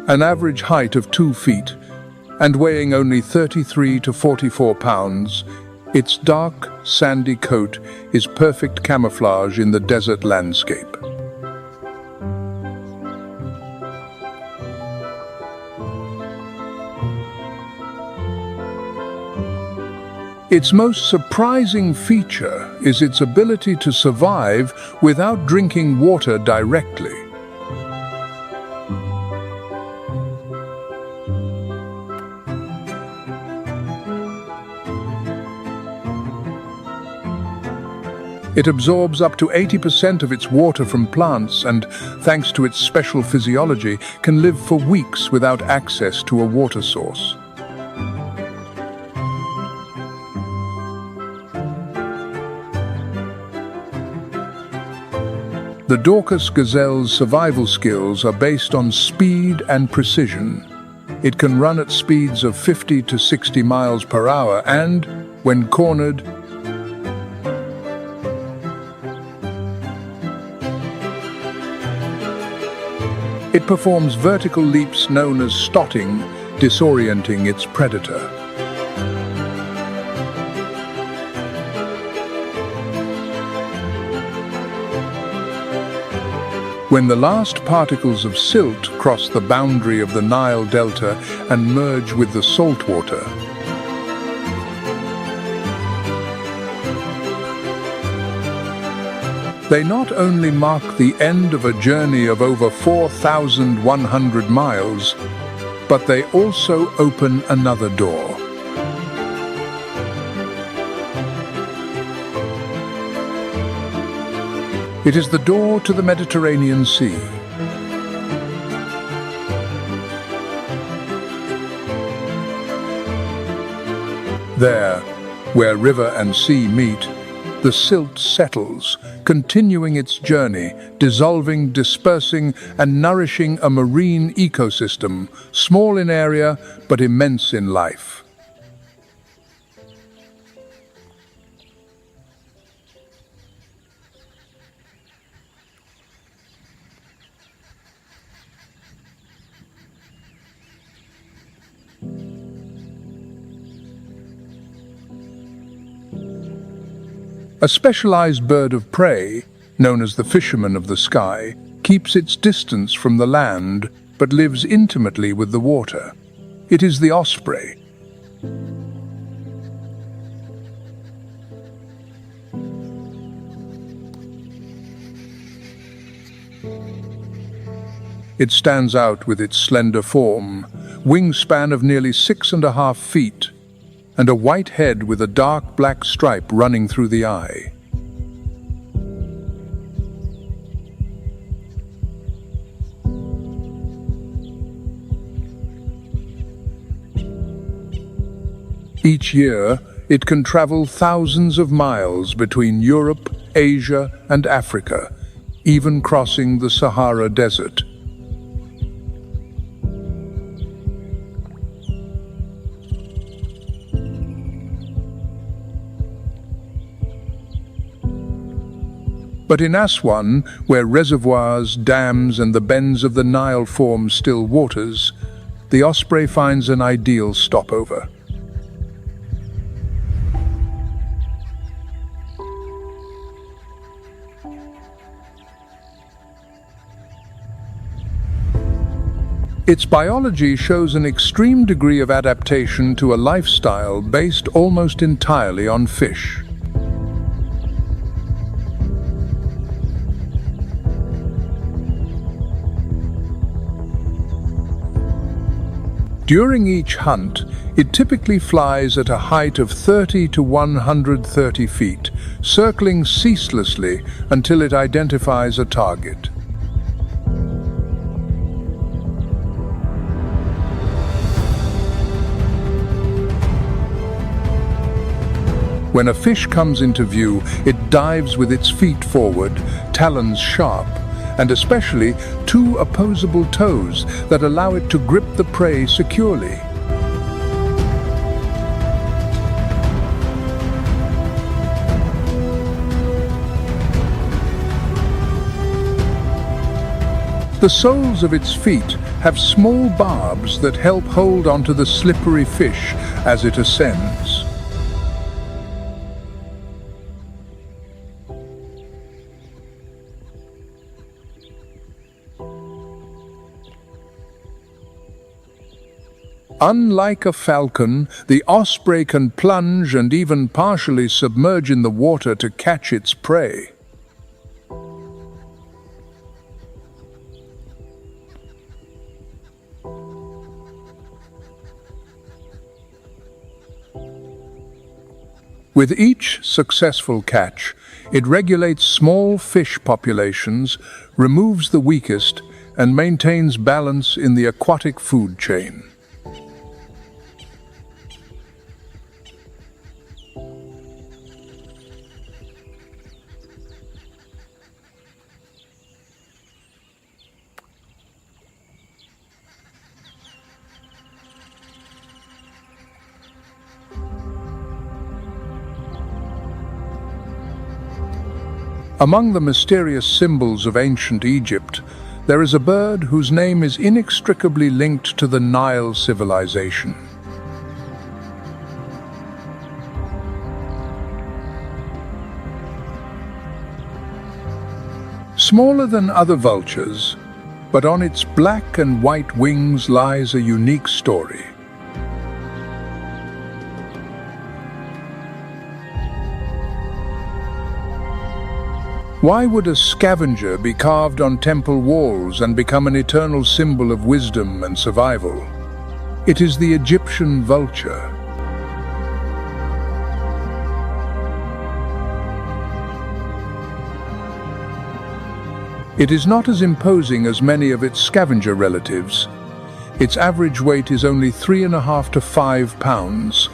an average height of 2 feet, and weighing only 33 to 44 pounds, its dark, sandy coat is perfect camouflage in the desert landscape. Its most surprising feature is its ability to survive without drinking water directly. It absorbs up to 80% of its water from plants and, thanks to its special physiology, can live for weeks without access to a water source. The Dorcas gazelle's survival skills are based on speed and precision. It can run at speeds of 50 to 60 miles per hour and, when cornered, it performs vertical leaps known as stotting, disorienting its predator. When the last particles of silt cross the boundary of the Nile Delta and merge with the saltwater, they not only mark the end of a journey of over 4,100 miles, but they also open another door. It is the door to the Mediterranean Sea. There, where river and sea meet, the silt settles, continuing its journey, dissolving, dispersing, and nourishing a marine ecosystem, small in area but immense in life. A specialized bird of prey, known as the fisherman of the sky, keeps its distance from the land but lives intimately with the water. It is the osprey. It stands out with its slender form, wingspan of nearly 6.5 feet, and a white head with a dark black stripe running through the eye. Each year, it can travel thousands of miles between Europe, Asia, and Africa, even crossing the Sahara Desert. But in Aswan, where reservoirs, dams, and the bends of the Nile form still waters, the osprey finds an ideal stopover. Its biology shows an extreme degree of adaptation to a lifestyle based almost entirely on fish. During each hunt, it typically flies at a height of 30 to 130 feet, circling ceaselessly until it identifies a target. When a fish comes into view, it dives with its feet forward, talons sharp, and especially two opposable toes that allow it to grip the prey securely. The soles of its feet have small barbs that help hold onto the slippery fish as it ascends. Unlike a falcon, the osprey can plunge and even partially submerge in the water to catch its prey. With each successful catch, it regulates small fish populations, removes the weakest, and maintains balance in the aquatic food chain. Among the mysterious symbols of ancient Egypt, there is a bird whose name is inextricably linked to the Nile civilization. Smaller than other vultures, but on its black and white wings lies a unique story. Why would a scavenger be carved on temple walls and become an eternal symbol of wisdom and survival? It is the Egyptian vulture. It is not as imposing as many of its scavenger relatives. Its average weight is only 3.5 to 5 pounds.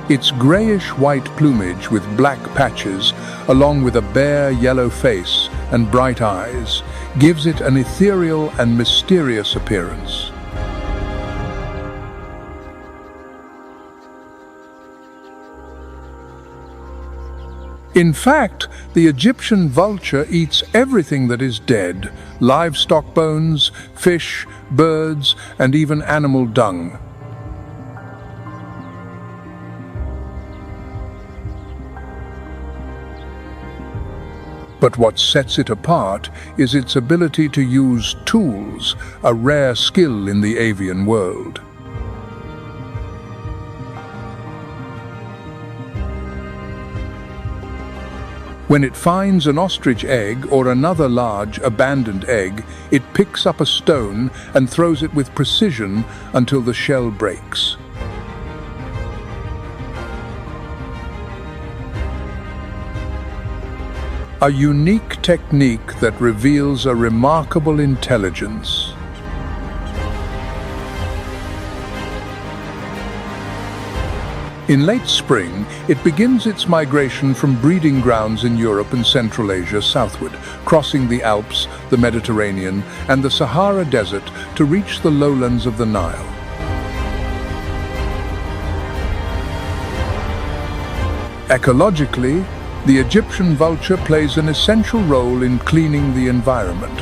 Its grayish-white plumage with black patches, along with a bare yellow face and bright eyes, gives it an ethereal and mysterious appearance. In fact, the Egyptian vulture eats everything that is dead: livestock bones, fish, birds, and even animal dung. But what sets it apart is its ability to use tools, a rare skill in the avian world. When it finds an ostrich egg or another large, abandoned egg, it picks up a stone and throws it with precision until the shell breaks. A unique technique that reveals a remarkable intelligence. In late spring, it begins its migration from breeding grounds in Europe and Central Asia southward, crossing the Alps, the Mediterranean, and the Sahara Desert to reach the lowlands of the Nile. Ecologically, the Egyptian vulture plays an essential role in cleaning the environment.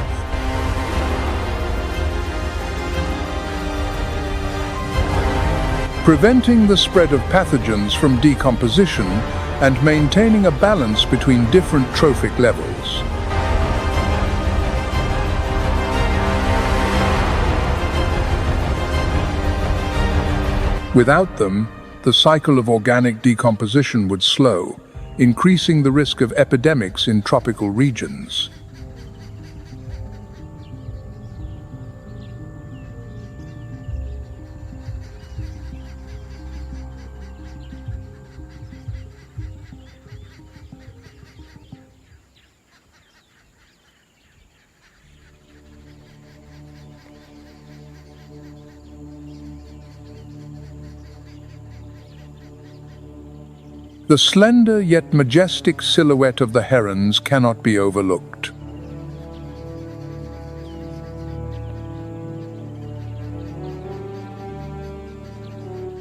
Preventing the spread of pathogens from decomposition and maintaining a balance between different trophic levels. Without them, the cycle of organic decomposition would slow, increasing the risk of epidemics in tropical regions. The slender yet majestic silhouette of the herons cannot be overlooked.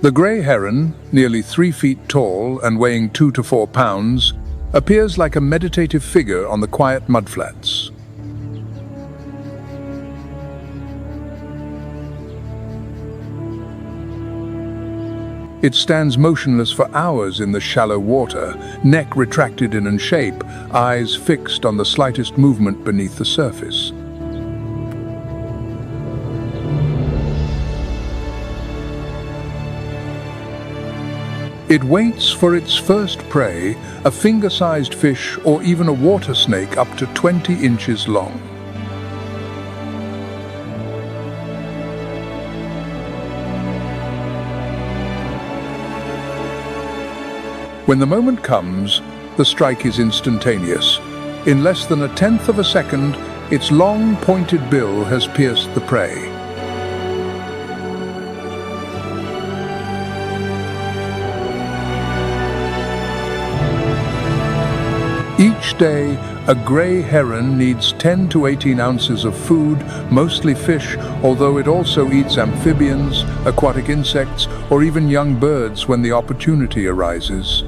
The grey heron, nearly 3 feet tall and weighing 2 to 4 pounds, appears like a meditative figure on the quiet mudflats. It stands motionless for hours in the shallow water, neck retracted in an shape, eyes fixed on the slightest movement beneath the surface. It waits for its first prey, a finger-sized fish or even a water snake up to 20 inches long. When the moment comes, the strike is instantaneous. In less than 1/10 of a second, its long, pointed bill has pierced the prey. Each day, a grey heron needs 10 to 18 ounces of food, mostly fish, although it also eats amphibians, aquatic insects, or even young birds when the opportunity arises.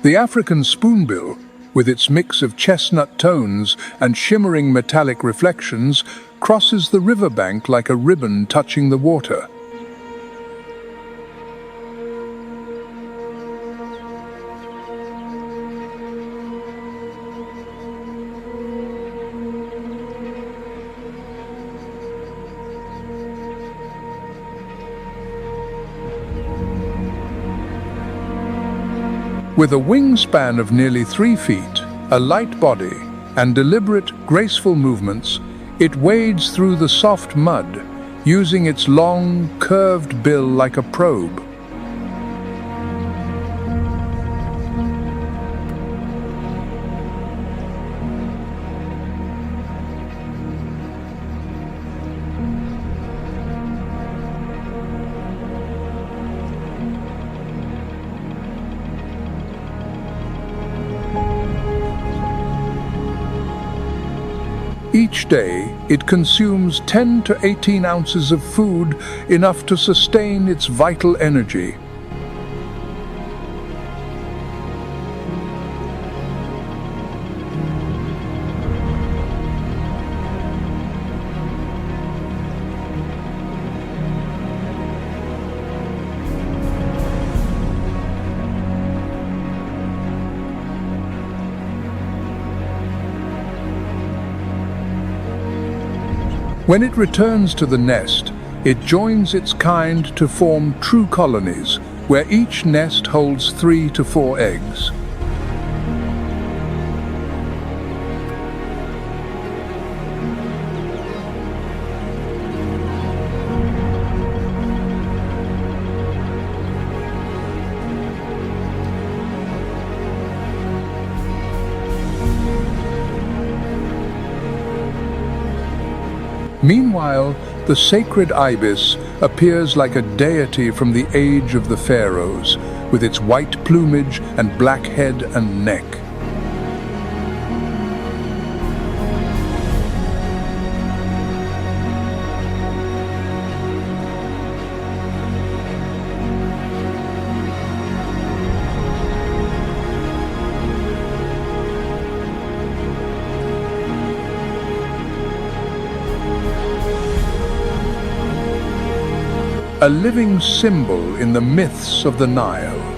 The African spoonbill, with its mix of chestnut tones and shimmering metallic reflections, crosses the riverbank like a ribbon touching the water. With a wingspan of nearly 3 feet, a light body, and deliberate, graceful movements, it wades through the soft mud, using its long, curved bill like a probe. Each day, it consumes 10 to 18 ounces of food, enough to sustain its vital energy. When it returns to the nest, it joins its kind to form true colonies, where each nest holds 3 to 4 eggs. Meanwhile, the sacred ibis appears like a deity from the age of the pharaohs, with its white plumage and black head and neck. A living symbol in the myths of the Nile.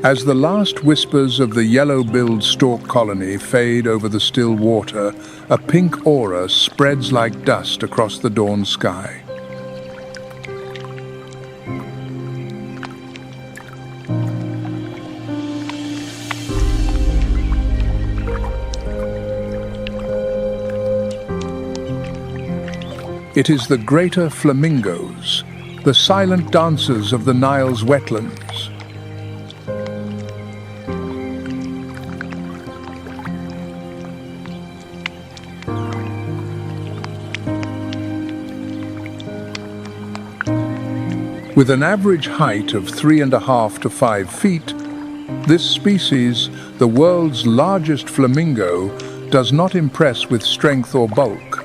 As the last whispers of the yellow-billed stork colony fade over the still water, a pink aura spreads like dust across the dawn sky. It is the greater flamingos, the silent dancers of the Nile's wetlands. With an average height of 3.5 to 5 feet, this species, the world's largest flamingo, does not impress with strength or bulk.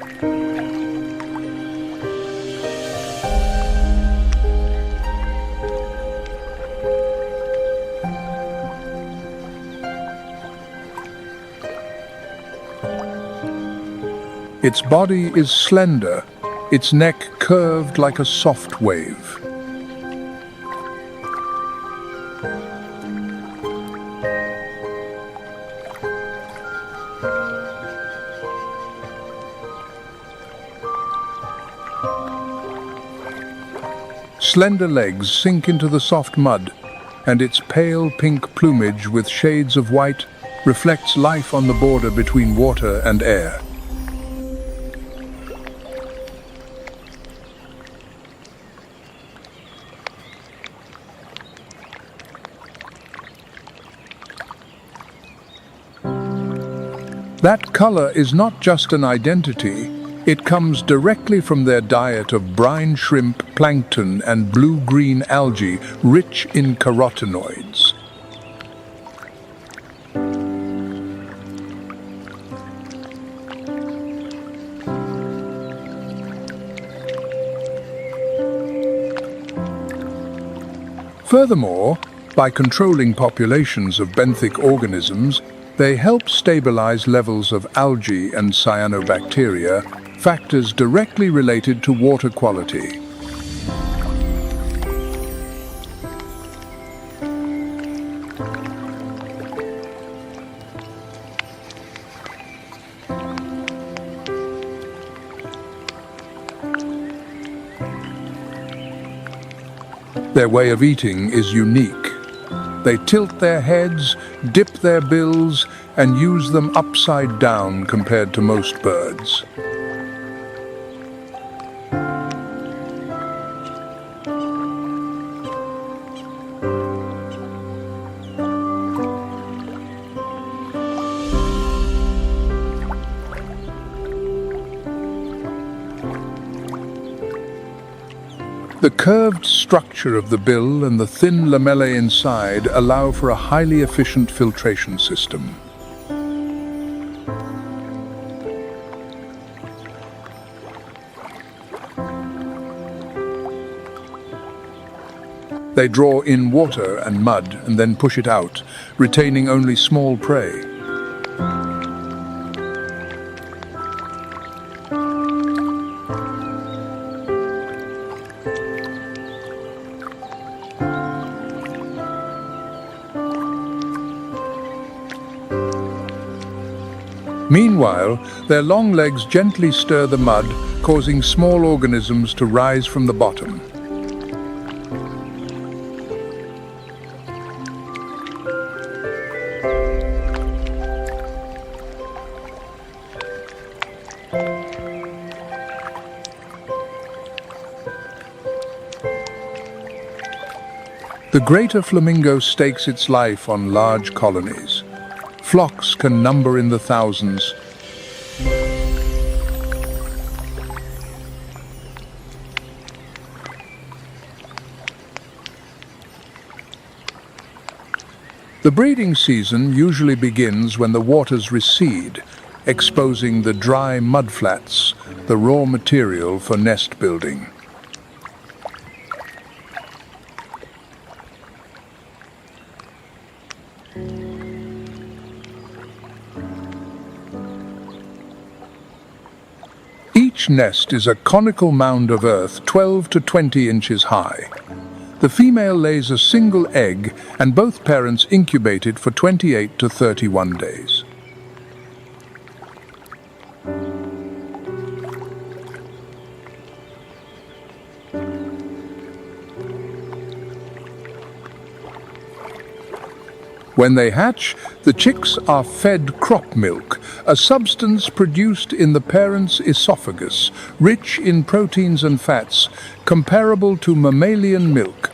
Its body is slender, its neck curved like a soft wave. Slender legs sink into the soft mud, and its pale pink plumage with shades of white reflects life on the border between water and air. That color is not just an identity, it comes directly from their diet of brine shrimp, plankton, and blue-green algae rich in carotenoids. Furthermore, by controlling populations of benthic organisms, they help stabilize levels of algae and cyanobacteria, factors directly related to water quality. Their way of eating is unique. They tilt their heads, dip their bills, and use them upside down compared to most birds. The curved structure of the bill and the thin lamellae inside allow for a highly efficient filtration system. They draw in water and mud and then push it out, retaining only small prey. Meanwhile, their long legs gently stir the mud, causing small organisms to rise from the bottom. The greater flamingo stakes its life on large colonies. Flocks can number in the thousands. The breeding season usually begins when the waters recede, exposing the dry mudflats, the raw material for nest building. Each nest is a conical mound of earth 12 to 20 inches high. The female lays a single egg and both parents incubate it for 28 to 31 days. When they hatch, the chicks are fed crop milk, a substance produced in the parent's esophagus, rich in proteins and fats, comparable to mammalian milk.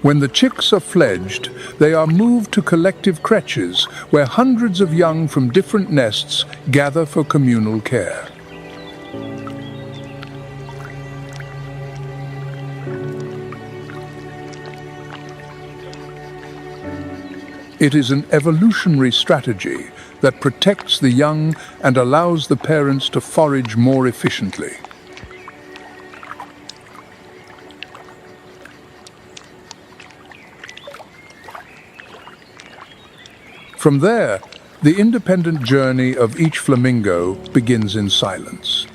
When the chicks are fledged, they are moved to collective creches, where hundreds of young from different nests gather for communal care. It is an evolutionary strategy that protects the young and allows the parents to forage more efficiently. From there, the independent journey of each flamingo begins in silence.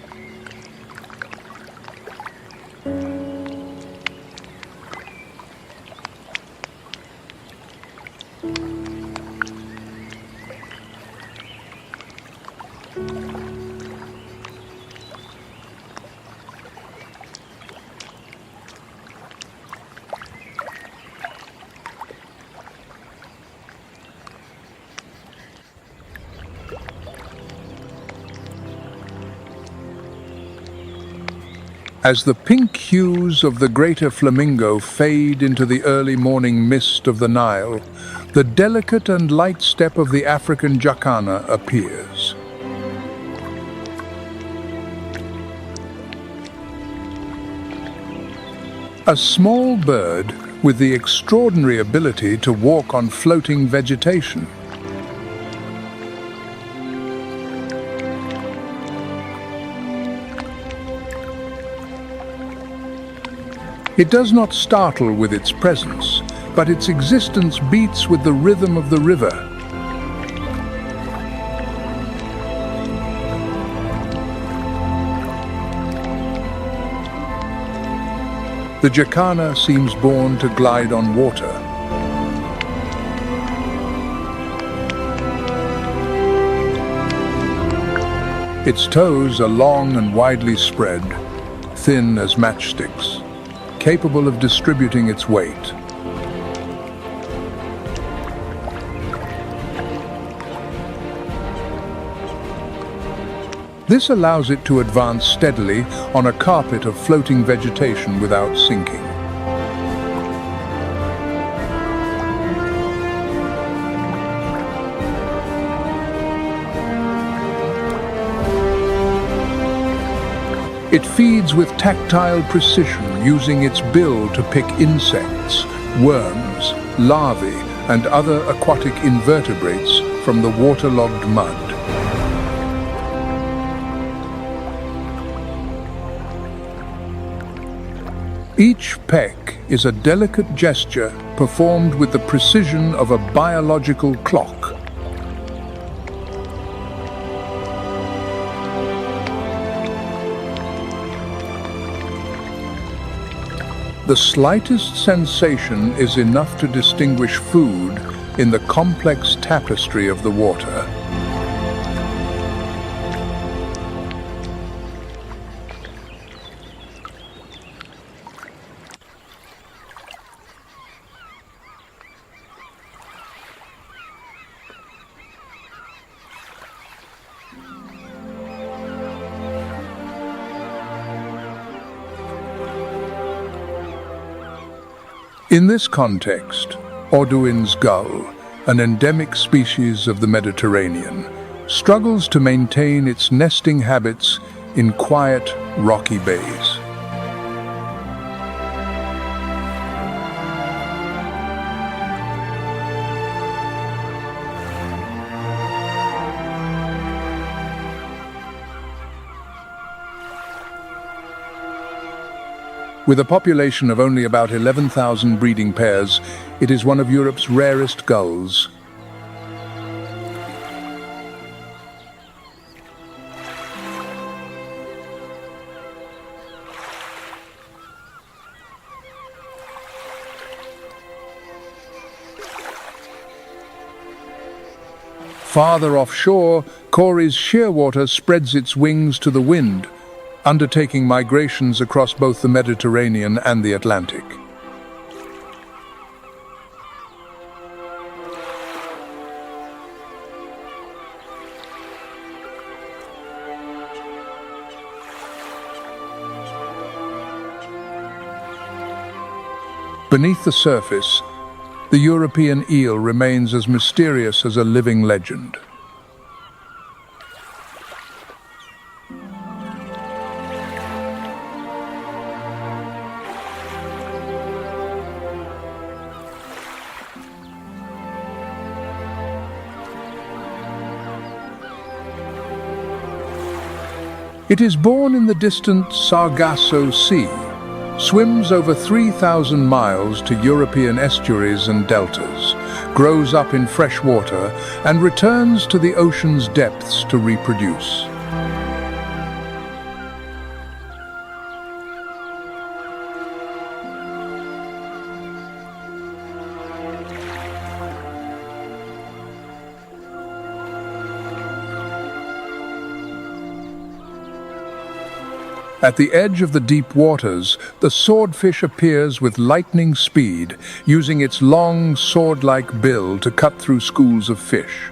As the pink hues of the greater flamingo fade into the early morning mist of the Nile, the delicate and light step of the African jacana appears. A small bird with the extraordinary ability to walk on floating vegetation. It does not startle with its presence, but its existence beats with the rhythm of the river. The jacana seems born to glide on water. Its toes are long and widely spread, thin as matchsticks, capable of distributing its weight. This allows it to advance steadily on a carpet of floating vegetation without sinking. It feeds with tactile precision, using its bill to pick insects, worms, larvae, and other aquatic invertebrates from the waterlogged mud. Each peck is a delicate gesture performed with the precision of a biological clock. The slightest sensation is enough to distinguish food in the complex tapestry of the water. In this context, Audouin's gull, an endemic species of the Mediterranean, struggles to maintain its nesting habits in quiet, rocky bays. With a population of only about 11,000 breeding pairs, it is one of Europe's rarest gulls. Farther offshore, Corey's shearwater spreads its wings to the wind, undertaking migrations across both the Mediterranean and the Atlantic. Beneath the surface, the European eel remains as mysterious as a living legend. It is born in the distant Sargasso Sea, swims over 3,000 miles to European estuaries and deltas, grows up in fresh water, and returns to the ocean's depths to reproduce. At the edge of the deep waters, the swordfish appears with lightning speed, using its long, sword-like bill to cut through schools of fish.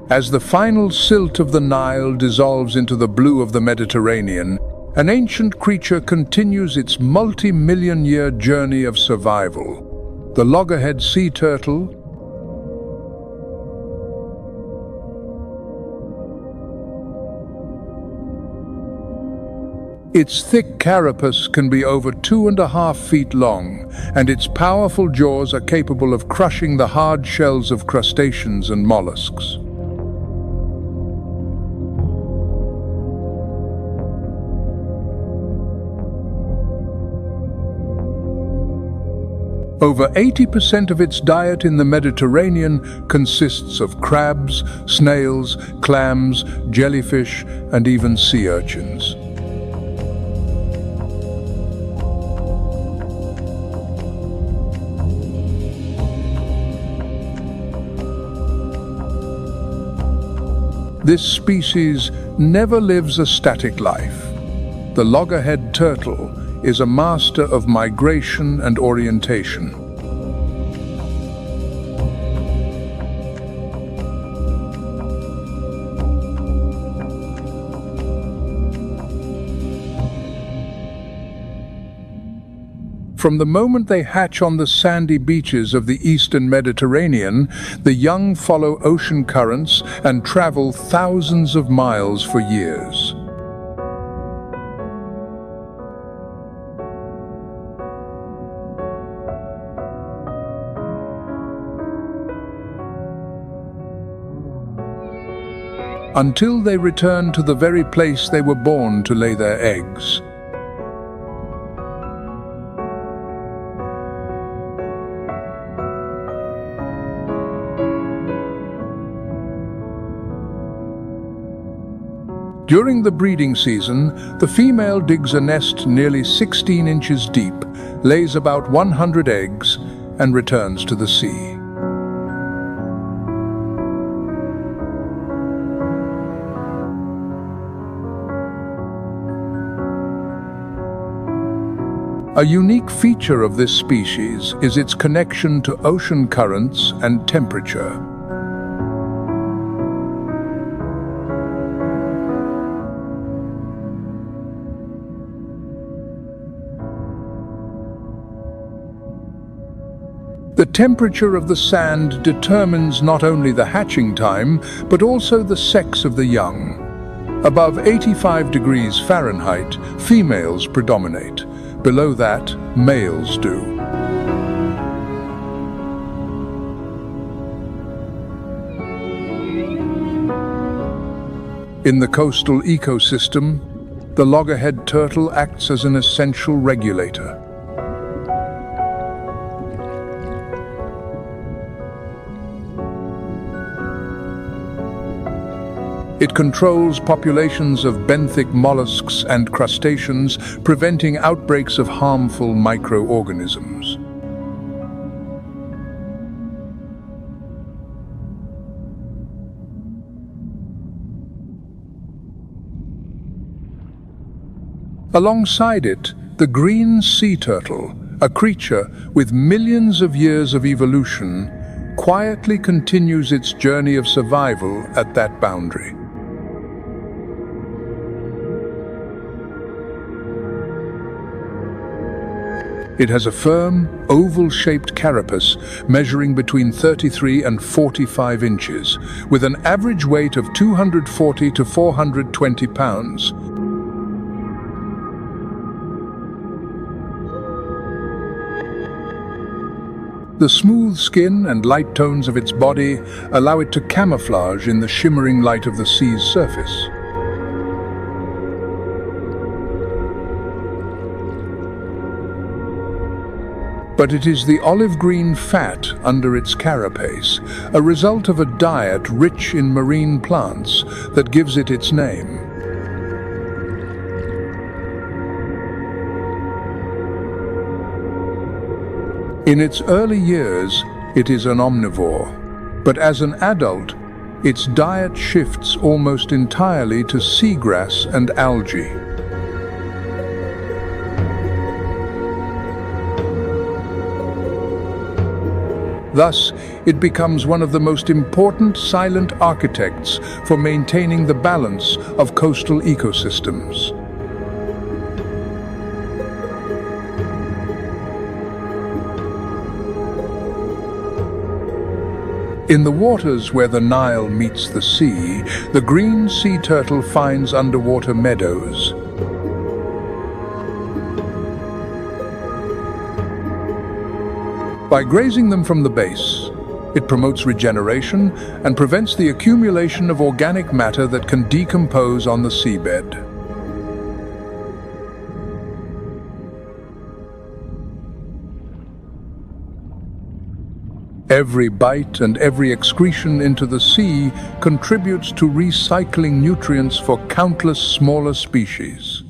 As the final silt of the Nile dissolves into the blue of the Mediterranean, an ancient creature continues its multi-million-year journey of survival. The loggerhead sea turtle, its thick carapace can be over 2.5 feet long, and its powerful jaws are capable of crushing the hard shells of crustaceans and mollusks. Over 80% of its diet in the Mediterranean consists of crabs, snails, clams, jellyfish, and even sea urchins. This species never lives a static life. The loggerhead turtle is a master of migration and orientation. From the moment they hatch on the sandy beaches of the eastern Mediterranean, the young follow ocean currents and travel thousands of miles for years. Until they return to the very place they were born to lay their eggs. During the breeding season, the female digs a nest nearly 16 inches deep, lays about 100 eggs, and returns to the sea. A unique feature of this species is its connection to ocean currents and temperature. The temperature of the sand determines not only the hatching time, but also the sex of the young. Above 85 degrees Fahrenheit, females predominate. Below that, males do. In the coastal ecosystem, the loggerhead turtle acts as an essential regulator. It controls populations of benthic mollusks and crustaceans, preventing outbreaks of harmful microorganisms. Alongside it, the green sea turtle, a creature with millions of years of evolution, quietly continues its journey of survival at that boundary. It has a firm, oval-shaped carapace measuring between 33 and 45 inches, with an average weight of 240 to 420 pounds. The smooth skin and light tones of its body allow it to camouflage in the shimmering light of the sea's surface. But it is the olive-green fat under its carapace, a result of a diet rich in marine plants, that gives it its name. In its early years, it is an omnivore, but as an adult, its diet shifts almost entirely to seagrass and algae. Thus, it becomes one of the most important silent architects for maintaining the balance of coastal ecosystems. In the waters where the Nile meets the sea, the green sea turtle finds underwater meadows. By grazing them from the base, it promotes regeneration and prevents the accumulation of organic matter that can decompose on the seabed. Every bite and every excretion into the sea contributes to recycling nutrients for countless smaller species.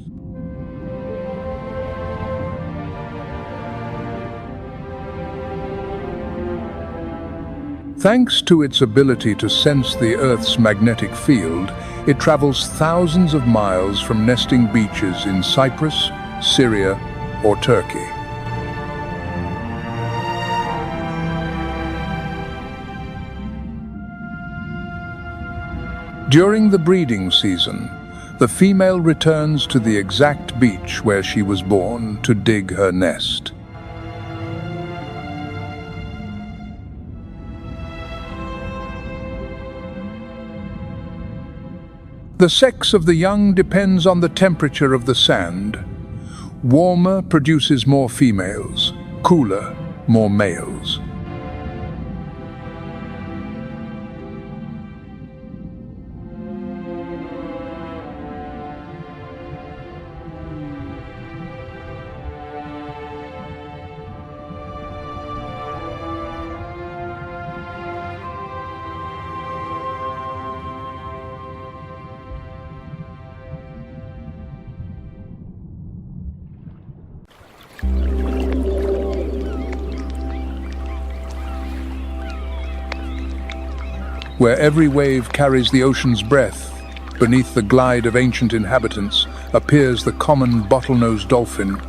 Thanks to its ability to sense the Earth's magnetic field, it travels thousands of miles from nesting beaches in Cyprus, Syria, or Turkey. During the breeding season, the female returns to the exact beach where she was born to dig her nest. The sex of the young depends on the temperature of the sand. Warmer produces more females, cooler, more males. Where every wave carries the ocean's breath, beneath the glide of ancient inhabitants appears the common bottlenose dolphin.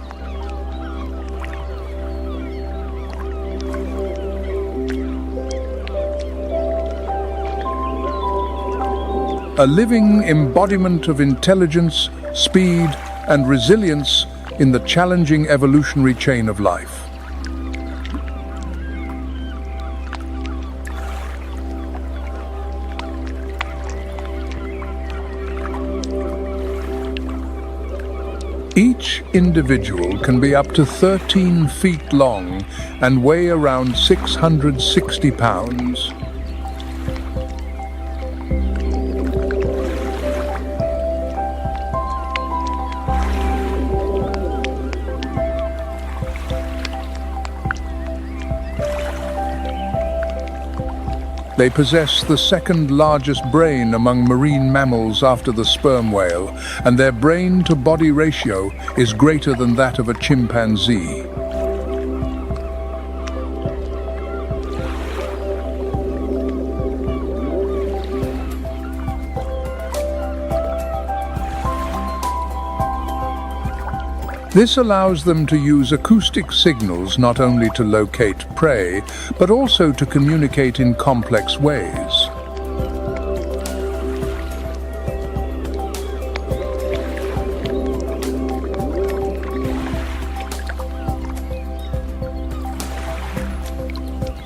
A living embodiment of intelligence, speed, and resilience in the challenging evolutionary chain of life. Each individual can be up to 13 feet long and weigh around 660 pounds. They possess the second largest brain among marine mammals after the sperm whale, and their brain-to-body ratio is greater than that of a chimpanzee. This allows them to use acoustic signals not only to locate prey, but also to communicate in complex ways.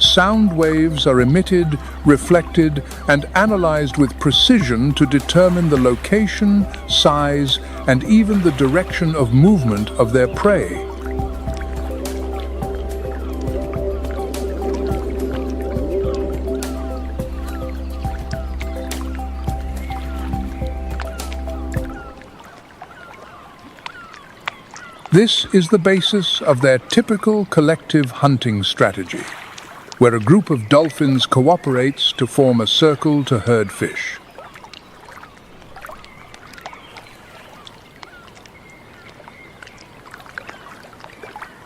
Sound waves are emitted, reflected, and analyzed with precision to determine the location, size, and even the direction of movement of their prey. This is the basis of their typical collective hunting strategy, where a group of dolphins cooperates to form a circle to herd fish.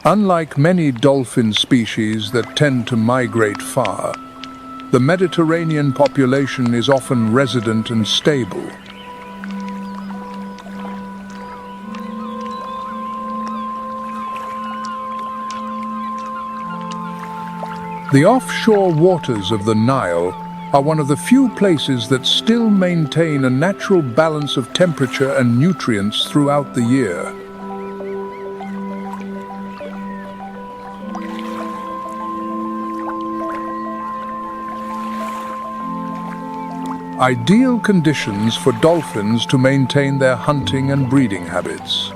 Unlike many dolphin species that tend to migrate far, the Mediterranean population is often resident and stable. The offshore waters of the Nile are one of the few places that still maintain a natural balance of temperature and nutrients throughout the year. Ideal conditions for dolphins to maintain their hunting and breeding habits.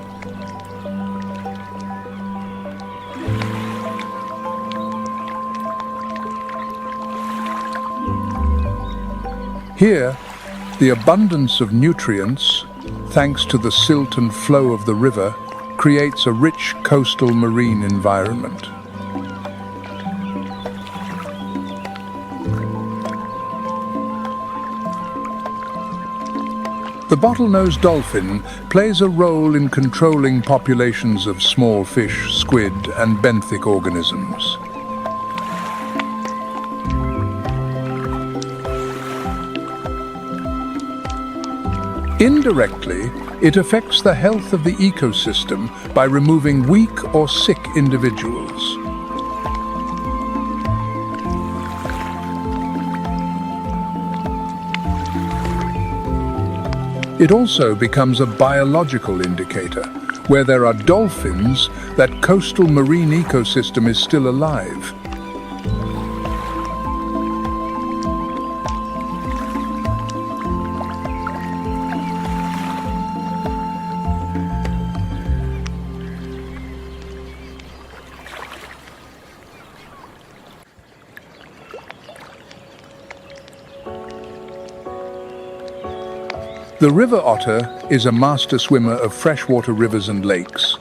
Here, the abundance of nutrients, thanks to the silt and flow of the river, creates a rich coastal marine environment. The bottlenose dolphin plays a role in controlling populations of small fish, squid, and benthic organisms. Indirectly, it affects the health of the ecosystem by removing weak or sick individuals. It also becomes a biological indicator. Where there are dolphins, that coastal marine ecosystem is still alive. The river otter is a master swimmer of freshwater rivers and lakes.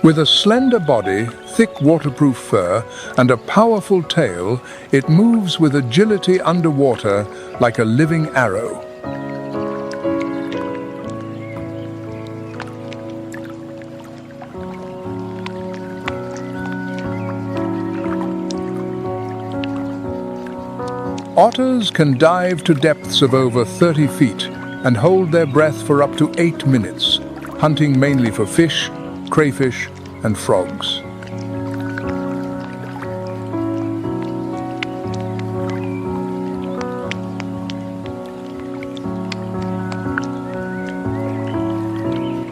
With a slender body, thick waterproof fur, and a powerful tail, it moves with agility underwater like a living arrow. Otters can dive to depths of over 30 feet and hold their breath for up to 8 minutes, hunting mainly for fish, crayfish, and frogs.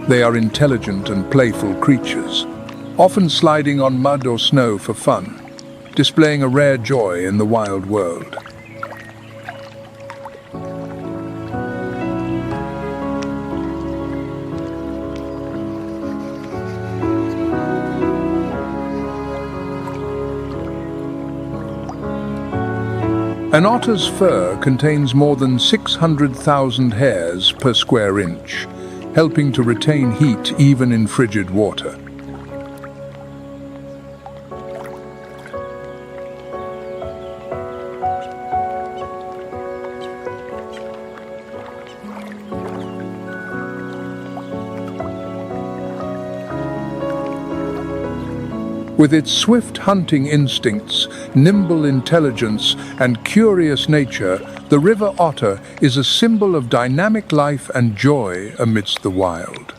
They are intelligent and playful creatures, often sliding on mud or snow for fun, displaying a rare joy in the wild world. An otter's fur contains more than 600,000 hairs per square inch, helping to retain heat even in frigid water. With its swift hunting instincts, nimble intelligence, and curious nature, the river otter is a symbol of dynamic life and joy amidst the wild.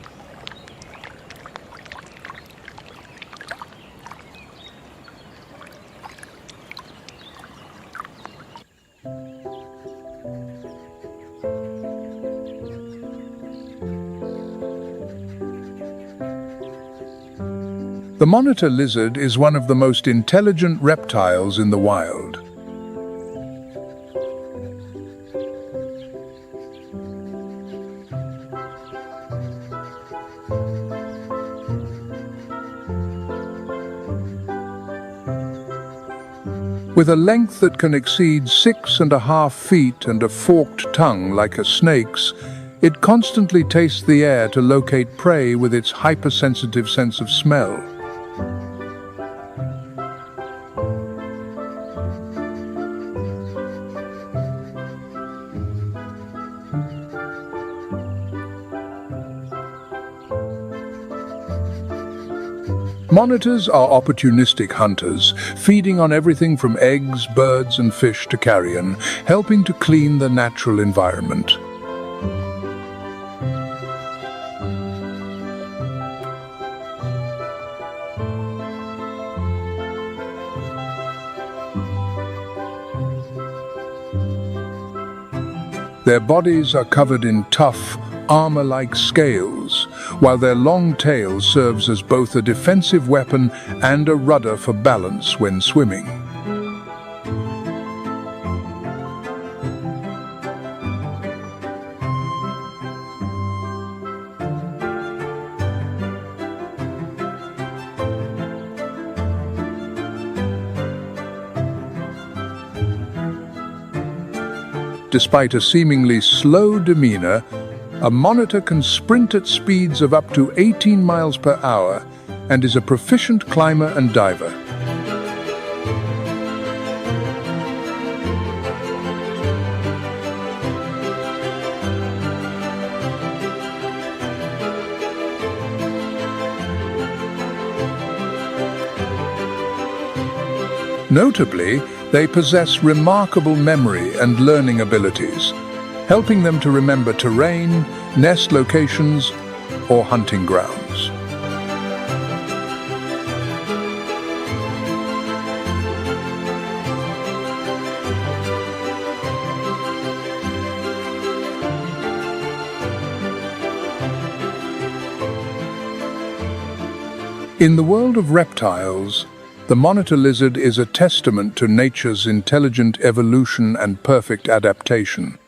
The monitor lizard is one of the most intelligent reptiles in the wild. With a length that can exceed 6.5 feet and a forked tongue like a snake's, it constantly tastes the air to locate prey with its hypersensitive sense of smell. Monitors are opportunistic hunters, feeding on everything from eggs, birds, and fish to carrion, helping to clean the natural environment. Their bodies are covered in tough, armor-like scales, while their long tail serves as both a defensive weapon and a rudder for balance when swimming. Despite a seemingly slow demeanor, a monitor can sprint at speeds of up to 18 miles per hour and is a proficient climber and diver. Notably, they possess remarkable memory and learning abilities, helping them to remember terrain, nest locations, or hunting grounds. In the world of reptiles, the monitor lizard is a testament to nature's intelligent evolution and perfect adaptation.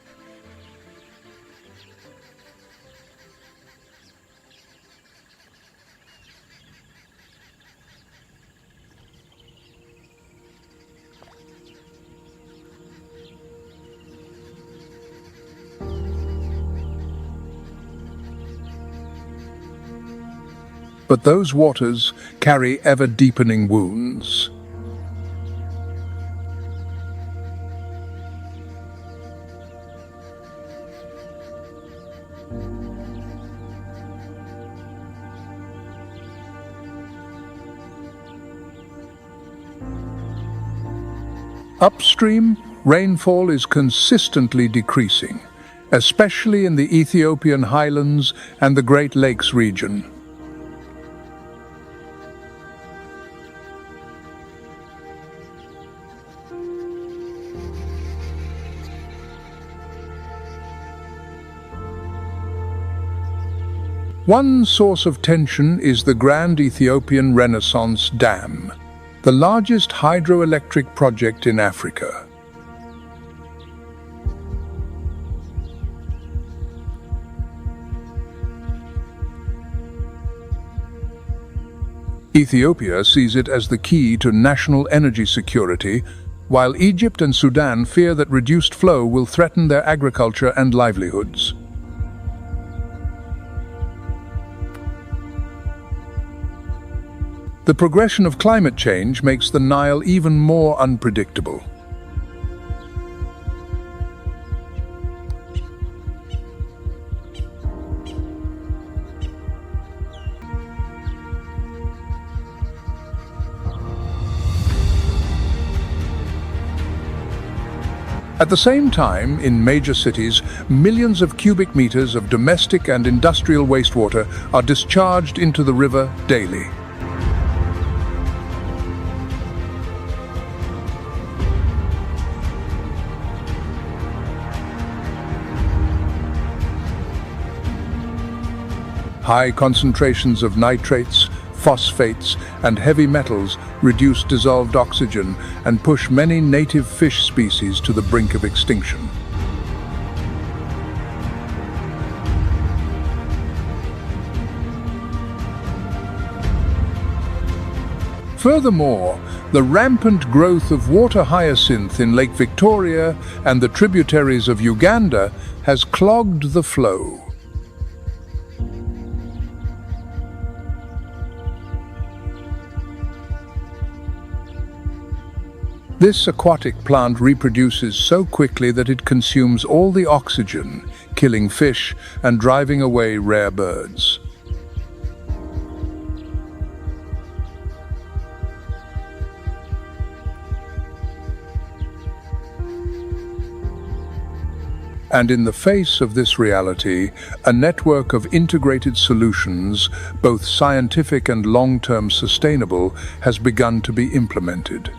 But those waters carry ever-deepening wounds. Upstream, rainfall is consistently decreasing, especially in the Ethiopian highlands and the Great Lakes region. One source of tension is the Grand Ethiopian Renaissance Dam, the largest hydroelectric project in Africa. Ethiopia sees it as the key to national energy security, while Egypt and Sudan fear that reduced flow will threaten their agriculture and livelihoods. The progression of climate change makes the Nile even more unpredictable. At the same time, in major cities, millions of cubic meters of domestic and industrial wastewater are discharged into the river daily. High concentrations of nitrates, phosphates, and heavy metals reduce dissolved oxygen and push many native fish species to the brink of extinction. Furthermore, the rampant growth of water hyacinth in Lake Victoria and the tributaries of Uganda has clogged the flow. This aquatic plant reproduces so quickly that it consumes all the oxygen, killing fish and driving away rare birds. And in the face of this reality, a network of integrated solutions, both scientific and long-term sustainable, has begun to be implemented.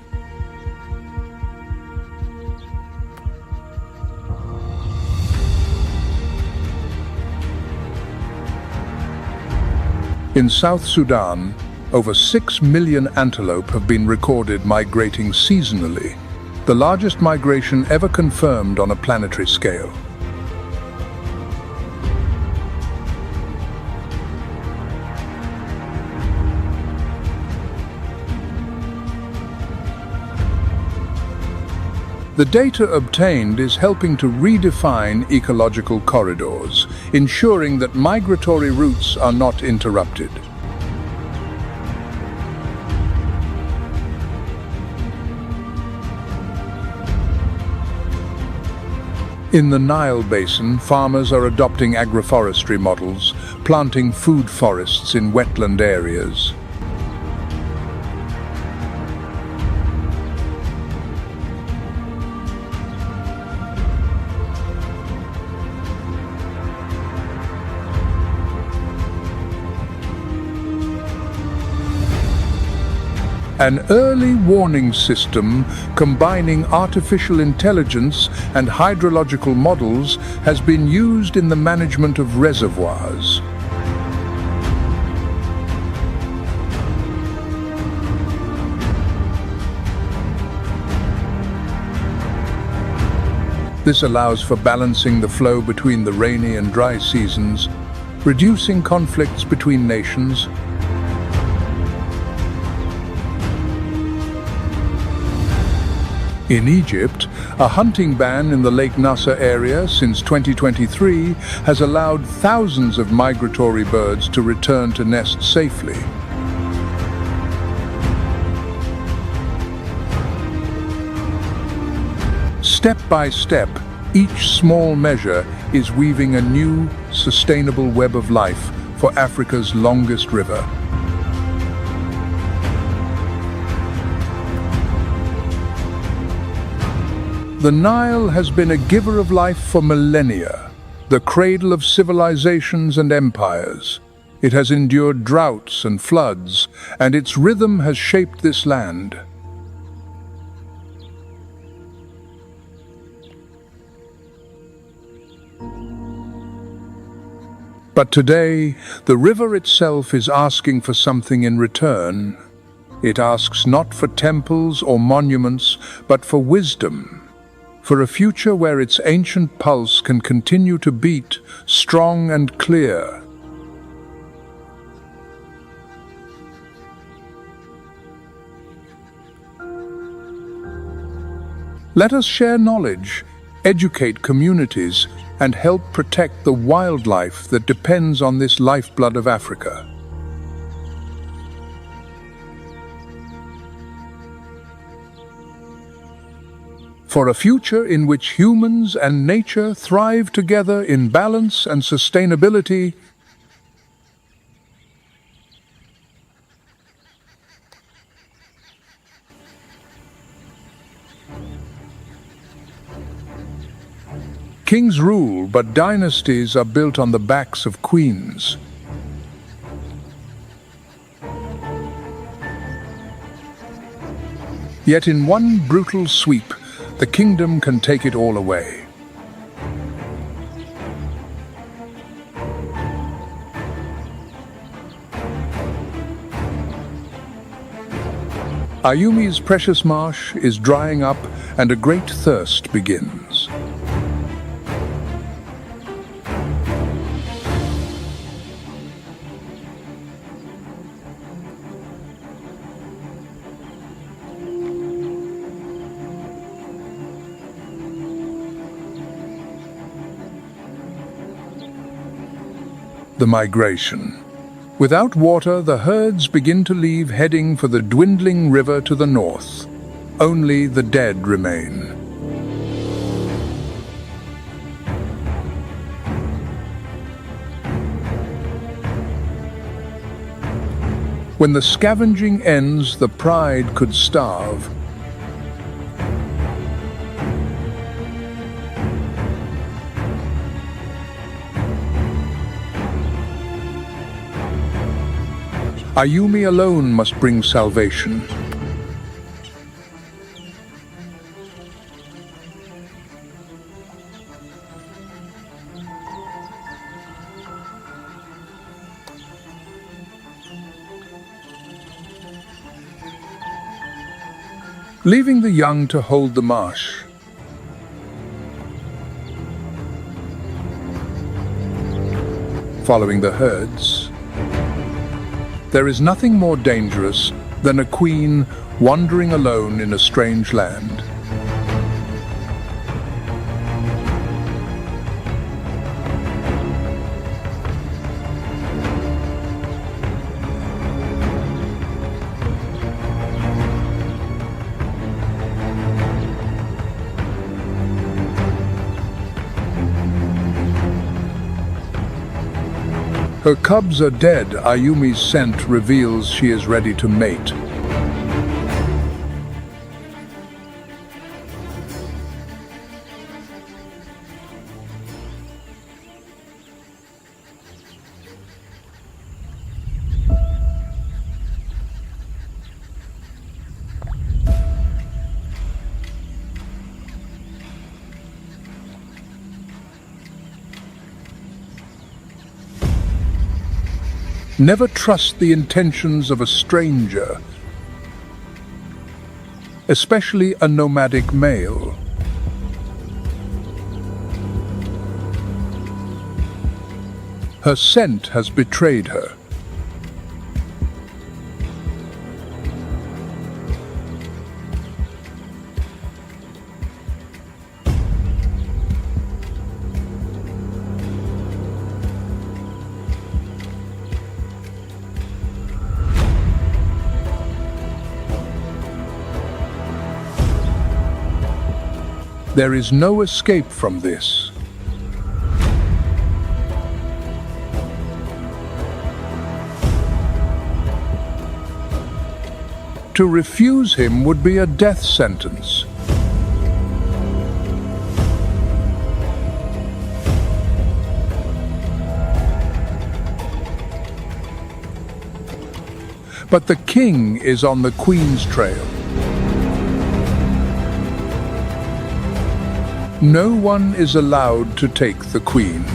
In South Sudan, over 6 million antelope have been recorded migrating seasonally, the largest migration ever confirmed on a planetary scale. The data obtained is helping to redefine ecological corridors, ensuring that migratory routes are not interrupted. In the Nile Basin, farmers are adopting agroforestry models, planting food forests in wetland areas. An early warning system combining artificial intelligence and hydrological models has been used in the management of reservoirs. This allows for balancing the flow between the rainy and dry seasons, reducing conflicts between nations. In Egypt, a hunting ban in the Lake Nasser area since 2023 has allowed thousands of migratory birds to return to nest safely. Step by step, each small measure is weaving a new, sustainable web of life for Africa's longest river. The Nile has been a giver of life for millennia, the cradle of civilizations and empires. It has endured droughts and floods, and its rhythm has shaped this land. But today, the river itself is asking for something in return. It asks not for temples or monuments, but for wisdom. For a future where its ancient pulse can continue to beat, strong and clear. Let us share knowledge, educate communities, and help protect the wildlife that depends on this lifeblood of Africa. For a future in which humans and nature thrive together in balance and sustainability. Kings rule, but dynasties are built on the backs of queens. Yet in one brutal sweep, the kingdom can take it all away. Ayumi's precious marsh is drying up and a great thirst begins. The migration. Without water, the herds begin to leave, heading for the dwindling river to the north. Only the dead remain. When the scavenging ends, the pride could starve. Ayumi alone must bring salvation. Leaving the young to hold the marsh. Following the herds. There is nothing more dangerous than a queen wandering alone in a strange land. Her cubs are dead. Ayumi's scent reveals she is ready to mate. Never trust the intentions of a stranger, especially a nomadic male. Her scent has betrayed her. There is no escape from this. To refuse him would be a death sentence. But the king is on the queen's trail. No one is allowed to take the queen.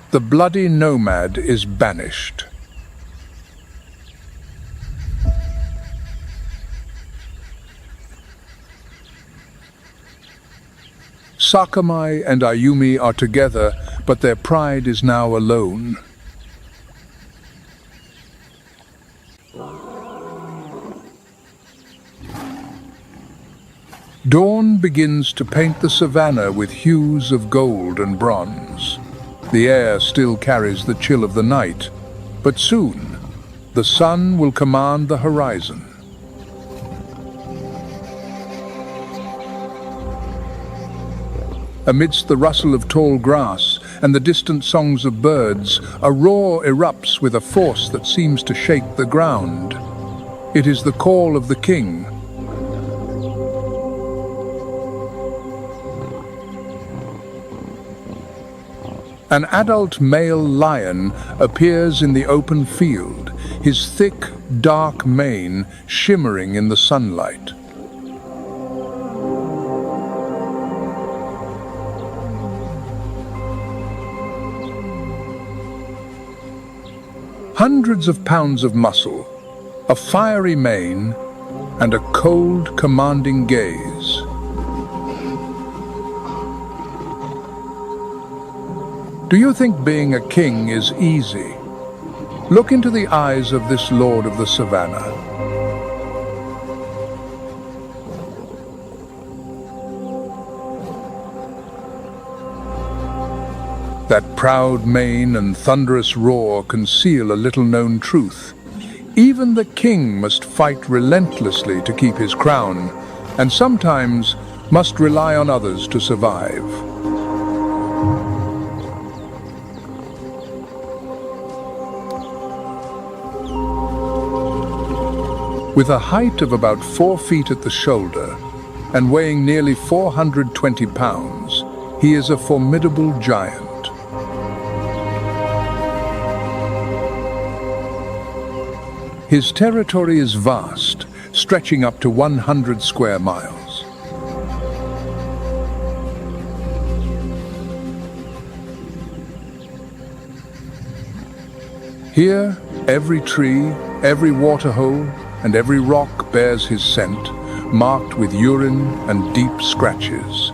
The bloody nomad is banished. Sakamai and Ayumi are together, but their pride is now alone. Dawn begins to paint the savannah with hues of gold and bronze. The air still carries the chill of the night, but soon the sun will command the horizon. Amidst the rustle of tall grass and the distant songs of birds, a roar erupts with a force that seems to shake the ground. It is the call of the king. An adult male lion appears in the open field, his thick, dark mane shimmering in the sunlight. Hundreds of pounds of muscle, a fiery mane, and a cold, commanding gaze. Do you think being a king is easy? Look into the eyes of this lord of the savannah. That proud mane and thunderous roar conceal a little-known truth. Even the king must fight relentlessly to keep his crown, and sometimes must rely on others to survive. With a height of about 4 feet at the shoulder and weighing nearly 420 pounds, he is a formidable giant. His territory is vast, stretching up to 100 square miles. Here, every tree, every waterhole, and every rock bears his scent, marked with urine and deep scratches.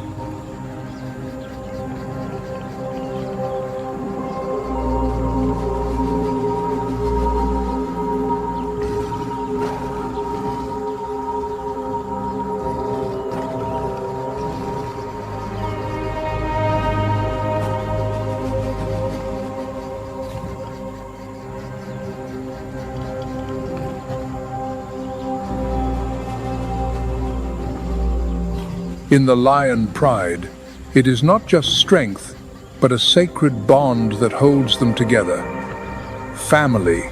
In the lion pride, it is not just strength, but a sacred bond that holds them together. Family.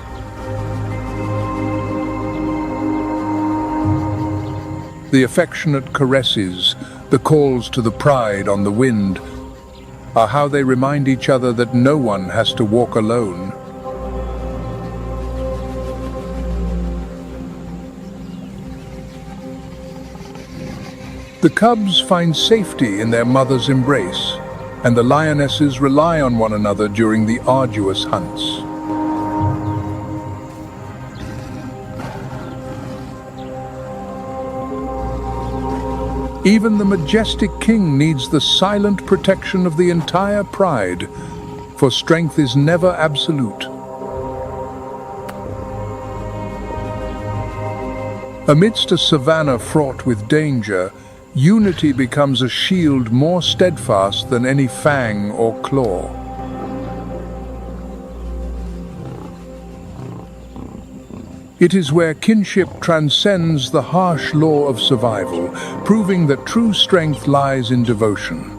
The affectionate caresses, the calls to the pride on the wind, are how they remind each other that no one has to walk alone. The cubs find safety in their mother's embrace, and the lionesses rely on one another during the arduous hunts. Even the majestic king needs the silent protection of the entire pride, for strength is never absolute. Amidst a savannah fraught with danger, unity becomes a shield more steadfast than any fang or claw. It is where kinship transcends the harsh law of survival, proving that true strength lies in devotion.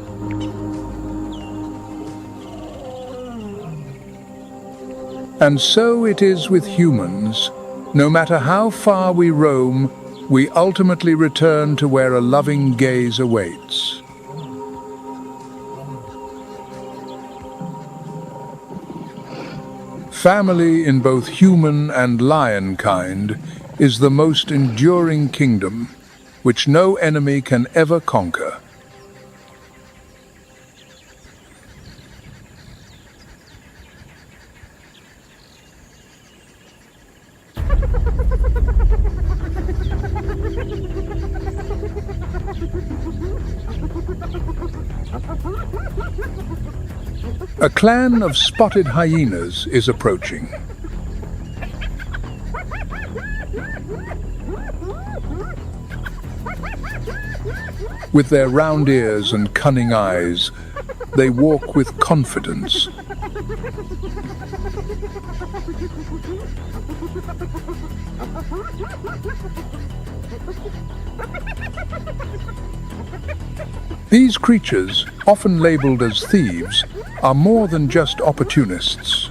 And so it is with humans. No matter how far we roam, we ultimately return to where a loving gaze awaits. Family in both human and lion kind is the most enduring kingdom, which no enemy can ever conquer. A clan of spotted hyenas is approaching. With their round ears and cunning eyes, they walk with confidence. These creatures, often labeled as thieves, are more than just opportunists.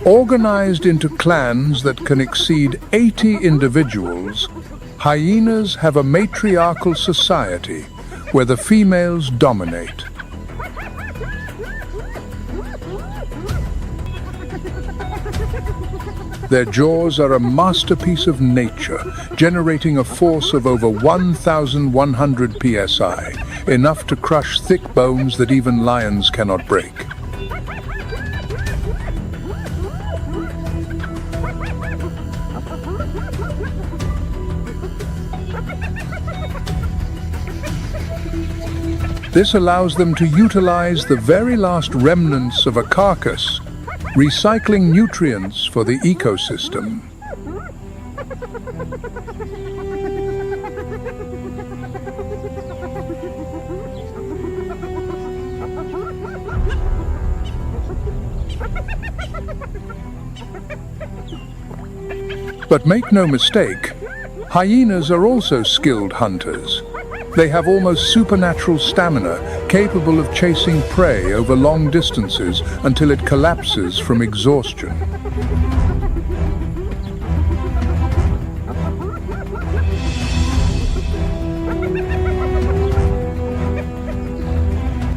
Organized into clans that can exceed 80 individuals, hyenas have a matriarchal society where the females dominate. Their jaws are a masterpiece of nature, generating a force of over 1,100 psi, enough to crush thick bones that even lions cannot break. This allows them to utilize the very last remnants of a carcass, recycling nutrients for the ecosystem. But make no mistake, hyenas are also skilled hunters. They have almost supernatural stamina, capable of chasing prey over long distances until it collapses from exhaustion.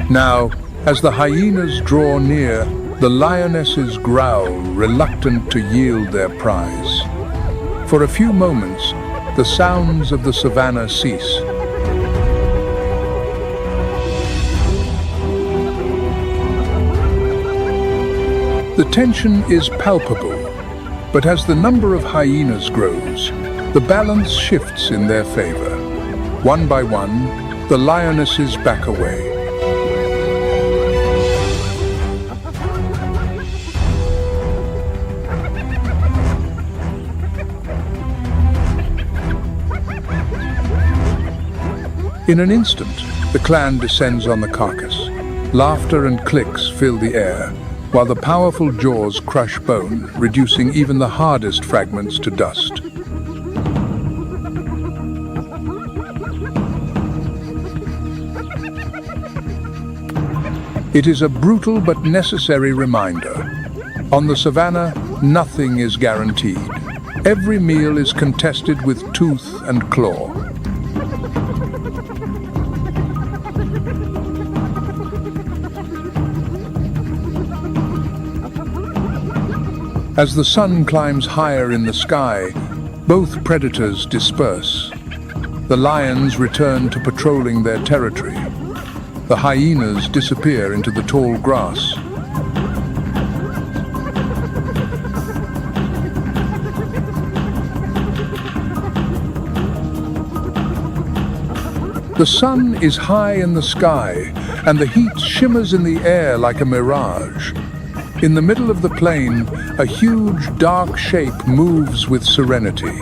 Now, as the hyenas draw near, the lionesses growl, reluctant to yield their prize. For a few moments, the sounds of the savannah cease. The tension is palpable, but as the number of hyenas grows, the balance shifts in their favor. One by one, the lionesses back away. In an instant, the clan descends on the carcass. Laughter and clicks fill the air, while the powerful jaws crush bone, reducing even the hardest fragments to dust. It is a brutal but necessary reminder. On the savannah, nothing is guaranteed. Every meal is contested with tooth and claw. As the sun climbs higher in the sky, both predators disperse. The lions return to patrolling their territory. The hyenas disappear into the tall grass. The sun is high in the sky, and the heat shimmers in the air like a mirage. In the middle of the plain, a huge, dark shape moves with serenity.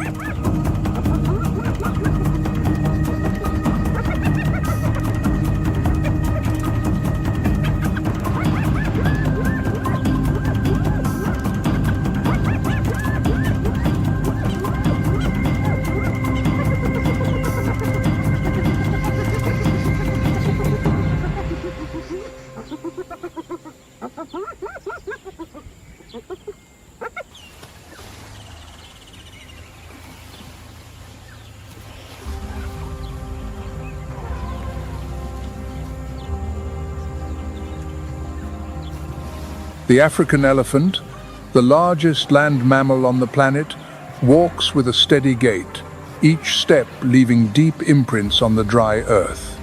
The African elephant, the largest land mammal on the planet, walks with a steady gait, each step leaving deep imprints on the dry earth.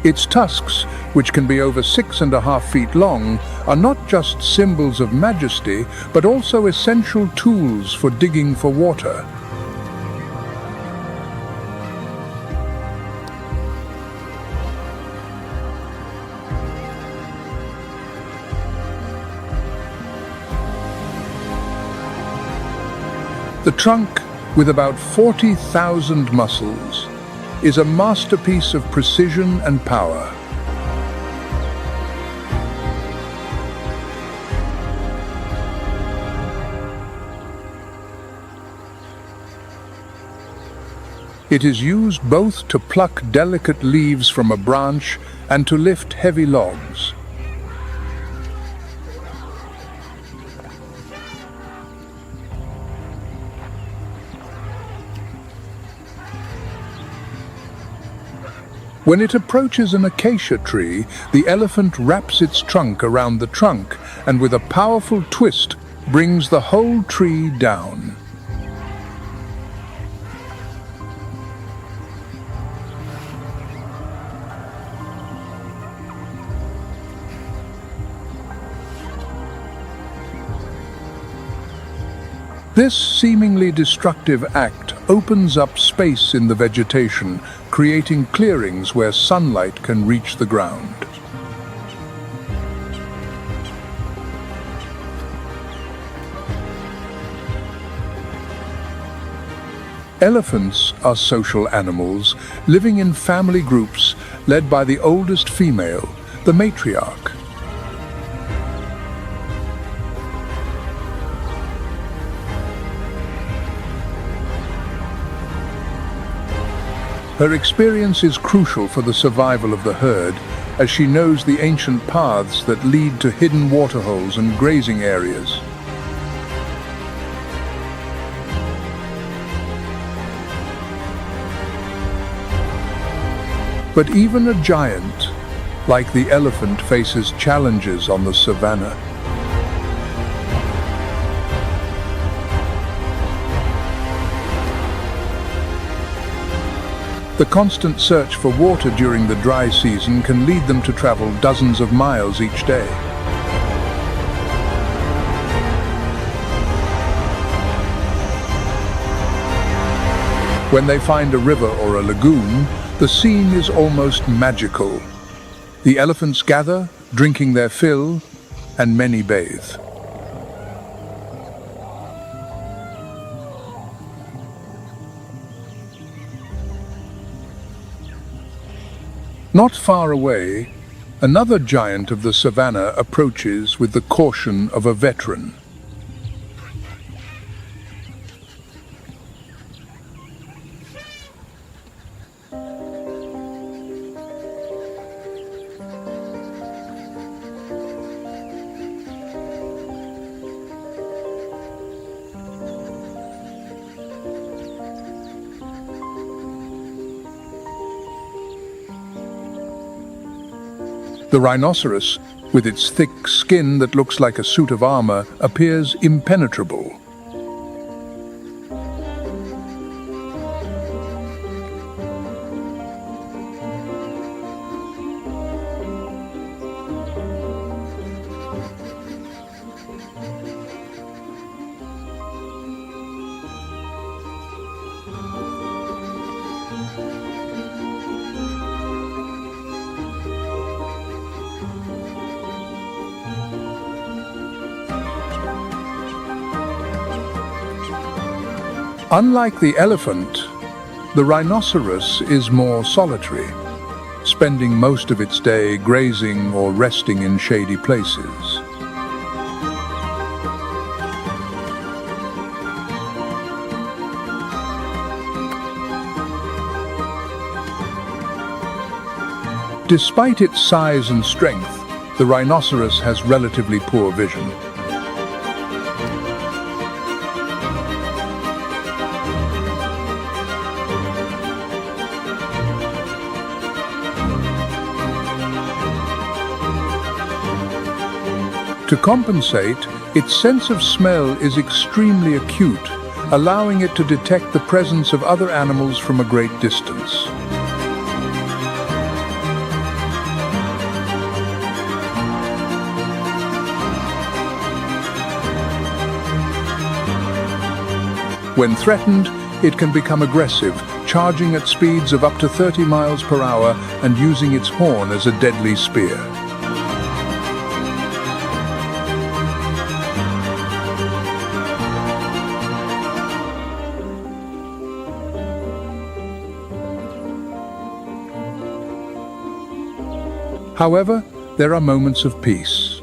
Its tusks, which can be over 6.5 feet long, are not just symbols of majesty, but also essential tools for digging for water. The trunk, with about 40,000 muscles, is a masterpiece of precision and power. It is used both to pluck delicate leaves from a branch and to lift heavy logs. When it approaches an acacia tree, the elephant wraps its trunk around the trunk and with a powerful twist brings the whole tree down. This seemingly destructive act opens up space in the vegetation, creating clearings where sunlight can reach the ground. Elephants are social animals, living in family groups led by the oldest female, the matriarch. Her experience is crucial for the survival of the herd, as she knows the ancient paths that lead to hidden waterholes and grazing areas. But even a giant, like the elephant, faces challenges on the savannah. The constant search for water during the dry season can lead them to travel dozens of miles each day. When they find a river or a lagoon, the scene is almost magical. The elephants gather, drinking their fill, and many bathe. Not far away, another giant of the savannah approaches with the caution of a veteran. The rhinoceros, with its thick skin that looks like a suit of armor, appears impenetrable. Unlike the elephant, the rhinoceros is more solitary, spending most of its day grazing or resting in shady places. Despite its size and strength, the rhinoceros has relatively poor vision. To compensate, its sense of smell is extremely acute, allowing it to detect the presence of other animals from a great distance. When threatened, it can become aggressive, charging at speeds of up to 30 miles per hour and using its horn as a deadly spear. However, there are moments of peace.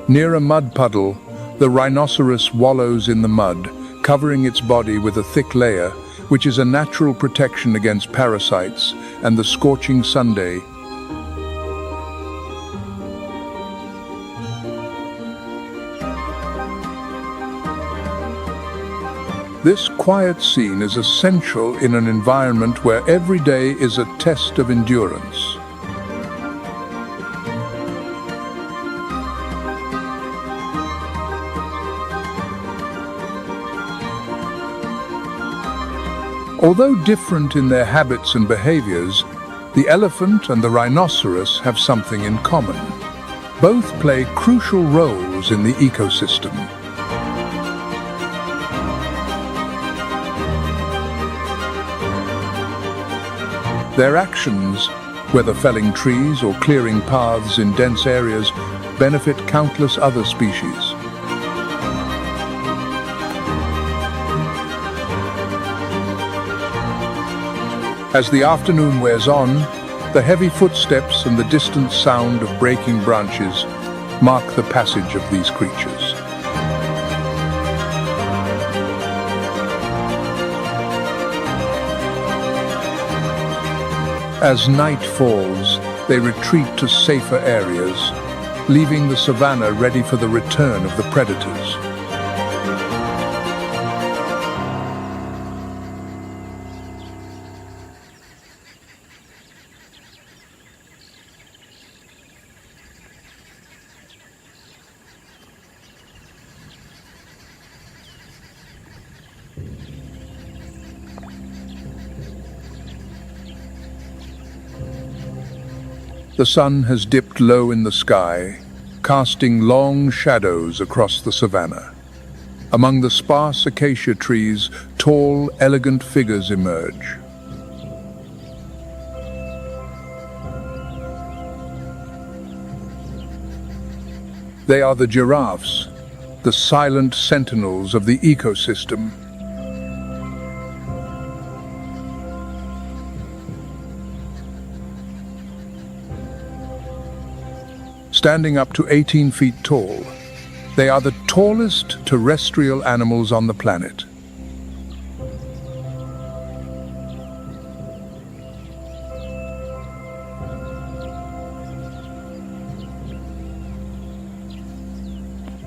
Near a mud puddle, the rhinoceros wallows in the mud, covering its body with a thick layer, which is a natural protection against parasites and the scorching sunday. This quiet scene is essential in an environment where every day is a test of endurance. Although different in their habits and behaviors, the elephant and the rhinoceros have something in common. Both play crucial roles in the ecosystem. Their actions, whether felling trees or clearing paths in dense areas, benefit countless other species. As the afternoon wears on, the heavy footsteps and the distant sound of breaking branches mark the passage of these creatures. As night falls, they retreat to safer areas, leaving the savannah ready for the return of the predators. The sun has dipped low in the sky, casting long shadows across the savannah. Among the sparse acacia trees, tall, elegant figures emerge. They are the giraffes, the silent sentinels of the ecosystem. standing up to 18 feet tall. They are the tallest terrestrial animals on the planet.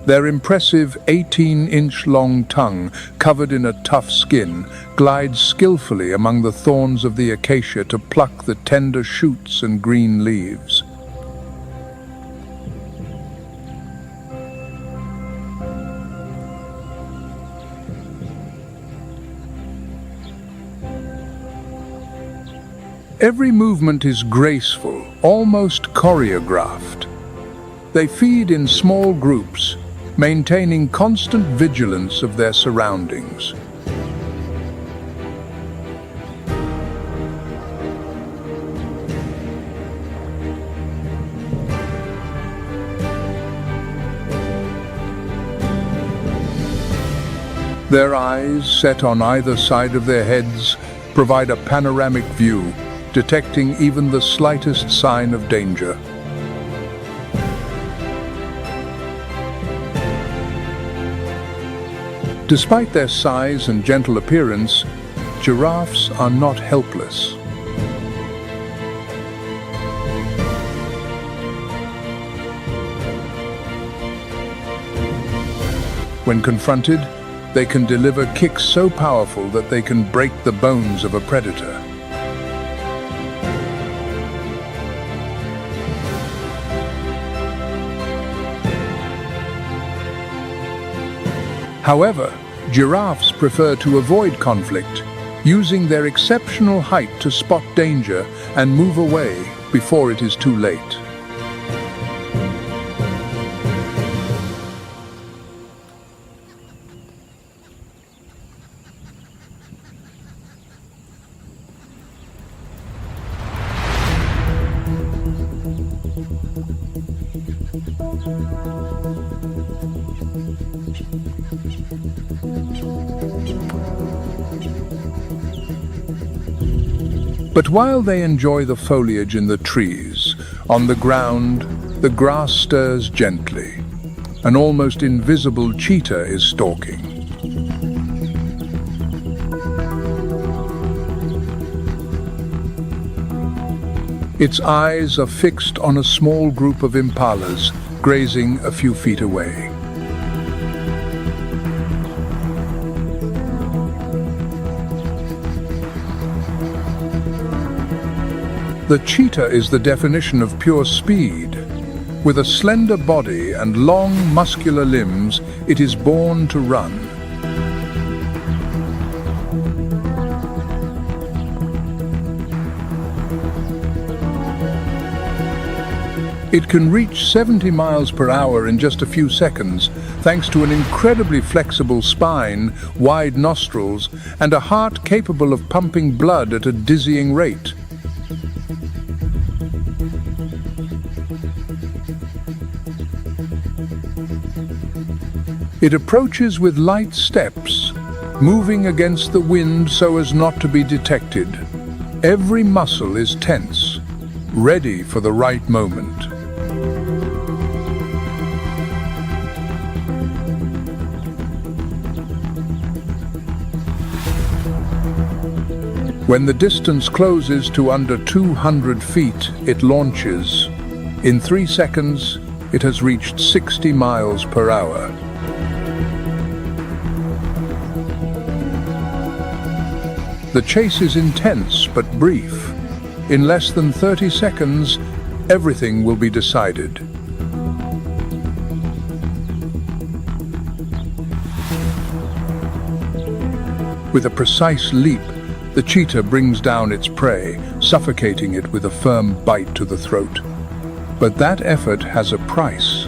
Their impressive 18-inch long tongue, covered in a tough skin, glides skillfully among the thorns of the acacia to pluck the tender shoots and green leaves. Every movement is graceful, almost choreographed. They feed in small groups, maintaining constant vigilance of their surroundings. Their eyes, set on either side of their heads, provide a panoramic view, detecting even the slightest sign of danger. Despite their size and gentle appearance, giraffes are not helpless. When confronted, they can deliver kicks so powerful that they can break the bones of a predator. However, giraffes prefer to avoid conflict, using their exceptional height to spot danger and move away before it is too late. But while they enjoy the foliage in the trees, on the ground, the grass stirs gently. An almost invisible cheetah is stalking. Its eyes are fixed on a small group of impalas grazing a few feet away. The cheetah is the definition of pure speed. With a slender body and long, muscular limbs, it is born to run. It can reach 70 miles per hour in just a few seconds, thanks to an incredibly flexible spine, wide nostrils, and a heart capable of pumping blood at a dizzying rate. It approaches with light steps, moving against the wind so as not to be detected. Every muscle is tense, ready for the right moment. When the distance closes to under 200 feet, it launches. In 3 seconds, it has reached 60 miles per hour. The chase is intense but brief. In less than 30 seconds, everything will be decided. With a precise leap, the cheetah brings down its prey, suffocating it with a firm bite to the throat. But that effort has a price.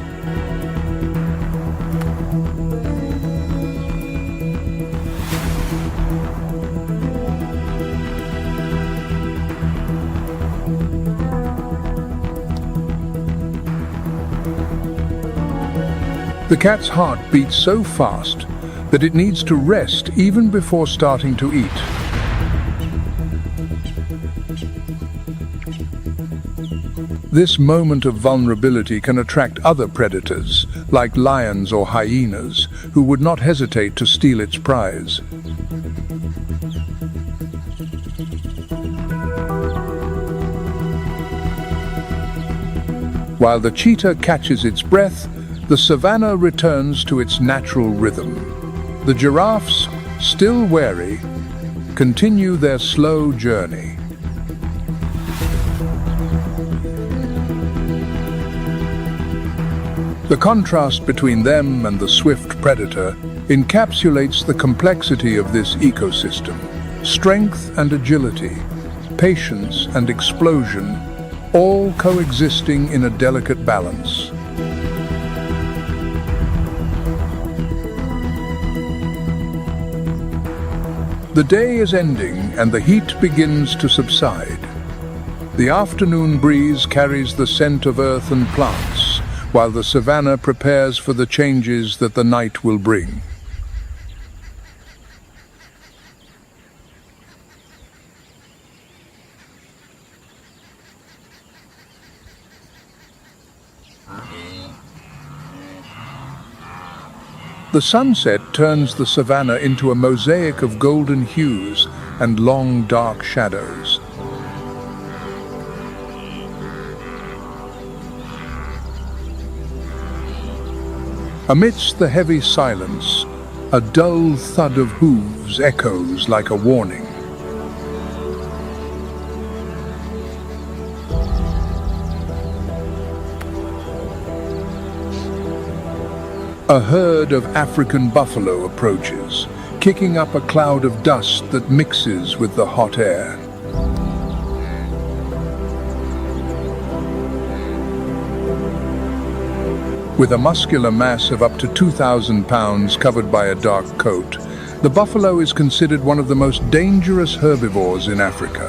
The cat's heart beats so fast that it needs to rest even before starting to eat. This moment of vulnerability can attract other predators, like lions or hyenas, who would not hesitate to steal its prize. While the cheetah catches its breath, the savanna returns to its natural rhythm. The giraffes, still wary, continue their slow journey. The contrast between them and the swift predator encapsulates the complexity of this ecosystem. Strength and agility, patience and explosion, all coexisting in a delicate balance. The day is ending and the heat begins to subside. The afternoon breeze carries the scent of earth and plants, while the savanna prepares for the changes that the night will bring. The sunset turns the savanna into a mosaic of golden hues and long, dark shadows. Amidst the heavy silence, a dull thud of hooves echoes like a warning. A herd of African buffalo approaches, kicking up a cloud of dust that mixes with the hot air. With a muscular mass of up to 2,000 pounds covered by a dark coat, the buffalo is considered one of the most dangerous herbivores in Africa.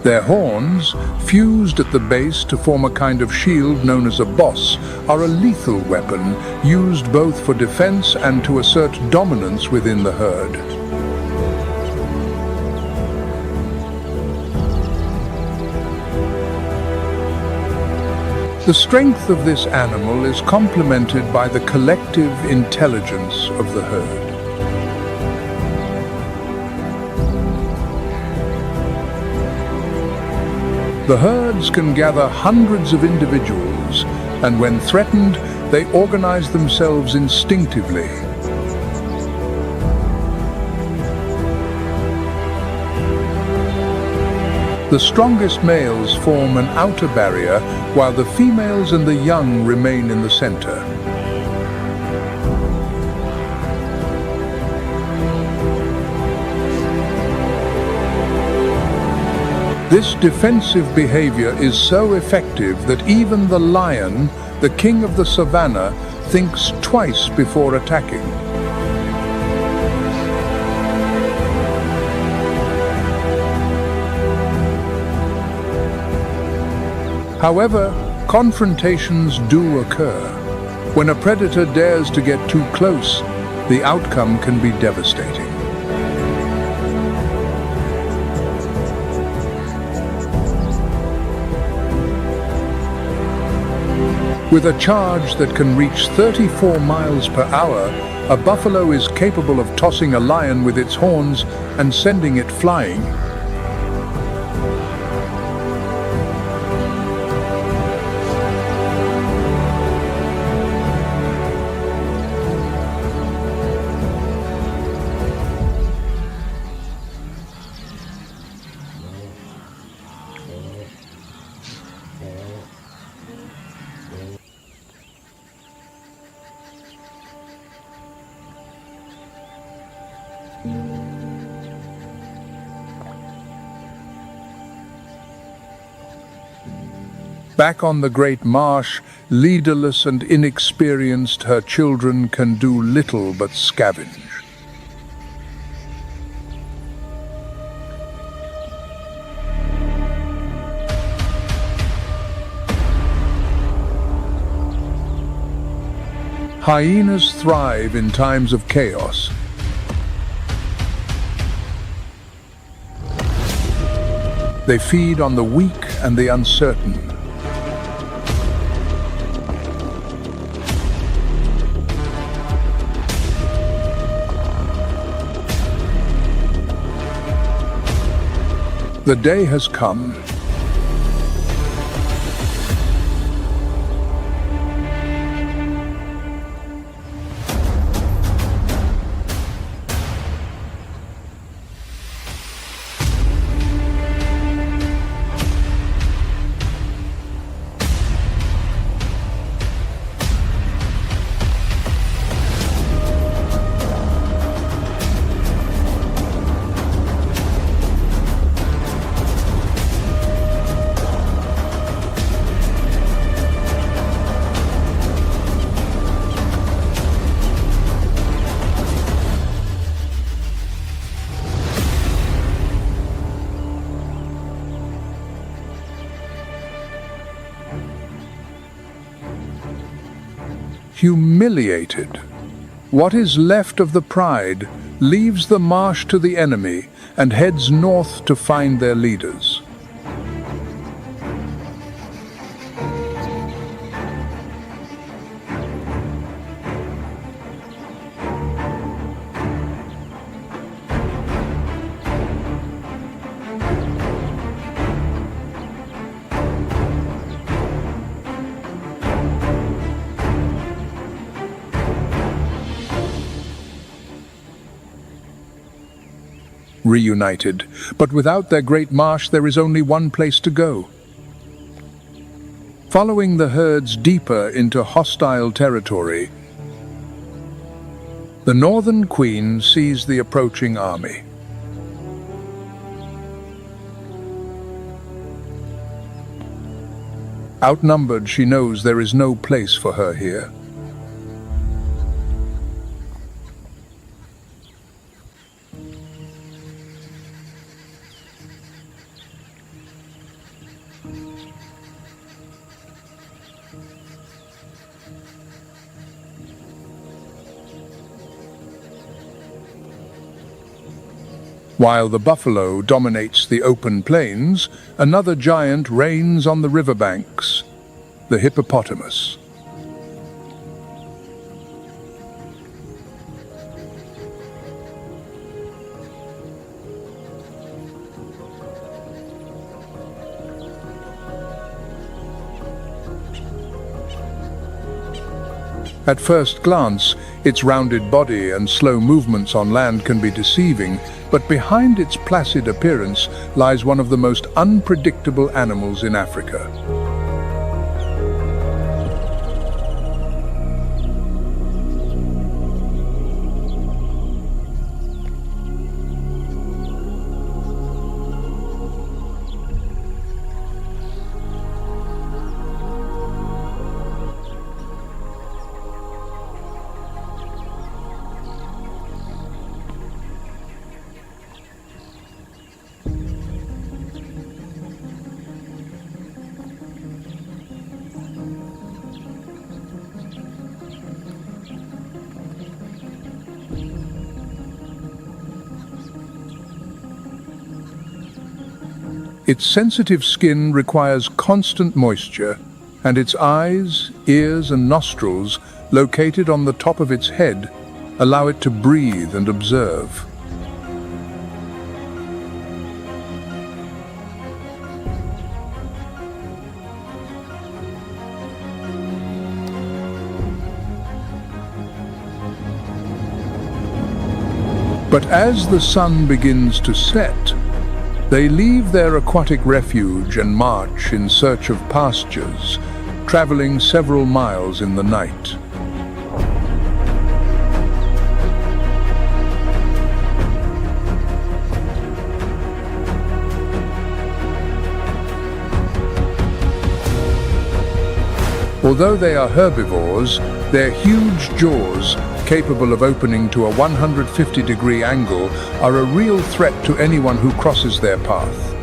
Their horns, fused at the base to form a kind of shield known as a boss, are a lethal weapon used both for defense and to assert dominance within the herd. The strength of this animal is complemented by the collective intelligence of the herd. The herds can gather hundreds of individuals, and when threatened, they organize themselves instinctively. The strongest males form an outer barrier, while the females and the young remain in the center. This defensive behavior is so effective that even the lion, the king of the savanna, thinks twice before attacking. However, confrontations do occur. When a predator dares to get too close, the outcome can be devastating. With a charge that can reach 34 miles per hour, a buffalo is capable of tossing a lion with its horns and sending it flying. Back on the great marsh, leaderless and inexperienced, her children can do little but scavenge. Hyenas thrive in times of chaos. They feed on the weak and the uncertain. The day has come. Humiliated. What is left of the pride leaves the marsh to the enemy and heads north to find their leaders. Reunited, but without their great marsh there is only one place to go. Following the herds deeper into hostile territory, the Northern Queen sees the approaching army. Outnumbered, she knows there is no place for her here. While the buffalo dominates the open plains, another giant reigns on the riverbanks, the hippopotamus. At first glance, its rounded body and slow movements on land can be deceiving, but behind its placid appearance lies one of the most unpredictable animals in Africa. Its sensitive skin requires constant moisture, and its eyes, ears, and nostrils, located on the top of its head, allow it to breathe and observe. But as the sun begins to set, they leave their aquatic refuge and march in search of pastures, traveling several miles in the night. Although they are herbivores, their huge jaws, capable of opening to a 150-degree angle, are a real threat to anyone who crosses their path.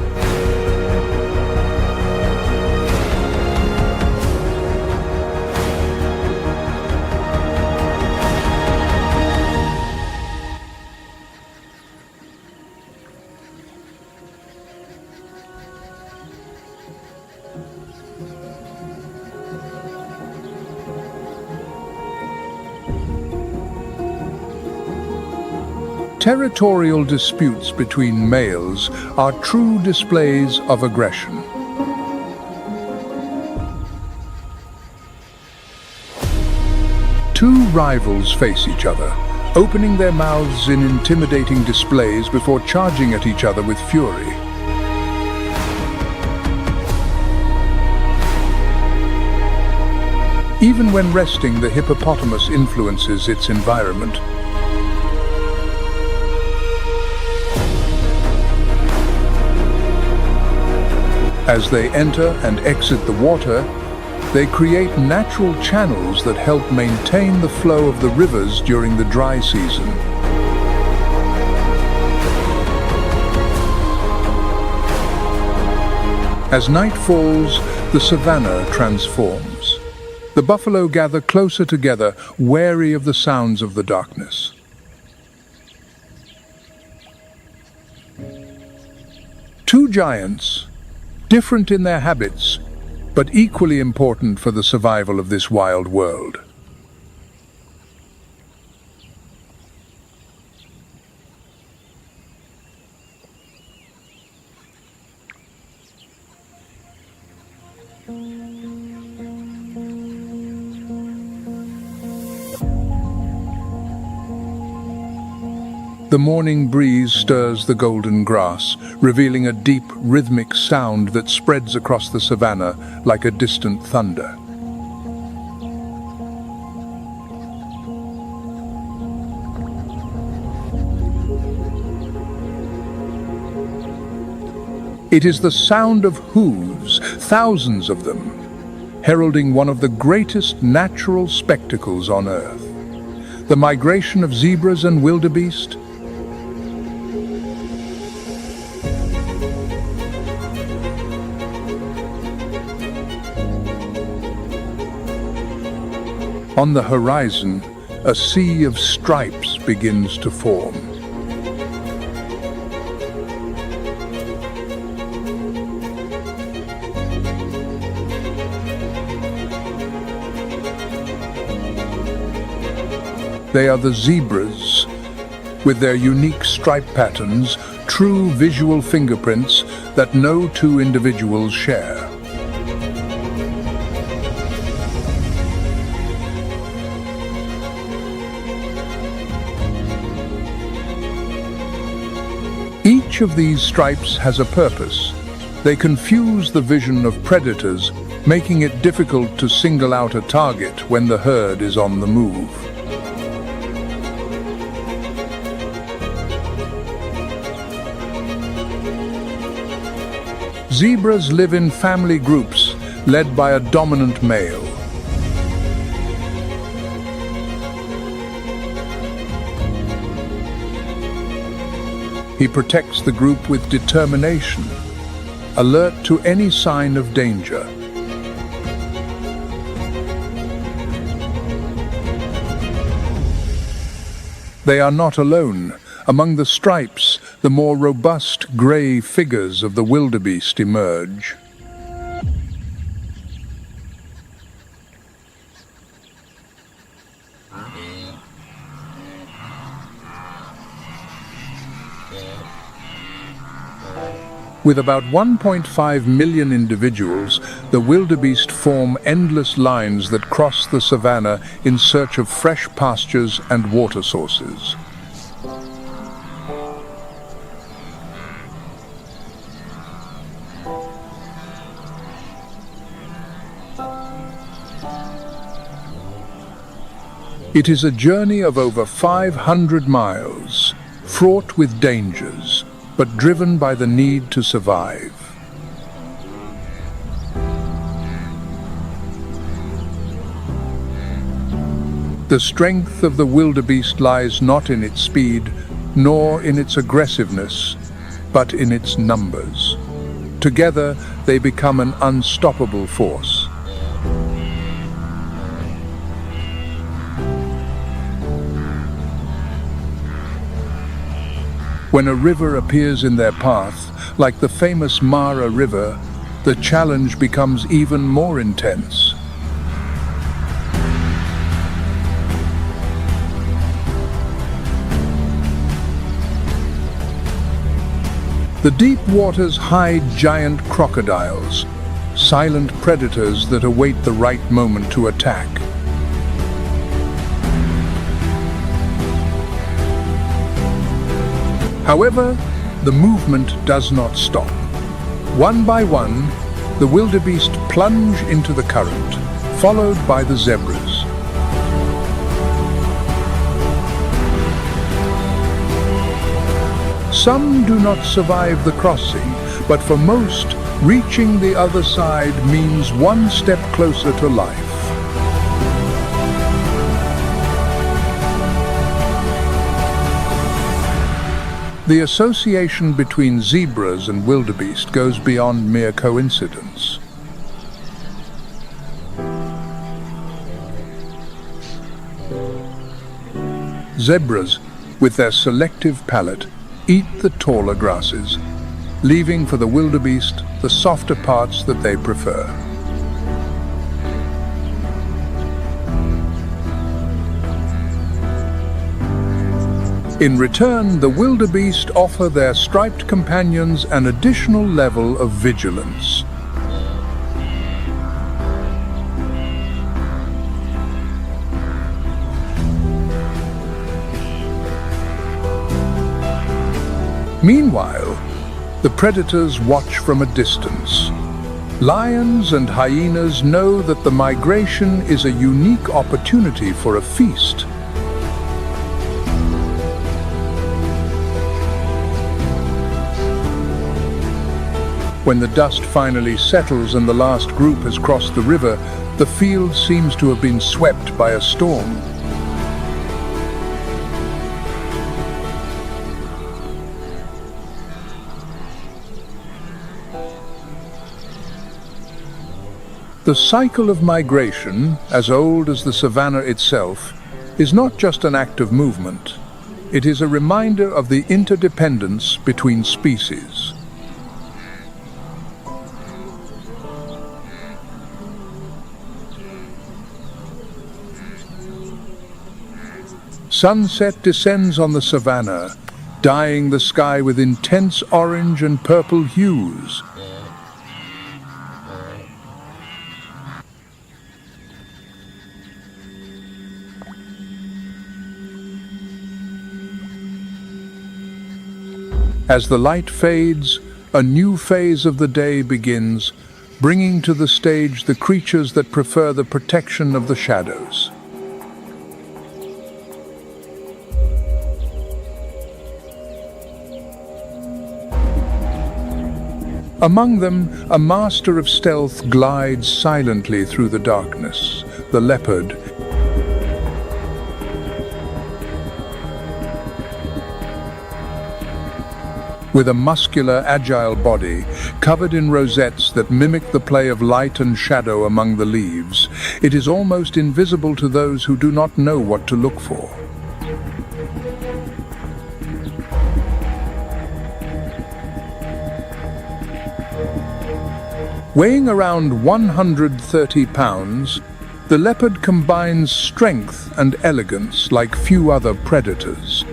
Territorial disputes between males are true displays of aggression. Two rivals face each other, opening their mouths in intimidating displays before charging at each other with fury. Even when resting, the hippopotamus influences its environment. As they enter and exit the water, they create natural channels that help maintain the flow of the rivers during the dry season. As night falls, the savanna transforms. The buffalo gather closer together, wary of the sounds of the darkness. Two giants, different in their habits, but equally important for the survival of this wild world. The morning breeze stirs the golden grass, revealing a deep, rhythmic sound that spreads across the savanna like a distant thunder. It is the sound of hooves, thousands of them, heralding one of the greatest natural spectacles on Earth. The migration of zebras and wildebeest. On the horizon, a sea of stripes begins to form. They are the zebras, with their unique stripe patterns, true visual fingerprints that no two individuals share. Each of these stripes has a purpose. They confuse the vision of predators, making it difficult to single out a target when the herd is on the move. Zebras live in family groups, led by a dominant male. He protects the group with determination, alert to any sign of danger. They are not alone. Among the stripes, the more robust grey figures of the wildebeest emerge. With about 1.5 million individuals, the wildebeest form endless lines that cross the savanna in search of fresh pastures and water sources. It is a journey of over 500 miles, fraught with dangers, but driven by the need to survive. The strength of the wildebeest lies not in its speed, nor in its aggressiveness, but in its numbers. Together, they become an unstoppable force. When a river appears in their path, like the famous Mara River, the challenge becomes even more intense. The deep waters hide giant crocodiles, silent predators that await the right moment to attack. However, the movement does not stop. One by one, the wildebeest plunge into the current, followed by the zebras. Some do not survive the crossing, but for most, reaching the other side means one step closer to life. The association between zebras and wildebeest goes beyond mere coincidence. Zebras, with their selective palate, eat the taller grasses, leaving for the wildebeest the softer parts that they prefer. In return, the wildebeest offer their striped companions an additional level of vigilance. Meanwhile, the predators watch from a distance. Lions and hyenas know that the migration is a unique opportunity for a feast. When the dust finally settles and the last group has crossed the river, the field seems to have been swept by a storm. The cycle of migration, as old as the savanna itself, is not just an act of movement. It is a reminder of the interdependence between species. Sunset descends on the savanna, dyeing the sky with intense orange and purple hues. As the light fades, a new phase of the day begins, bringing to the stage the creatures that prefer the protection of the shadows. Among them, a master of stealth glides silently through the darkness, the leopard. With a muscular, agile body, covered in rosettes that mimic the play of light and shadow among the leaves, it is almost invisible to those who do not know what to look for. Weighing around 130 pounds, the leopard combines strength and elegance like few other predators.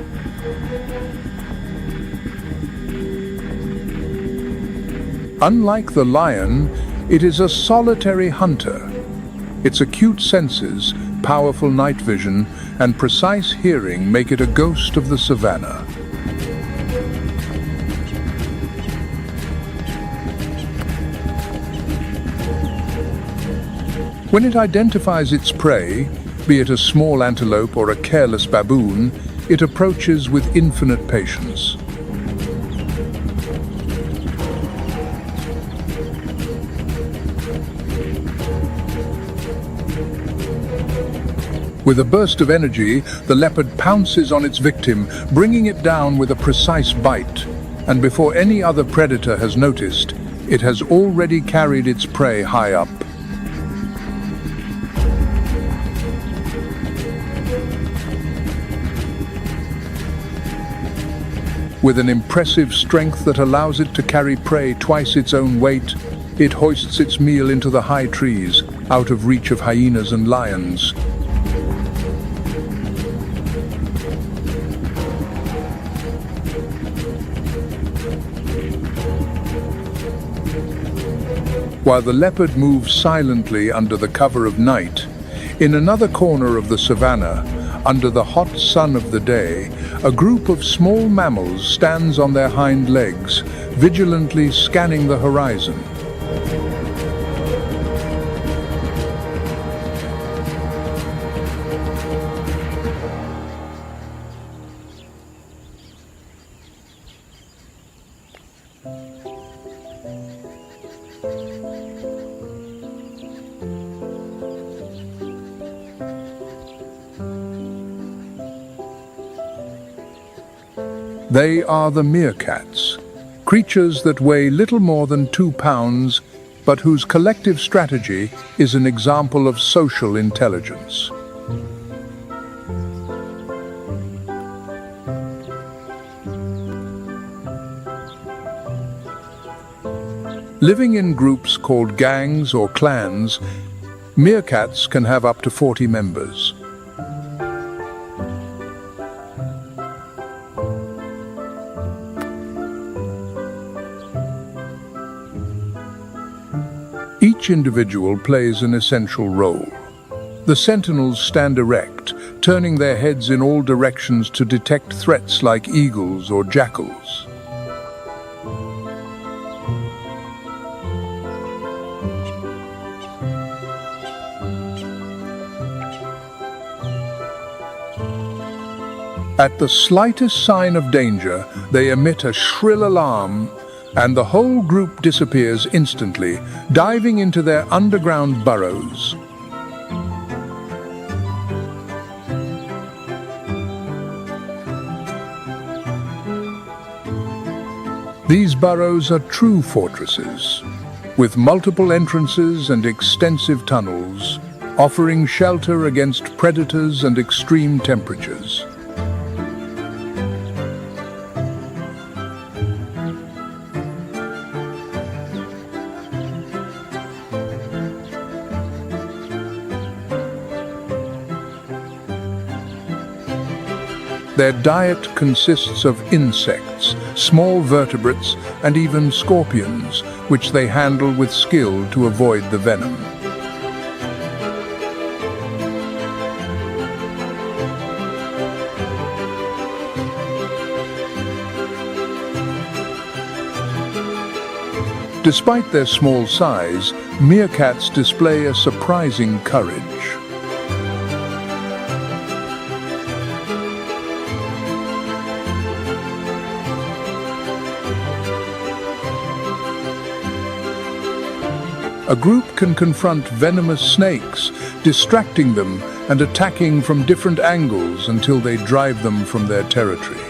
Unlike the lion, it is a solitary hunter. Its acute senses, powerful night vision, and precise hearing make it a ghost of the savanna. When it identifies its prey, be it a small antelope or a careless baboon, it approaches with infinite patience. With a burst of energy, the leopard pounces on its victim, bringing it down with a precise bite. And before any other predator has noticed, it has already carried its prey high up. With an impressive strength that allows it to carry prey twice its own weight, it hoists its meal into the high trees, out of reach of hyenas and lions. While the leopard moves silently under the cover of night, in another corner of the savannah, under the hot sun of the day, a group of small mammals stands on their hind legs, vigilantly scanning the horizon. They are the meerkats, creatures that weigh little more than 2 pounds, but whose collective strategy is an example of social intelligence. Living in groups called gangs or clans, meerkats can have up to 40 members. Each individual plays an essential role. The sentinels stand erect, turning their heads in all directions to detect threats like eagles or jackals. At the slightest sign of danger, they emit a shrill alarm, and the whole group disappears instantly, diving into their underground burrows. These burrows are true fortresses, with multiple entrances and extensive tunnels, offering shelter against predators and extreme temperatures. Their diet consists of insects, small vertebrates, and even scorpions, which they handle with skill to avoid the venom. Despite their small size, meerkats display a surprising courage. A group can confront venomous snakes, distracting them and attacking from different angles until they drive them from their territory.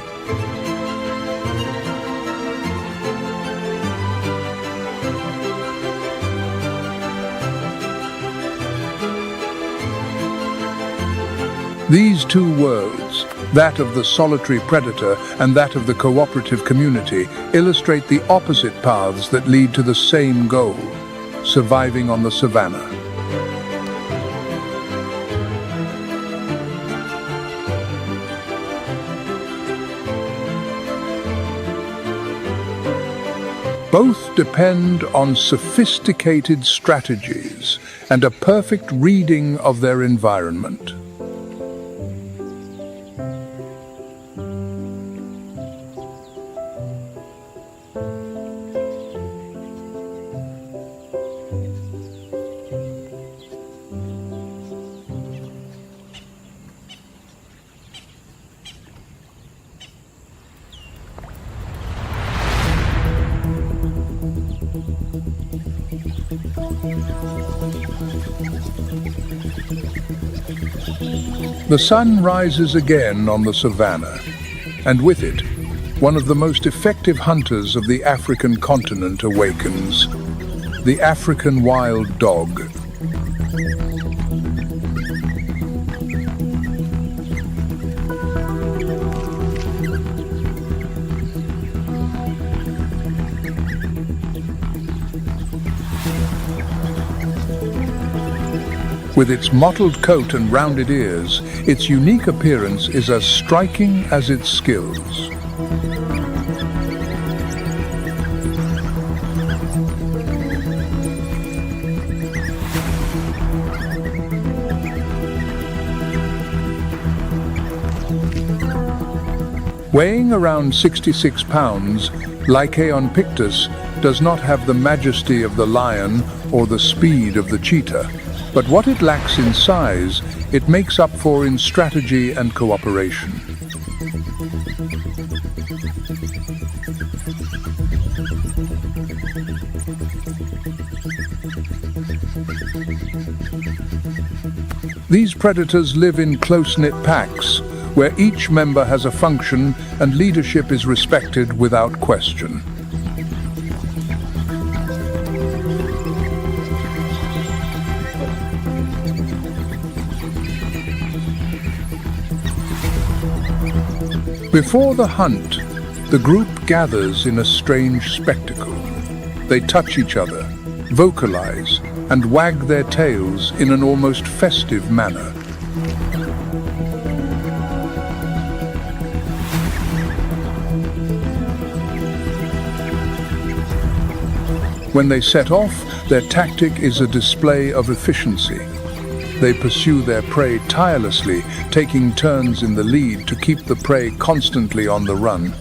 These two worlds, that of the solitary predator and that of the cooperative community, illustrate the opposite paths that lead to the same goal: surviving on the savannah. Both depend on sophisticated strategies and a perfect reading of their environment. The sun rises again on the savannah, and with it, one of the most effective hunters of the African continent awakens: the African wild dog. With its mottled coat and rounded ears, its unique appearance is as striking as its skills. Weighing around 66 pounds, Lycaon pictus does not have the majesty of the lion or the speed of the cheetah, but what it lacks in size, it makes up for in strategy and cooperation. These predators live in close-knit packs, where each member has a function and leadership is respected without question. Before the hunt, the group gathers in a strange spectacle. They touch each other, vocalize, and wag their tails in an almost festive manner. When they set off, their tactic is a display of efficiency. They pursue their prey tirelessly, taking turns in the lead to keep the prey constantly on the run.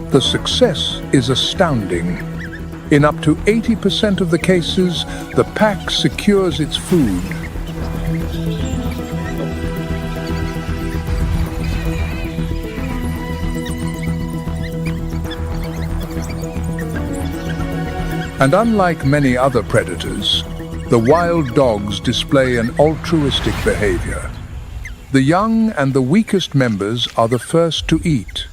The success is astounding. In up to 80% of the cases, the pack secures its food. And unlike many other predators, the wild dogs display an altruistic behavior. The young and the weakest members are the first to eat.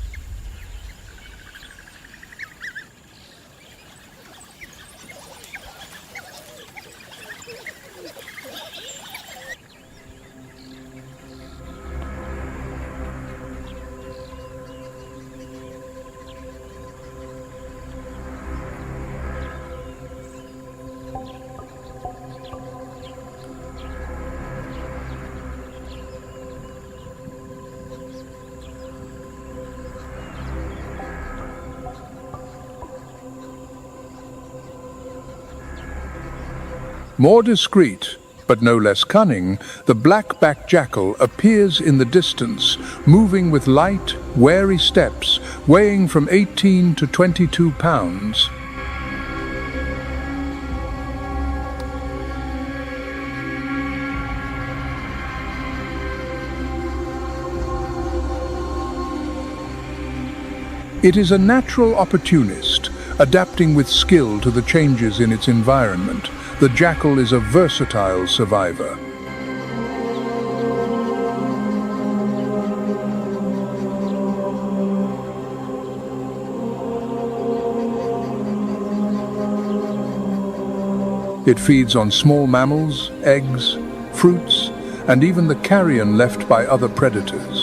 More discreet, but no less cunning, the black-backed jackal appears in the distance, moving with light, wary steps, weighing from 18 to 22 pounds. It is a natural opportunist, adapting with skill to the changes in its environment. The jackal is a versatile survivor. It feeds on small mammals, eggs, fruits, and even the carrion left by other predators.